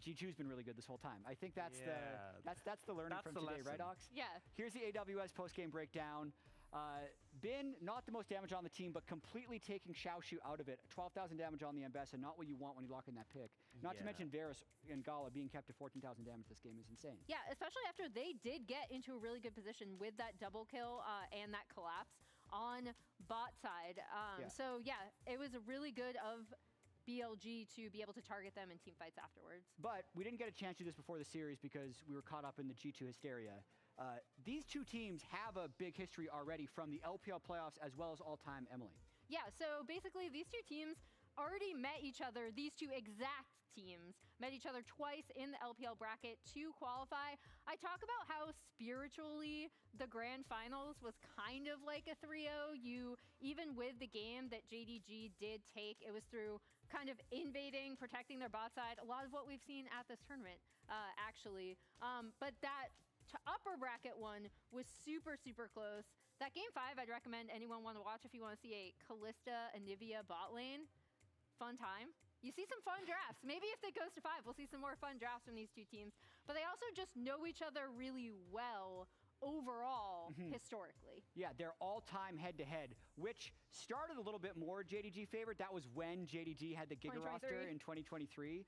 G2's been really good this whole time. I think that's the learning from today, right, Ox?
Yeah.
Here's the AWS post-game breakdown. Bin, not the most damage on the team, but completely taking Xiaoshu out of it. 12,000 damage on the Ambessa, not what you want when you lock in that pick. Not to mention Varus and Gala being kept to 14,000 damage this game is insane.
Yeah, especially after they did get into a really good position with that double kill and that collapse on bot side. So yeah, it was really good of BLG to be able to target them in team fights afterwards.
But we didn't get a chance to do this before the series because we were caught up in the G2 hysteria. These two teams have a big history already from the LPL playoffs as well as all-time Emily.
Yeah, so basically these two teams already met each other, these two exact teams met each other twice in the LPL bracket to qualify. I talk about how spiritually the grand finals was kind of like a 3-0. Even with the game that JDG did take, it was through kind of invading, protecting their bot side. A lot of what we've seen at this tournament, actually. But that upper bracket one was super, super close. That game 5, I'd recommend anyone want to watch if you want to see a Kalista Anivia bot lane. Fun time. You see some fun drafts. Maybe if it goes to 5, we'll see some more fun drafts from these two teams. But they also just know each other really well overall historically.
Yeah, their all-time head-to-head, which started a little bit more JDG favorite. That was when JDG had the Giga roster in 2023.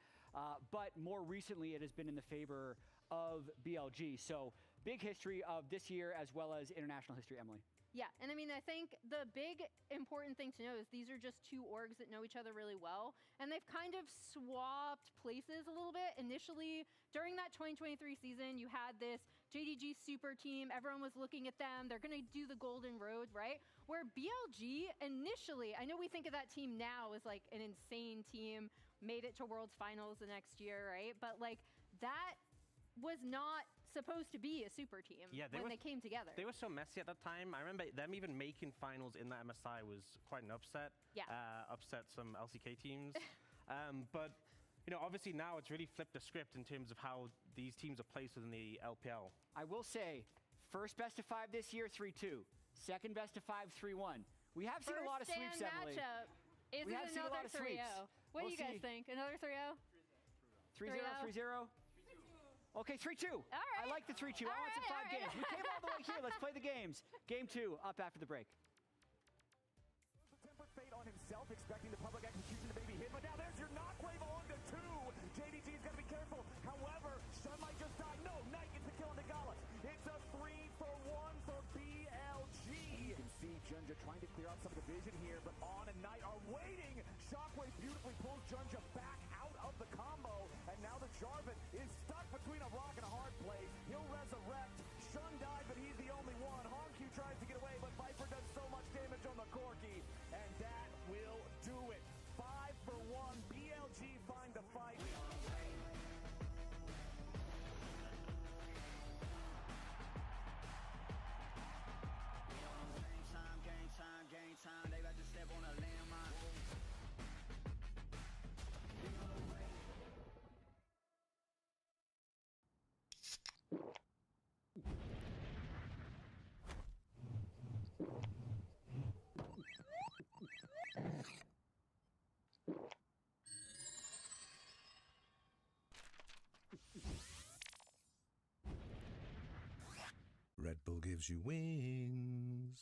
But more recently, it has been in the favor of BLG. So big history of this year as well as international history, Emily.
Yeah, and I mean, I think the big important thing to know is these are just two orgs that know each other really well, and they've kind of swapped places a little bit. Initially, during that 2023 season, you had this JDG super team. Everyone was looking at them. They're going to do the Golden Road, right? Where BLG initially, I know we think of that team now as like an insane team, made it to World's Finals the next year, right? But like that was not supposed to be a super team when they came together.
They were so messy at that time. I remember them even making finals in the MSI was quite an upset.
Yeah.
Upset some LCK teams. But, you know, obviously now it's really flipped the script in terms of how these teams are placed within the LPL.
I will say, first best of 5 this year, 3-2. Second best of 5, 3-1. We have seen a lot of sweeps, Emily.
Matchup. Is
we
it
have seen a lot
another
of sweeps.
3-0? What do you guys think? Another 3-0?
3-0, 3-0. Okay, 3-2.
All right.
I like the 3-2. I want some 5 games. We came all the way here. Let's play the games. Game 2, up after the break.
Tempered fate on himself, expecting the public execution to maybe hit, but now there's your knockwave on to 2. JDG's got to be careful. However, Sun might just die. No, Knight gets the kill on the Gallus. It's a 3-for-1 for BLG. You can see Junja trying to clear out some of the vision here, but On and Knight are waiting. Shockwave beautifully pulls Junja back out of the combo, and now the Jarvan is stuck between a rock and a hard place. He'll resurrect. Shun died, but he's the only one. Hongq tries to get away, but Viper does so much damage on the Corki, and that will do it. 5-for-1. BLG find the fight. Game time, they about to step on a landmine.
Red Bull gives you wings.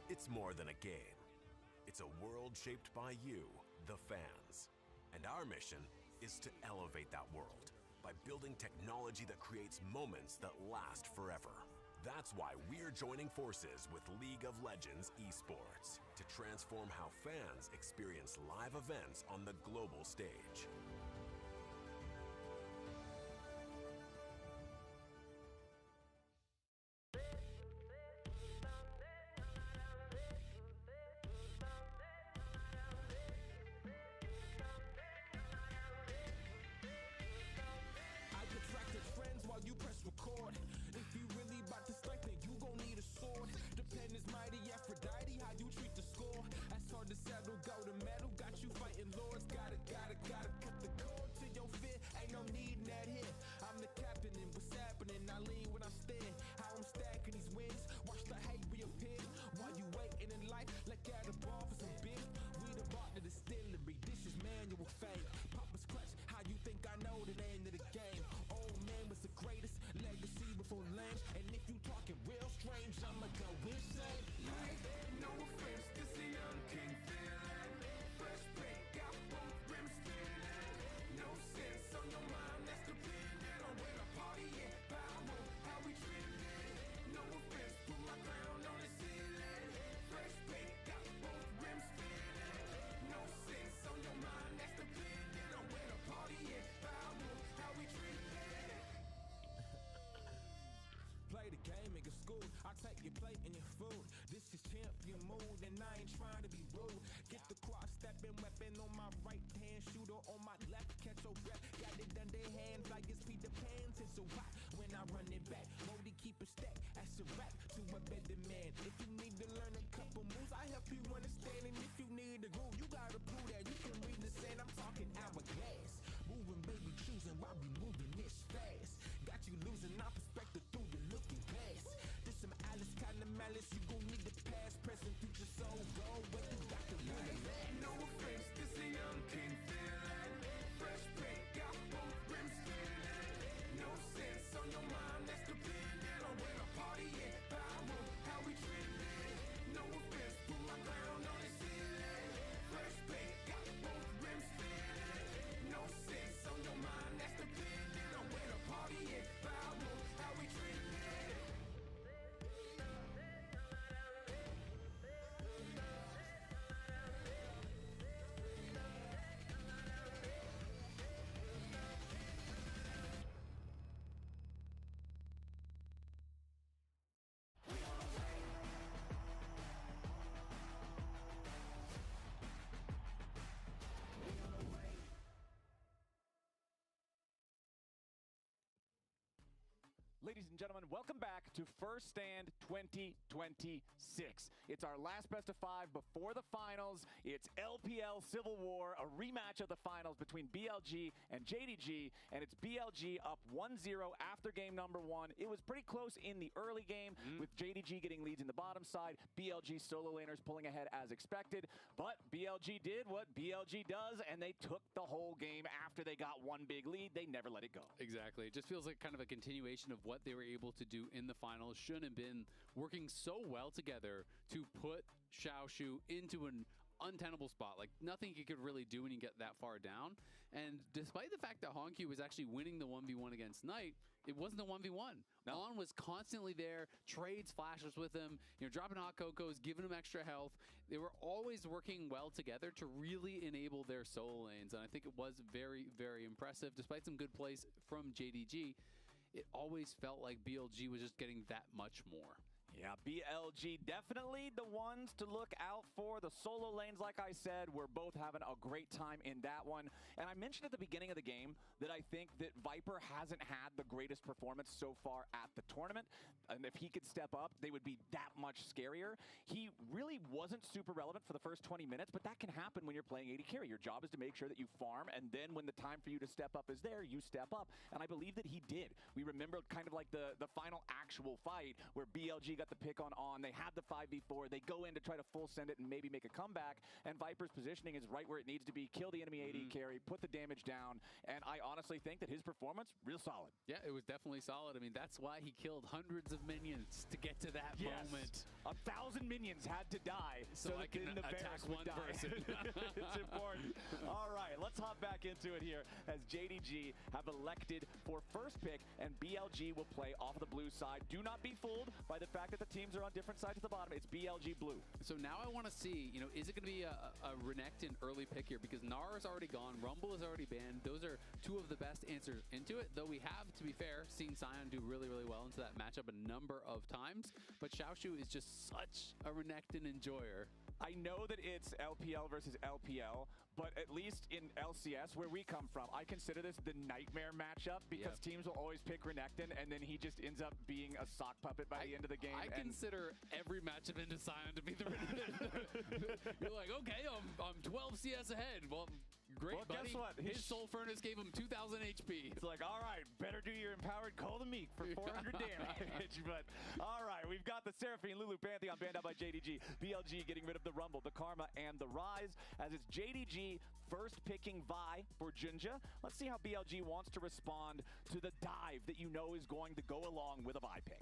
It's more than a game. It's a world shaped by you, the fans. And our mission is to elevate that world by building technology that creates moments that last forever. That's why we're joining forces with League of Legends Esports to transform how fans experience live events on the global stage.
I'ma go insane. No offense, this a young king feeling. take your plate and your food. This is champion mood, and I ain't trying to be rude. Get the cross stepping weapon on my right hand, shooter on my left, catch your breath. Got it under hands like it's Peter Pan's. It's so hot when I run it back. Moldy keep a stack, that's a rap to a better man. If you need to learn a couple moves, I help you understand. And if you need a groove, you gotta prove that you can read the sand. I'm talking hourglass, moving, baby, choosing while we moving this fast. Got you losing our perspective through the looking glass. This some Alice kind of malice, you gon' need the past, present, future, soul, go where you got to learn that. No offense, this a young king feeling. Fresh paint, got both rims spinning. No sense on your mind, that's dependent on where the party at. Power, how we trending. No offense, put my crown on the ceiling. Fresh paint, got both rims spinning. No sense on your mind, that's dependent on where the party at. Power, how we trending.
Ladies and gentlemen, welcome back to First Stand 2026. It's our last best of 5 before the finals. It's LPL Civil War, a rematch of the finals between BLG and JDG, and it's BLG up 1-0 after game number 1. It was pretty close in the early game, with JDG getting leads in the bottom side, BLG solo laners pulling ahead as expected, but BLG did what BLG does, and they took the whole game after they got one big lead. They never let it go.
Exactly. It just feels like kind of a continuation of what they were able to do in the finals. Shouldn't have been working so well together to put Xiaoshu into an untenable spot. Like, nothing he could really do when you get that far down. And despite the fact that Honky was actually winning the 1v1 against Knight, it wasn't a 1v1. No. On was constantly there, trades flashes with him, you know, dropping hot cocos, giving him extra health. They were always working well together to really enable their solo lanes. And I think it was very, very impressive. Despite some good plays from JDG, it always felt like BLG was just getting that much more.
Yeah, BLG definitely the ones to look out for. The solo lanes, like I said, we're both having a great time in that one. And I mentioned at the beginning of the game that I think that Viper hasn't had the greatest performance so far at the tournament. And if he could step up, they would be that much scarier. He really wasn't super relevant for the first 20 minutes, but that can happen when you're playing AD carry. Your job is to make sure that you farm, and then when the time for you to step up is there, you step up. And I believe that he did. We remember kind of like the final actual fight where BLG got the pick on. They had the 5v4. They go in to try to full send it and maybe make a comeback. And Viper's positioning is right where it needs to be. Kill the enemy AD carry, put the damage down. And I honestly think that his performance, real solid.
Yeah, it was definitely solid. I mean, that's why he killed hundreds of minions to get to that moment.
1,000 minions had to die
so I can attack one person.
It's important. All right, let's hop back into it here as JDG have elected for first pick, and BLG will play off the blue side. Do not be fooled by the fact that the teams are on different sides at the bottom. It's BLG blue.
So now I want to see, you know, is it going to be a Renekton early pick here? Because Nara's already gone, Rumble is already banned. Those are two of the best answers into it, though we have, to be fair, seen Sion do really, really well into that matchup a number of times. But Xiaoshu is just such a Renekton enjoyer.
I know that it's LPL versus LPL, but at least in LCS, where we come from, I consider this the nightmare matchup because teams will always pick Renekton, and then he just ends up being a sock puppet by the end of the game.
I consider every matchup into Sion to be the Renekton. You're like, okay, I'm 12 CS ahead. Well, great,
well,
buddy.
Guess what?
His Soul Furnace gave him 2,000 HP.
It's like, all right, better do your empowered Call the Meek for 400 damage. But all right, we've got the Seraphine Lulu Pantheon banned out by JDG. BLG getting rid of the Rumble, the Karma, and the Rise, as it's JDG first picking Vi for Jinja. Let's see how BLG wants to respond to the dive that you know is going to go along with a Vi pick.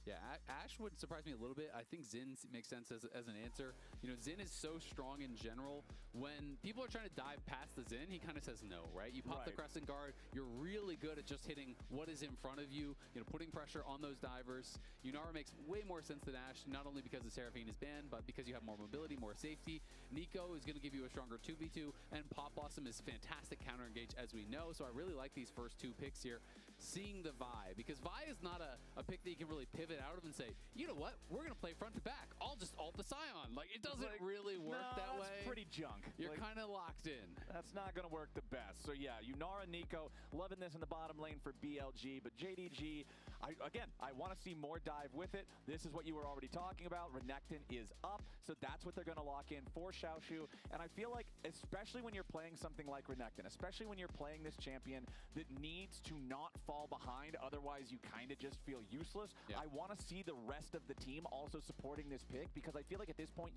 Yeah, Ash would surprise me a little bit. I think Xin makes sense as an answer. You know, Xin is so strong in general. When people are trying to dive past the Xin, he kind of says no, right? You pop the Crescent Guard. You're really good at just hitting what is in front of you, you know, putting pressure on those divers. Yunara makes way more sense than Ash, not only because the Seraphine is banned, but because you have more mobility, more safety. Nico is going to give you a stronger 2v2, and Pop Blossom is fantastic counter engage, as we know. So I really like these first two picks here. seeing the Vi, because Vi is not a pick that you can really pivot out of and say, you know what, we're going to play front to back. I'll just ult the Scion. Like, it doesn't really work that way.
That's pretty junk.
You're kind of locked in.
That's not going to work the best. So yeah, Yunara, Nico, loving this in the bottom lane for BLG, but JDG, I want to see more dive with it. This is what you were already talking about. Renekton is up, so that's what they're going to lock in for Xiaoshu. And I feel like, especially when you're playing something like Renekton, especially when you're playing this champion that needs to not fall behind, otherwise you kind of just feel useless. Yeah. I want to see the rest of the team also supporting this pick, because I feel like at this point,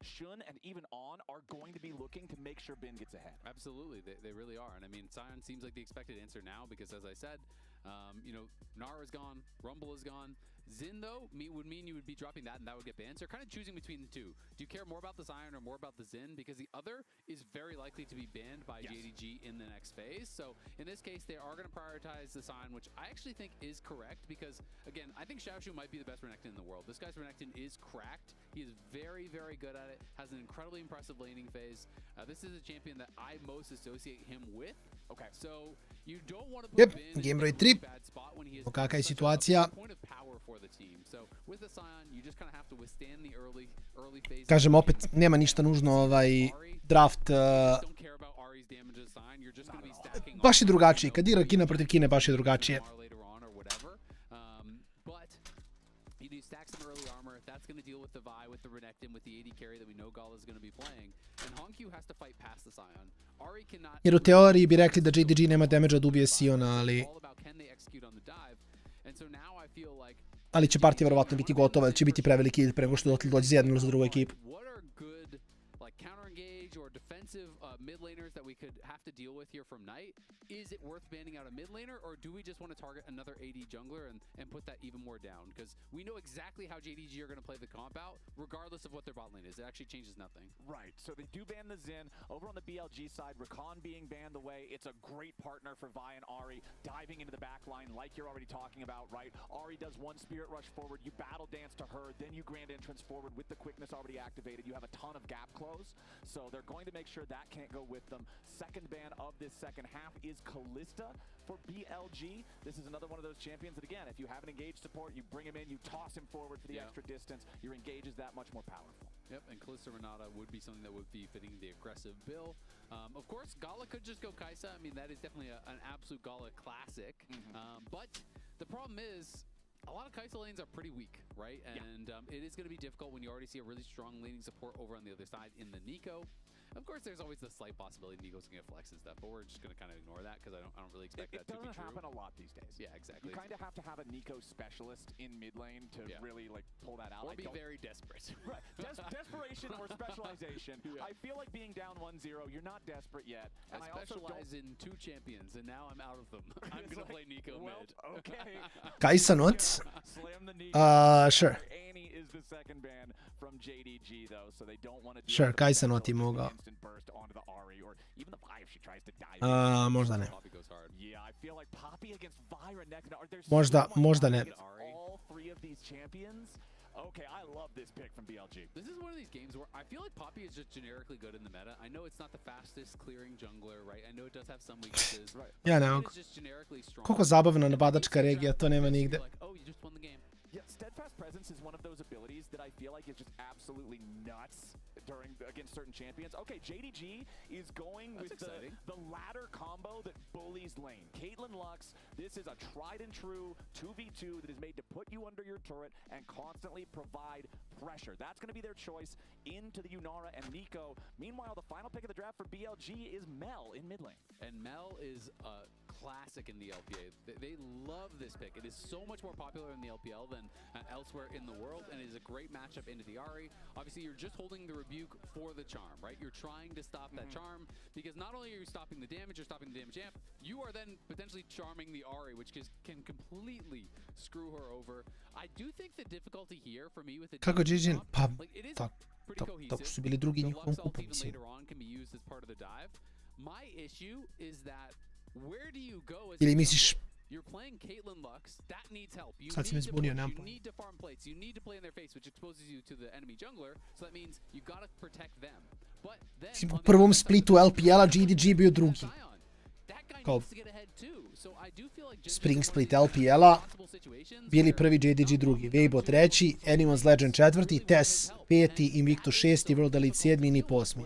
Shun and even On are going to be looking to make sure Bin gets ahead.
Absolutely, they really are. And I mean, Scion seems like the expected answer now, because as I said, Nara is gone, Rumble is gone. Xin, though, would mean you would be dropping that, and that would get banned. So you're kind of choosing between the two. Do you care more about the Scion or more about the Xin? Because the other is very likely to be banned by JDG in the next phase. So in this case, they are going to prioritize the Scion, which I actually think is correct, because, again, I think Xiaoshu might be the best Renekton in the world. This guy's Renekton is cracked. He is very, very good at it, has an incredibly impressive laning phase. This is a champion that I most associate him with. Okay. So you don't want to put Bin
Game broj 3. Kakva je situacija. Kažem, opet, nema ništa nužno draft. Baš je drugačiji. Kad igra Kina protiv Kine, baš je drugačije.
That's going to deal with the Vi, with the Renekton, with the AD carry that we know Gala is going to be playing. And Hongq has to fight past the Scion. Ari cannot...
Jer u teoriji bi rekli da JDG nema damage da ubije Siona, ali će partija verovatno biti gotova, jer će biti preveliki hit pre nego što dođe za jednu ili za drugu ekipu.
Mid laners that we could have to deal with here from Knight. Is it worth banning out a mid laner, or do we just want to target another AD jungler and put that even more down? Because we know exactly how JDG are going to play the comp out, regardless of what their bot lane is. It actually changes nothing.
Right, so they do ban the Xin. Over on the BLG side, Rakan being banned away. It's a great partner for Vi and Ahri, diving into the back line like you're already talking about, right? Ahri does one Spirit Rush forward, you battle dance to her, then you Grand Entrance forward with the quickness already activated. You have a ton of gap close, so they're going to make sure that can't go with them. Second ban of this second half is Kalista for BLG. This is another one of those champions that, again, if you have an engaged support, you bring him in, you toss him forward for the extra distance, your engage is that much more powerful.
Yep, and Kalista Renata would be something that would be fitting the aggressive bill. Of course, Gala could just go Kai'Sa. I mean, that is definitely an absolute Gala classic. But the problem is, a lot of Kai'Sa lanes are pretty weak, right? And it is going to be difficult when you already see a really strong laning support over on the other side in the Nico. Of course, there's always the slight possibility Nico's going to get flex and stuff, but we're just going to kind of ignore that because I don't really expect that to be true.
It doesn't happen a lot these days.
Yeah, exactly.
You kind of have to have a Nico specialist in mid lane to really like pull that out.
Or be very desperate.
Right. Desperation or specialization. I feel like being down 1-0, you're not desperate yet. And
I specialize in 2 champions, and now I'm out of them. I'm going to play Nico mid.
Okay.
Kai'Sa not?
Slam the Nico.
Sure.
Annie is the second ban from JDG, though, so they don't want to
Sure, Kai'Sa not i mogao.
Burst onto the Ahri, or even the Vi if she tries to dive.
Možda ne.
Yeah, I feel like Poppy against Vi or next.
Možda ne.
All 3 of these champions. Okay, I love this pick from BLG.
This is one of these games where I feel like Poppy is just generically good in the meta. I know it's not the fastest clearing jungler, right? I know it does have some weaknesses.
Ja ne mogu. Koliko zabavna napadačka regija, to nema nigde.
Oh, you just won the game.
Yeah, Steadfast Presence is one of those abilities that I feel like is just absolutely nuts against certain champions. Okay, JDG is going with the ladder combo that bullies lane. Caitlyn Lux, this is a tried and true 2v2 that is made to put you under your turret and constantly provide pressure. That's going to be their choice into the Yunara and Nico. Meanwhile, the final pick of the draft for BLG is Mel in mid lane.
And Mel is a classic in the LPA. They love this pick. It is so much more popular in the LPL than elsewhere in the world, and it is a great matchup into the Ahri. Obviously, you're just holding the rebuke for the charm, right? You're trying to stop that charm, because not only are you stopping the damage, you're stopping the damage amp, you are then potentially charming the Ahri, which can completely screw her over. I do think the difficulty here for me with the
Kako JDG? Pa,
tako
su bili drugi njihovom kupu, mislim.
Later on can be used as part of the dive. My issue is that where do you go as
Ili misliš
you're playing Caitlyn Lux, that needs help. You
Sad si me zbunio, nemam pojma.
need to farm plates. You need to play in their face, which exposes you to the enemy jungler, so that means you gotta protect them. But then
u prvom splitu LPL-a JDG bio drugi.
that guy needs to get ahead too. So
Spring Split LPL-a, bili prvi, JDG drugi, Weibo treći, Anyone's Legend četvrti, Tess peti, Invictus šesti, World Elite sedmi i NiP osmi.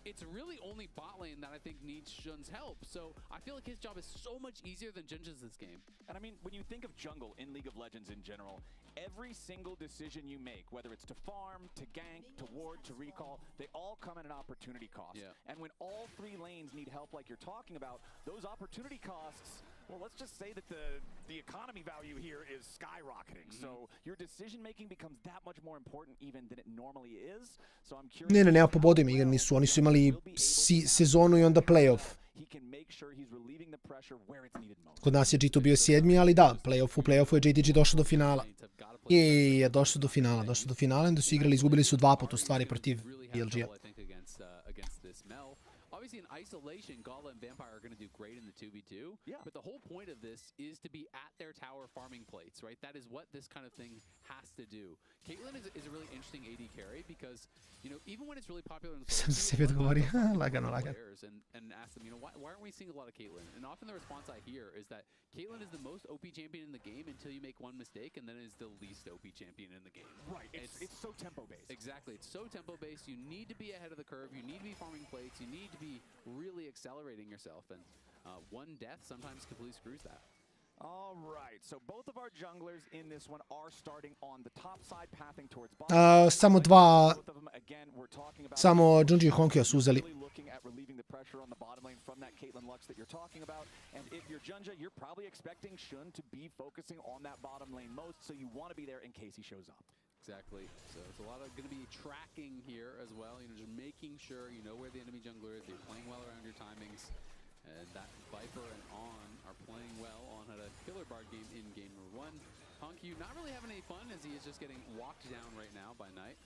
It's really only bot lane that I think needs Jun's help, so I feel like his job is so much easier than Jinja's this game.
And I mean, when you think of jungle in League of Legends in general, every single decision you make, whether it's to farm, to gank, to ward, to recall, they all come at an opportunity cost.
Yeah.
And when all three lanes need help like you're talking about, those opportunity costs, well, let's just say that the economy value here is skyrocketing. So your decision making becomes that much more important even than it normally is. So I'm curious.
Ne, po bodima igra nisu. Oni su imali sezonu i onda playoff. Kod nas je G2 bio sedmi, ali da, u playoffu je JDG došao do finala. Je došao do finala, onda su igrali, izgubili su 2 puta u stvari protiv BLG-a.
Obviously, in isolation, Gala and Vampire are going to do great in the 2v2.
Yeah.
But the whole point of this is to be at their tower farming plates, right? That is what this kind of thing has to do. Caitlyn is a really interesting AD carry because, you know, even when it's really popular in the
Lagano.
and ask them, you know, why aren't we seeing a lot of Caitlyn? And often the response I hear is that Caitlyn is the most OP champion in the game until you make one mistake, and then it is the least OP champion in the game.
Right. It's so tempo-based.
Exactly. It's so tempo-based. You need to be ahead of the curve. You need to be farming plates. You need to be really accelerating yourself, and one death sometimes completely screws that.
All right, so both of our junglers in this one are starting on the top side, pathing towards bottom.
Samo Junji i Honkyo su uzeli.
Looking at relieving the pressure on the bottom lane from that Caitlyn Lux that you're talking about. And if you're Junja, you're probably expecting Shun to be focusing on that bottom lane most, so you want to be there in case he shows up.
Exactly. So it's a lot of going to be tracking here as well. You know, just making sure you know where the enemy jungler is. You're playing well around your timings. And that Viper and On are playing well. On had a killer Bard game in game number 1. Honkyu not really having any fun as he is just getting walked down right now by Knight.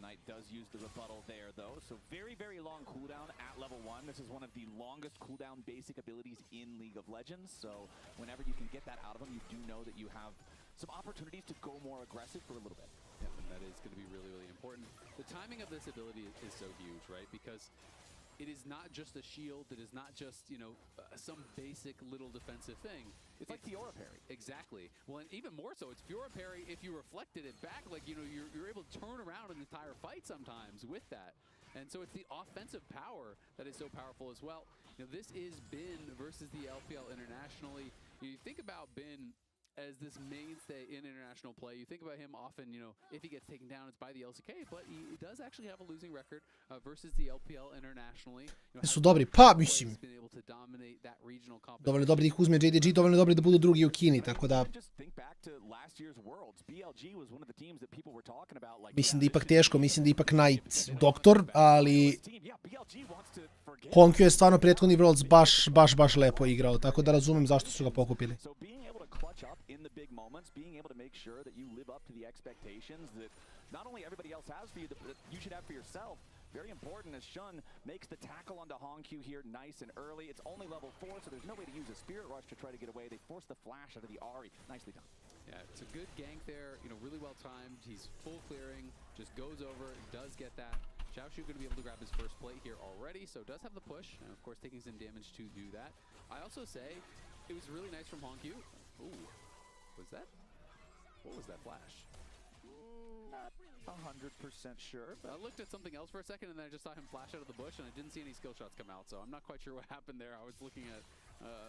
Knight does use the rebuttal there, though. So very, very long cooldown at level 1. This is one of the longest cooldown basic abilities in League of Legends. So whenever you can get that out of him, you do know that you have some opportunities to go more aggressive for a little bit.
Yeah, and that is going to be really, really important. The timing of this ability is so huge, right? Because it is not just a shield. It is not just, you know, some basic little defensive thing.
It's like Fiora parry.
Exactly. Well, and even more so, it's Fiora parry if you reflected it back. Like, you know, you're able to turn around an entire fight sometimes with that. And so it's the offensive power that is so powerful as well. You know, this is Bin versus the LPL internationally. You think about Bin as this mainstay in international play. You think about him often, you know, if he gets taken down, it's by the LCK, but he does actually have a losing record versus the LPL internationally.
Su dobri, pa mislim. Dovoljno dobri da ih uzme JDG, dovoljno dobri da budu drugi u Kini, tako da... Mislim da ipak teško, mislim da ipak Knight doktor, ali... Honkyo je stvarno prethodni Worlds baš lepo igrao, tako da razumem zašto su ga pokupili.
Clutch up in the big moments, being able to make sure that you live up to the expectations that not only everybody else has for you, but you should have for yourself. Very important as Shun makes the tackle onto Honkyu here nice and early. It's only level 4, so there's no way to use a Spirit Rush to try to get away. They force the flash out of the Ahri. Nicely done.
Yeah, it's a good gank there, you know, really well timed. He's full clearing, just goes over, does get that. Xiaoshu going to be able to grab his first plate here already, so does have the push, and of course taking some damage to do that. I also say it was really nice from Honkyu. Ooh, was that? What was that flash?
Not 100% sure.
But I looked at something else for a second, and then I just saw him flash out of the bush, and I didn't see any skill shots come out, so I'm not quite sure what happened there. I was looking at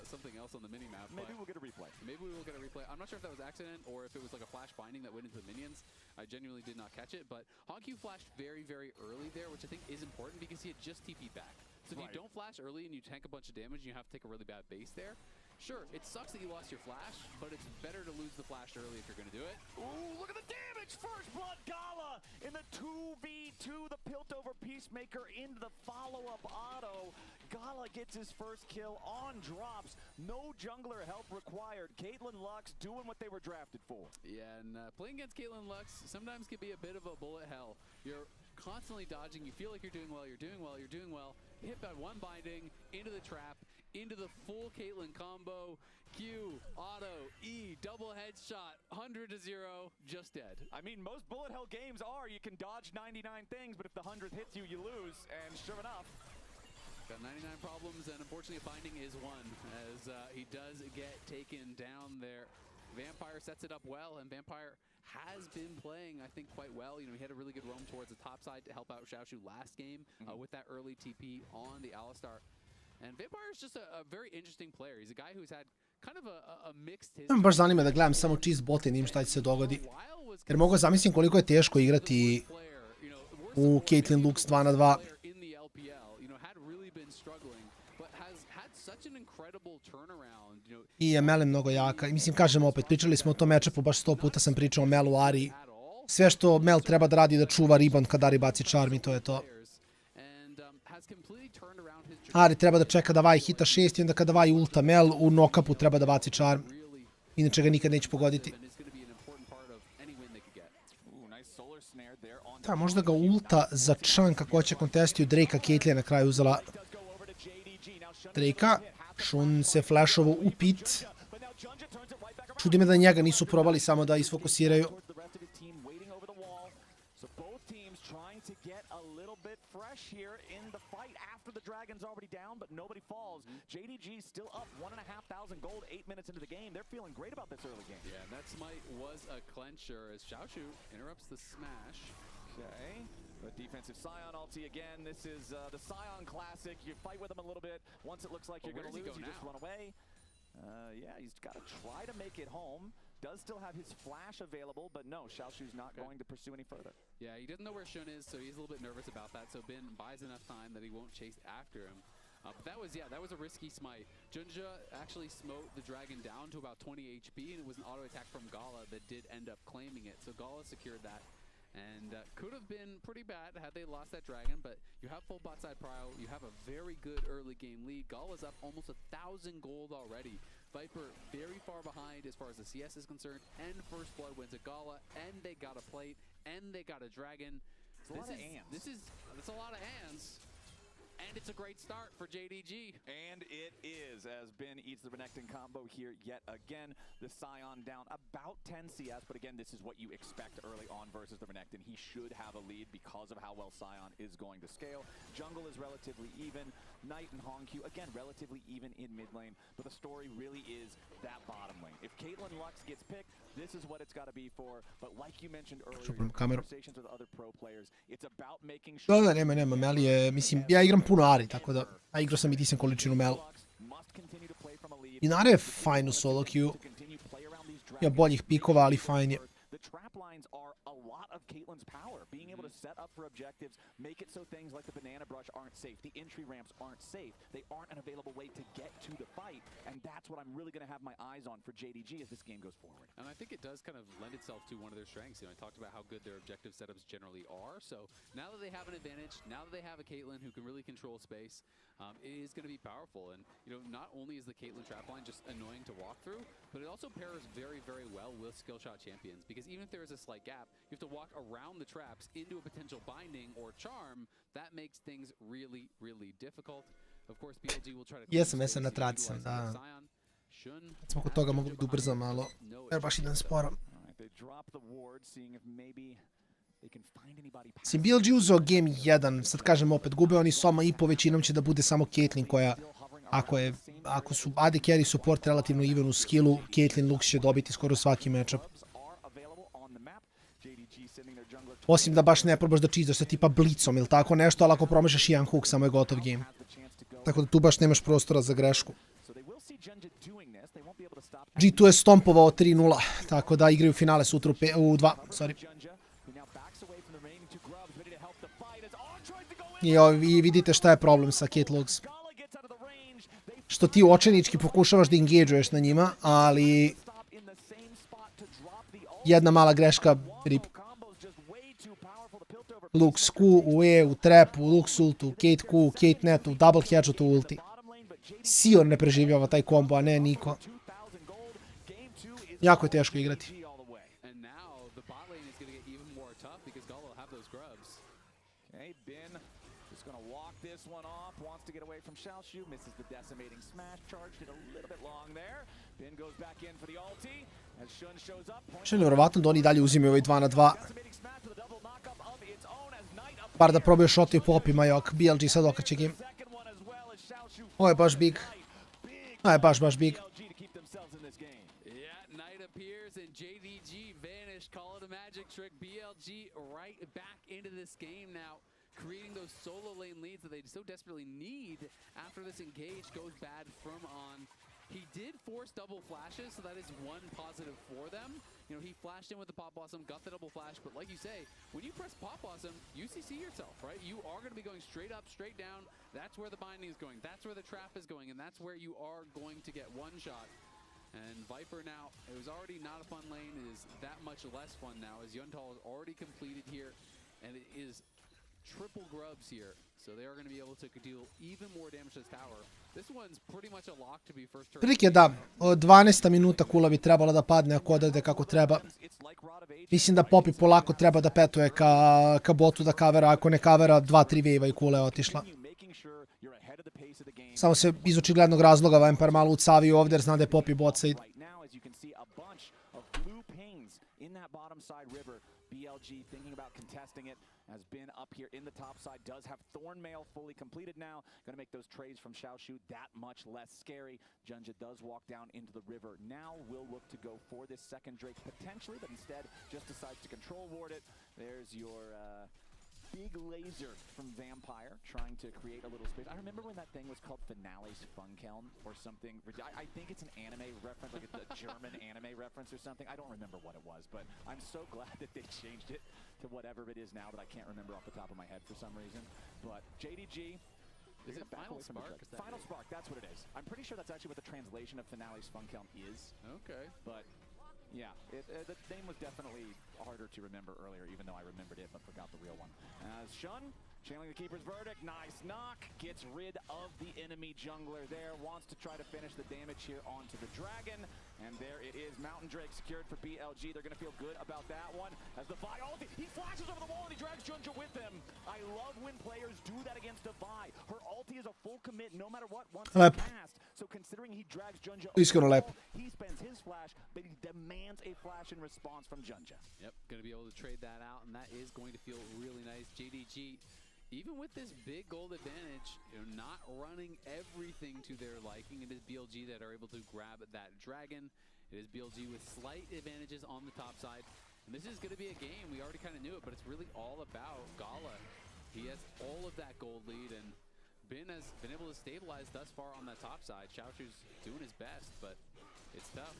something else on the mini-map.
Maybe we'll get a replay.
Maybe we will get a replay. I'm not sure if that was accident or if it was like a flash binding that went into the minions. I genuinely did not catch it, but Honkyu flashed very, very early there, which I think is important because he had just TP'd back. So if you don't flash early and you tank a bunch of damage and you have to take a really bad base there, sure, it sucks that you lost your flash, but it's better to lose the flash early if you're going to do it.
Ooh, look at the damage! First blood Gala in the 2v2, the Piltover Peacemaker into the follow-up auto. Gala gets his first kill on drops. No jungler help required. Caitlyn Lux doing what they were drafted for.
Yeah, and playing against Caitlyn Lux sometimes can be a bit of a bullet hell. You're constantly dodging. You feel like you're doing well, you're doing well, you're doing well. Hit by one binding, into the trap, into the full Caitlyn combo. Q, auto, E, double headshot, 100-0, just dead.
I mean, most bullet hell games are you can dodge 99 things, but if the 100th hits you, you lose. And sure enough,
got 99 problems, and unfortunately finding is one, as he does get taken down there. Vampire sets it up well, and Vampire has been playing, I think, quite well. You know, he had a really good roam towards the top side to help out Xiaoshu last game with that early TP on the Alistar. And Vampire is just a very interesting player. He's a guy who's had kind of a mixed history.
Me baš zanima da gledam samo čist bot i nim šta će se dogodi. Jer mogu zamislim koliko je teško igrati u Caitlyn Lux 2 na 2. I Mel je mnogo jaka. I mislim, kažem opet, pričali smo o tom matchupu, baš 100 puta sam pričao o Melu, Ari. Sve što Mel treba da radi da čuva rebound kad Ari baci charm i to je to. Ari treba da čeka da Vaj hita 6 i onda kada Vaj ulta Mel, u knock-upu treba da baci charm. Inače ga nikad neće pogoditi. Da, možda ga ulta za chunk kako hoće kontestiju Drake-a. Caitlyn na kraju uzela Drake-a. Shun se flashovo u pit. Čudi me da njega nisu probali samo da isfokusiraju.
JDG still up 1,500 gold, 8 minutes into the game. They're feeling great about this early game.
Yeah, that smite was a clencher as Xiaoshu interrupts the smash.
Okay, the defensive Scion ulti again. This is the Scion classic. You fight with him a little bit. Once it looks like you're going to lose, you just run away. Yeah, he's got to try to make it home. Does still have his flash available, but no, Xiaoshu's not going to pursue any further.
Yeah, he doesn't know where Shun is, so he's a little bit nervous about that. So Bin buys enough time that he won't chase after him. But that was a risky smite. Junja actually smote the dragon down to about 20 HP, and it was an auto attack from Gala that did end up claiming it. So Gala secured that, and could have been pretty bad had they lost that dragon, but you have full bot side prio, you have a very good early game lead. Gala's up almost 1,000 gold already. Viper very far behind as far as the CS is concerned, and First Blood wins at Gala, and they got a plate, and they got a dragon.
It's a lot of ands.
That's a lot of ands. And it's a great start for JDG.
And it is, as Bin eats the Renekton combo here yet again. The Scion down about 10 CS, but again, this is what you expect early on versus the Renekton. He should have a lead because of how well Scion is going to scale. Jungle is relatively even. Knight and Hongq, again, relatively even in mid lane. But the story really is that bottom lane. If Caitlyn Lux gets picked, this is what it's got to be for. But like you mentioned earlier, in conversations with other pro players, it's about making sure...
Da, nema, Mel je, mislim, ja igram puno Ari, tako da, a igrao sam i decent količinu Mel. I Nara je fajn u solo queue. Ima boljih pikova, ali fajn je.
Of Caitlyn's power, being able to set up for objectives, make it so things like the banana brush aren't safe, the entry ramps aren't safe, they aren't an available way to get to the fight, and that's what I'm really going to have my eyes on for JDG as this game goes forward.
And I think it does kind of lend itself to one of their strengths. You know, I talked about how good their objective setups generally are, so now that they have an advantage, now that they have a Caitlyn who can really control space, it is going to be powerful. And, you know, not only is the Caitlyn trap line just annoying to walk through, but it also pairs very, very well with skill shot champions, because even if there is a slight gap, you have to walk around the traps into a potential binding or charm. That makes things really, really difficult. Of course, BLG will try to...
Jesam na traci sam, da. Kad smo kod toga mogu da ubrzam malo, jer baš idem sporo. Sim BLG uzeo game 1, sad kažem opet, gube oni Soma i po većinom će da bude samo Caitlyn koja, ako su AD carry support relativno even u skillu, Caitlyn Lux će dobiti skoro svaki matchup. Osim da baš ne probaš da čizdaš sa tipa blicom ili tako nešto, ali ako promešaš jedan hook, samo je gotov game. Tako da tu baš nemaš prostora za grešku. G2 je stompovao 3-0, tako da igraju finale sutra u 2, sorry. I vidite šta je problem sa Caitlyn Lux. Što ti očajnički pokušavaš da engageuješ na njima, ali jedna mala greška, rip. Lux Q u E, u trap, u Lux ultu, Kate Q, Kate net, u double headshot u ulti. Sion ne preživljava taj kombo, a ne niko. Jako je teško igrati.
Just gonna walk this one off, wants to get away from Xiaoshu, misses the decimating smash, charged it a little bit long there. Bin goes back in for the ulti, as Shun shows up.
Što je nevjerovatno da oni dalje uzimaju ovaj 2 na 2. Bar da probaju šoti u popima, jok. BLG sad okreće game. Ovo je baš big. Ovo je baš big.
JDG vanished, call it a magic trick. BLG right back into this game now, creating those solo lane leads that they so desperately need after this engage goes bad from On. He did force double flashes, so that is one positive for them. You know, he flashed in with the Pop Blossom, got the double flash, but like you say, when you press Pop Blossom, you CC yourself, right? You are going to be going straight up, straight down. That's where the binding is going. That's where the trap is going, and that's where you are going to get one shot. And Viper now, it was already not a fun lane, it is that much less fun now as Yuntal is already completed here, and it is triple grubs here. So they are going to be able to deal even more damage to this tower. This one's pretty much a lock to be first turret.
Prilike da, od 12. minuta kula bi trebala da padne ako odade kako treba. Mislim da Popi polako treba da petuje ka botu da kavera, ako ne kavera 2-3 wave-a i kula je otišla. Samo se iz očiglednog razloga Vampire malo ucavio ovdje jer zna da je Popi bot side.
BLG thinking about contesting it, has been up here in the top side, does have Thorn Mail fully completed now, going to make those trades from Xiaoshu that much less scary. Junja does walk down into the river, now will look to go for this second Drake potentially, but instead just decides to control ward it. There's your big laser from Vampire, trying to create a little space. I remember when that thing was called Finale's Funkeln or something. I think it's an anime reference, like a German anime reference or something. I don't remember what it was, but I'm so glad that they changed it to whatever it is now that I can't remember off the top of my head for some reason. But JDG...
Is it Final Spark?
Final Spark, that's what it is. I'm pretty sure that's actually what the translation of Finale's Funkeln is.
Okay.
But... yeah, the name was definitely harder to remember earlier, even though I remembered it but forgot the real one. As Shun, channeling the Keeper's Verdict, nice knock, gets rid of the enemy jungler there, wants to try to finish the damage here onto the Dragon, and there it is, Mountain Drake secured for BLG. They're going to feel good about that one. As the Vi ulti, he flashes over the wall and he drags Junja with him. I love when players do that against a Vi. Her ulti is a full commit no matter what once it's cast. So considering he drags Junja over the wall, he spends his flash, but he demands a flash in response from Junja.
Yep, going to be able to trade that out, and that is going to feel really nice. JDG, even with this big gold advantage, you know, not running everything to their liking. It is BLG that are able to grab that dragon. It is BLG with slight advantages on the top side. And this is going to be a game, we already kind of knew it, but it's really all about Gala. He has all of that gold lead, and Bin has been able to stabilize thus far on the top side. Xiaoshu's doing his best, but it's tough.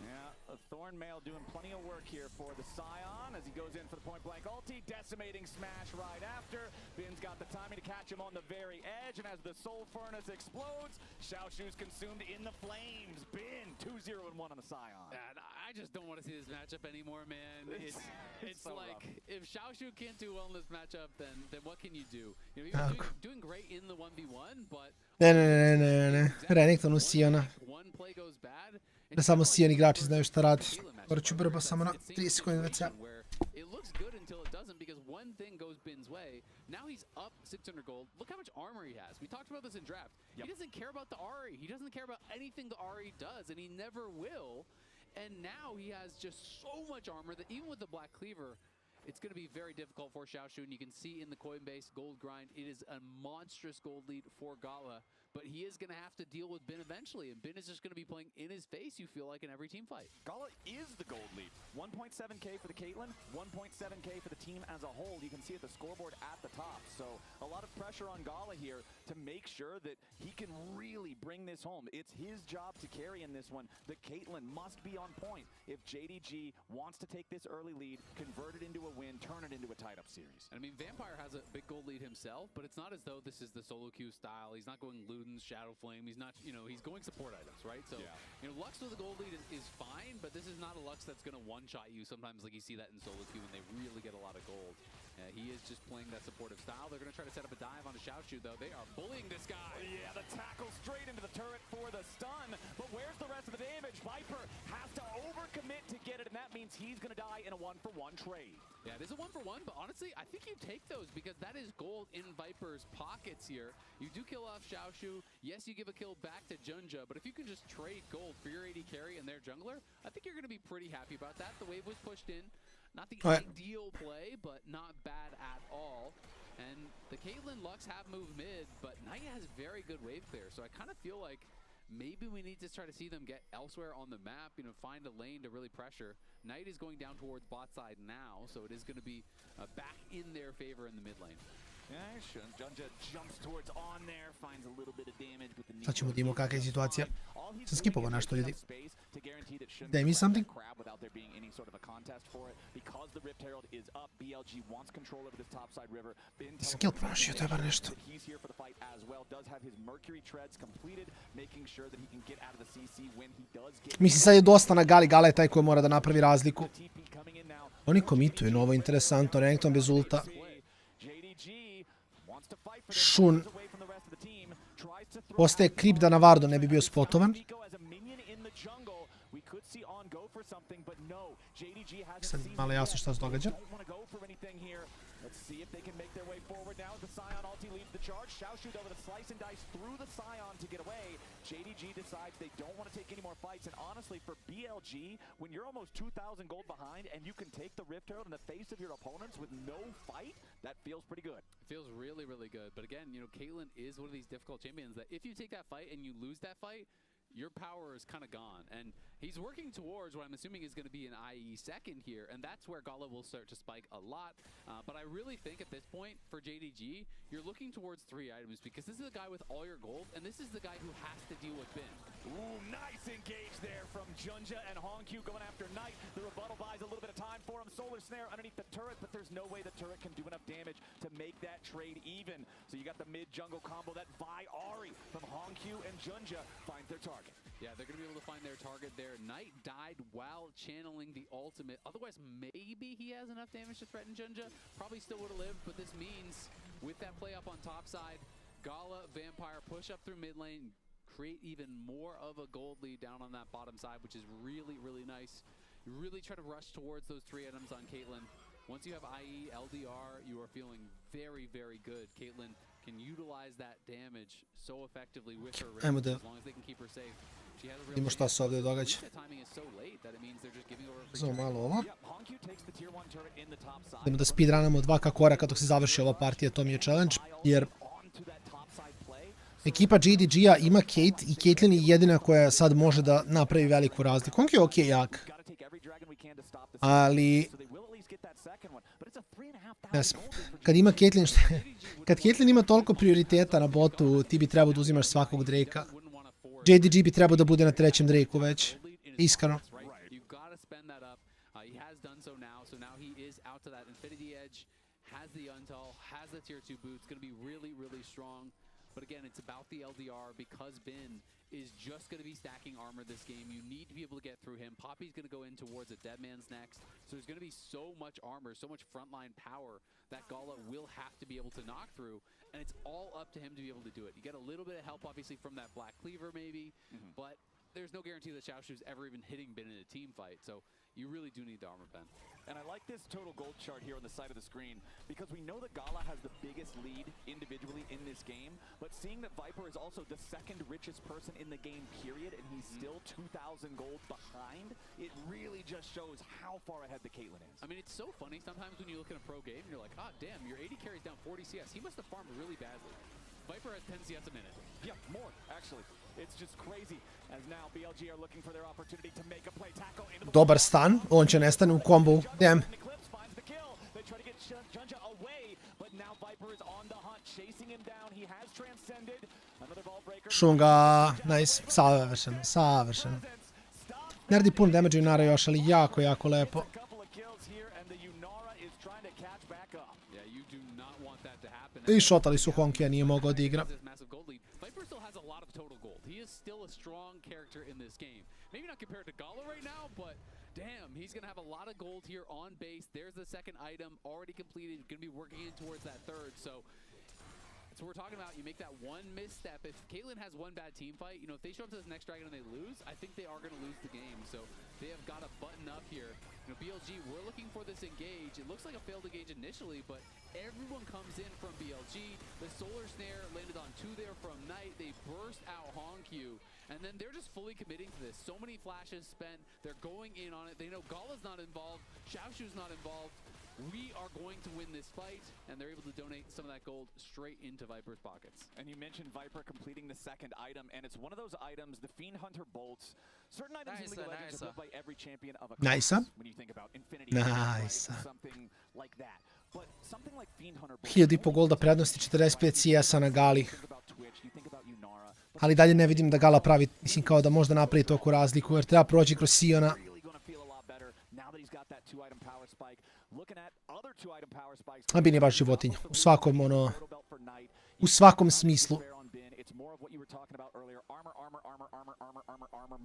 Yeah, Thorn Mail doing plenty of work here for the Scion as he goes in for the point-blank ulti, decimating smash right after. Bin's got the timing to catch him on the very edge, and as the Soul Furnace explodes, Xiaoshu's consumed in the flames. Bin, 2-0-1 on the Scion.
And I just don't want to see this matchup anymore, man. It's
so
like,
rough.
if Xiaoshu can't do well in this matchup, then what can you do? You know, you're doing great in the 1v1, but...
Ne. Renekton u Sijana.
One play goes bad,
Da samo Sijan igrači znaju šta radi. Morat ću brba samo na 30 sekundi već ja.
It looks good until it doesn't, because one thing goes Bin's way. Now he's up 600 gold. Look how much armor he has. We talked about this in draft. He doesn't care about the Ahri. He doesn't care about anything the Ahri does, and he never will. And now he has just so much armor that even with the Black Cleaver, it's going to be very difficult for Xiaoshu, and you can see in the Coinbase gold grind, it is a monstrous gold lead for Gala, but he is going to have to deal with Bin eventually, and Bin is just going to be playing in his face, you feel like, in every team fight.
Gala is the gold lead. 1.7k for the Caitlyn, 1.7k for the team as a whole. You can see at the scoreboard at the top, so a lot of pressure on Gala here to make sure that he can really bring this home. It's his job to carry in this one. The Caitlyn must be on point if JDG wants to take this early lead, convert it into a win, turn it into a tied-up series.
I mean, Vampire has a big gold lead himself, but it's not as though this is the solo queue style. He's not going loot Odin's Shadow Flame. He's not, you know, he's going support items, right? So, you know, Lux with the gold lead is fine, but this is not a Lux that's going to one-shot you. Sometimes, like, you see that in solo queue when they really get a lot of gold. He is just playing that supportive style. They're going to try to set up a dive on a Xiaoshu, though. They are bullying this guy.
Yeah, the tackle straight into the turret for the stun. But where's the rest of the damage? Viper has to overcommit to get it, and that means he's going to die in a one-for-one trade.
Yeah, it is a one-for-one, but honestly, I think you take those because that is gold in Viper's pockets here. You do kill off Xiaoshu. Yes, you give a kill back to Junja, but if you can just trade gold for your AD carry and their jungler, I think you're going to be pretty happy about that. The wave was pushed in. Not the ideal play, but not bad at all. And the Caitlyn Lux have moved mid, but Knight has very good wave clear, so I kind of feel like maybe we need to try to see them get elsewhere on the map, you know, find a lane to really pressure. Knight is going down towards bot side now, so it is going to be back in their favor in the mid lane.
Junja jumps towards on there, finds a little bit of damage with the
Sad ćemo vidimo kakva je situacija. Sam skipovao nešto, ljudi. Daj mi something?
Without there being any sort of a contest for it, because the Rift Herald is up, BLG wants control over this topside river.
Skill promašio, to je bar nešto.
He's here for the fight as well. Does have his Mercury treads completed, making sure that he can get out of the CC when he does get.
Mislim, sad je dosta na Gali. Gala je taj koji mora da napravi razliku. Oni komituju, novo interesantno. Renekton bez ulta. Šun postaje creep da na Vardo ne bi bio spotovan. Sad malo jasno šta se događa.
Let's see if they can make their way forward now as the Scion ulti leads the charge. Xiaoshu though with a slice and dice through the Scion to get away. JDG decides they don't want to take any more fights, and honestly for BLG, when you're almost 2,000 gold behind and you can take the Rift Herald in the face of your opponents with no fight, that feels pretty good.
It feels really, really good. But again, you know, Caitlyn is one of these difficult champions that if you take that fight and you lose that fight, your power is kind of gone. And he's working towards what I'm assuming is going to be an IE second here, and that's where Gala will start to spike a lot. But I really think at this point for JDG, you're looking towards 3 items because this is the guy with all your gold, and this is the guy who has to deal with Bin.
Ooh, nice engage there from Junja and Hongq going after Knight. The rebuttal buys a little bit of time for him. Solar Snare underneath the turret, but there's no way the turret can do enough damage to make that trade even. So you got the mid-jungle combo, that Vi Ahri from Hongq and Junja finds their target.
Yeah, they're going to be able to find their target there. Knight died while channeling the ultimate. Otherwise, maybe he has enough damage to threaten Junja. Probably still would have lived, but this means with that play up on top side, Gala, Vampire push up through mid lane, create even more of a gold lead down on that bottom side, which is really, really nice. You really try to rush towards those 3 items on Caitlyn. Once you have IE, LDR, you are feeling very, very good. Caitlyn can utilize that damage so effectively with her range as long as they can keep her safe.
Vidimo šta se ovdje događa. Samo malo ovo. Idemo da speedrunamo 2K koraka dok se završi ova partija, to mi je challenge, jer ekipa JDG-a ima Kate i Caitlyn je jedina koja sad može da napravi veliku razliku. On je okej jak, ali kad ima Caitlyn, kad Caitlyn ima toliko prioriteta na botu, ti bi trebao da uzimaš svakog Drakea. JDG bi trebao da bude na 3. Drakeu već, iskreno.
But again, it's about the LDR because Bin is just going to be stacking armor this game. You need to be able to get through him. Poppy's going to go in towards a dead man's next. So there's going to be so much armor, so much frontline power that Gala will have to be able to knock through. And it's all up to him to be able to do it. You get a little bit of help, obviously, from that Black Cleaver maybe. But there's no guarantee that Xiaoshu's ever even hitting Bin in a team fight. So you really do need the armor, Ben.
And I like this total gold chart here on the side of the screen because we know that Gala has the biggest lead individually in this game, but seeing that Viper is also the 2nd richest person in the game, period, and he's still 2,000 gold behind, it really just shows how far ahead the Caitlyn is.
I mean, it's so funny sometimes when you look at a pro game and you're like, ah, damn, your AD carry's down 40 CS. He must have farmed really badly. Viper has 10 CS a minute.
Yeah, more, actually. It's just crazy as now BLG are looking for their opportunity to make a play tackle into the
Dobar stun, on će nestane u kombu. Damn.
They try to get Junja away, but now Viper is on the hunt, chasing him down. He has transcended. Another ball breaker.
Šunga, nice, savršeno. Ne radi puno damage Inara još, ali jako, jako lepo.
and the Yunara is trying to catch back up.
Yeah, you do not want that to happen.
I shotali su Honkija, nije mogao da igra.
Viper still has a lot of total gold. He is still a strong character in this game. Maybe not compared to Gala right now, but damn, he's going to have a lot of gold here on base. There's the second item already completed. Going to be working in towards that third. So that's what we're talking about. You make that one misstep. If Caitlyn has one bad team fight, you know, if they show up to this next dragon and they lose, I think they are going to lose the game. So they have got to button up here. You know, BLG, we're looking for this engage. It looks like a failed engage initially, but everyone comes in from BLG. The solar snare landed on 2 there from Knight. They burst out Honkyu, and then they're just fully committing to this. So many flashes spent. They're going in on it. They know Gala's not involved. Xiaoshu's not involved. We are going to win this fight, and they're able to donate some of that gold straight into Viper's pockets.
And you mentioned Viper completing the second item, and it's one of those items, the Fiend Hunter bolts. Certain items in League of Legends are built by every champion of a
Nice.
class. When you think about Infinity,
Nice.
something like that. But something like Fiend Hunter bolts,
1000,500 golda prednosti, 45 CS-a na Gali. Ali dalje ne vidim da Gala pravi, mislim kao da možda napravi toku razliku, jer treba proći kroz Siona. A bin je baš životinja, u svakom ono, u svakom smislu.
It's more of what you were talking about earlier. Armor.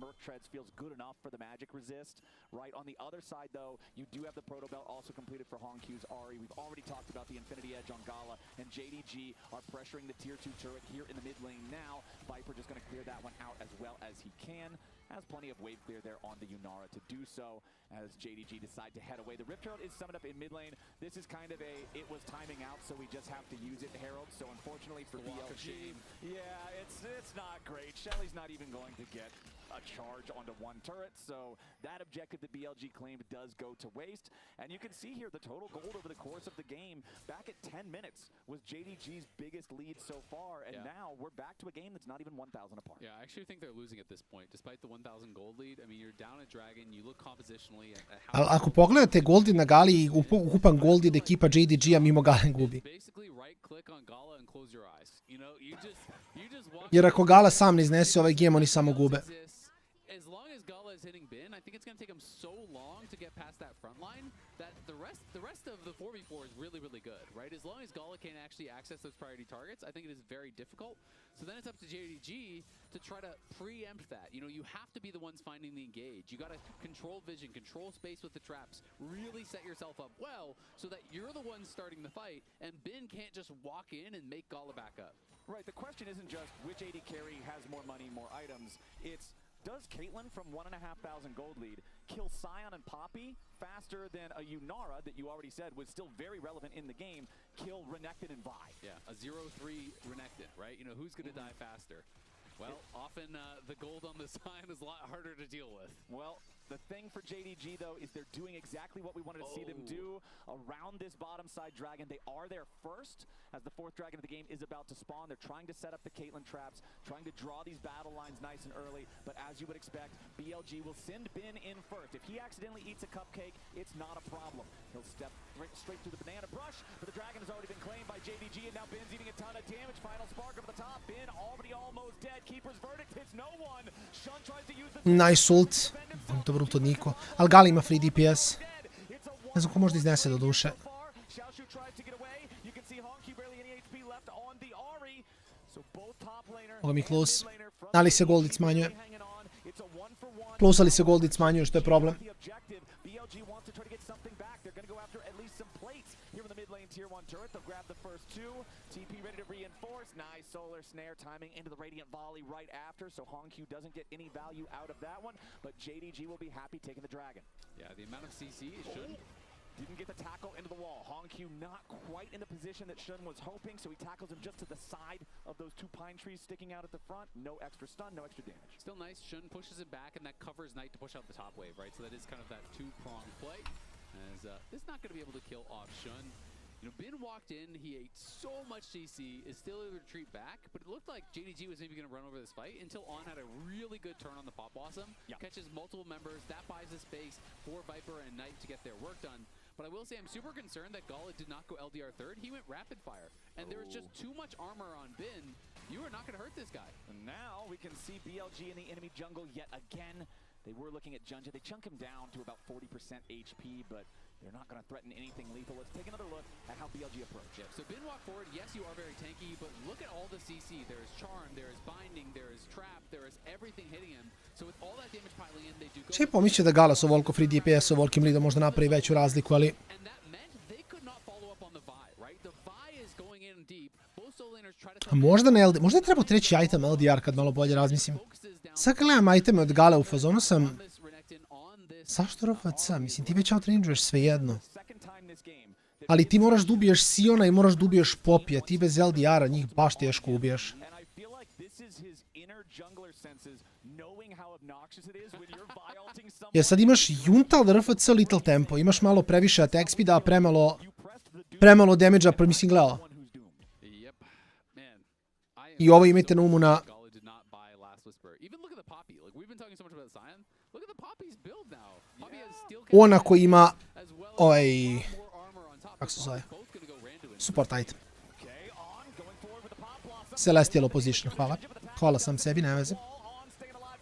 Merc treads feels good enough for the magic resist. Right on the other side, though, you do have the proto belt also completed for Honkyu's Ahri. We've already talked about the Infinity Edge on Gala, and JDG are pressuring the tier 2 turret here in the mid lane now. Viper just going to clear that one out as well as he can. Has plenty of wave clear there on the Yunara to do so as JDG decide to head away. The Rift Herald is summoned up in mid lane. This is kind of a, it was timing out, so we just have to use it, Herald. So unfortunately for BLG, yeah, it's not great. Shelly's not even going to get a charge onto one turret, so that objective that BLG claimed does go to waste. And you can see here the total gold over the course of the game back at 10 minutes was JDG's biggest lead so far, and now we're back to a game that's not even 1,000 apart.
Yeah, I actually think they're losing at this point, despite the 1,000 gold lead. I mean, you're down at Dragon, you look compositionally at how...
Ako pogledate goldi na Gali, ukupan goldi da ekipa JDG-a mimo Gale gubi.
Basically right click on Gala and close your eyes. You know, you just walk...
Jer ako Gala sam ne iznese ovaj game, oni samo gube.
As long as Gala is hitting bin, I think it's going to take him so long to get past that front line that the rest of the 4v4 is really, really good, right? As long as Gala can't actually access those priority targets, I think it is very difficult. So then it's up to JDG to try to preempt that. You know, you have to be the ones finding the engage. You got to control vision, control space with the traps, really set yourself up well so that you're the ones starting the fight and Bin can't just walk in and make Gala back up.
Right, the question isn't just which AD carry has more money, more items. It's does Caitlyn from 1,500 gold lead kill Sion and Poppy faster than a Yunara that you already said was still very relevant in the game, kill Renegade and Vi?
Yeah, a 0-3 Renegade, right? You know, who's going to die faster? Well, often the gold on the Sion is a lot harder to deal with.
Well, the thing for JDG, though, is they're doing exactly what we wanted to see them do around this bottom side dragon. They are there first, as the 4th dragon of the game is about to spawn. They're trying to set up the Caitlyn traps, trying to draw these battle lines nice and early. But as you would expect, BLG will send Bin in first. If he accidentally eats a cupcake, it's not a problem. He'll step straight through the banana brush, but the dragon has already been claimed by JDG, and now Bin's eating a ton of damage. Final spark over the top. Bin already almost dead. Keeper's verdict hits no one. Shun tries to use the...
Nice ult. Brutto Niko. Ali Gali ima free DPS. Ne znam ko možda iznese do duše. Ovo mi close. Ali se goldic smanjuje. Close ali se goldic smanjuje, što je problem.
Tier 1 turret, they'll grab the first 2. TP ready to reinforce. Nice solar snare timing into the Radiant Volley right after, so Honkyu doesn't get any value out of that one, but JDG will be happy taking the dragon.
Yeah, the amount of CC is Shun.
Didn't get the tackle into the wall. Honkyu not quite in the position that Shun was hoping, so he tackles him just to the side of those 2 pine trees sticking out at the front. No extra stun, no extra damage.
Still nice. Shun pushes it back, and that covers Knight to push out the top wave, right? So that is kind of that 2-pronged play. As this is not going to be able to kill off Shun. You know, Bin walked in, he ate so much CC, is still able to retreat back, but it looked like JDG was maybe going to run over this fight until On had a really good turn on the Pop Blossom, catches multiple members, that buys the space for Viper and Knight to get their work done. But I will say I'm super concerned that Gala did not go LDR third, he went rapid fire, and there was just too much armor on Bin. You are not going to hurt this guy.
And now we can see BLG in the enemy jungle yet again. They were looking at Junja. They chunk him down to about 40% HP, but They're not going to threaten anything lethal. Let's take another look at how BLG approach.
So bin walk forward, yes, you are very tanky, but look at all the CC. There is charm, there is binding, there is trap, there is everything hitting him. So with all that damage piling in, they do go...
Če pomislio da Galas ovoliko free DPS ovolikim lidom možda napravi veću razliku, ali... A možda ne LD... Možda je trebao treći item LDR kad malo bolje razmislim. Sad kad gledam iteme od Gale u fazonu sam... Zašto RFC? Mislim, ti već outrangeuješ svejedno. Ali ti moraš da ubiješ Siona i moraš da ubiješ Popija. Ti bez LDR-a njih baš teško ubiješ. Jer sad imaš Juntal RFC Little Tempo. Imaš malo previše attack speeda, a premalo damage-a, mislim gledao. I ovo imajte na umu na... Ona koji ima... Kako se zove? Support item. Celestial Opposition, hvala. Hvala sam sebi, ne veze.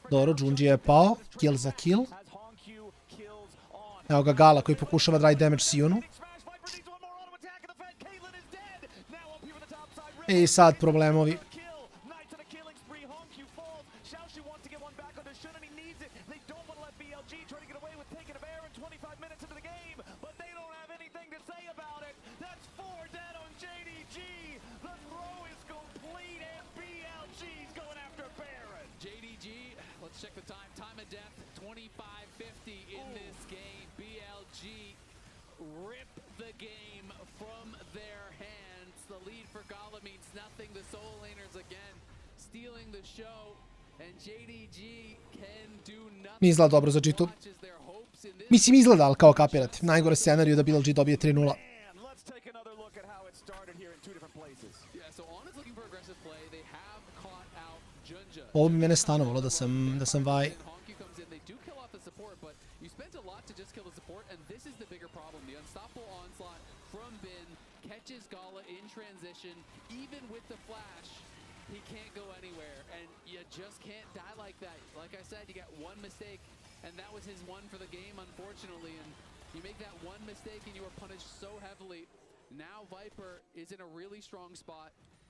Dobro, Junji je pao. Kill za kill. Evo ga Gala koji pokušava da radi damage Sionu. I sad problemovi.
Check the time. Time of death, 25:50 in this game. BLG rip the game from their hands. The lead for Gala means nothing. The solo laners again stealing the show. And JDG can do nothing.
Mi izgleda dobro za G2. Mislim izgleda, ali kao kapirati. Najgore scenariju da BLG dobije 3-0. Ovo bi mene stanovalo da sam vaj.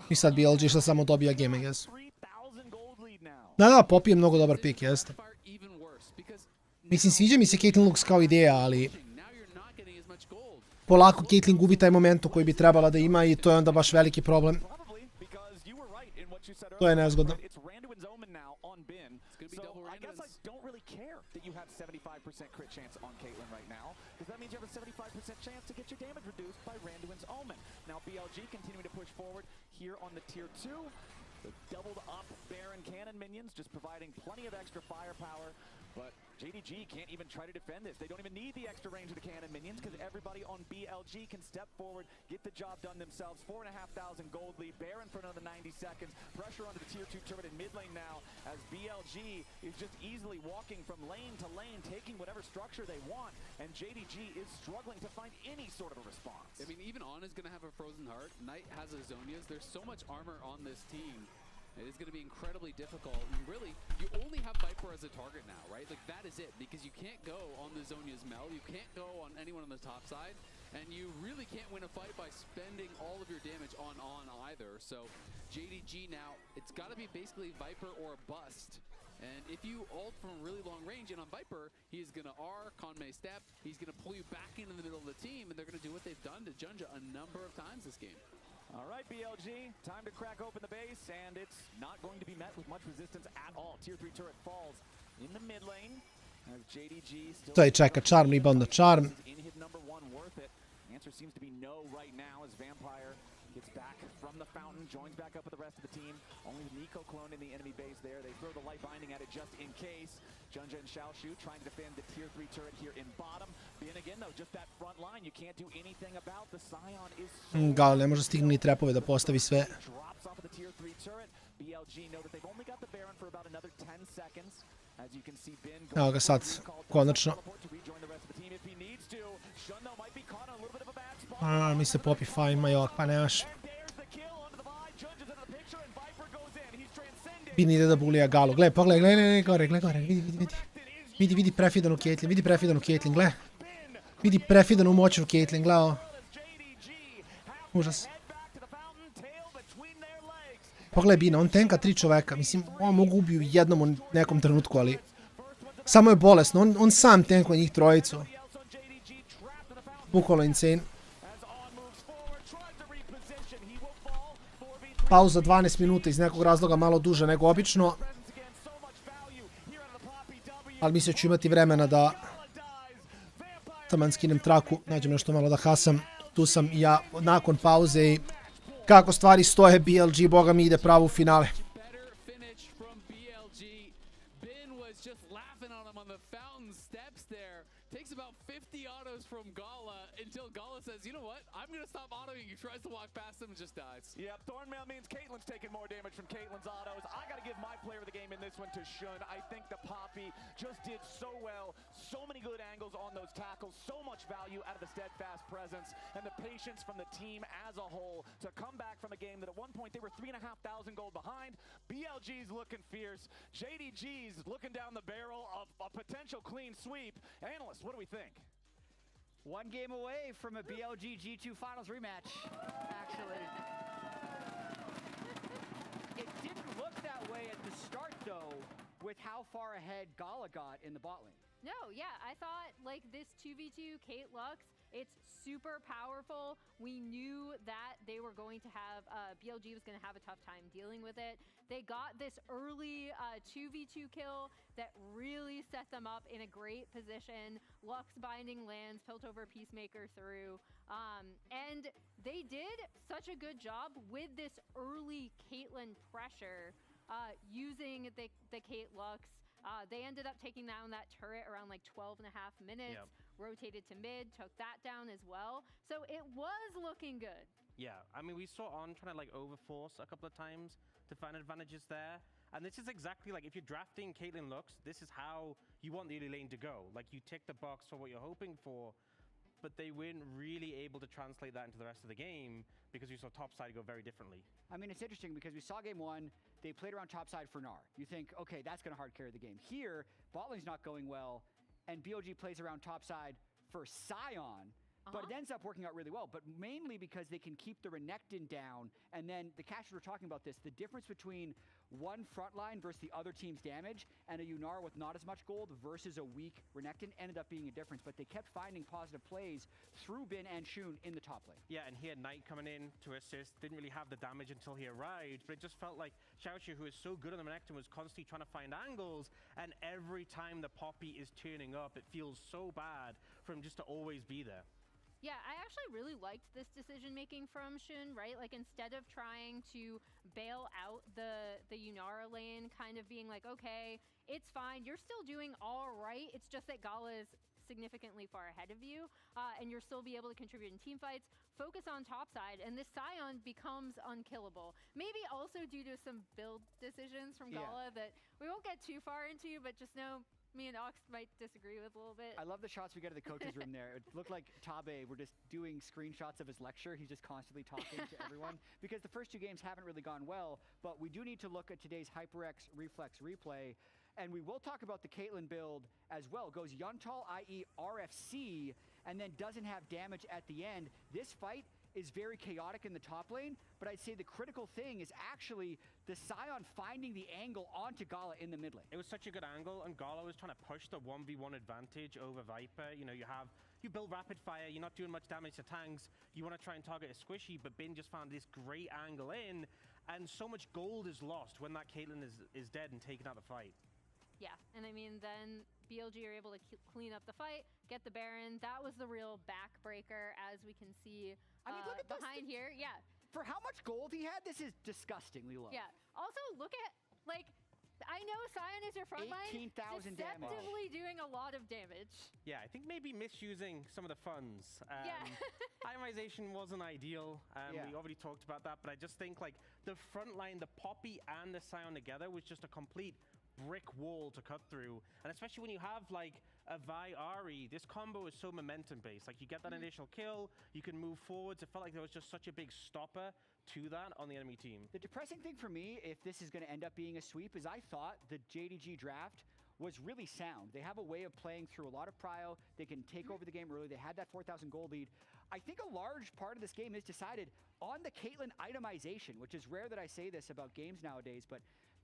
I sad BLG što samo dobija game, I guess. Da, Poppy je mnogo dobar pick, jeste. Mislim, sviđa mi se Caitlyn Lux kao ideja, ali... Polako Caitlyn gubi taj momentu koji bi trebala da ima i to je onda baš veliki problem. To je nezgodno.
That you have 75% crit chance on Caitlyn right now, because that means you have a 75% chance to get your damage reduced by Randuin's Omen. Now BLG continuing to push forward here on the tier 2. The doubled up Baron Cannon minions just providing plenty of extra firepower, but JDG can't even try to defend this. They don't even need the extra range of the Cannon minions because everybody on BLG can step forward, get the job done themselves. 4,500 gold lead, Baron for another 90 seconds. Pressure onto the tier 2 turret in mid lane now as BLG is just easily walking from lane to lane, taking whatever structure they want, and JDG is struggling to find any sort of a response.
I mean, even On is going to have a frozen heart. Knight has a Zonia's. There's so much armor on this team. It is going to be incredibly difficult. And really, you only have Viper as a target now, right? Like, that is it. Because you can't go on the Zonia's Mel. You can't go on anyone on the top side. And you really can't win a fight by spending all of your damage on either. So, JDG now, it's got to be basically Viper or bust. And if you ult from really long range and on Viper, he's going to R, Conmay step. He's going to pull you back into the middle of the team. And they're going to do what they've done to Junja a number of times this game.
All right, BLG, time to crack open the base, and it's not going to be met with much resistance at all. Tier 3 turret falls in the mid lane as JDG still...
To je čeka charm, rebound na charm.
In hit number 1 worth it. Answer seems to be no right now as Vampire gets back from the fountain, joins back up with the rest of the team. Only the Nico clone in the enemy base there. They throw the light binding at it just in case. Junja and Xiaoshu trying to defend the tier 3 turret here in bottom. Being again though, just that front line, you can't do anything about. The Scion is
Gal ne može stigne ni trapove da postavi sve.
drops off of the tier 3 turret. BLG know that they've only got the Baron for about another 10 seconds. As you can see Ben
Evo ga sad, konačno. Mi se Poppy fine, ma jok, pa nemaš. Bin ide da bulija Galu. Gle, pogledaj, gle, gore, vidi. Vidi prefidanu Caitlyn, gle. Vidi prefidanu moćnu Caitlyn, gledao. Užas. Pogledaj Bina, on tenka 3 čoveka. Mislim, on mogu ubiju jednom u nekom trenutku, ali... Samo je bolesno, on sam tenkuje njih trojicu. Bukvalo insane. Pauza 12 minuta, iz nekog razloga malo duže nego obično. Ali mislim da ću imati vremena da... taman skinem traku, nađem nešto malo da hasam. Tu sam i ja nakon pauze i... Kako stvari stoje, BLG, boga mi ide pravo u finale.
You know what? I'm going to stop autoing. He tries to walk past him and just dies.
Yep, Thornmail means Caitlyn's taking more damage from Caitlyn's autos. I got to give my player of the game in this one to Shun. I think the Poppy just did so well. So many good angles on those tackles. So much value out of the steadfast presence and the patience from the team as a whole to come back from a game that at one point they were 3,500 gold behind. BLG's looking fierce. JDG's looking down the barrel of a potential clean sweep. Analysts, what do we think?
One game away from a BLG G2 Finals rematch, actually. It didn't look that way at the start, though, with how far ahead Gala got in the bot lane.
No, yeah, I thought, like, this 2v2 Kate Lux, it's super powerful. We knew that they were going to have, BLG was going to have a tough time dealing with it. They got this early 2v2 kill that really set them up in a great position. Lux binding lands, Piltover Peacemaker through. And they did such a good job with this early Caitlyn pressure using the Kate Lux. They ended up taking down that turret around like 12.5 minutes, rotated to mid, took that down as well. So it was looking good.
Yeah, I mean, we saw On trying to like overforce a couple of times to find advantages there. And this is exactly like, if you're drafting Caitlyn Lux, this is how you want the early lane to go. Like, you tick the box for what you're hoping for, but they weren't really able to translate that into the rest of the game because we saw topside go very differently.
I mean, it's interesting because we saw game one, they played around topside for Gnar. You think, okay, that's going to hard carry the game. Here, bot lane's not going well, and BLG plays around topside for Sion, but it ends up working out really well, but mainly because they can keep the Renekton down, and then the casters were talking about this, the difference between one front line versus the other team's damage, and a Yunar with not as much gold versus a weak Renekton ended up being a difference, but they kept finding positive plays through Bin and Shun in the top lane.
Yeah, and he had Knight coming in to assist, didn't really have the damage until he arrived, but it just felt like Xiaoxu, who is so good on the Renekton, was constantly trying to find angles, and every time the Poppy is turning up, it feels so bad for him just to always be there.
Yeah, I actually really liked this decision-making from Shun, right? Like, instead of trying to bail out the Yunara lane, kind of being like, okay, it's fine, you're still doing all right, it's just that Gala is significantly far ahead of you, and you'll still be able to contribute in team fights. Focus on topside, and this Sion becomes unkillable. Maybe also due to some build decisions from Gala that we won't get too far into, but just know me and Ox might disagree with a little bit.
I love the shots we get of the coaches room there. It looked like Tabe were just doing screenshots of his lecture. He's just constantly talking to everyone because the first two games haven't really gone well, but we do need to look at today's HyperX Reflex replay, and we will talk about the Caitlyn build as well. It goes Yuntal, i.e. RFC, and then doesn't have damage at the end. This fight is very chaotic in the top lane, but I'd say the critical thing is actually the Sion finding the angle onto Gala in the mid lane.
It was such a good angle, and Gala was trying to push the 1v1 advantage over Viper. You know, you build rapid fire, you're not doing much damage to tanks, you want to try and target a squishy, but Bin just found this great angle in, and so much gold is lost when that Caitlyn is dead and taken out of the fight.
Yeah, and I mean, then BLG are able to clean up the fight, get the Baron. That was the real backbreaker, as we can see
I mean, look at
behind here. Yeah.
For how much gold he had, this is disgustingly low.
Yeah. Also, look at, like, I know Sion is your front line.
18,000 damage.
Deceptively doing a lot of damage.
Yeah, I think maybe misusing some of the funds. Itemization wasn't ideal. We already talked about that, but I just think, like, the front line, the Poppy and the Sion together was just a complete brick wall to cut through, and especially when you have like a Vi Ari, this combo is so momentum based. Like, you get that initial kill, you can move forwards. It felt like there was just such a big stopper to that on the enemy team.
The depressing thing for me, if this is going to end up being a sweep, is I thought the JDG draft was really sound. They have a way of playing through a lot of prio. They can take over the game early. They had that 4,000 gold lead. I think a large part of this game is decided on the Caitlyn itemization, which is rare that I say this about games nowadays, but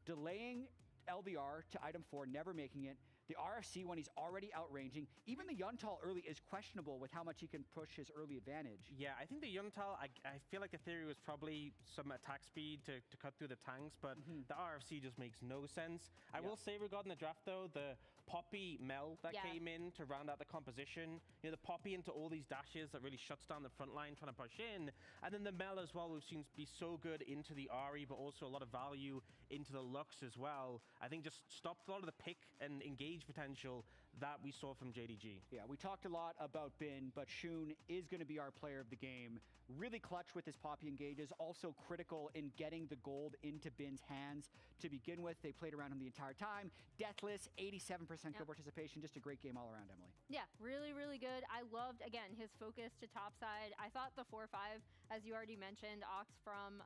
delaying LBR to item 4, never making it. The RFC when he's already outranging. Even the Yuntal early is questionable with how much he can push his early advantage.
Yeah, I think the Yuntal, I feel like the theory was probably some attack speed to cut through the tanks, but the RFC just makes no sense. I will say regarding the draft though, the Poppy Mel that came in to round out the composition, you know, the Poppy into all these dashes that really shuts down the front line trying to push in, and then the Mel as well, we've seen be so good into the Ari, but also a lot of value into the Lux as well. I think just stopped a lot of the pick and engage potential that we saw from JDG.
Yeah, we talked a lot about Bin, but Shun is going to be our player of the game. Really clutch with his Poppy engages, also critical in getting the gold into Bin's hands to begin with. They played around him the entire time. Deathless, 87% kill participation, just a great game all around, Emily.
Yeah, really, really good. I loved, again, his focus to topside. I thought the 4-5, as you already mentioned, Ox from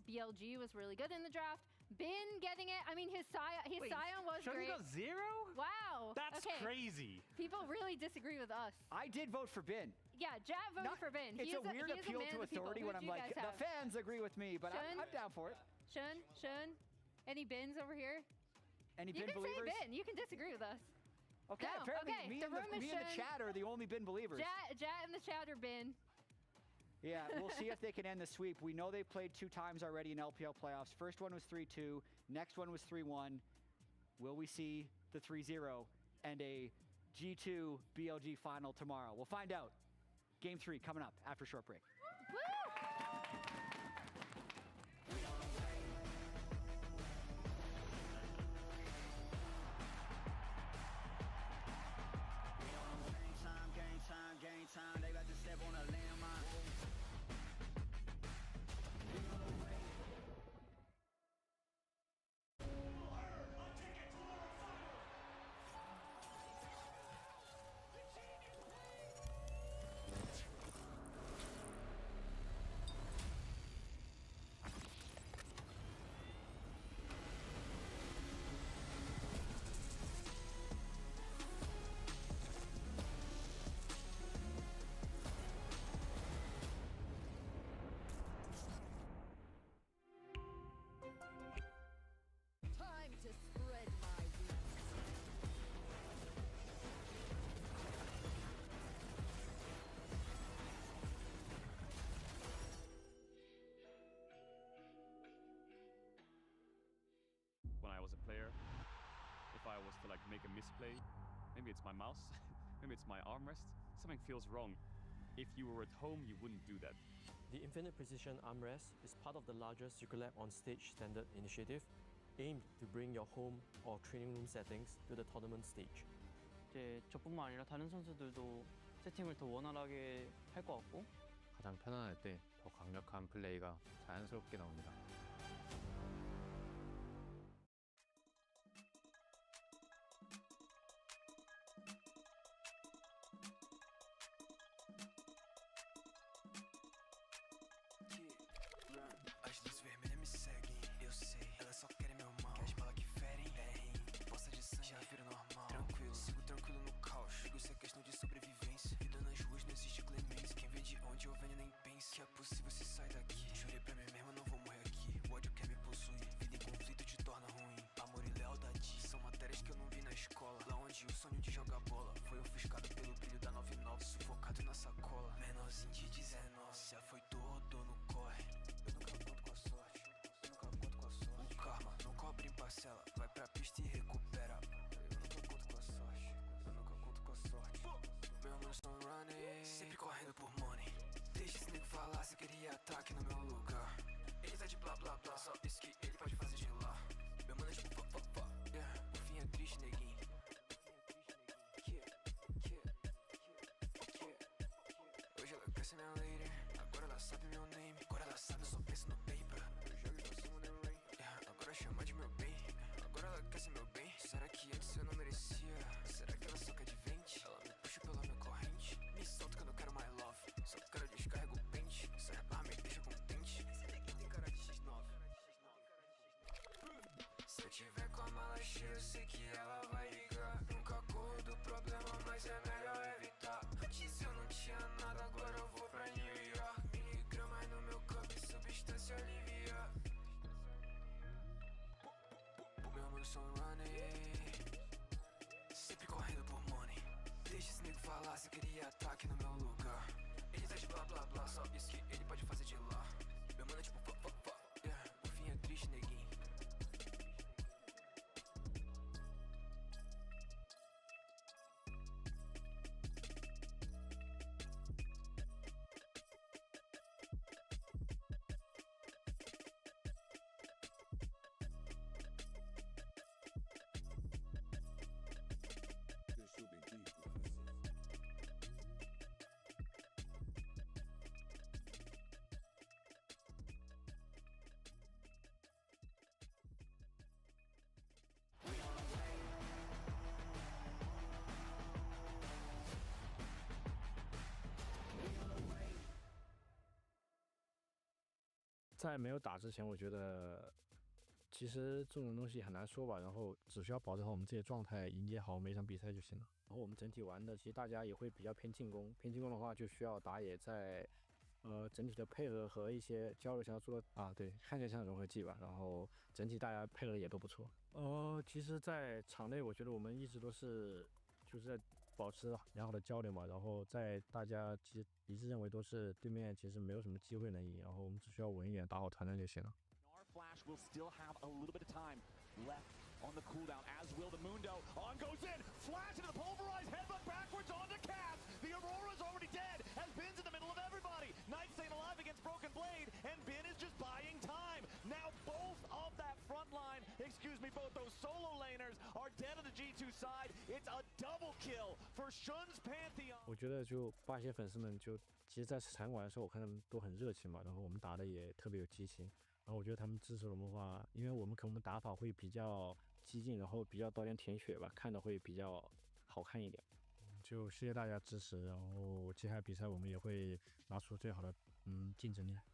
BLG was really good in the draft. Bin getting it. I mean, his Scion was great.
He got 0?
Wow.
That's crazy.
People really disagree with us.
I did vote for Bin.
Yeah, Jat voted for Bin.
It's a weird appeal to authority when I'm like, the fans agree with me, but I'm down for it.
Shun, any Bins over here?
Any Bin believers?
You can say Bin. You can disagree with us.
Okay,
no,
apparently
okay.
me and the chat are the only Bin believers.
Jat and the chat are Bin.
Yeah, we'll see if they can end the sweep. We know they played 2 times already in LPL playoffs. First one was 3-2. Next one was 3-1. Will we see the 3-0 and a G2 BLG final tomorrow? We'll find out. Game 3 coming up after a short break.
Game time, they about to step on a landmine.
When I was a player, if I was to like make a misplay, maybe it's my mouse, maybe it's my armrest, something feels wrong. If you were at home, you wouldn't do that.
The Infinite Precision Armrest is part of the larger Circulab on Stage standard initiative, aimed to bring your home or training room settings to the tournament stage.
이제 저뿐만 아니라 다른 선수들도 세팅을 더 원활하게 할 것 같고
가장 편안할 때 더 강력한 플레이가 자연스럽게 나옵니다.
As luzes vermelhas me seguem, eu sei, elas só querem meu mal. Quer as balas que ferem, poça de sangue, já vira normal. Tranquilo, sigo tranquilo no caos. Digo, isso é questão de sobrevivência. Vida nas ruas não existe clemência. Quem vem de onde eu venho nem pensa que é possível se sair daqui. Jurei pra mim mesmo, não vou morrer aqui. O ódio quer me possuir, vida em conflito te torna ruim. Amor e lealdade são matérias que eu não vi na escola. Lá onde o sonho de jogar bola foi ofuscado pelo brilho da 99, sufocado na sacola. Menorzinho de 19, já foi todo no corre. Eu nunca conto com a sorte, eu nunca conto com a sorte. O karma não cobra em parcela, vai pra pista e recupera. Eu nunca conto com a sorte, eu nunca conto com a sorte. Meu mano estão running, sempre correndo por money. Deixa esse nego falar, se queria ataque no meu lugar. Ele tá de blá blá blá, só isso que ele pode fazer de lá. Meu mano é tipo yeah. O fim é triste, neguinho. Hoje ela cresce minha lady, agora ela sabe meu name. Agora ela sabe, eu só penso no paper. Eu jogo pra cima do rain, agora chama de meu bem. Agora ela quer ser meu bem. Será que antes eu não merecia? Será que ela só quer de vente? Ela me puxa pela minha corrente. Me solta que eu não quero mais love, só quero descarrego o pente. Essa arma me deixa contente. Tem cara de X9. Se eu tiver com a mala cheia, eu sei que ela só running. Sempre correndo por money. Deixa esse nego falar se queria ataque no meu lugar. Ele tá de blá blá blá, só isso que ele pode fazer de lá. Meu mano é tipo fuck fuck fuck, yeah. O fim é triste, neguinho.
在没有打之前，我觉得其实这种东西很难说吧，然后只需要保持好我们自己的状态，迎接好每场比赛就行了。然后我们整体玩的，其实大家也会比较偏进攻，偏进攻的话就需要打野在整体的配合和一些交流上要做到对，看起来像融合剂吧。然后整体大家配合也都不错。其实，在场内我觉得我们一直都是就是在保持良好的交流嘛，然后在大家其实一致认为都是对面其实没有什么机会能赢，然后我们只需要稳一点打好团战就行了。
Flash will still have a little bit of time left on the cooldown, as will the Mundo. On goes in, flash into the pulverized headbutt backwards onto Caps. The Aurora's already dead, as Bin's in the middle of everybody. Knight staying alive against Broken Blade, and Bin is just buying time. Now both of that front line, both those solo laners are dead on the G2 side. It's a double kill for Shun's Pantheon.
我觉得就巴西粉丝们就其实在场馆的时候，我看他们都很热情嘛，然后我们打的也特别有激情。然后我觉得他们支持我们的话，因为我们可能打法会比较激进，然后比较多点舔血吧，看的会比较好看一点。就谢谢大家支持，然后接下来比赛我们也会拿出最好的竞争力来。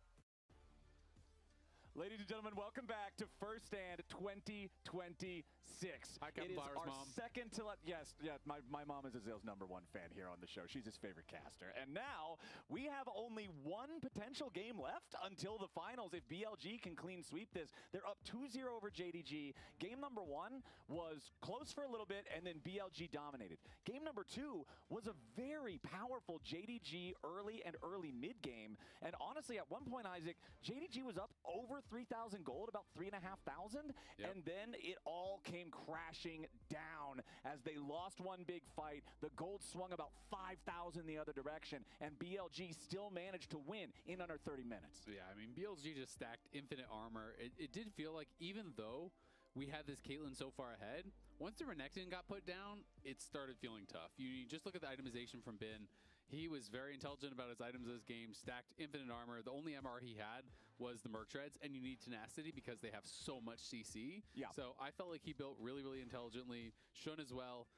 Ladies and gentlemen, welcome back to First Stand 2026. It is our
mom.
second to my mom is Azale's #1 fan here on the show. She's his favorite caster. And now we have only one potential game left until the finals. If BLG can clean sweep this, they're up 2-0 over JDG. Game number 1 was close for a little bit, and then BLG dominated. Game number 2 was a very powerful JDG early and early mid game. And honestly, at one point, Isaac, JDG was up over 3,000 gold, about 3,500, and then it all came crashing down as they lost one big fight. The gold swung about 5,000 the other direction, and BLG still managed to win in under 30 minutes.
Yeah, I mean, BLG just stacked infinite armor. It did feel like even though we had this Caitlyn so far ahead, once the Renegade got put down, it started feeling tough. You just look at the itemization from Bin. He was very intelligent about his items this game, stacked infinite armor. The only MR he had was the Merc Treads, and you need tenacity because they have so much CC.
Yeah.
So I felt like he built really, really intelligently. Shun as well.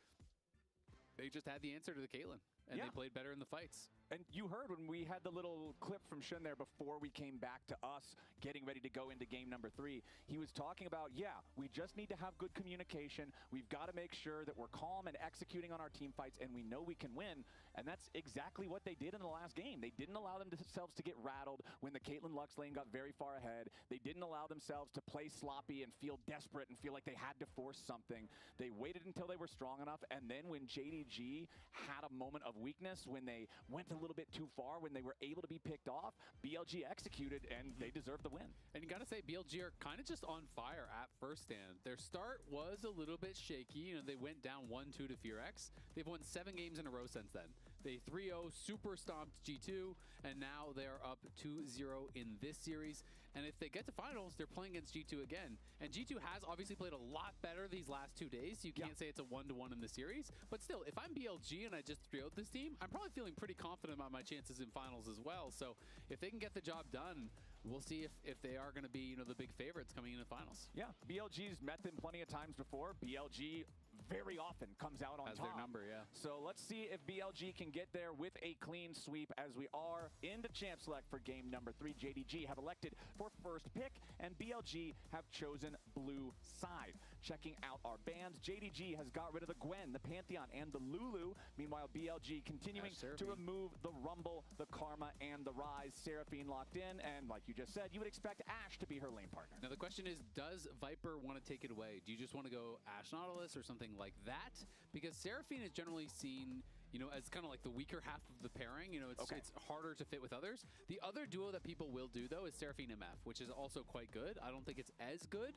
They just had the answer to the Caitlyn, and they played better in the fights.
And you heard when we had the little clip from Shun there before we came back to us getting ready to go into game number 3. He was talking about, we just need to have good communication. We've got to make sure that we're calm and executing on our team fights, and we know we can win. And that's exactly what they did in the last game. They didn't allow themselves to get rattled when the Caitlyn Lux lane got very far ahead. They didn't allow themselves to play sloppy and feel desperate and feel like they had to force something. They waited until they were strong enough, and then when JDG had a moment of weakness, when they went a little bit too far, when they were able to be picked off, BLG executed, and they deserved the win.
And you got to say, BLG are kind of just on fire at First Stand. Their start was a little bit shaky. They went down 1-2 to Fearex. They've won 7 games in a row since then. They 3-0 super stomped G2, and now they're up 2-0 in this series. And if they get to finals, they're playing against G2 again. And G2 has obviously played a lot better these last 2 days. You can't say it's a 1-1 in the series. But still, if I'm BLG and I just 3-0'd this team, I'm probably feeling pretty confident about my chances in finals as well. So if they can get the job done, we'll see if they are going to be the big favorites coming into finals.
Yeah, BLG's met them plenty of times before. BLG very often comes out on top.
Has their number,
So let's see if BLG can get there with a clean sweep as we are into Champ Select for game number 3. JDG have elected for first pick, and BLG have chosen blue side. checking out our bands. JDG has got rid of the Gwen, the Pantheon, and the Lulu. Meanwhile, BLG continuing to remove the Rumble, the Karma, and the Rise. Seraphine locked in, and like you just said, you would expect Ashe to be her lane partner.
Now the question is, does Viper want to take it away? Do you just want to go Ashe Nautilus or something like that? Because Seraphine is generally seen, you know, as kind of like the weaker half of the pairing. You know, it's harder to fit with others. The other duo that people will do, though, is Seraphine MF, which is also quite good. I don't think it's as good,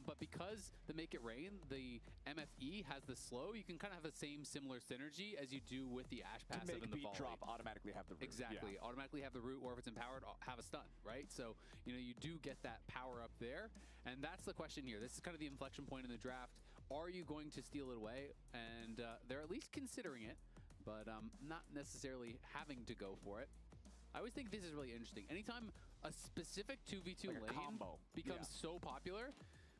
but because the Make It Rain, the MFE has the slow, you can kind of have the same similar synergy as you do with the Ashe passive and the volley.
Drop, automatically have the root.
Exactly. Automatically have the root, or if it's empowered, have a stun, right? So, you know, you do get that power up there, and that's the question here. This is kind of the inflection point in the draft. Are you going to steal it away? And they're at least considering it, but not necessarily having to go for it. I always think this is really interesting. Anytime a specific 2v2
like
lane
combo
becomes so popular,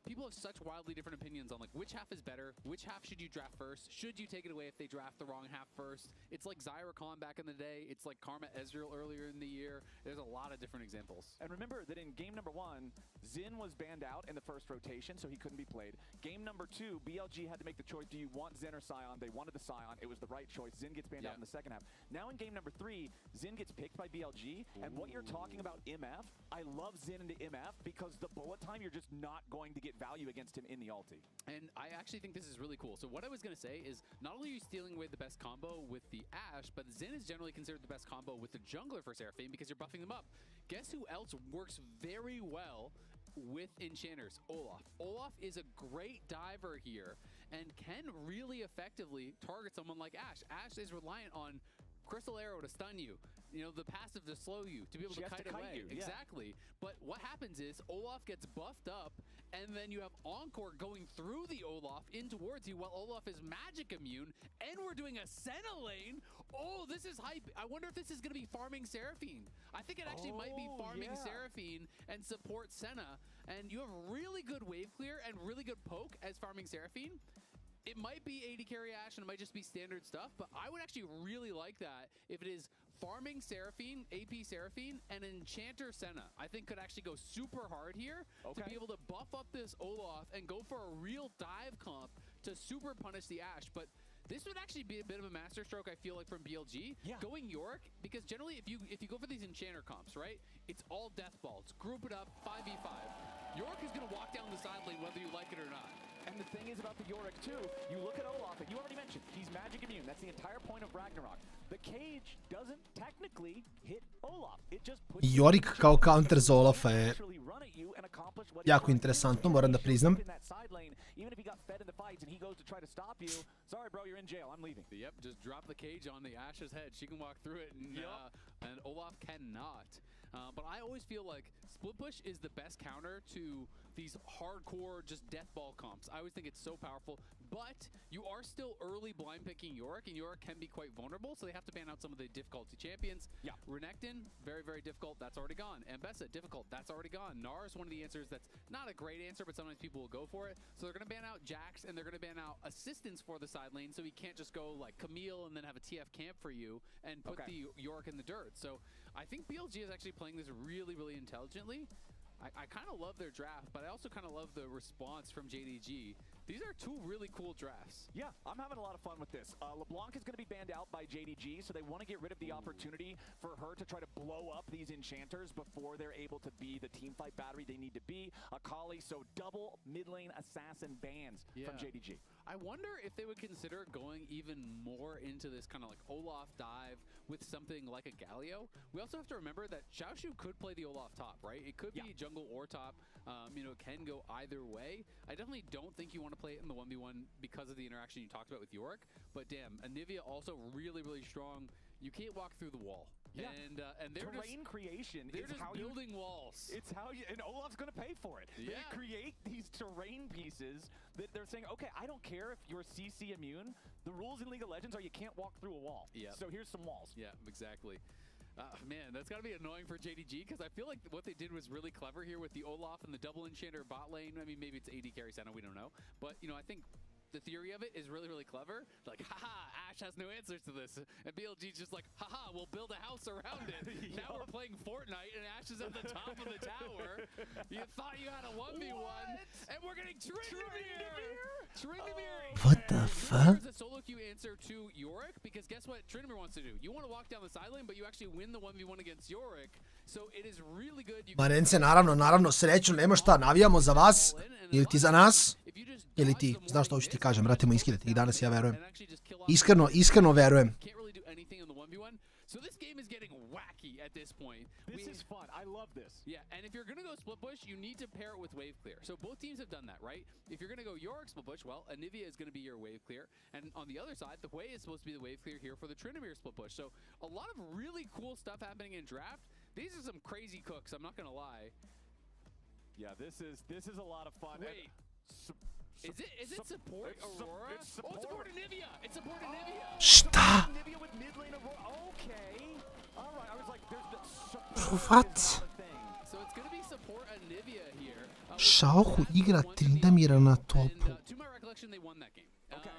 people have such wildly different opinions on like which half is better, which half should you draft first, should you take it away if they draft the wrong half first. It's like Zyra Khan back in the day, it's like Karma Ezreal earlier in the year. There's a lot of different examples.
And remember that in game number 1, Xin was banned out in the first rotation, so he couldn't be played. Game number 2, BLG had to make the choice, do you want Xin or Sion? They wanted the Sion, it was the right choice. Xin gets banned out in the second half. Now in game number 3, Xin gets picked by BLG, and what you're talking about MF, I love Xin into MF because the bullet time, you're just not going to get value against him in the ulti.
And I actually think this is really cool. So what I was going to say is, not only are you stealing away the best combo with the Ashe, but Xin is generally considered the best combo with the jungler for Seraphine because you're buffing them up. Guess who else works very well with enchanters? Olaf. Olaf is a great diver here and can really effectively target someone like Ashe. Ashe is reliant on Crystal Arrow to stun you, you know, the passive to slow you, to be able to kite away. Exactly. But what happens is Olaf gets buffed up, and then you have Encore going through the Olaf in towards you while Olaf is magic immune, and we're doing a Senna lane. Oh, this is hype. I wonder if this is going to be farming Seraphine. I think it actually might be farming Seraphine and support Senna, and you have really good wave clear and really good poke as farming Seraphine. It might be AD carry Ashe and it might just be standard stuff, but I would actually really like that if it is farming Seraphine, AP Seraphine, and Enchanter Senna. I think could actually go super hard here to be able to buff up this Olaf and go for a real dive comp to super punish the Ashe. But this would actually be a bit of a masterstroke, I feel like, from BLG. Going Yorick, because generally if you go for these Enchanter comps, right, it's all death balls. Group it up, 5v5. Yorick is going to walk down the side lane whether you like it or not.
And the thing is about the Yorick too, you look at Olaf, and you already mentioned, he's magic immune. That's the entire point of Ragnarok. The cage doesn't technically hit Olaf. It just puts
Yorick kao counter za Olafa je jako interesantno, moram da priznam.
Even if he got fed in the fights and he goes to try to stop you, sorry bro, you're in jail, I'm leaving.
Yep, just drop the cage on the Ashe's head. She can walk through it, and Olaf cannot. But I always feel like split push is the best counter to these hardcore just death ball comps. I always think it's so powerful, but you are still early blind picking Yorick, and Yorick can be quite vulnerable, so they have to ban out some of the difficulty champions. Renekton, very, very difficult. That's already gone. Ambessa, difficult. That's already gone. Nara is one of the answers that's not a great answer, but sometimes people will go for it. So they're going to ban out Jax, and they're going to ban out assistance for the side lane, so he can't just go like Camille and then have a TF camp for you and put the Yorick in the dirt. So I think BLG is actually playing this really, really intelligently. I kind of love their draft, but I also kind of love the response from JDG. These are two really cool drafts.
Yeah, I'm having a lot of fun with this. LeBlanc is going to be banned out by JDG, so they want to get rid of the opportunity for her to try to blow up these enchanters before they're able to be the team fight battery they need to be. Akali, so double mid lane assassin bans from JDG.
I wonder if they would consider going even more into this kind of like Olaf dive with something like a Galio. We also have to remember that Xiaoshu could play the Olaf top, right? It could be jungle or top. You know, it can go either way. I definitely don't think you want to play it in the 1v1 because of the interaction you talked about with Yorick. But damn, Anivia also really, really strong. You can't walk through the wall.
Yeah.
And they're
terrain creation
they're
is
just
how
building walls.
It's how you, and Olaf's going to pay for it. They create these terrain pieces that they're saying, okay, I don't care if you're CC immune. The rules in League of Legends are you can't walk through a wall. So here's some walls.
Yeah, exactly. Man, that's got to be annoying for JDG because I feel like what they did was really clever here with the Olaf and the double enchanter bot lane. I mean, maybe it's AD carry Senna, we don't know. But, you know, I think the theory of it is really, really clever. Like, haha, Ashe has no answers to this. And BLG's just like, haha, we'll build a house around it. Now we're playing Fortnite and Ash is at the top of the tower. You thought you had a 1v1, and we're getting Tryndamere.
What the fuck?
There's a solo queue answer to Yorick, because guess what Tryndamere wants to do? You want to walk down the side lane, but you actually win the 1v1 against Yorick. So it is really good.
Marence, naravno, sreću, nema šta, navijamo za vas, ili ti za nas, ili ti, znaš što hoću ti kažem, vratimo iskidati ih danas, ja verujem. Iskreno verujem.
So this game is getting wacky at this point.
This is fun. I love this.
Yeah, and if you're going to go split push, you need to pair it with wave clear. So both teams have done that, right? If you're going to go Yorick split push, well, Anivia is going to be your wave clear. And on the other side, the Hui is supposed to be the wave clear here for the Tryndamere split push. So a lot of really cool stuff happening in draft. These are some crazy cooks, I'm not going to lie.
Yeah, this is a lot of fun.
Wait. Is it support Aurora?
It's support.
Oh, it's support Anivia! It's support Anivia!
Šta?
Anivia with mid lane Aurora. Okay. All right. I was like, there's the
What?
So it's going to be support Anivia here.
Šauhu igra Tryndamera na topu.
To my recollection, they won that game. Okay.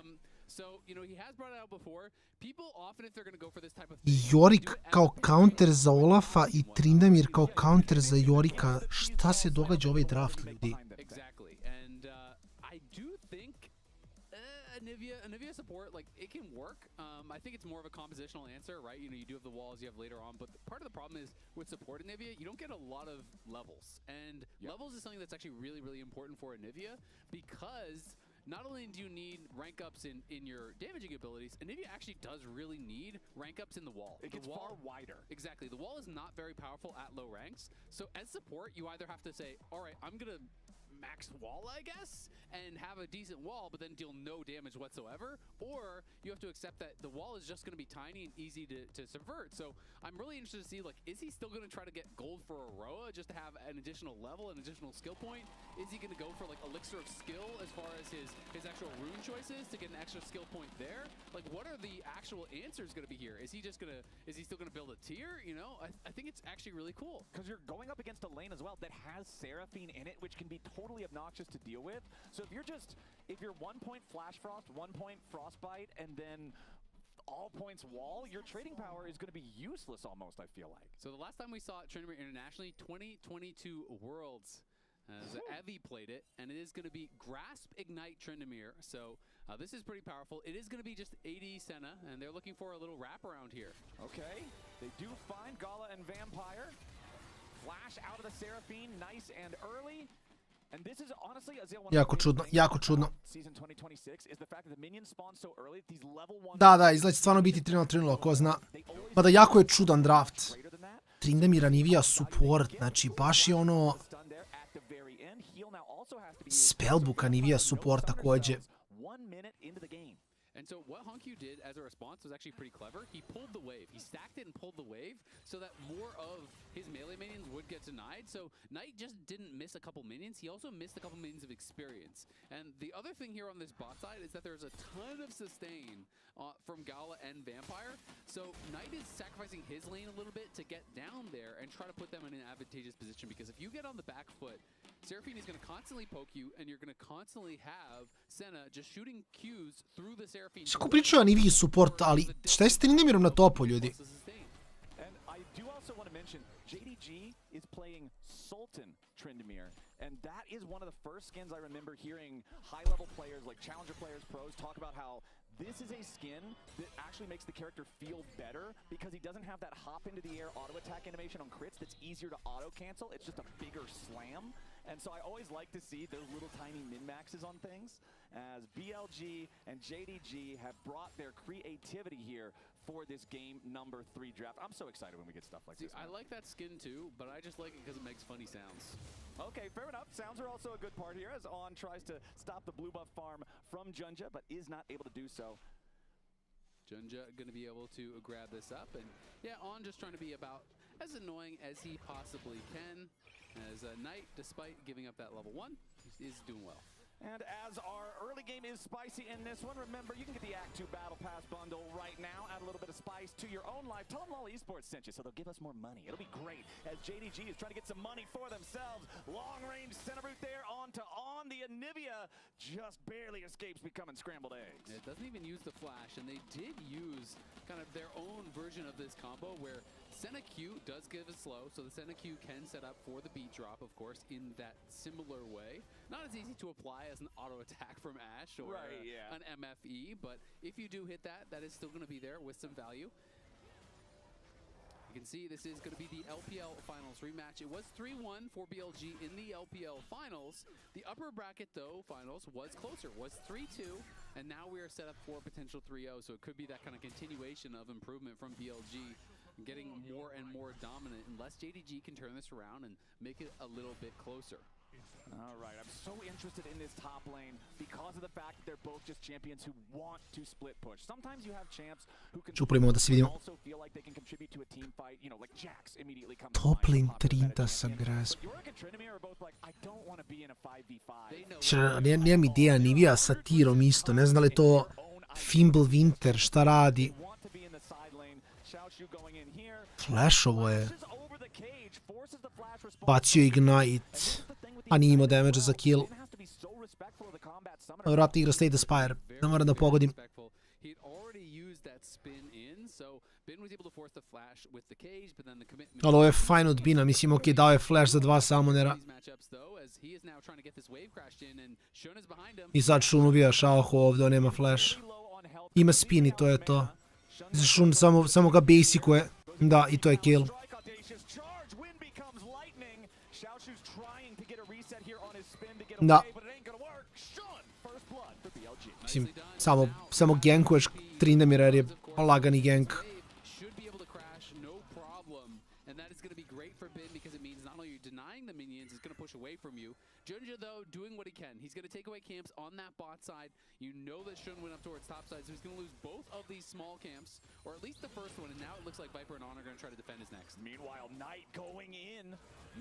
So, you know, he has brought it out before. People often, if they're going to go for this type of thing,
Yorick kao counter za Olafa i Tryndamere kao counter za Yorika. Šta se događa ovaj draft, ljudi?
Exactly. And I do think Anivia support, like, it can work. I think it's more of a compositional answer, right? You know, you do have the walls you have later on, but part of the problem is with support Anivia, you don't get a lot of levels. And levels is something that's actually really, really important for Anivia, because not only do you need rank ups in your damaging abilities, Anivia actually does really need rank ups in the wall.
It gets far wider.
Exactly. The wall is not very powerful at low ranks. So as support, you either have to say, all right, I'm going to max wall, I guess, and have a decent wall, but then deal no damage whatsoever, or you have to accept that the wall is just going to be tiny and easy to subvert. So I'm really interested to see, like, is he still going to try to get gold for Aurora just to have an additional level, an additional skill point? Is he going to go for, like, Elixir of Skill as far as his actual rune choices to get an extra skill point there? Like, what are the actual answers going to be here? Is he still going to build a tier? You know, I think it's actually really cool.
Because you're going up against a lane as well that has Seraphine in it, which can be totally obnoxious to deal with. So if you're 1 point Flash Frost, 1 point Frostbite, and then all points wall, your trading power is going to be useless almost, I feel like.
So the last time we saw Tryndamere internationally, 2022 Worlds, as Evie played it, and it is going to be Grasp Ignite Tryndamere. So this is pretty powerful. It is going to be just AD Senna, and they're looking for a little wraparound here.
Okay, they do find Gala and Vampire. Flash out of the Seraphine, nice and early. And this is honestly,
Jako čudno.
Season 2026 is the fact that the minions spawn so early, these level 1.
Da, izgleda stvarno biti 3-0, ko zna. Mada jako je čudan draft. Tryndamere Anivia support, znači baš je ono spellbook Anivia support takođe.
1 minute into the game.
And so what Honkyu did as a response was actually pretty clever. He pulled the wave. He stacked it and pulled the wave so that more of his melee minions would get denied. So Knight just didn't miss a couple minions. He also missed a couple minions of experience. And the other thing here on this bot side is that there's a ton of sustain from Gala and Vampire. So Knight is sacrificing his lane a little bit to get down there and try to put them in an advantageous position, because if you get on the back foot, Seraphine is going to constantly poke you, and you're going to constantly have Senna just shooting Qs through the Seraphine.
Sako pričao Aniviji support, ali šta je s Tryndamerom na topu, ljudi?
And I do also want to mention, JDG is playing Sultan Tryndamere, and that is one of the first skins I remember hearing high-level players, like challenger players, pros, talk about how this is a skin that actually makes the character feel better because he doesn't have that hop into the air auto attack animation on crits that's easier to auto cancel. It's just a bigger slam. And so I always like to see those little tiny min-maxes on things, as BLG and JDG have brought their creativity here for this game number 3 draft. I'm so excited when we get stuff like this.
I like that skin too, but I just like it because it makes funny sounds.
Okay, fair enough. Sounds are also a good part here as On tries to stop the blue buff farm from Junja, but is not able to do so.
Junja going to be able to grab this up, and yeah, On just trying to be about as annoying as he possibly can, as Knight, despite giving up that level 1, is doing well.
And as our early game is spicy in this one, remember, you can get the Act 2 Battle Pass bundle right now. Add a little bit of spice to your own life. Tell them Lala Esports sent you, so they'll give us more money. It'll be great as JDG is trying to get some money for themselves. Long-range center route there onto On. The Anivia just barely escapes becoming scrambled eggs.
It doesn't even use the flash, and they did use kind of their own version of this combo where Senna Q does give it slow, so the Senna Q can set up for the beat drop, of course, in that similar way. Not as easy to apply as an auto attack from Ash or an MFE, but if you do hit that, that is still going to be there with some value. You can see this is going to be the LPL Finals rematch. It was 3-1 for BLG in the LPL Finals. The upper bracket, though, Finals was closer, was 3-2, and now we are set up for a potential 3-0, so it could be that kind of continuation of improvement from BLG, getting more and more dominant, unless JDG can turn this around and make it a little bit closer.
All right, I'm so interested in this top lane because of the fact that they're both just champions who want to split push. Sometimes you have champs who can also feel like they can contribute to a team fight, you know, like Jax immediately comes
Top lane 30 sa grasp. Nemam ideja ni vija sa Tirom isto, ne znam li to Fimble Winter, šta radi. Flashovo je. Bacio Ignite. A nije imao damage za kill. Vratno igra State Aspire. Ne moram da pogodim. Ali ovo je fajn od Bina. Mislim, ok, dao je flash za 2 Salmonera. I sad Shun ubija Shaohu ovdje, on nema flash. Ima spin i to je to. Shun samo ga basicuje. Da, i to je kill. Da. Mislim, samo gankuješ Trindamira jer je lagani gank.
Junja, though, doing what he can. He's going to take away camps on that bot side. You know that Shun went up towards top side, so he's going to lose both of these small camps, or at least the first one, and now it looks like Viper and Honor are going to try to defend his next.
Meanwhile, Knight going in,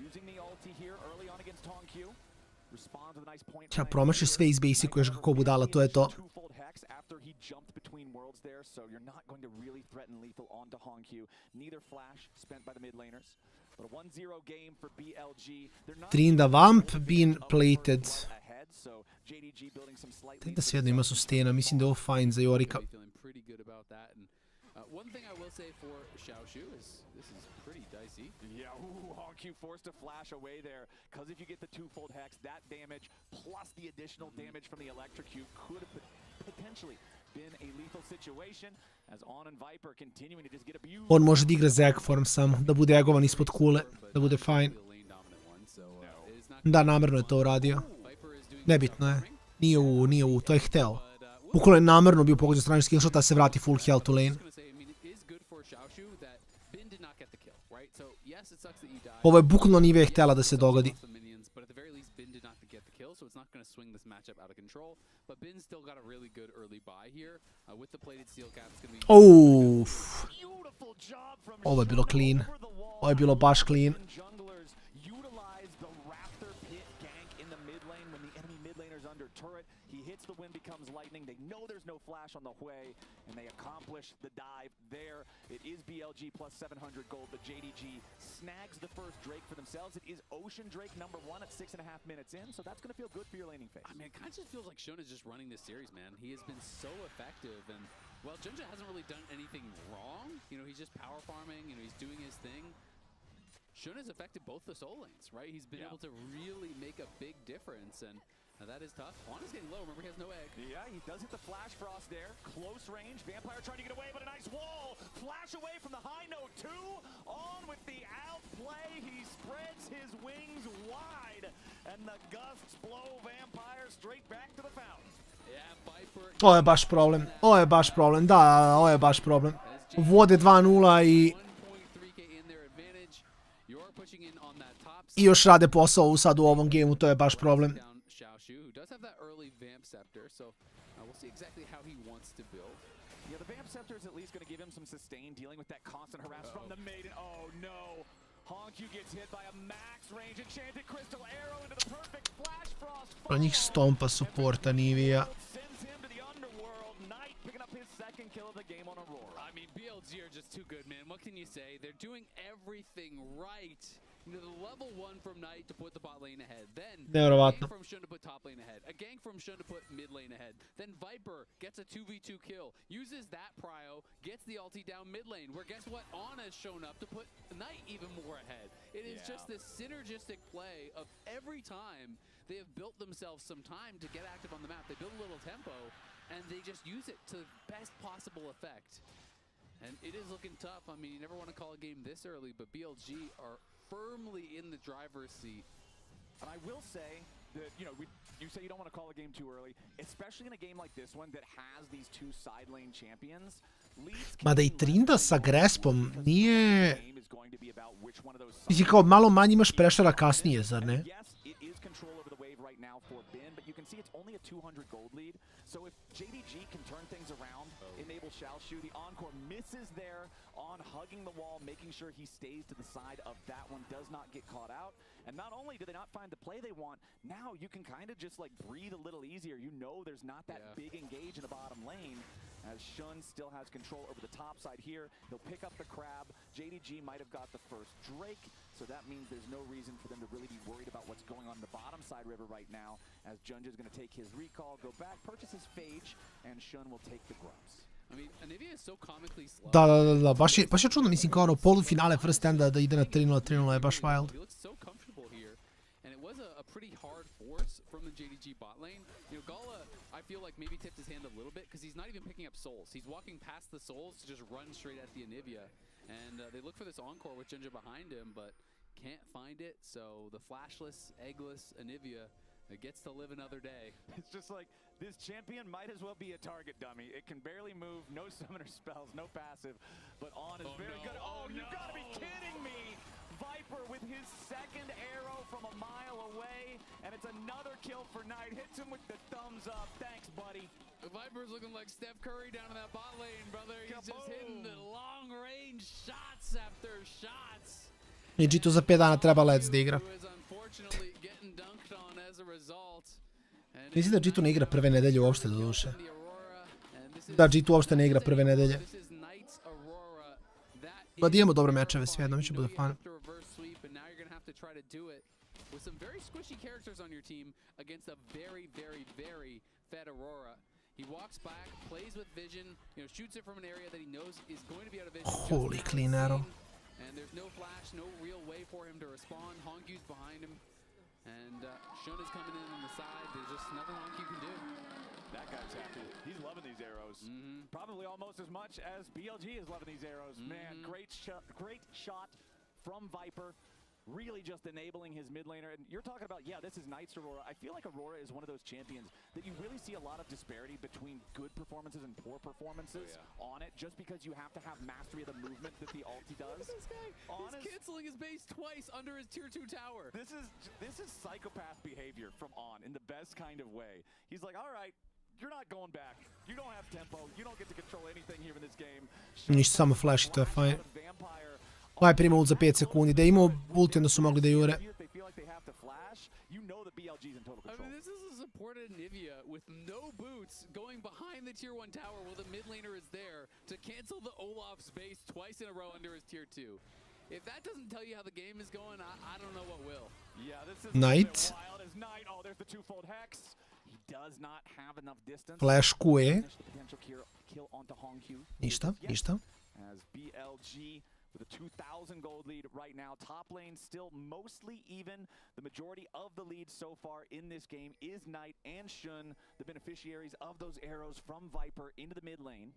using the ulti here early on against Tong Q.
Ća promašiš sve iz basicuješ ga ko budala, to je to. Trinda Vamp being plated. Tek da svejedno ima sustena, mislim da je ovo fajn za Jorika.
One thing I will say for Xiaoshu is this is pretty dicey.
Yeah, Hongq forced to flash away there, because if you get the twofold hex, that damage plus the additional damage from the electrocute could have potentially been a lethal situation, as On and Viper continuing to just get abused.
On može da igra Zag form samo, da bude egovan ispod kule, da bude fajn. Da, namerno je to uradio. Nebitno je. Nije u, to je hteo. Bukvalno je namerno bio pogođen strani skillshot, a se vrati full health u lane. Ovo je bukvalno Nive htjela da se dogodi. Uff. Ovo je bilo clean. Ovo je bilo baš clean.
The wind becomes lightning. They know there's no flash on the way, and they accomplish the dive there. It is BLG plus 700 gold, but JDG snags the first Drake for themselves. It is Ocean Drake number 1 at 6.5 minutes in, so that's going to feel good for your laning phase.
I mean, it kind of just feels like Shun is just running this series, man. He has been so effective, and, well, Junja hasn't really done anything wrong. You know, he's just power farming, you know, he's doing his thing. Shun has affected both the soul lanes, right? He's been able to really make a big difference, and now that is tough. Honest's getting low. Remember, he has no egg.
Yeah, he does hit the flash frost there. Close range. Vampire trying to get away, but a nice wall. Flash away from the high note, too. On with the outplay. He spreads his wings wide, and the gusts blow Vampire straight back to the fountain.
Ovo je baš problem. Ovo je baš problem. Da, ovo je baš problem. Vode 2-0 i još rade posao sad u ovom gameu. To je baš problem.
Does have that early Vamp Scepter, so we'll see exactly how he wants to build.
Yeah, the Vamp Scepter is at least going to give him some sustain dealing with that constant harass from the Maiden. Oh no! Hongq gets hit by a max range enchanted crystal arrow into the perfect flash frost.
Pro njih stompa supporta Nivija.
Sends him to the underworld. Knight picking up his second second kill of the game on Aurora.
I mean, BLG are just too good, man. What can you say? They're doing everything right. You know, the level 1 from Knight to put the bot lane ahead. Then a gank from Shun to put top lane ahead. A gank from Shun to put mid lane ahead. Then Viper gets a 2v2 kill. Uses that prio, gets the ulti down mid lane. Where guess what? Ana's shown up to put Knight even more ahead. It is just this synergistic play of every time they have built themselves some time to get active on the map. They build a little tempo, and they just use it to the best possible effect. And it is looking tough. I mean, you never want to call a game this early, but BLG are firmly in the driver's seat.
And I will say that, you know, you say you don't want to call a game too early, especially in a game like this one that has these two side lane champions.
Ma dai Trinda sa Grespom nije... Mislim kao malo manje imaš prešara kasnije, zar ne?
Right now for Bin, but you can see it's only a 200 gold lead. So if JDG can turn things around, enable Shalshu, the encore misses there on hugging the wall, making sure he stays to the side of that one, does not get caught out. And not only do they not find the play they want, now you can kind of just like breathe a little easier. You know there's not that big engage in the bottom lane, as Shun still has control over the top side here. He'll pick up the crab. JDG might have got the first Drake, so that means there's no reason for them to really be worried about what's going on in the bottom side river right now, as Junja is going to take his recall, go back, purchase his Phage, and Shun will take the grubs.
I mean, Anivia is so comically slow.
Da, baš je čudno, mislim kao ono polufinale first enda da ide na 3-0, 3-0 je baš wild.
He looks so comfortable here, and it was a pretty hard force from the JDG bot lane. You know, Gala, I feel like maybe tipped his hand a little bit because he's not even picking up souls. He's walking past the souls to just run straight at the Anivia, and they look for this encore with Junja behind him, but can't find it. So the flashless, eggless Anivia gets to live another day.
It's just like, this champion might as well be a target dummy. It can barely move, no summoner spells, no passive, but On is very good. Oh, you gotta be kidding me! Viper with his second arrow from a mile away, and it's another kill for Knight. Hits him with the thumbs up. Thanks, buddy.
Viper's looking like Steph Curry down in that bot lane, brother. He's just hitting the long-range shots after shots.
I G to za 5 dana treba Let's da igra. Mislim da G2 ne igra prve nedelje uopšte, do duše. Da, G2 uopšte ne igra prve nedelje. Pa da imamo dobre mečeve svijedno, mi će bude fan. Holy clean arrow.
And there's no flash, no real way for him to respond. Honkyu's behind him. And Shun is coming in on the side. There's just nothing Honkyu can do.
That guy's happy. He's loving these arrows. Probably almost as much as BLG is loving these arrows. Man, great shot from Viper. Really just enabling his mid laner. And you're talking about, yeah, this is Knight's Aurora. I feel like Aurora is one of those champions that you really see a lot of disparity between good performances and poor performances on it, just because you have to have mastery of the movement that the ulti does.
Look at this guy. He's canceling his base twice under his tier 2 tower.
This is psychopath behavior from On in the best kind of way. He's like, all right, you're not going back. You don't have tempo. You don't get to control anything here in this game.
Ništa, samo flash i to je fajn. Viper ima ult za 5 sekundi, da je imao ulti onda su mogli da jure.
I mean, this is a supported Nivea with no boots going behind the tier 1 tower while the mid laner is there to cancel the Olaf's base twice in a row under his tier 2. If that doesn't tell you how the game is going, I don't know what will.
Yeah, this is
Knight.
wild as Knight. Oh, there's the twofold hex. He does not have enough distance.
Flash QE.
Kill onto Hongyu.
Ništa, ništa.
As BLG with a 2,000 gold lead right now. Top lane still mostly even. The majority of the lead so far in this game is Knight and Shun, the beneficiaries of those arrows from Viper into the mid lane.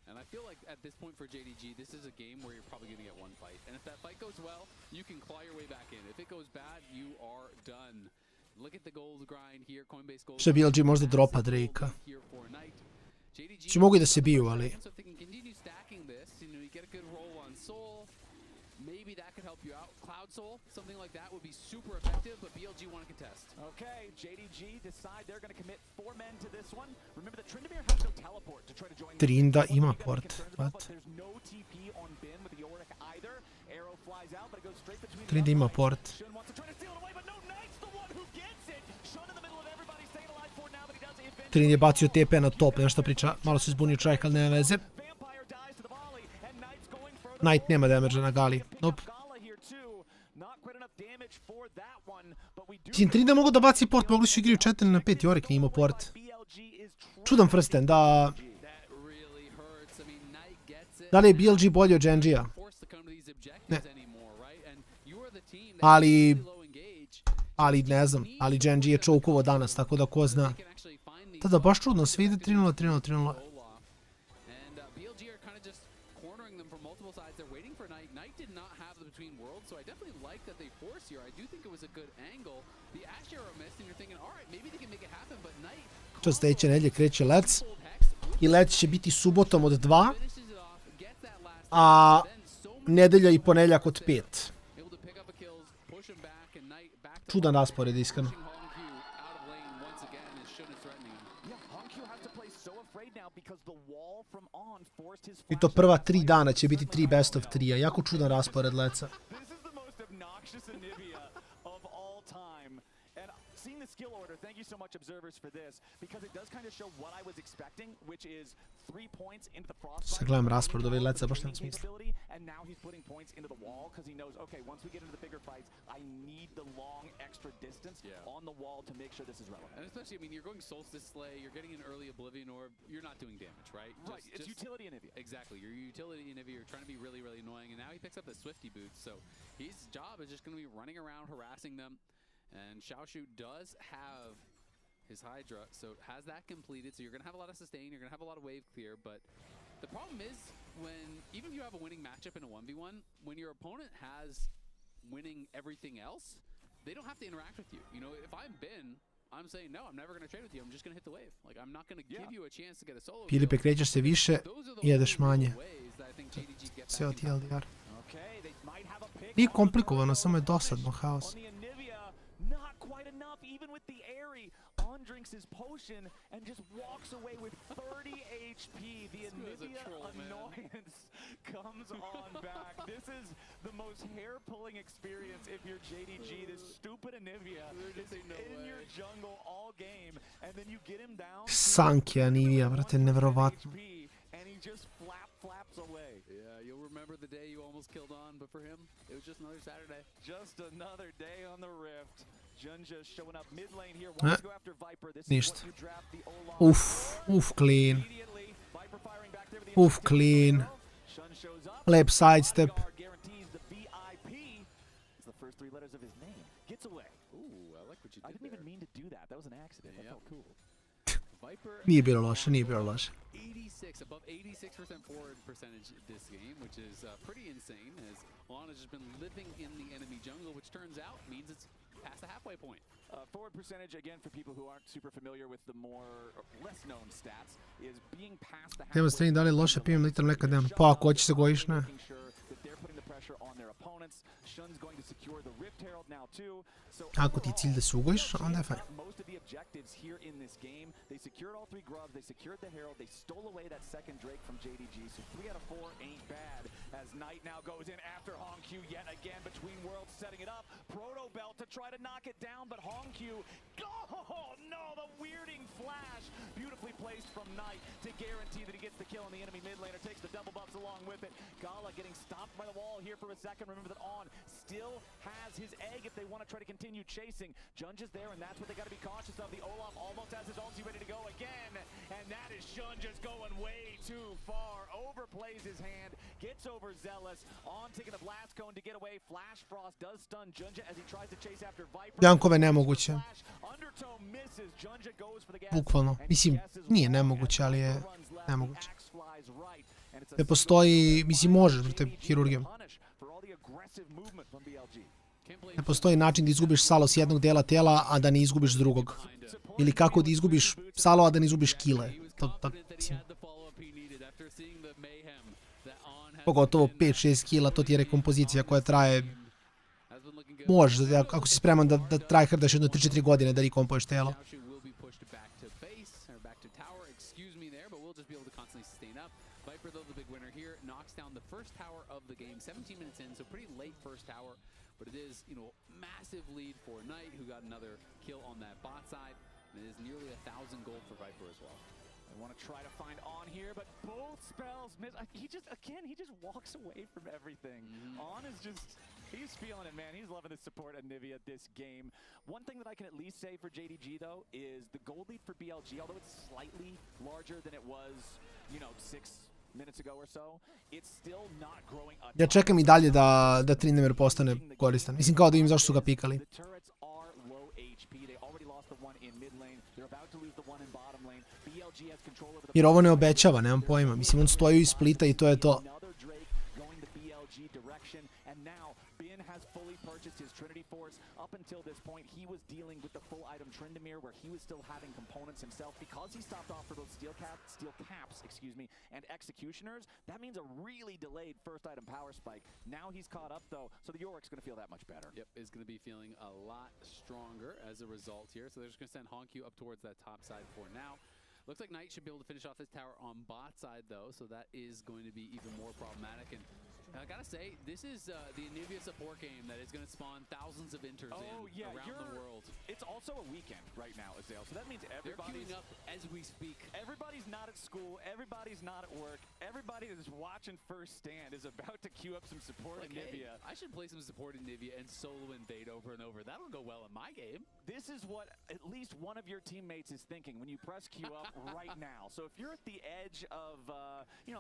And I feel like at this point for JDG, this is a game where you're probably going to get one fight. And if that fight goes well, you can claw your way back in. If it goes bad, you are done. Look at the gold grind here. Coinbase gold.
Što BLG možda dropa Drake-a. Či mogu i da se biju, ali...
Maybe that could help you out. Cloud Soul, something like that would be super effective, but BLG want to contest.
Okay, JDG decide they're going to commit 4 men to this one. Remember that Tryndamere has no teleport to try to join.
Trinda ima port. What?
There's no TP on Bin with the Yorick either. Arrow flies out, but it goes straight between.
Trinda ima port.
Shun wants to try to steal it away, but no, Knight's the one who gets it. Shun in the middle of everybody, staying alive for now, but he does eventually
Trin je bacio TP na top, nešto priča. Malo se zbunio čovjek, ali nema veze. Knight nema damage na Gali. Nope. Mislim, Trin da mogu da baci port, mogli su igriju 4 na 5 i Orik nije imao port. Čudan first end, da... Da li je BLG bolji od Genji-a? Ne. Ali ne znam, ali Genji je čoukovo danas, tako da ko zna. Tada baš čudno, sve ide 3-0, 3-0, 3-0. Što sljedeće nedjelje kreće Lec. I Lec će biti subotom od 2. A nedelja i ponedjeljak od 5. Čudan raspored, iskreno. I to prva 3 dana će biti 3 best of 3-a. Jako čudan raspored Leca.
Skill order, thank you so much observers for this, because it does kind of show what I was expecting, which is 3 points into the frostbite.
Sad gledam raspored ove Leca, baš nema smisla.
And now he's putting points into the wall because he knows, okay, once we get into the bigger fights, I need the long extra distance on the wall to make sure this is relevant.
And especially, I mean, you're going Solstice Slay, you're getting an early Oblivion Orb, you're not doing damage, right?
Right, it's utility Anivia.
Exactly, your utility Anivia, you're trying to be really, really annoying, and now he picks up the Swifty boots, so his job is just going to be running around, harassing them. And Xiaoshu does have his Hydra, so has that completed, so you're going to have a lot of sustain, you're going to have a lot of wave clear, but the problem is when, even if you have a winning matchup in a 1v1, when your opponent has winning everything else, they don't have to interact with you. You know, if I'm Bin, I'm saying, no, I'm never going to trade with you, I'm just going to hit the wave. Like, I'm not going to give you a chance to get a solo.
Filipe, krećeš se više, jedeš manje. Sve od TLDR. Nije komplikovano, samo je dosadno, haos.
Even with the airy, undrinks his potion and just walks away with 30 HP. The Anivia annoyance comes on back. This is the most hair-pulling experience if you're JDG. This stupid Anivia is in your jungle all game, and then you get him down.
Sanki Anivia, brate, nevjerovatno.
And he just flaps away.
Yeah, you'll remember the day you almost killed on, but for him, it was just another Saturday.
Just another day on the Rift. Junja showing up mid lane here. Wants to go after Viper. This is what you draft the Olaf.
Clean. Clean. Lep sidestep.
Guarantees the VIP. It's the first 3 letters of his name. Gets away.
Ooh, I like what you did.
I didn't even mean to do that. That was an accident. That felt cool.
Nije bilo loše, nije bilo loše.
86, above 86% forward percentage this game, which is pretty insane, as Lana has just been living in the enemy jungle, which turns out means it's past the halfway point.
Forward percentage, again, for people who aren't super familiar with the more less known stats, is being past the halfway point.
Treba da li loše, pijem liter mleka, demam. Pa ako hoće se gojiš, ne. Ako ti je cilj da se ugojiš, onda je fajn.
Most of the objectives here in this game, they secured all 3 grubs, they secured the Herald, they stole away that second Drake from JDG, so 3 out of 4 ain't bad, as Knight now goes in after Hongq yet again between worlds, setting it up, Proto Belt to try to knock it down, but Hongq, oh no, the weirding flash, beautifully placed from Knight to guarantee that he gets the kill, and the enemy mid laner takes the double buffs along with it. Gala getting stopped by the wall here for a second, remember that On still has his egg if they want to try to continue chasing. Junja's there, and that's what they got to be cautious of. The Olaf almost has his ulti ready to go again, and that is Junja's going way too far. Overplays his hand, gets over Zealous. On taking the blast cone to get away. Flash Frost does stun Junja as he tries to chase after Viper.
Jankove nemoguće. Bukvalno. Mislim, nije nemoguće, ali je nemoguće. Ne postoji, mislim, možeš, brate, hirurgijom. Ne postoji način da izgubiš salo s jednog dela tela, a da ne izgubiš s drugog. Ili kako da izgubiš salo, a da ne izgubiš kile. Pogotovo 5-6 kila, to ti je rekompozicija koja traje... Možeš, ako si spreman da tryhardaš jedno 3-4 godine da rekompuješ telo.
Viper, though, the big winner here, knocks down the first tower of the game, 17 minutes in, so pretty late first tower, but it is, you know, massive lead for Knight, who got another kill on that bot side. It is nearly 1,000 gold for Viper as well.
I want to try to find on here, but both spells miss. He just walks away from everything. On is just, he's feeling it, man. He's loving the support of Nivea this game. One thing that I can at least say for JDG, though, is the gold lead for BLG, although it's slightly larger than it was, 6 minutes ago or so, it's still not growing a ton.
Ja čekam i dalje da Trindemer postane koristan. Mislim kao da im zašto su ga pikali.
The turrets are low HP. They already lost the one in mid lane. They're about to lose the one in bottom lane. BLG has control over the...
Jer ovo ne obećava, nemam pojma. Mislim, on stoji iz splita i to je to.
Trinity Force. Up until this point, he was dealing with the full item Tryndamere, where he was still having components himself. Because he stopped off for those steel caps, and executioners, that means a really delayed first item power spike. Now he's caught up though, so the Yorick's going to feel that much better.
Yep, is going to be feeling a lot stronger as a result here. So they're just going to send Honku up towards that top side for now. Looks like Knight should be able to finish off this tower on bot side though, so that is going to be even more problematic. And I gotta say, this is the Nivea support game that is going to spawn thousands of inters around the world.
It's also a weekend right now, Azale, so that means everybody's
queuing up as we speak.
Everybody's not at school, everybody's not at work, everybody that is watching First Stand is about to queue up some support in Nivea.
Hey, I should play some support in Nivea and solo invade over and over. That'll go well in my game.
This is what at least one of your teammates is thinking when you press queue up right now. So if you're at the edge of,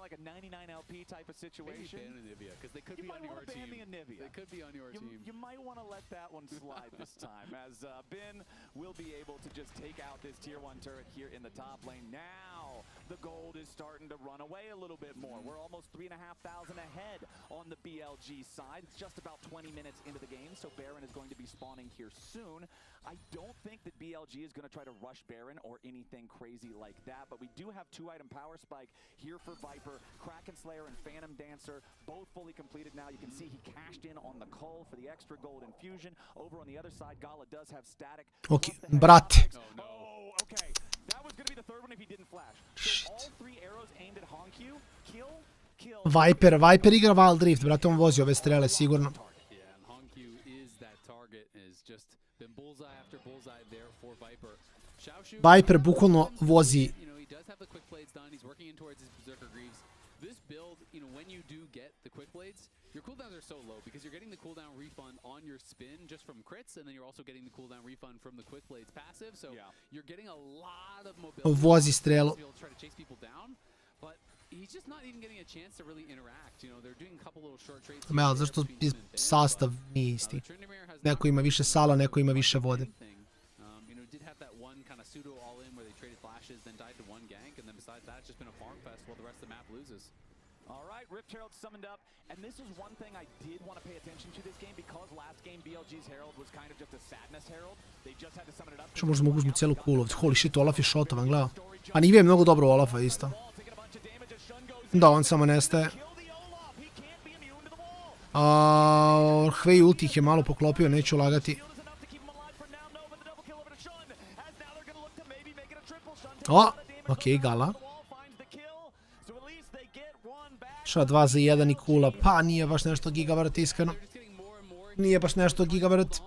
like a 99 LP type of situation,
because they could be on your team. They could be on your team.
You might want to let that one slide this time, as Ben will be able to just take out this tier 1 turret here in the top lane. Now the gold is starting to run away a little bit more. We're almost 3,500 ahead on the BLG side. It's just about 20 minutes into the game, so Baron is going to be spawning here soon. I don't think that BLG is going to try to rush Baron or anything crazy like that, but we do have 2-item power spike here for Viper. Kraken Slayer and Phantom Dancer, both fully completed now. You can see he cashed in on the Cull for the extra gold infusion. Over on the other side, Gala does have static.
Ok, brate.
Oh, okay. That was going to be the third one if he didn't flash. So all 3 arrows aimed at Honku. Kill.
Viper igra Wild Rift, brate, on vozi ove strele, sigurno.
Yeah, and Honku is that target, is just been bullseye after bullseye there for Viper.
Viper bukvalno vozi.
He does have the quick blades done. He's working in towards his Berserker Greaves. This build, when you do get the quick blades, your cooldowns are so low because you're getting the cooldown refund on your spin just from crits, and then you're also getting the cooldown refund from the quick blades passive. So you're getting a lot of mobility.
Vozi strelu.
To be able to try to chase people down, but he's just not even getting a chance to really interact. They're doing a couple little short trades.
Mel, zašto sastav nije isti? Neko ima više sala, neko ima više vode.
Did have that one kind of pseudo all-in where they traded flashes, then died to one gank, and then besides that, it's just been a farm fest while the rest of the map loses.
All right, Rift Herald summoned up, and this is one thing I did want to pay attention to this game because last game BLG's Herald was kind of just a sadness Herald. They just had to summon it up.
Što možda mogu uzmu cijelu kulu ovdje. Holy shit, Olaf je shotovan, gleda. A Nivea je mnogo dobro Olafa isto. Da, on samo nestaje. Hvej ulti ih je malo poklopio, neću lagati. Ok, Gala. Šta 2 za 1 i kula. Pa nije baš nešto gigavrt, iskreno. Nije baš nešto gigavrt.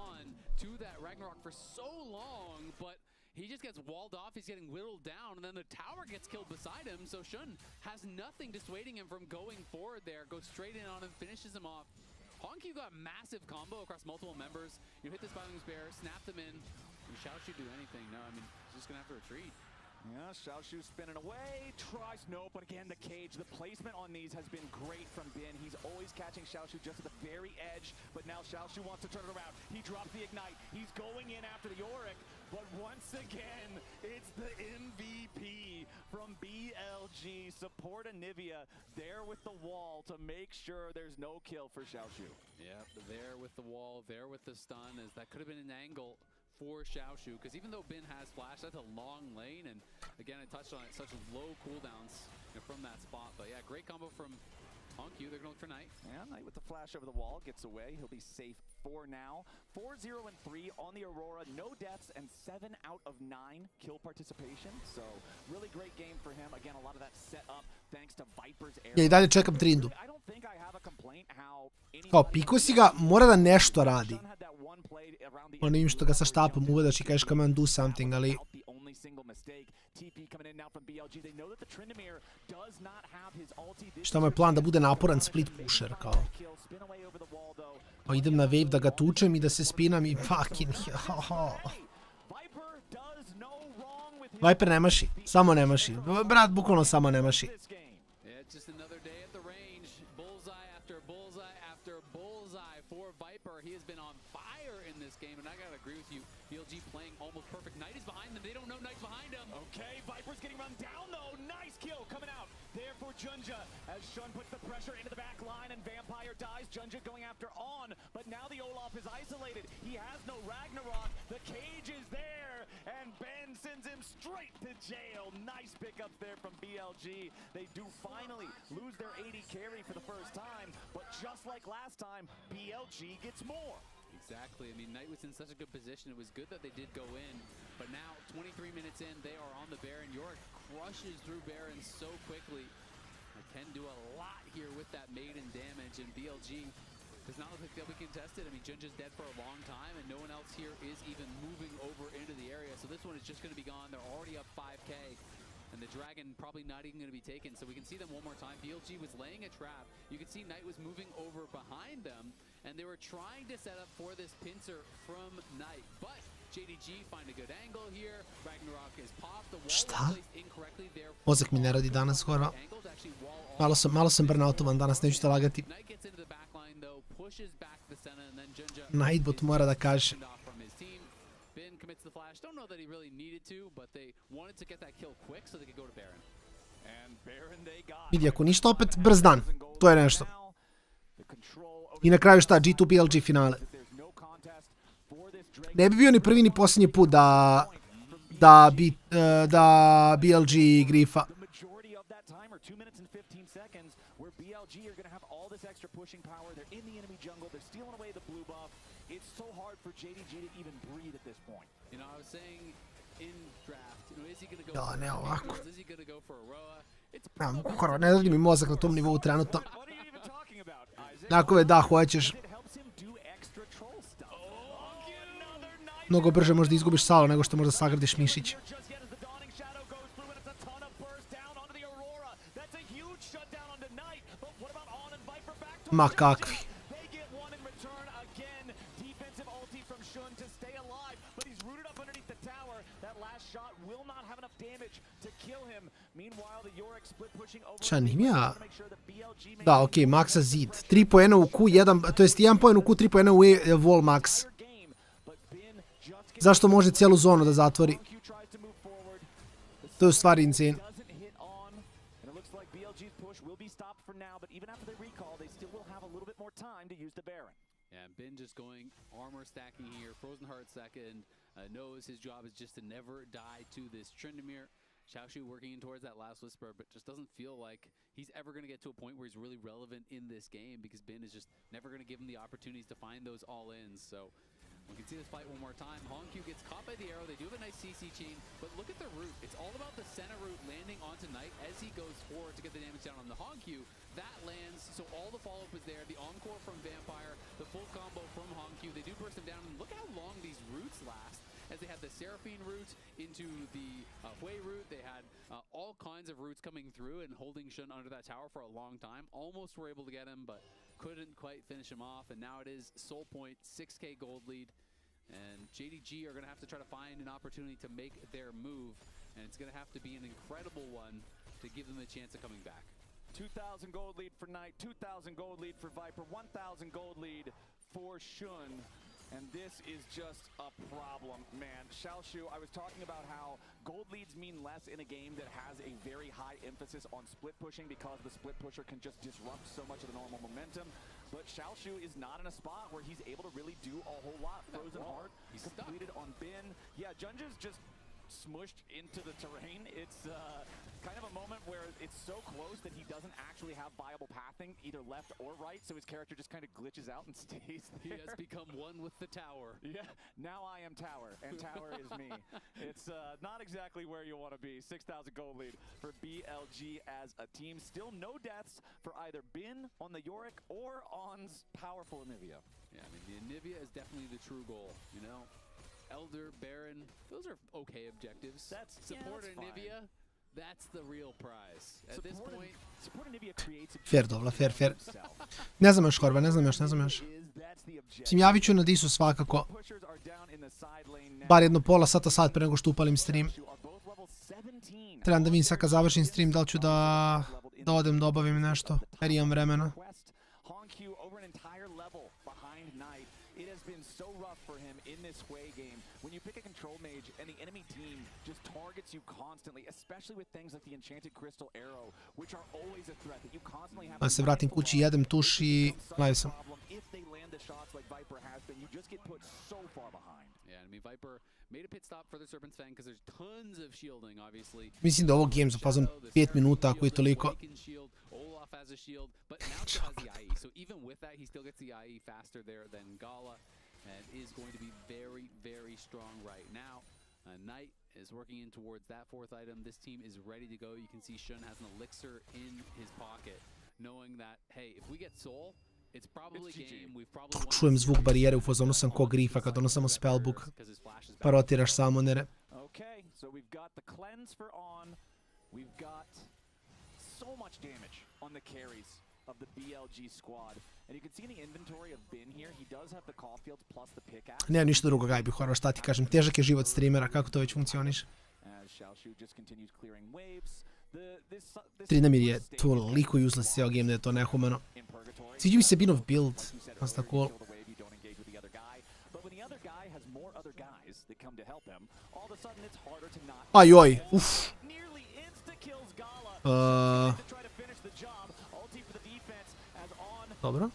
He's getting whittled down, and then the tower gets killed beside him, so Shun has nothing dissuading him from going forward there, goes straight in on him, finishes him off. Honku got a massive combo across multiple members. You hit this Binding Bear, snap them in. Xiaoshu do anything? No, I mean, he's just going to have to retreat.
Yeah, Xiaoshu spinning away, tries, nope, but again, the cage, the placement on these has been great from Bin. He's always catching Xiaoshu just at the very edge, but now Xiaoshu wants to turn it around. He drops the Ignite, he's going in after the Yorick, but once again, it's the MVP from BLG, support Nivea, there with the wall to make sure there's no kill for Xiaoshu.
Yeah, there with the wall, there with the stun, as that could have been an angle for Xiaoshu, because even though Bin has flash, that's a long lane, and again, I touched on it, such low cooldowns from that spot, but yeah, great combo from Honku. They're going to look for Knight.
Yeah, Knight with the flash over the wall, gets away, he'll be safe for now. 4-0-3 on the Aurora, no deaths, and 7 out of 9 kill participation, so really great game for him. Again, a lot of that set up thanks to Viper's air.
Ja i dalje čekam Trindu.
I don't think I have a complaint how
Kao, piko si ga, mora da nešto radi. Ono im što ga sa štapom uvedaš i kažeš come on do something, ali
TP coming in now from BLG. They know that the Tryndamere does not have his ulti.
Šta mu je plan da bude naporan split pusher kao. Pa idem na wave da ga tučem i da se spinam i fucking Viper ne maši, samo ne maši. Brat, bukvalno samo ne maši.
Just another day at the range. Bullseye after bullseye after bullseye for Viper. He has been on fire in this game, and I gotta agree with you. BLG playing almost perfect. Knight is behind them. They don't know Knight's behind him.
Okay, Viper's getting run down though. Nice kill coming out there for Junja as Shun puts the pressure into the back line and Vampire dies. Junja going after On, but now the Olaf is isolated. He has no Ragnarok. The cage is there, and Ben sends him straight to jail. Nice pickup there from BLG. They do finally lose their 80 carry for the first time, but just like last time, BLG gets more.
Exactly. I mean, Knight was in such a good position. It was good that they did go in, but now 23 minutes in, they are on the Baron. Yorick crushes through Baron so quickly. They can do a lot here with that maiden damage, and BLG does not look like they'll be contested. I mean, Junja's dead for a long time, and no one else here is even moving over into the area. So this one is just going to be gone. They're already up 5K, and the Dragon probably not even going to be taken. So we can see them one more time. BLG was laying a trap. You can see Knight was moving over behind them, and they were trying to set up for this pincer from Knight. But JDG find a good angle here. Ragnarok is popped. The wall was placed incorrectly there.
Mozak mi ne radi danas skoro. Malo sam burnoutovan danas, neću te lagati. Nightbot mora da kaže.
Commits the flash. Don't know that he really needed to, but they wanted to get that kill quick so they could go to Baron.
And Baron they got.
Vidi, ako ništa opet brz dan. To je nešto. I na kraju šta, G2 BLG finale. Ne bi bio ni prvi ni posljednji put da BLG grifa.
Where BLG are going to have all this extra pushing power. They're in the enemy jungle. They're stealing away the blue buff. It's so hard for JDG to even breathe at this point.
You know, I was saying in draft, you know, is he going to go
Da, ne ovako.
Is he going to go for Aurora?
It's ne radi mi mozak na tom nivou trenutno. Dakle, da, hoćeš. Mnogo brže možda izgubiš salo nego što možda sagradiš mišić. Ma kakvi. Šta nim ja? Da, okej, Maxa zid. 3 poena u Q1, to jest 1 poen u Q, 3 poena u wall max. Zašto može cijelu zonu da zatvori? To je u stvari insane.
Yeah, Ben just going armor stacking here. Frozen Heart second. Knows his job is just to never die to this Tryndamere. Xiaoshu working in towards that last whisper, but just doesn't feel like he's ever going to get to a point where he's really relevant in this game because Ben is just never going to give him the opportunities to find those all-ins. So we can see this fight one more time. Hongq gets caught by the arrow. They do have a nice CC chain, but look at the root. It's all about the center root landing onto Knight as he goes forward to get the damage down on the Hongq. That lands, so all the follow-up is there. The encore from Vampire, the full combo from Hongq. They do burst him down, and look how long these roots last. As they had the Seraphine route into the Hui route, they had all kinds of routes coming through and holding Shun under that tower for a long time. Almost were able to get him, but couldn't quite finish him off. And now it is Soul Point, 6K gold lead. And JDG are going to have to try to find an opportunity to make their move. And it's going to have to be an incredible one to give them a chance of coming back.
2,000 gold lead for Knight, 2,000 gold lead for Viper, 1,000 gold lead for Shun. And this is just a problem, man. Xiaoshu, I was talking about how gold leads mean less in a game that has a very high emphasis on split pushing because the split pusher can just disrupt so much of the normal momentum. But Xiaoshu is not in a spot where he's able to really do a whole lot. Frozen Heart, he's completed on Bin. Yeah, Junja's just smushed into the terrain. It's kind of a moment where it's so close that he doesn't actually have viable pathing, either left or right, so his character just kind of glitches out and stays there.
He has become one with the tower.
Yeah, now I am tower, and tower is me. It's not exactly where you want to be. 6,000 gold lead for BLG as a team. Still no deaths for either Bin on the Yorick or On's powerful Anivia.
Yeah, I mean, the Anivia is definitely the true goal, you know? Elder, Baron, those are okay objectives. Support Nivea, that's the real prize. At this point,
Fair dobla, fair. Ne znam još Korba, ne znam još. Mislim, javit ću na Disu svakako. Bar jedno pola sat pre nego što upalim stream. Trebam da vidim sad kad završim stream da li ću da odem da obavim nešto, jer imam vremena.
It has been so rough for him in this Hui game. When you pick a control mage and the enemy team just targets you constantly, especially with things like the enchanted crystal arrow, which are always a threat that you constantly have.
Da se vratim kući, jedem tuš i live sam.
If they land the shots like Viper has been, you just get put so far behind.
Yeah, I mean Viper made a pit stop for the Serpent's Fang because there's tons of shielding, obviously.
Mislim da ovo game za fazom 5 minuta, ako je toliko.
Olaf has a shield, but now still has the IE. So even with that, he still gets the IE faster there than Gala, and is going to be very, very strong right now. Knight is working in towards that fourth item. This team is ready to go. You can see Shun has an elixir in his pocket, knowing that, hey, if we get Soul, it's probably game. We've probably won.
Čujem zvuk barijere, u fazonu sam ko Grifa kad ono samo spellbook, pa rotiraš samonere.
Okay, so we've got the cleanse for on. We've got so much damage on the carries of the BLG squad. And you can see in the inventory of Bin here, he does have the Caulfield plus the pickaxe.
Nema ništa drugo, Gajbi, Horva, šta ti kažem, težak je život streamera, kako to već funkcioniš. Trinamir je toliko useless cijel game da je to nehumano. Sviđa mi se Binov build, dosta cool. Ajoj, uff. Dobro.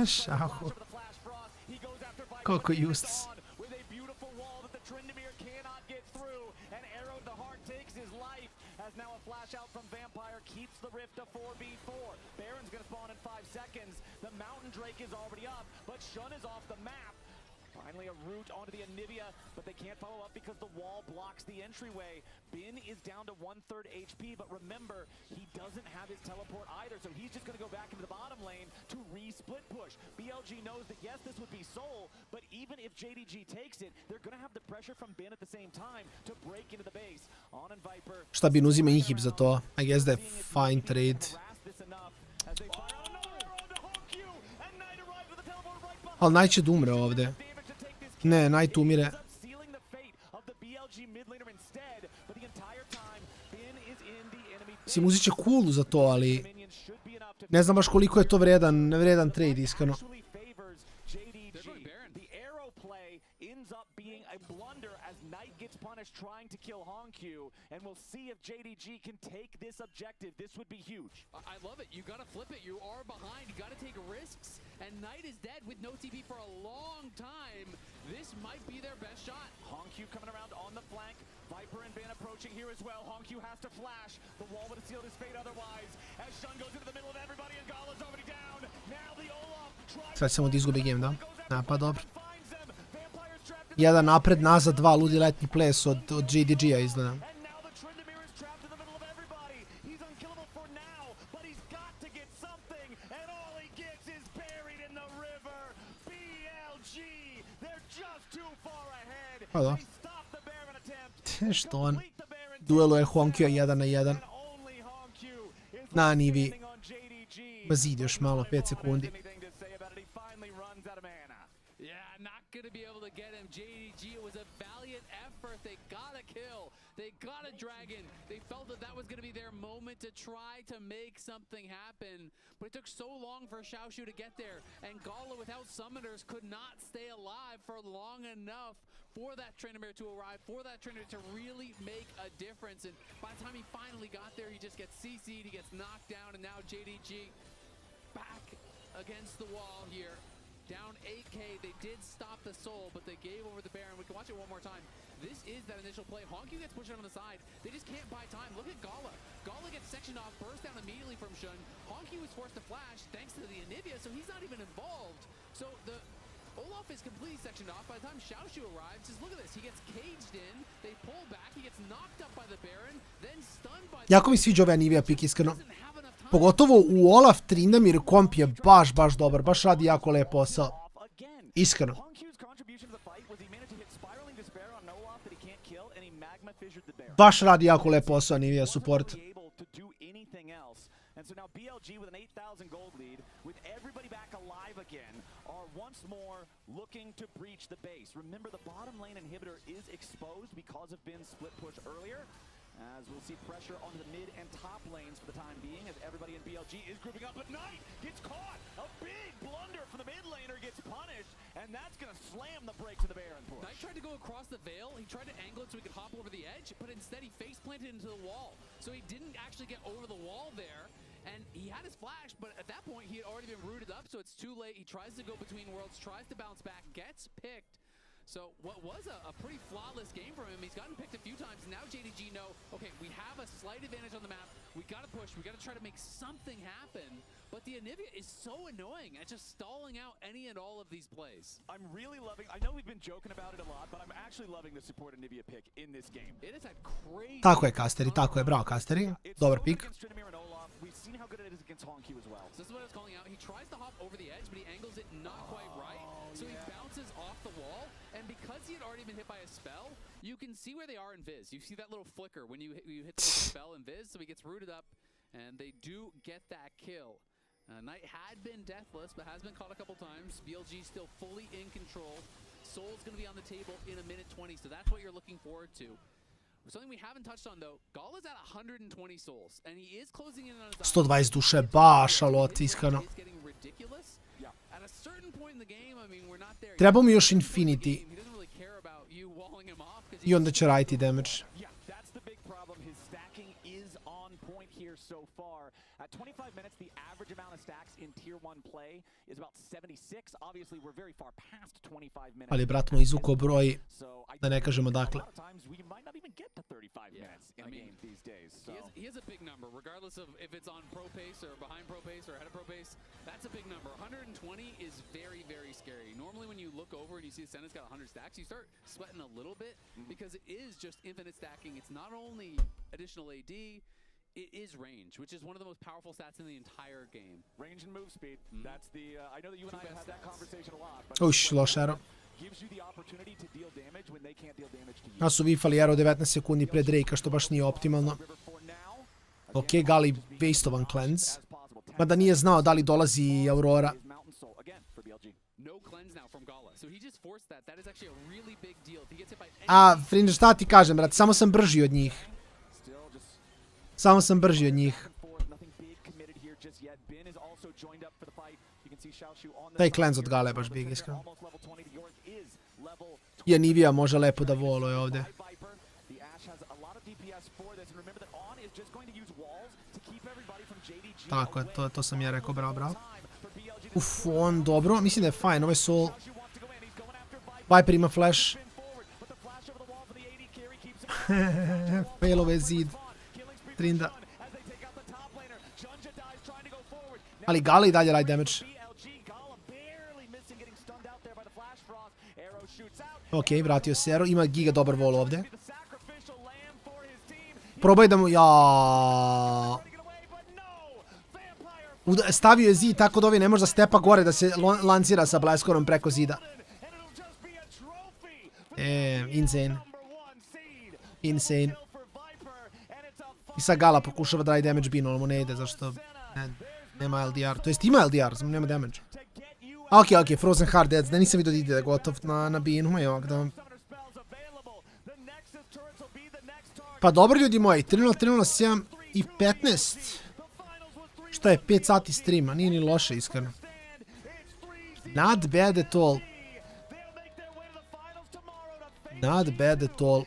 Šahu. Koliko useless.
As now a flash out from Vampire keeps the rift to 4v4. Baron's gonna spawn in 5 seconds. The Mountain Drake is already up, but Shun is off the map. Finally a route onto the Anivia, but they can't follow up because the wall blocks the entryway. Bin is down to 1/3 HP, but remember, he doesn't have his teleport either, so he's just gonna go back into the bottom lane to re-split push. BLG knows that yes, this would be Soul, but even if JDG takes it, they're gonna have the pressure from Bin at the same time to break into the base. On and Viper.
Šta Bin uzima inhib za to? I guess da je fine trade. Ali Knight će da umre ovde. Ne, Knight umire. Mislim, uzit će Kulu za to, ali ne znam baš koliko je to vredan trade, iskreno.
Trying to kill Hongqiu, and we'll see if JDG can take this objective. This would be huge.
I love it. You gotta flip it. You are behind. You gotta take risks. And Knight is dead with no TP for a long time. This might be their best shot.
Hongqiu coming around on the flank. Viper and Ban approaching here as well. Hongqiu has to flash. The wall would have sealed his fate otherwise. As Shun goes into the middle of everybody and Gala's already down. Now the Olaf tries.
Sad samo da izgubi game, da? Pa dobro. Jedan napred, nazad, dva, ludi letnji ples od JDG-a izgleda. Pa da. Što on dueluje Hongqiu 1 na 1. Na Nivi. Bazid još malo, 5 sekundi.
Gonna be able to get him. JDG, it was a valiant effort. They got a kill. They got a dragon. They felt that that was going to be their moment to try to make something happen. But it took so long for Xiaoshu to get there. And Gala, without summoners, could not stay alive for long enough for that Tryndamere to arrive, for that Tryndamere to really make a difference. And by the time he finally got there, he just gets CC'd, he gets knocked down, and now JDG back against the wall here. Down 8k, they did stop the Soul, but they gave over the Baron. We can watch it one more time. This is that initial play. Hongqiu gets pushed on the side. They just can't buy time. Look at Gala. Gala gets sectioned off, burst down immediately from Shun. Hongqiu is forced to flash thanks to the Anivia, so he's not even involved. So the Olaf is completely sectioned off. By the time Xiaoshu arrives, just look at this. He gets caged in, they pull back, he gets knocked up by the Baron, then stunned by
Jako mi sviđa ovaj Nivea pik, iskreno. Pogotovo u Olaf Trindamir komp je baš dobar. Baš radi jako lep posao. Iskreno. Baš radi jako lep posao Nivea support.
And so now BLG with an 8,000 gold lead, with everybody back alive again, are once more looking to breach the base. Remember, the bottom lane inhibitor is exposed because of Bin's split push earlier, as we'll see pressure onto the mid and top lanes for the time being, as everybody in BLG is grouping up, but Knight gets caught! A big blunder from the mid laner gets punished, and that's going to slam the brakes of the Baron push.
Knight tried to go across the veil, he tried to angle it so he could hop over the edge, but instead he face planted into the wall. So he didn't actually get over the wall there. And he had his flash, but at that point he had already been rooted up, so it's too late. He tries to go between worlds, tries to bounce back, gets picked. So what was a pretty flawless game from him. He's gotten picked a few times. Now JDG know, okay, we have a slight advantage on the map. We got to push. We got to try to make something happen. But the Anivia is so annoying at just stalling out any and all of these plays.
I'm really loving, I know we've been joking about it a lot, but I'm actually loving the support Anivia pick in this game.
It is a crazy...
Tako je, Kasteri, tako je. Bravo, Kasteri. Dobar pik.
We've seen how good it is against Honky as well.
So this is what I was calling out. He tries to hop over the edge, but he angles it not quite right. So he bounces off the wall, and because he had already been hit by a spell, you can see where they are in Viz. You see that little flicker when you hit them with a spell in Viz, so he gets rooted up, and they do get that kill. Knight had been deathless, but has been caught a couple times. BLG still fully in control. Soul's going to be on the table in a minute 20, so that's what you're looking forward to. Something we haven't touched on though, Gall is at 120 souls, and he is closing in on his
120 duše, baš alot, iskreno.
At a certain point in the game, I mean, we're not there.
Treba mi još Infinity. I onda će raditi damage.
So far, at 25 minutes, the average amount of stacks in Tier 1 play is about 76. Obviously, we're very far past 25 minutes.
Ali brat mu izvukao broj, da ne kažemo dakle.
We might not even get to 35 minutes in a game these days. So.
He has a big number, regardless of if it's on pro pace or behind pro pace or ahead of pro pace. That's a big number. 120 is very, very scary. Normally, when you look over and you see the Sentinel's got 100 stacks, you start sweating a little bit because it is just infinite stacking. It's not only additional AD. It is range, which is one of the most powerful stats in the entire game.
Range and move speed. That's the. I know that you and I have had that conversation a lot. But
Uš, loš arrow.
Gives you the opportunity to deal damage when they can't deal damage to you.
Nas su bifali arrow 19 sekundi pre Drakea, što baš nije optimalno. Ok, Gali wastovan cleanse. Mada nije znao da li dolazi Aurora. A, Fringe, šta ti kažem, brat, samo sam brži od njih. Samo sam brži od njih. Taj cleanse od Gale je baš big, iskreno. Je Nivea može lepo da voluje ovdje. Tako je, to sam ja rekao, bravo, bravo. Uf, on dobro, mislim da je fajn, ovo je Soul. Viper ima flash. Failove zid. Trinda. Ali Gala i dalje radi damage. Ok, vratio se Ergo. Ima giga dobar vol ovdje. Probaj da mu... Stavio je zid tako da ovi ne može da stepa gore da se lancira sa Blaskorom preko zida. Insane. Insane. I sad Gala pokušava da radi damage Binu, ali mu ne ide, zašto nema LDR. To jest ima LDR, samo nema damage. Ok, Frozen Hard Deads, da nisam vidio da ide gotov na Binu, evo da... Pa dobro ljudi moji, 3:07 i 15. Šta je, 5 sati streama, nije ni loše iskreno. Not bad at all. Not bad at all.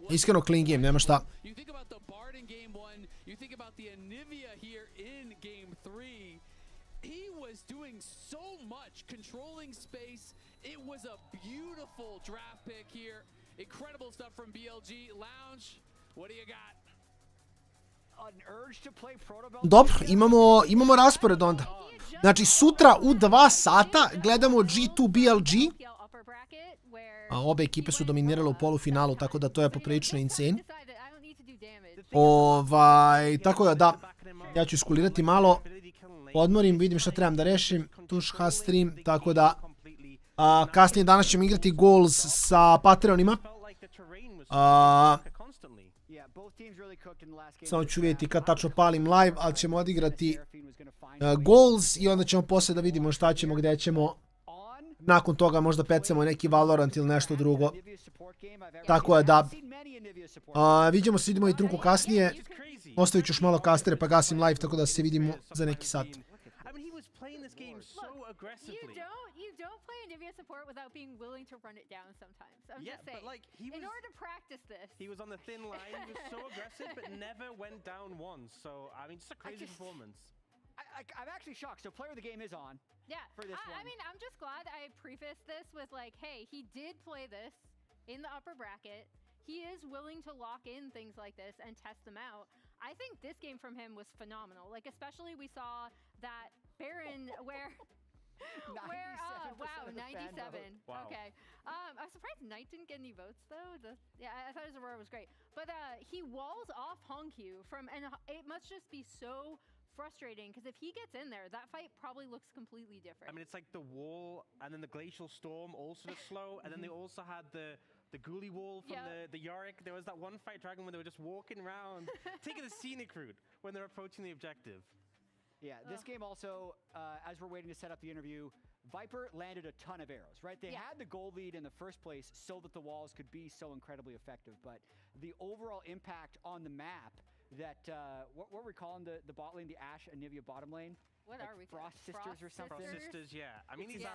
Iskreno clean game, nema šta. It was a beautiful draft pick here. Incredible stuff from BLG. Lounge, what do you got? Dobro, imamo raspored onda. Znači sutra u 2 sata gledamo G2 BLG.
upper bracket where
Obe ekipe su dominirale u polufinalu, tako da to je poprilično insane.
decided I don't need to do damage.
Tako da, ja ću iskulirati malo, odmorim, vidim šta trebam da rešim, tuš has stream, tako da kasnije danas ćemo igrati goals sa Patreonima. Samo ću vidjeti kad tačno palim live, ali ćemo odigrati goals i onda ćemo poslije da vidimo šta ćemo, gdje ćemo. Nakon toga možda pecamo neki Valorant ili nešto drugo. Tako da, vidimo se, vidimo i trunku kasnije. Ostavit ću još malo kastere pa gasim live, tako da se vidimo za neki sat.
You don't play a Nivea support without being willing to run it down sometimes. I'm just saying.
But like,
in order to practice this.
He was on the thin line. He was so aggressive, but never went down once. So I mean, just a crazy performance.
I'm actually shocked. So player of the game is on.
Yeah.
For this one.
I mean, I'm just glad I prefaced this with like, hey, he did play this in the upper bracket. He is willing to lock in things like this and test them out. I think this game from him was phenomenal. Like, especially we saw that Baron where... wow, 97. Wow. Okay. I'm surprised Knight didn't get any votes though. I thought his Aurora was great. But he walls off Hongkyu and it must just be so frustrating because if he gets in there, that fight probably looks completely different.
I mean, it's like the wall and then the glacial storm also to slow, and then they also had the ghoulie wall from the Yorick. There was that one fight dragon when they were just walking around, taking the scenic route when they're approaching the objective.
Yeah, this game also, as we're waiting to set up the interview, Viper landed a ton of arrows, right? They had the goal lead in the first place so that the walls could be so incredibly effective, but the overall impact on the map that, what were we calling the bot lane, the Ashe and Nivea bottom lane?
What
like
are we
Frost
calling?
Sisters or something?
Frost Sisters, yeah. I mean, these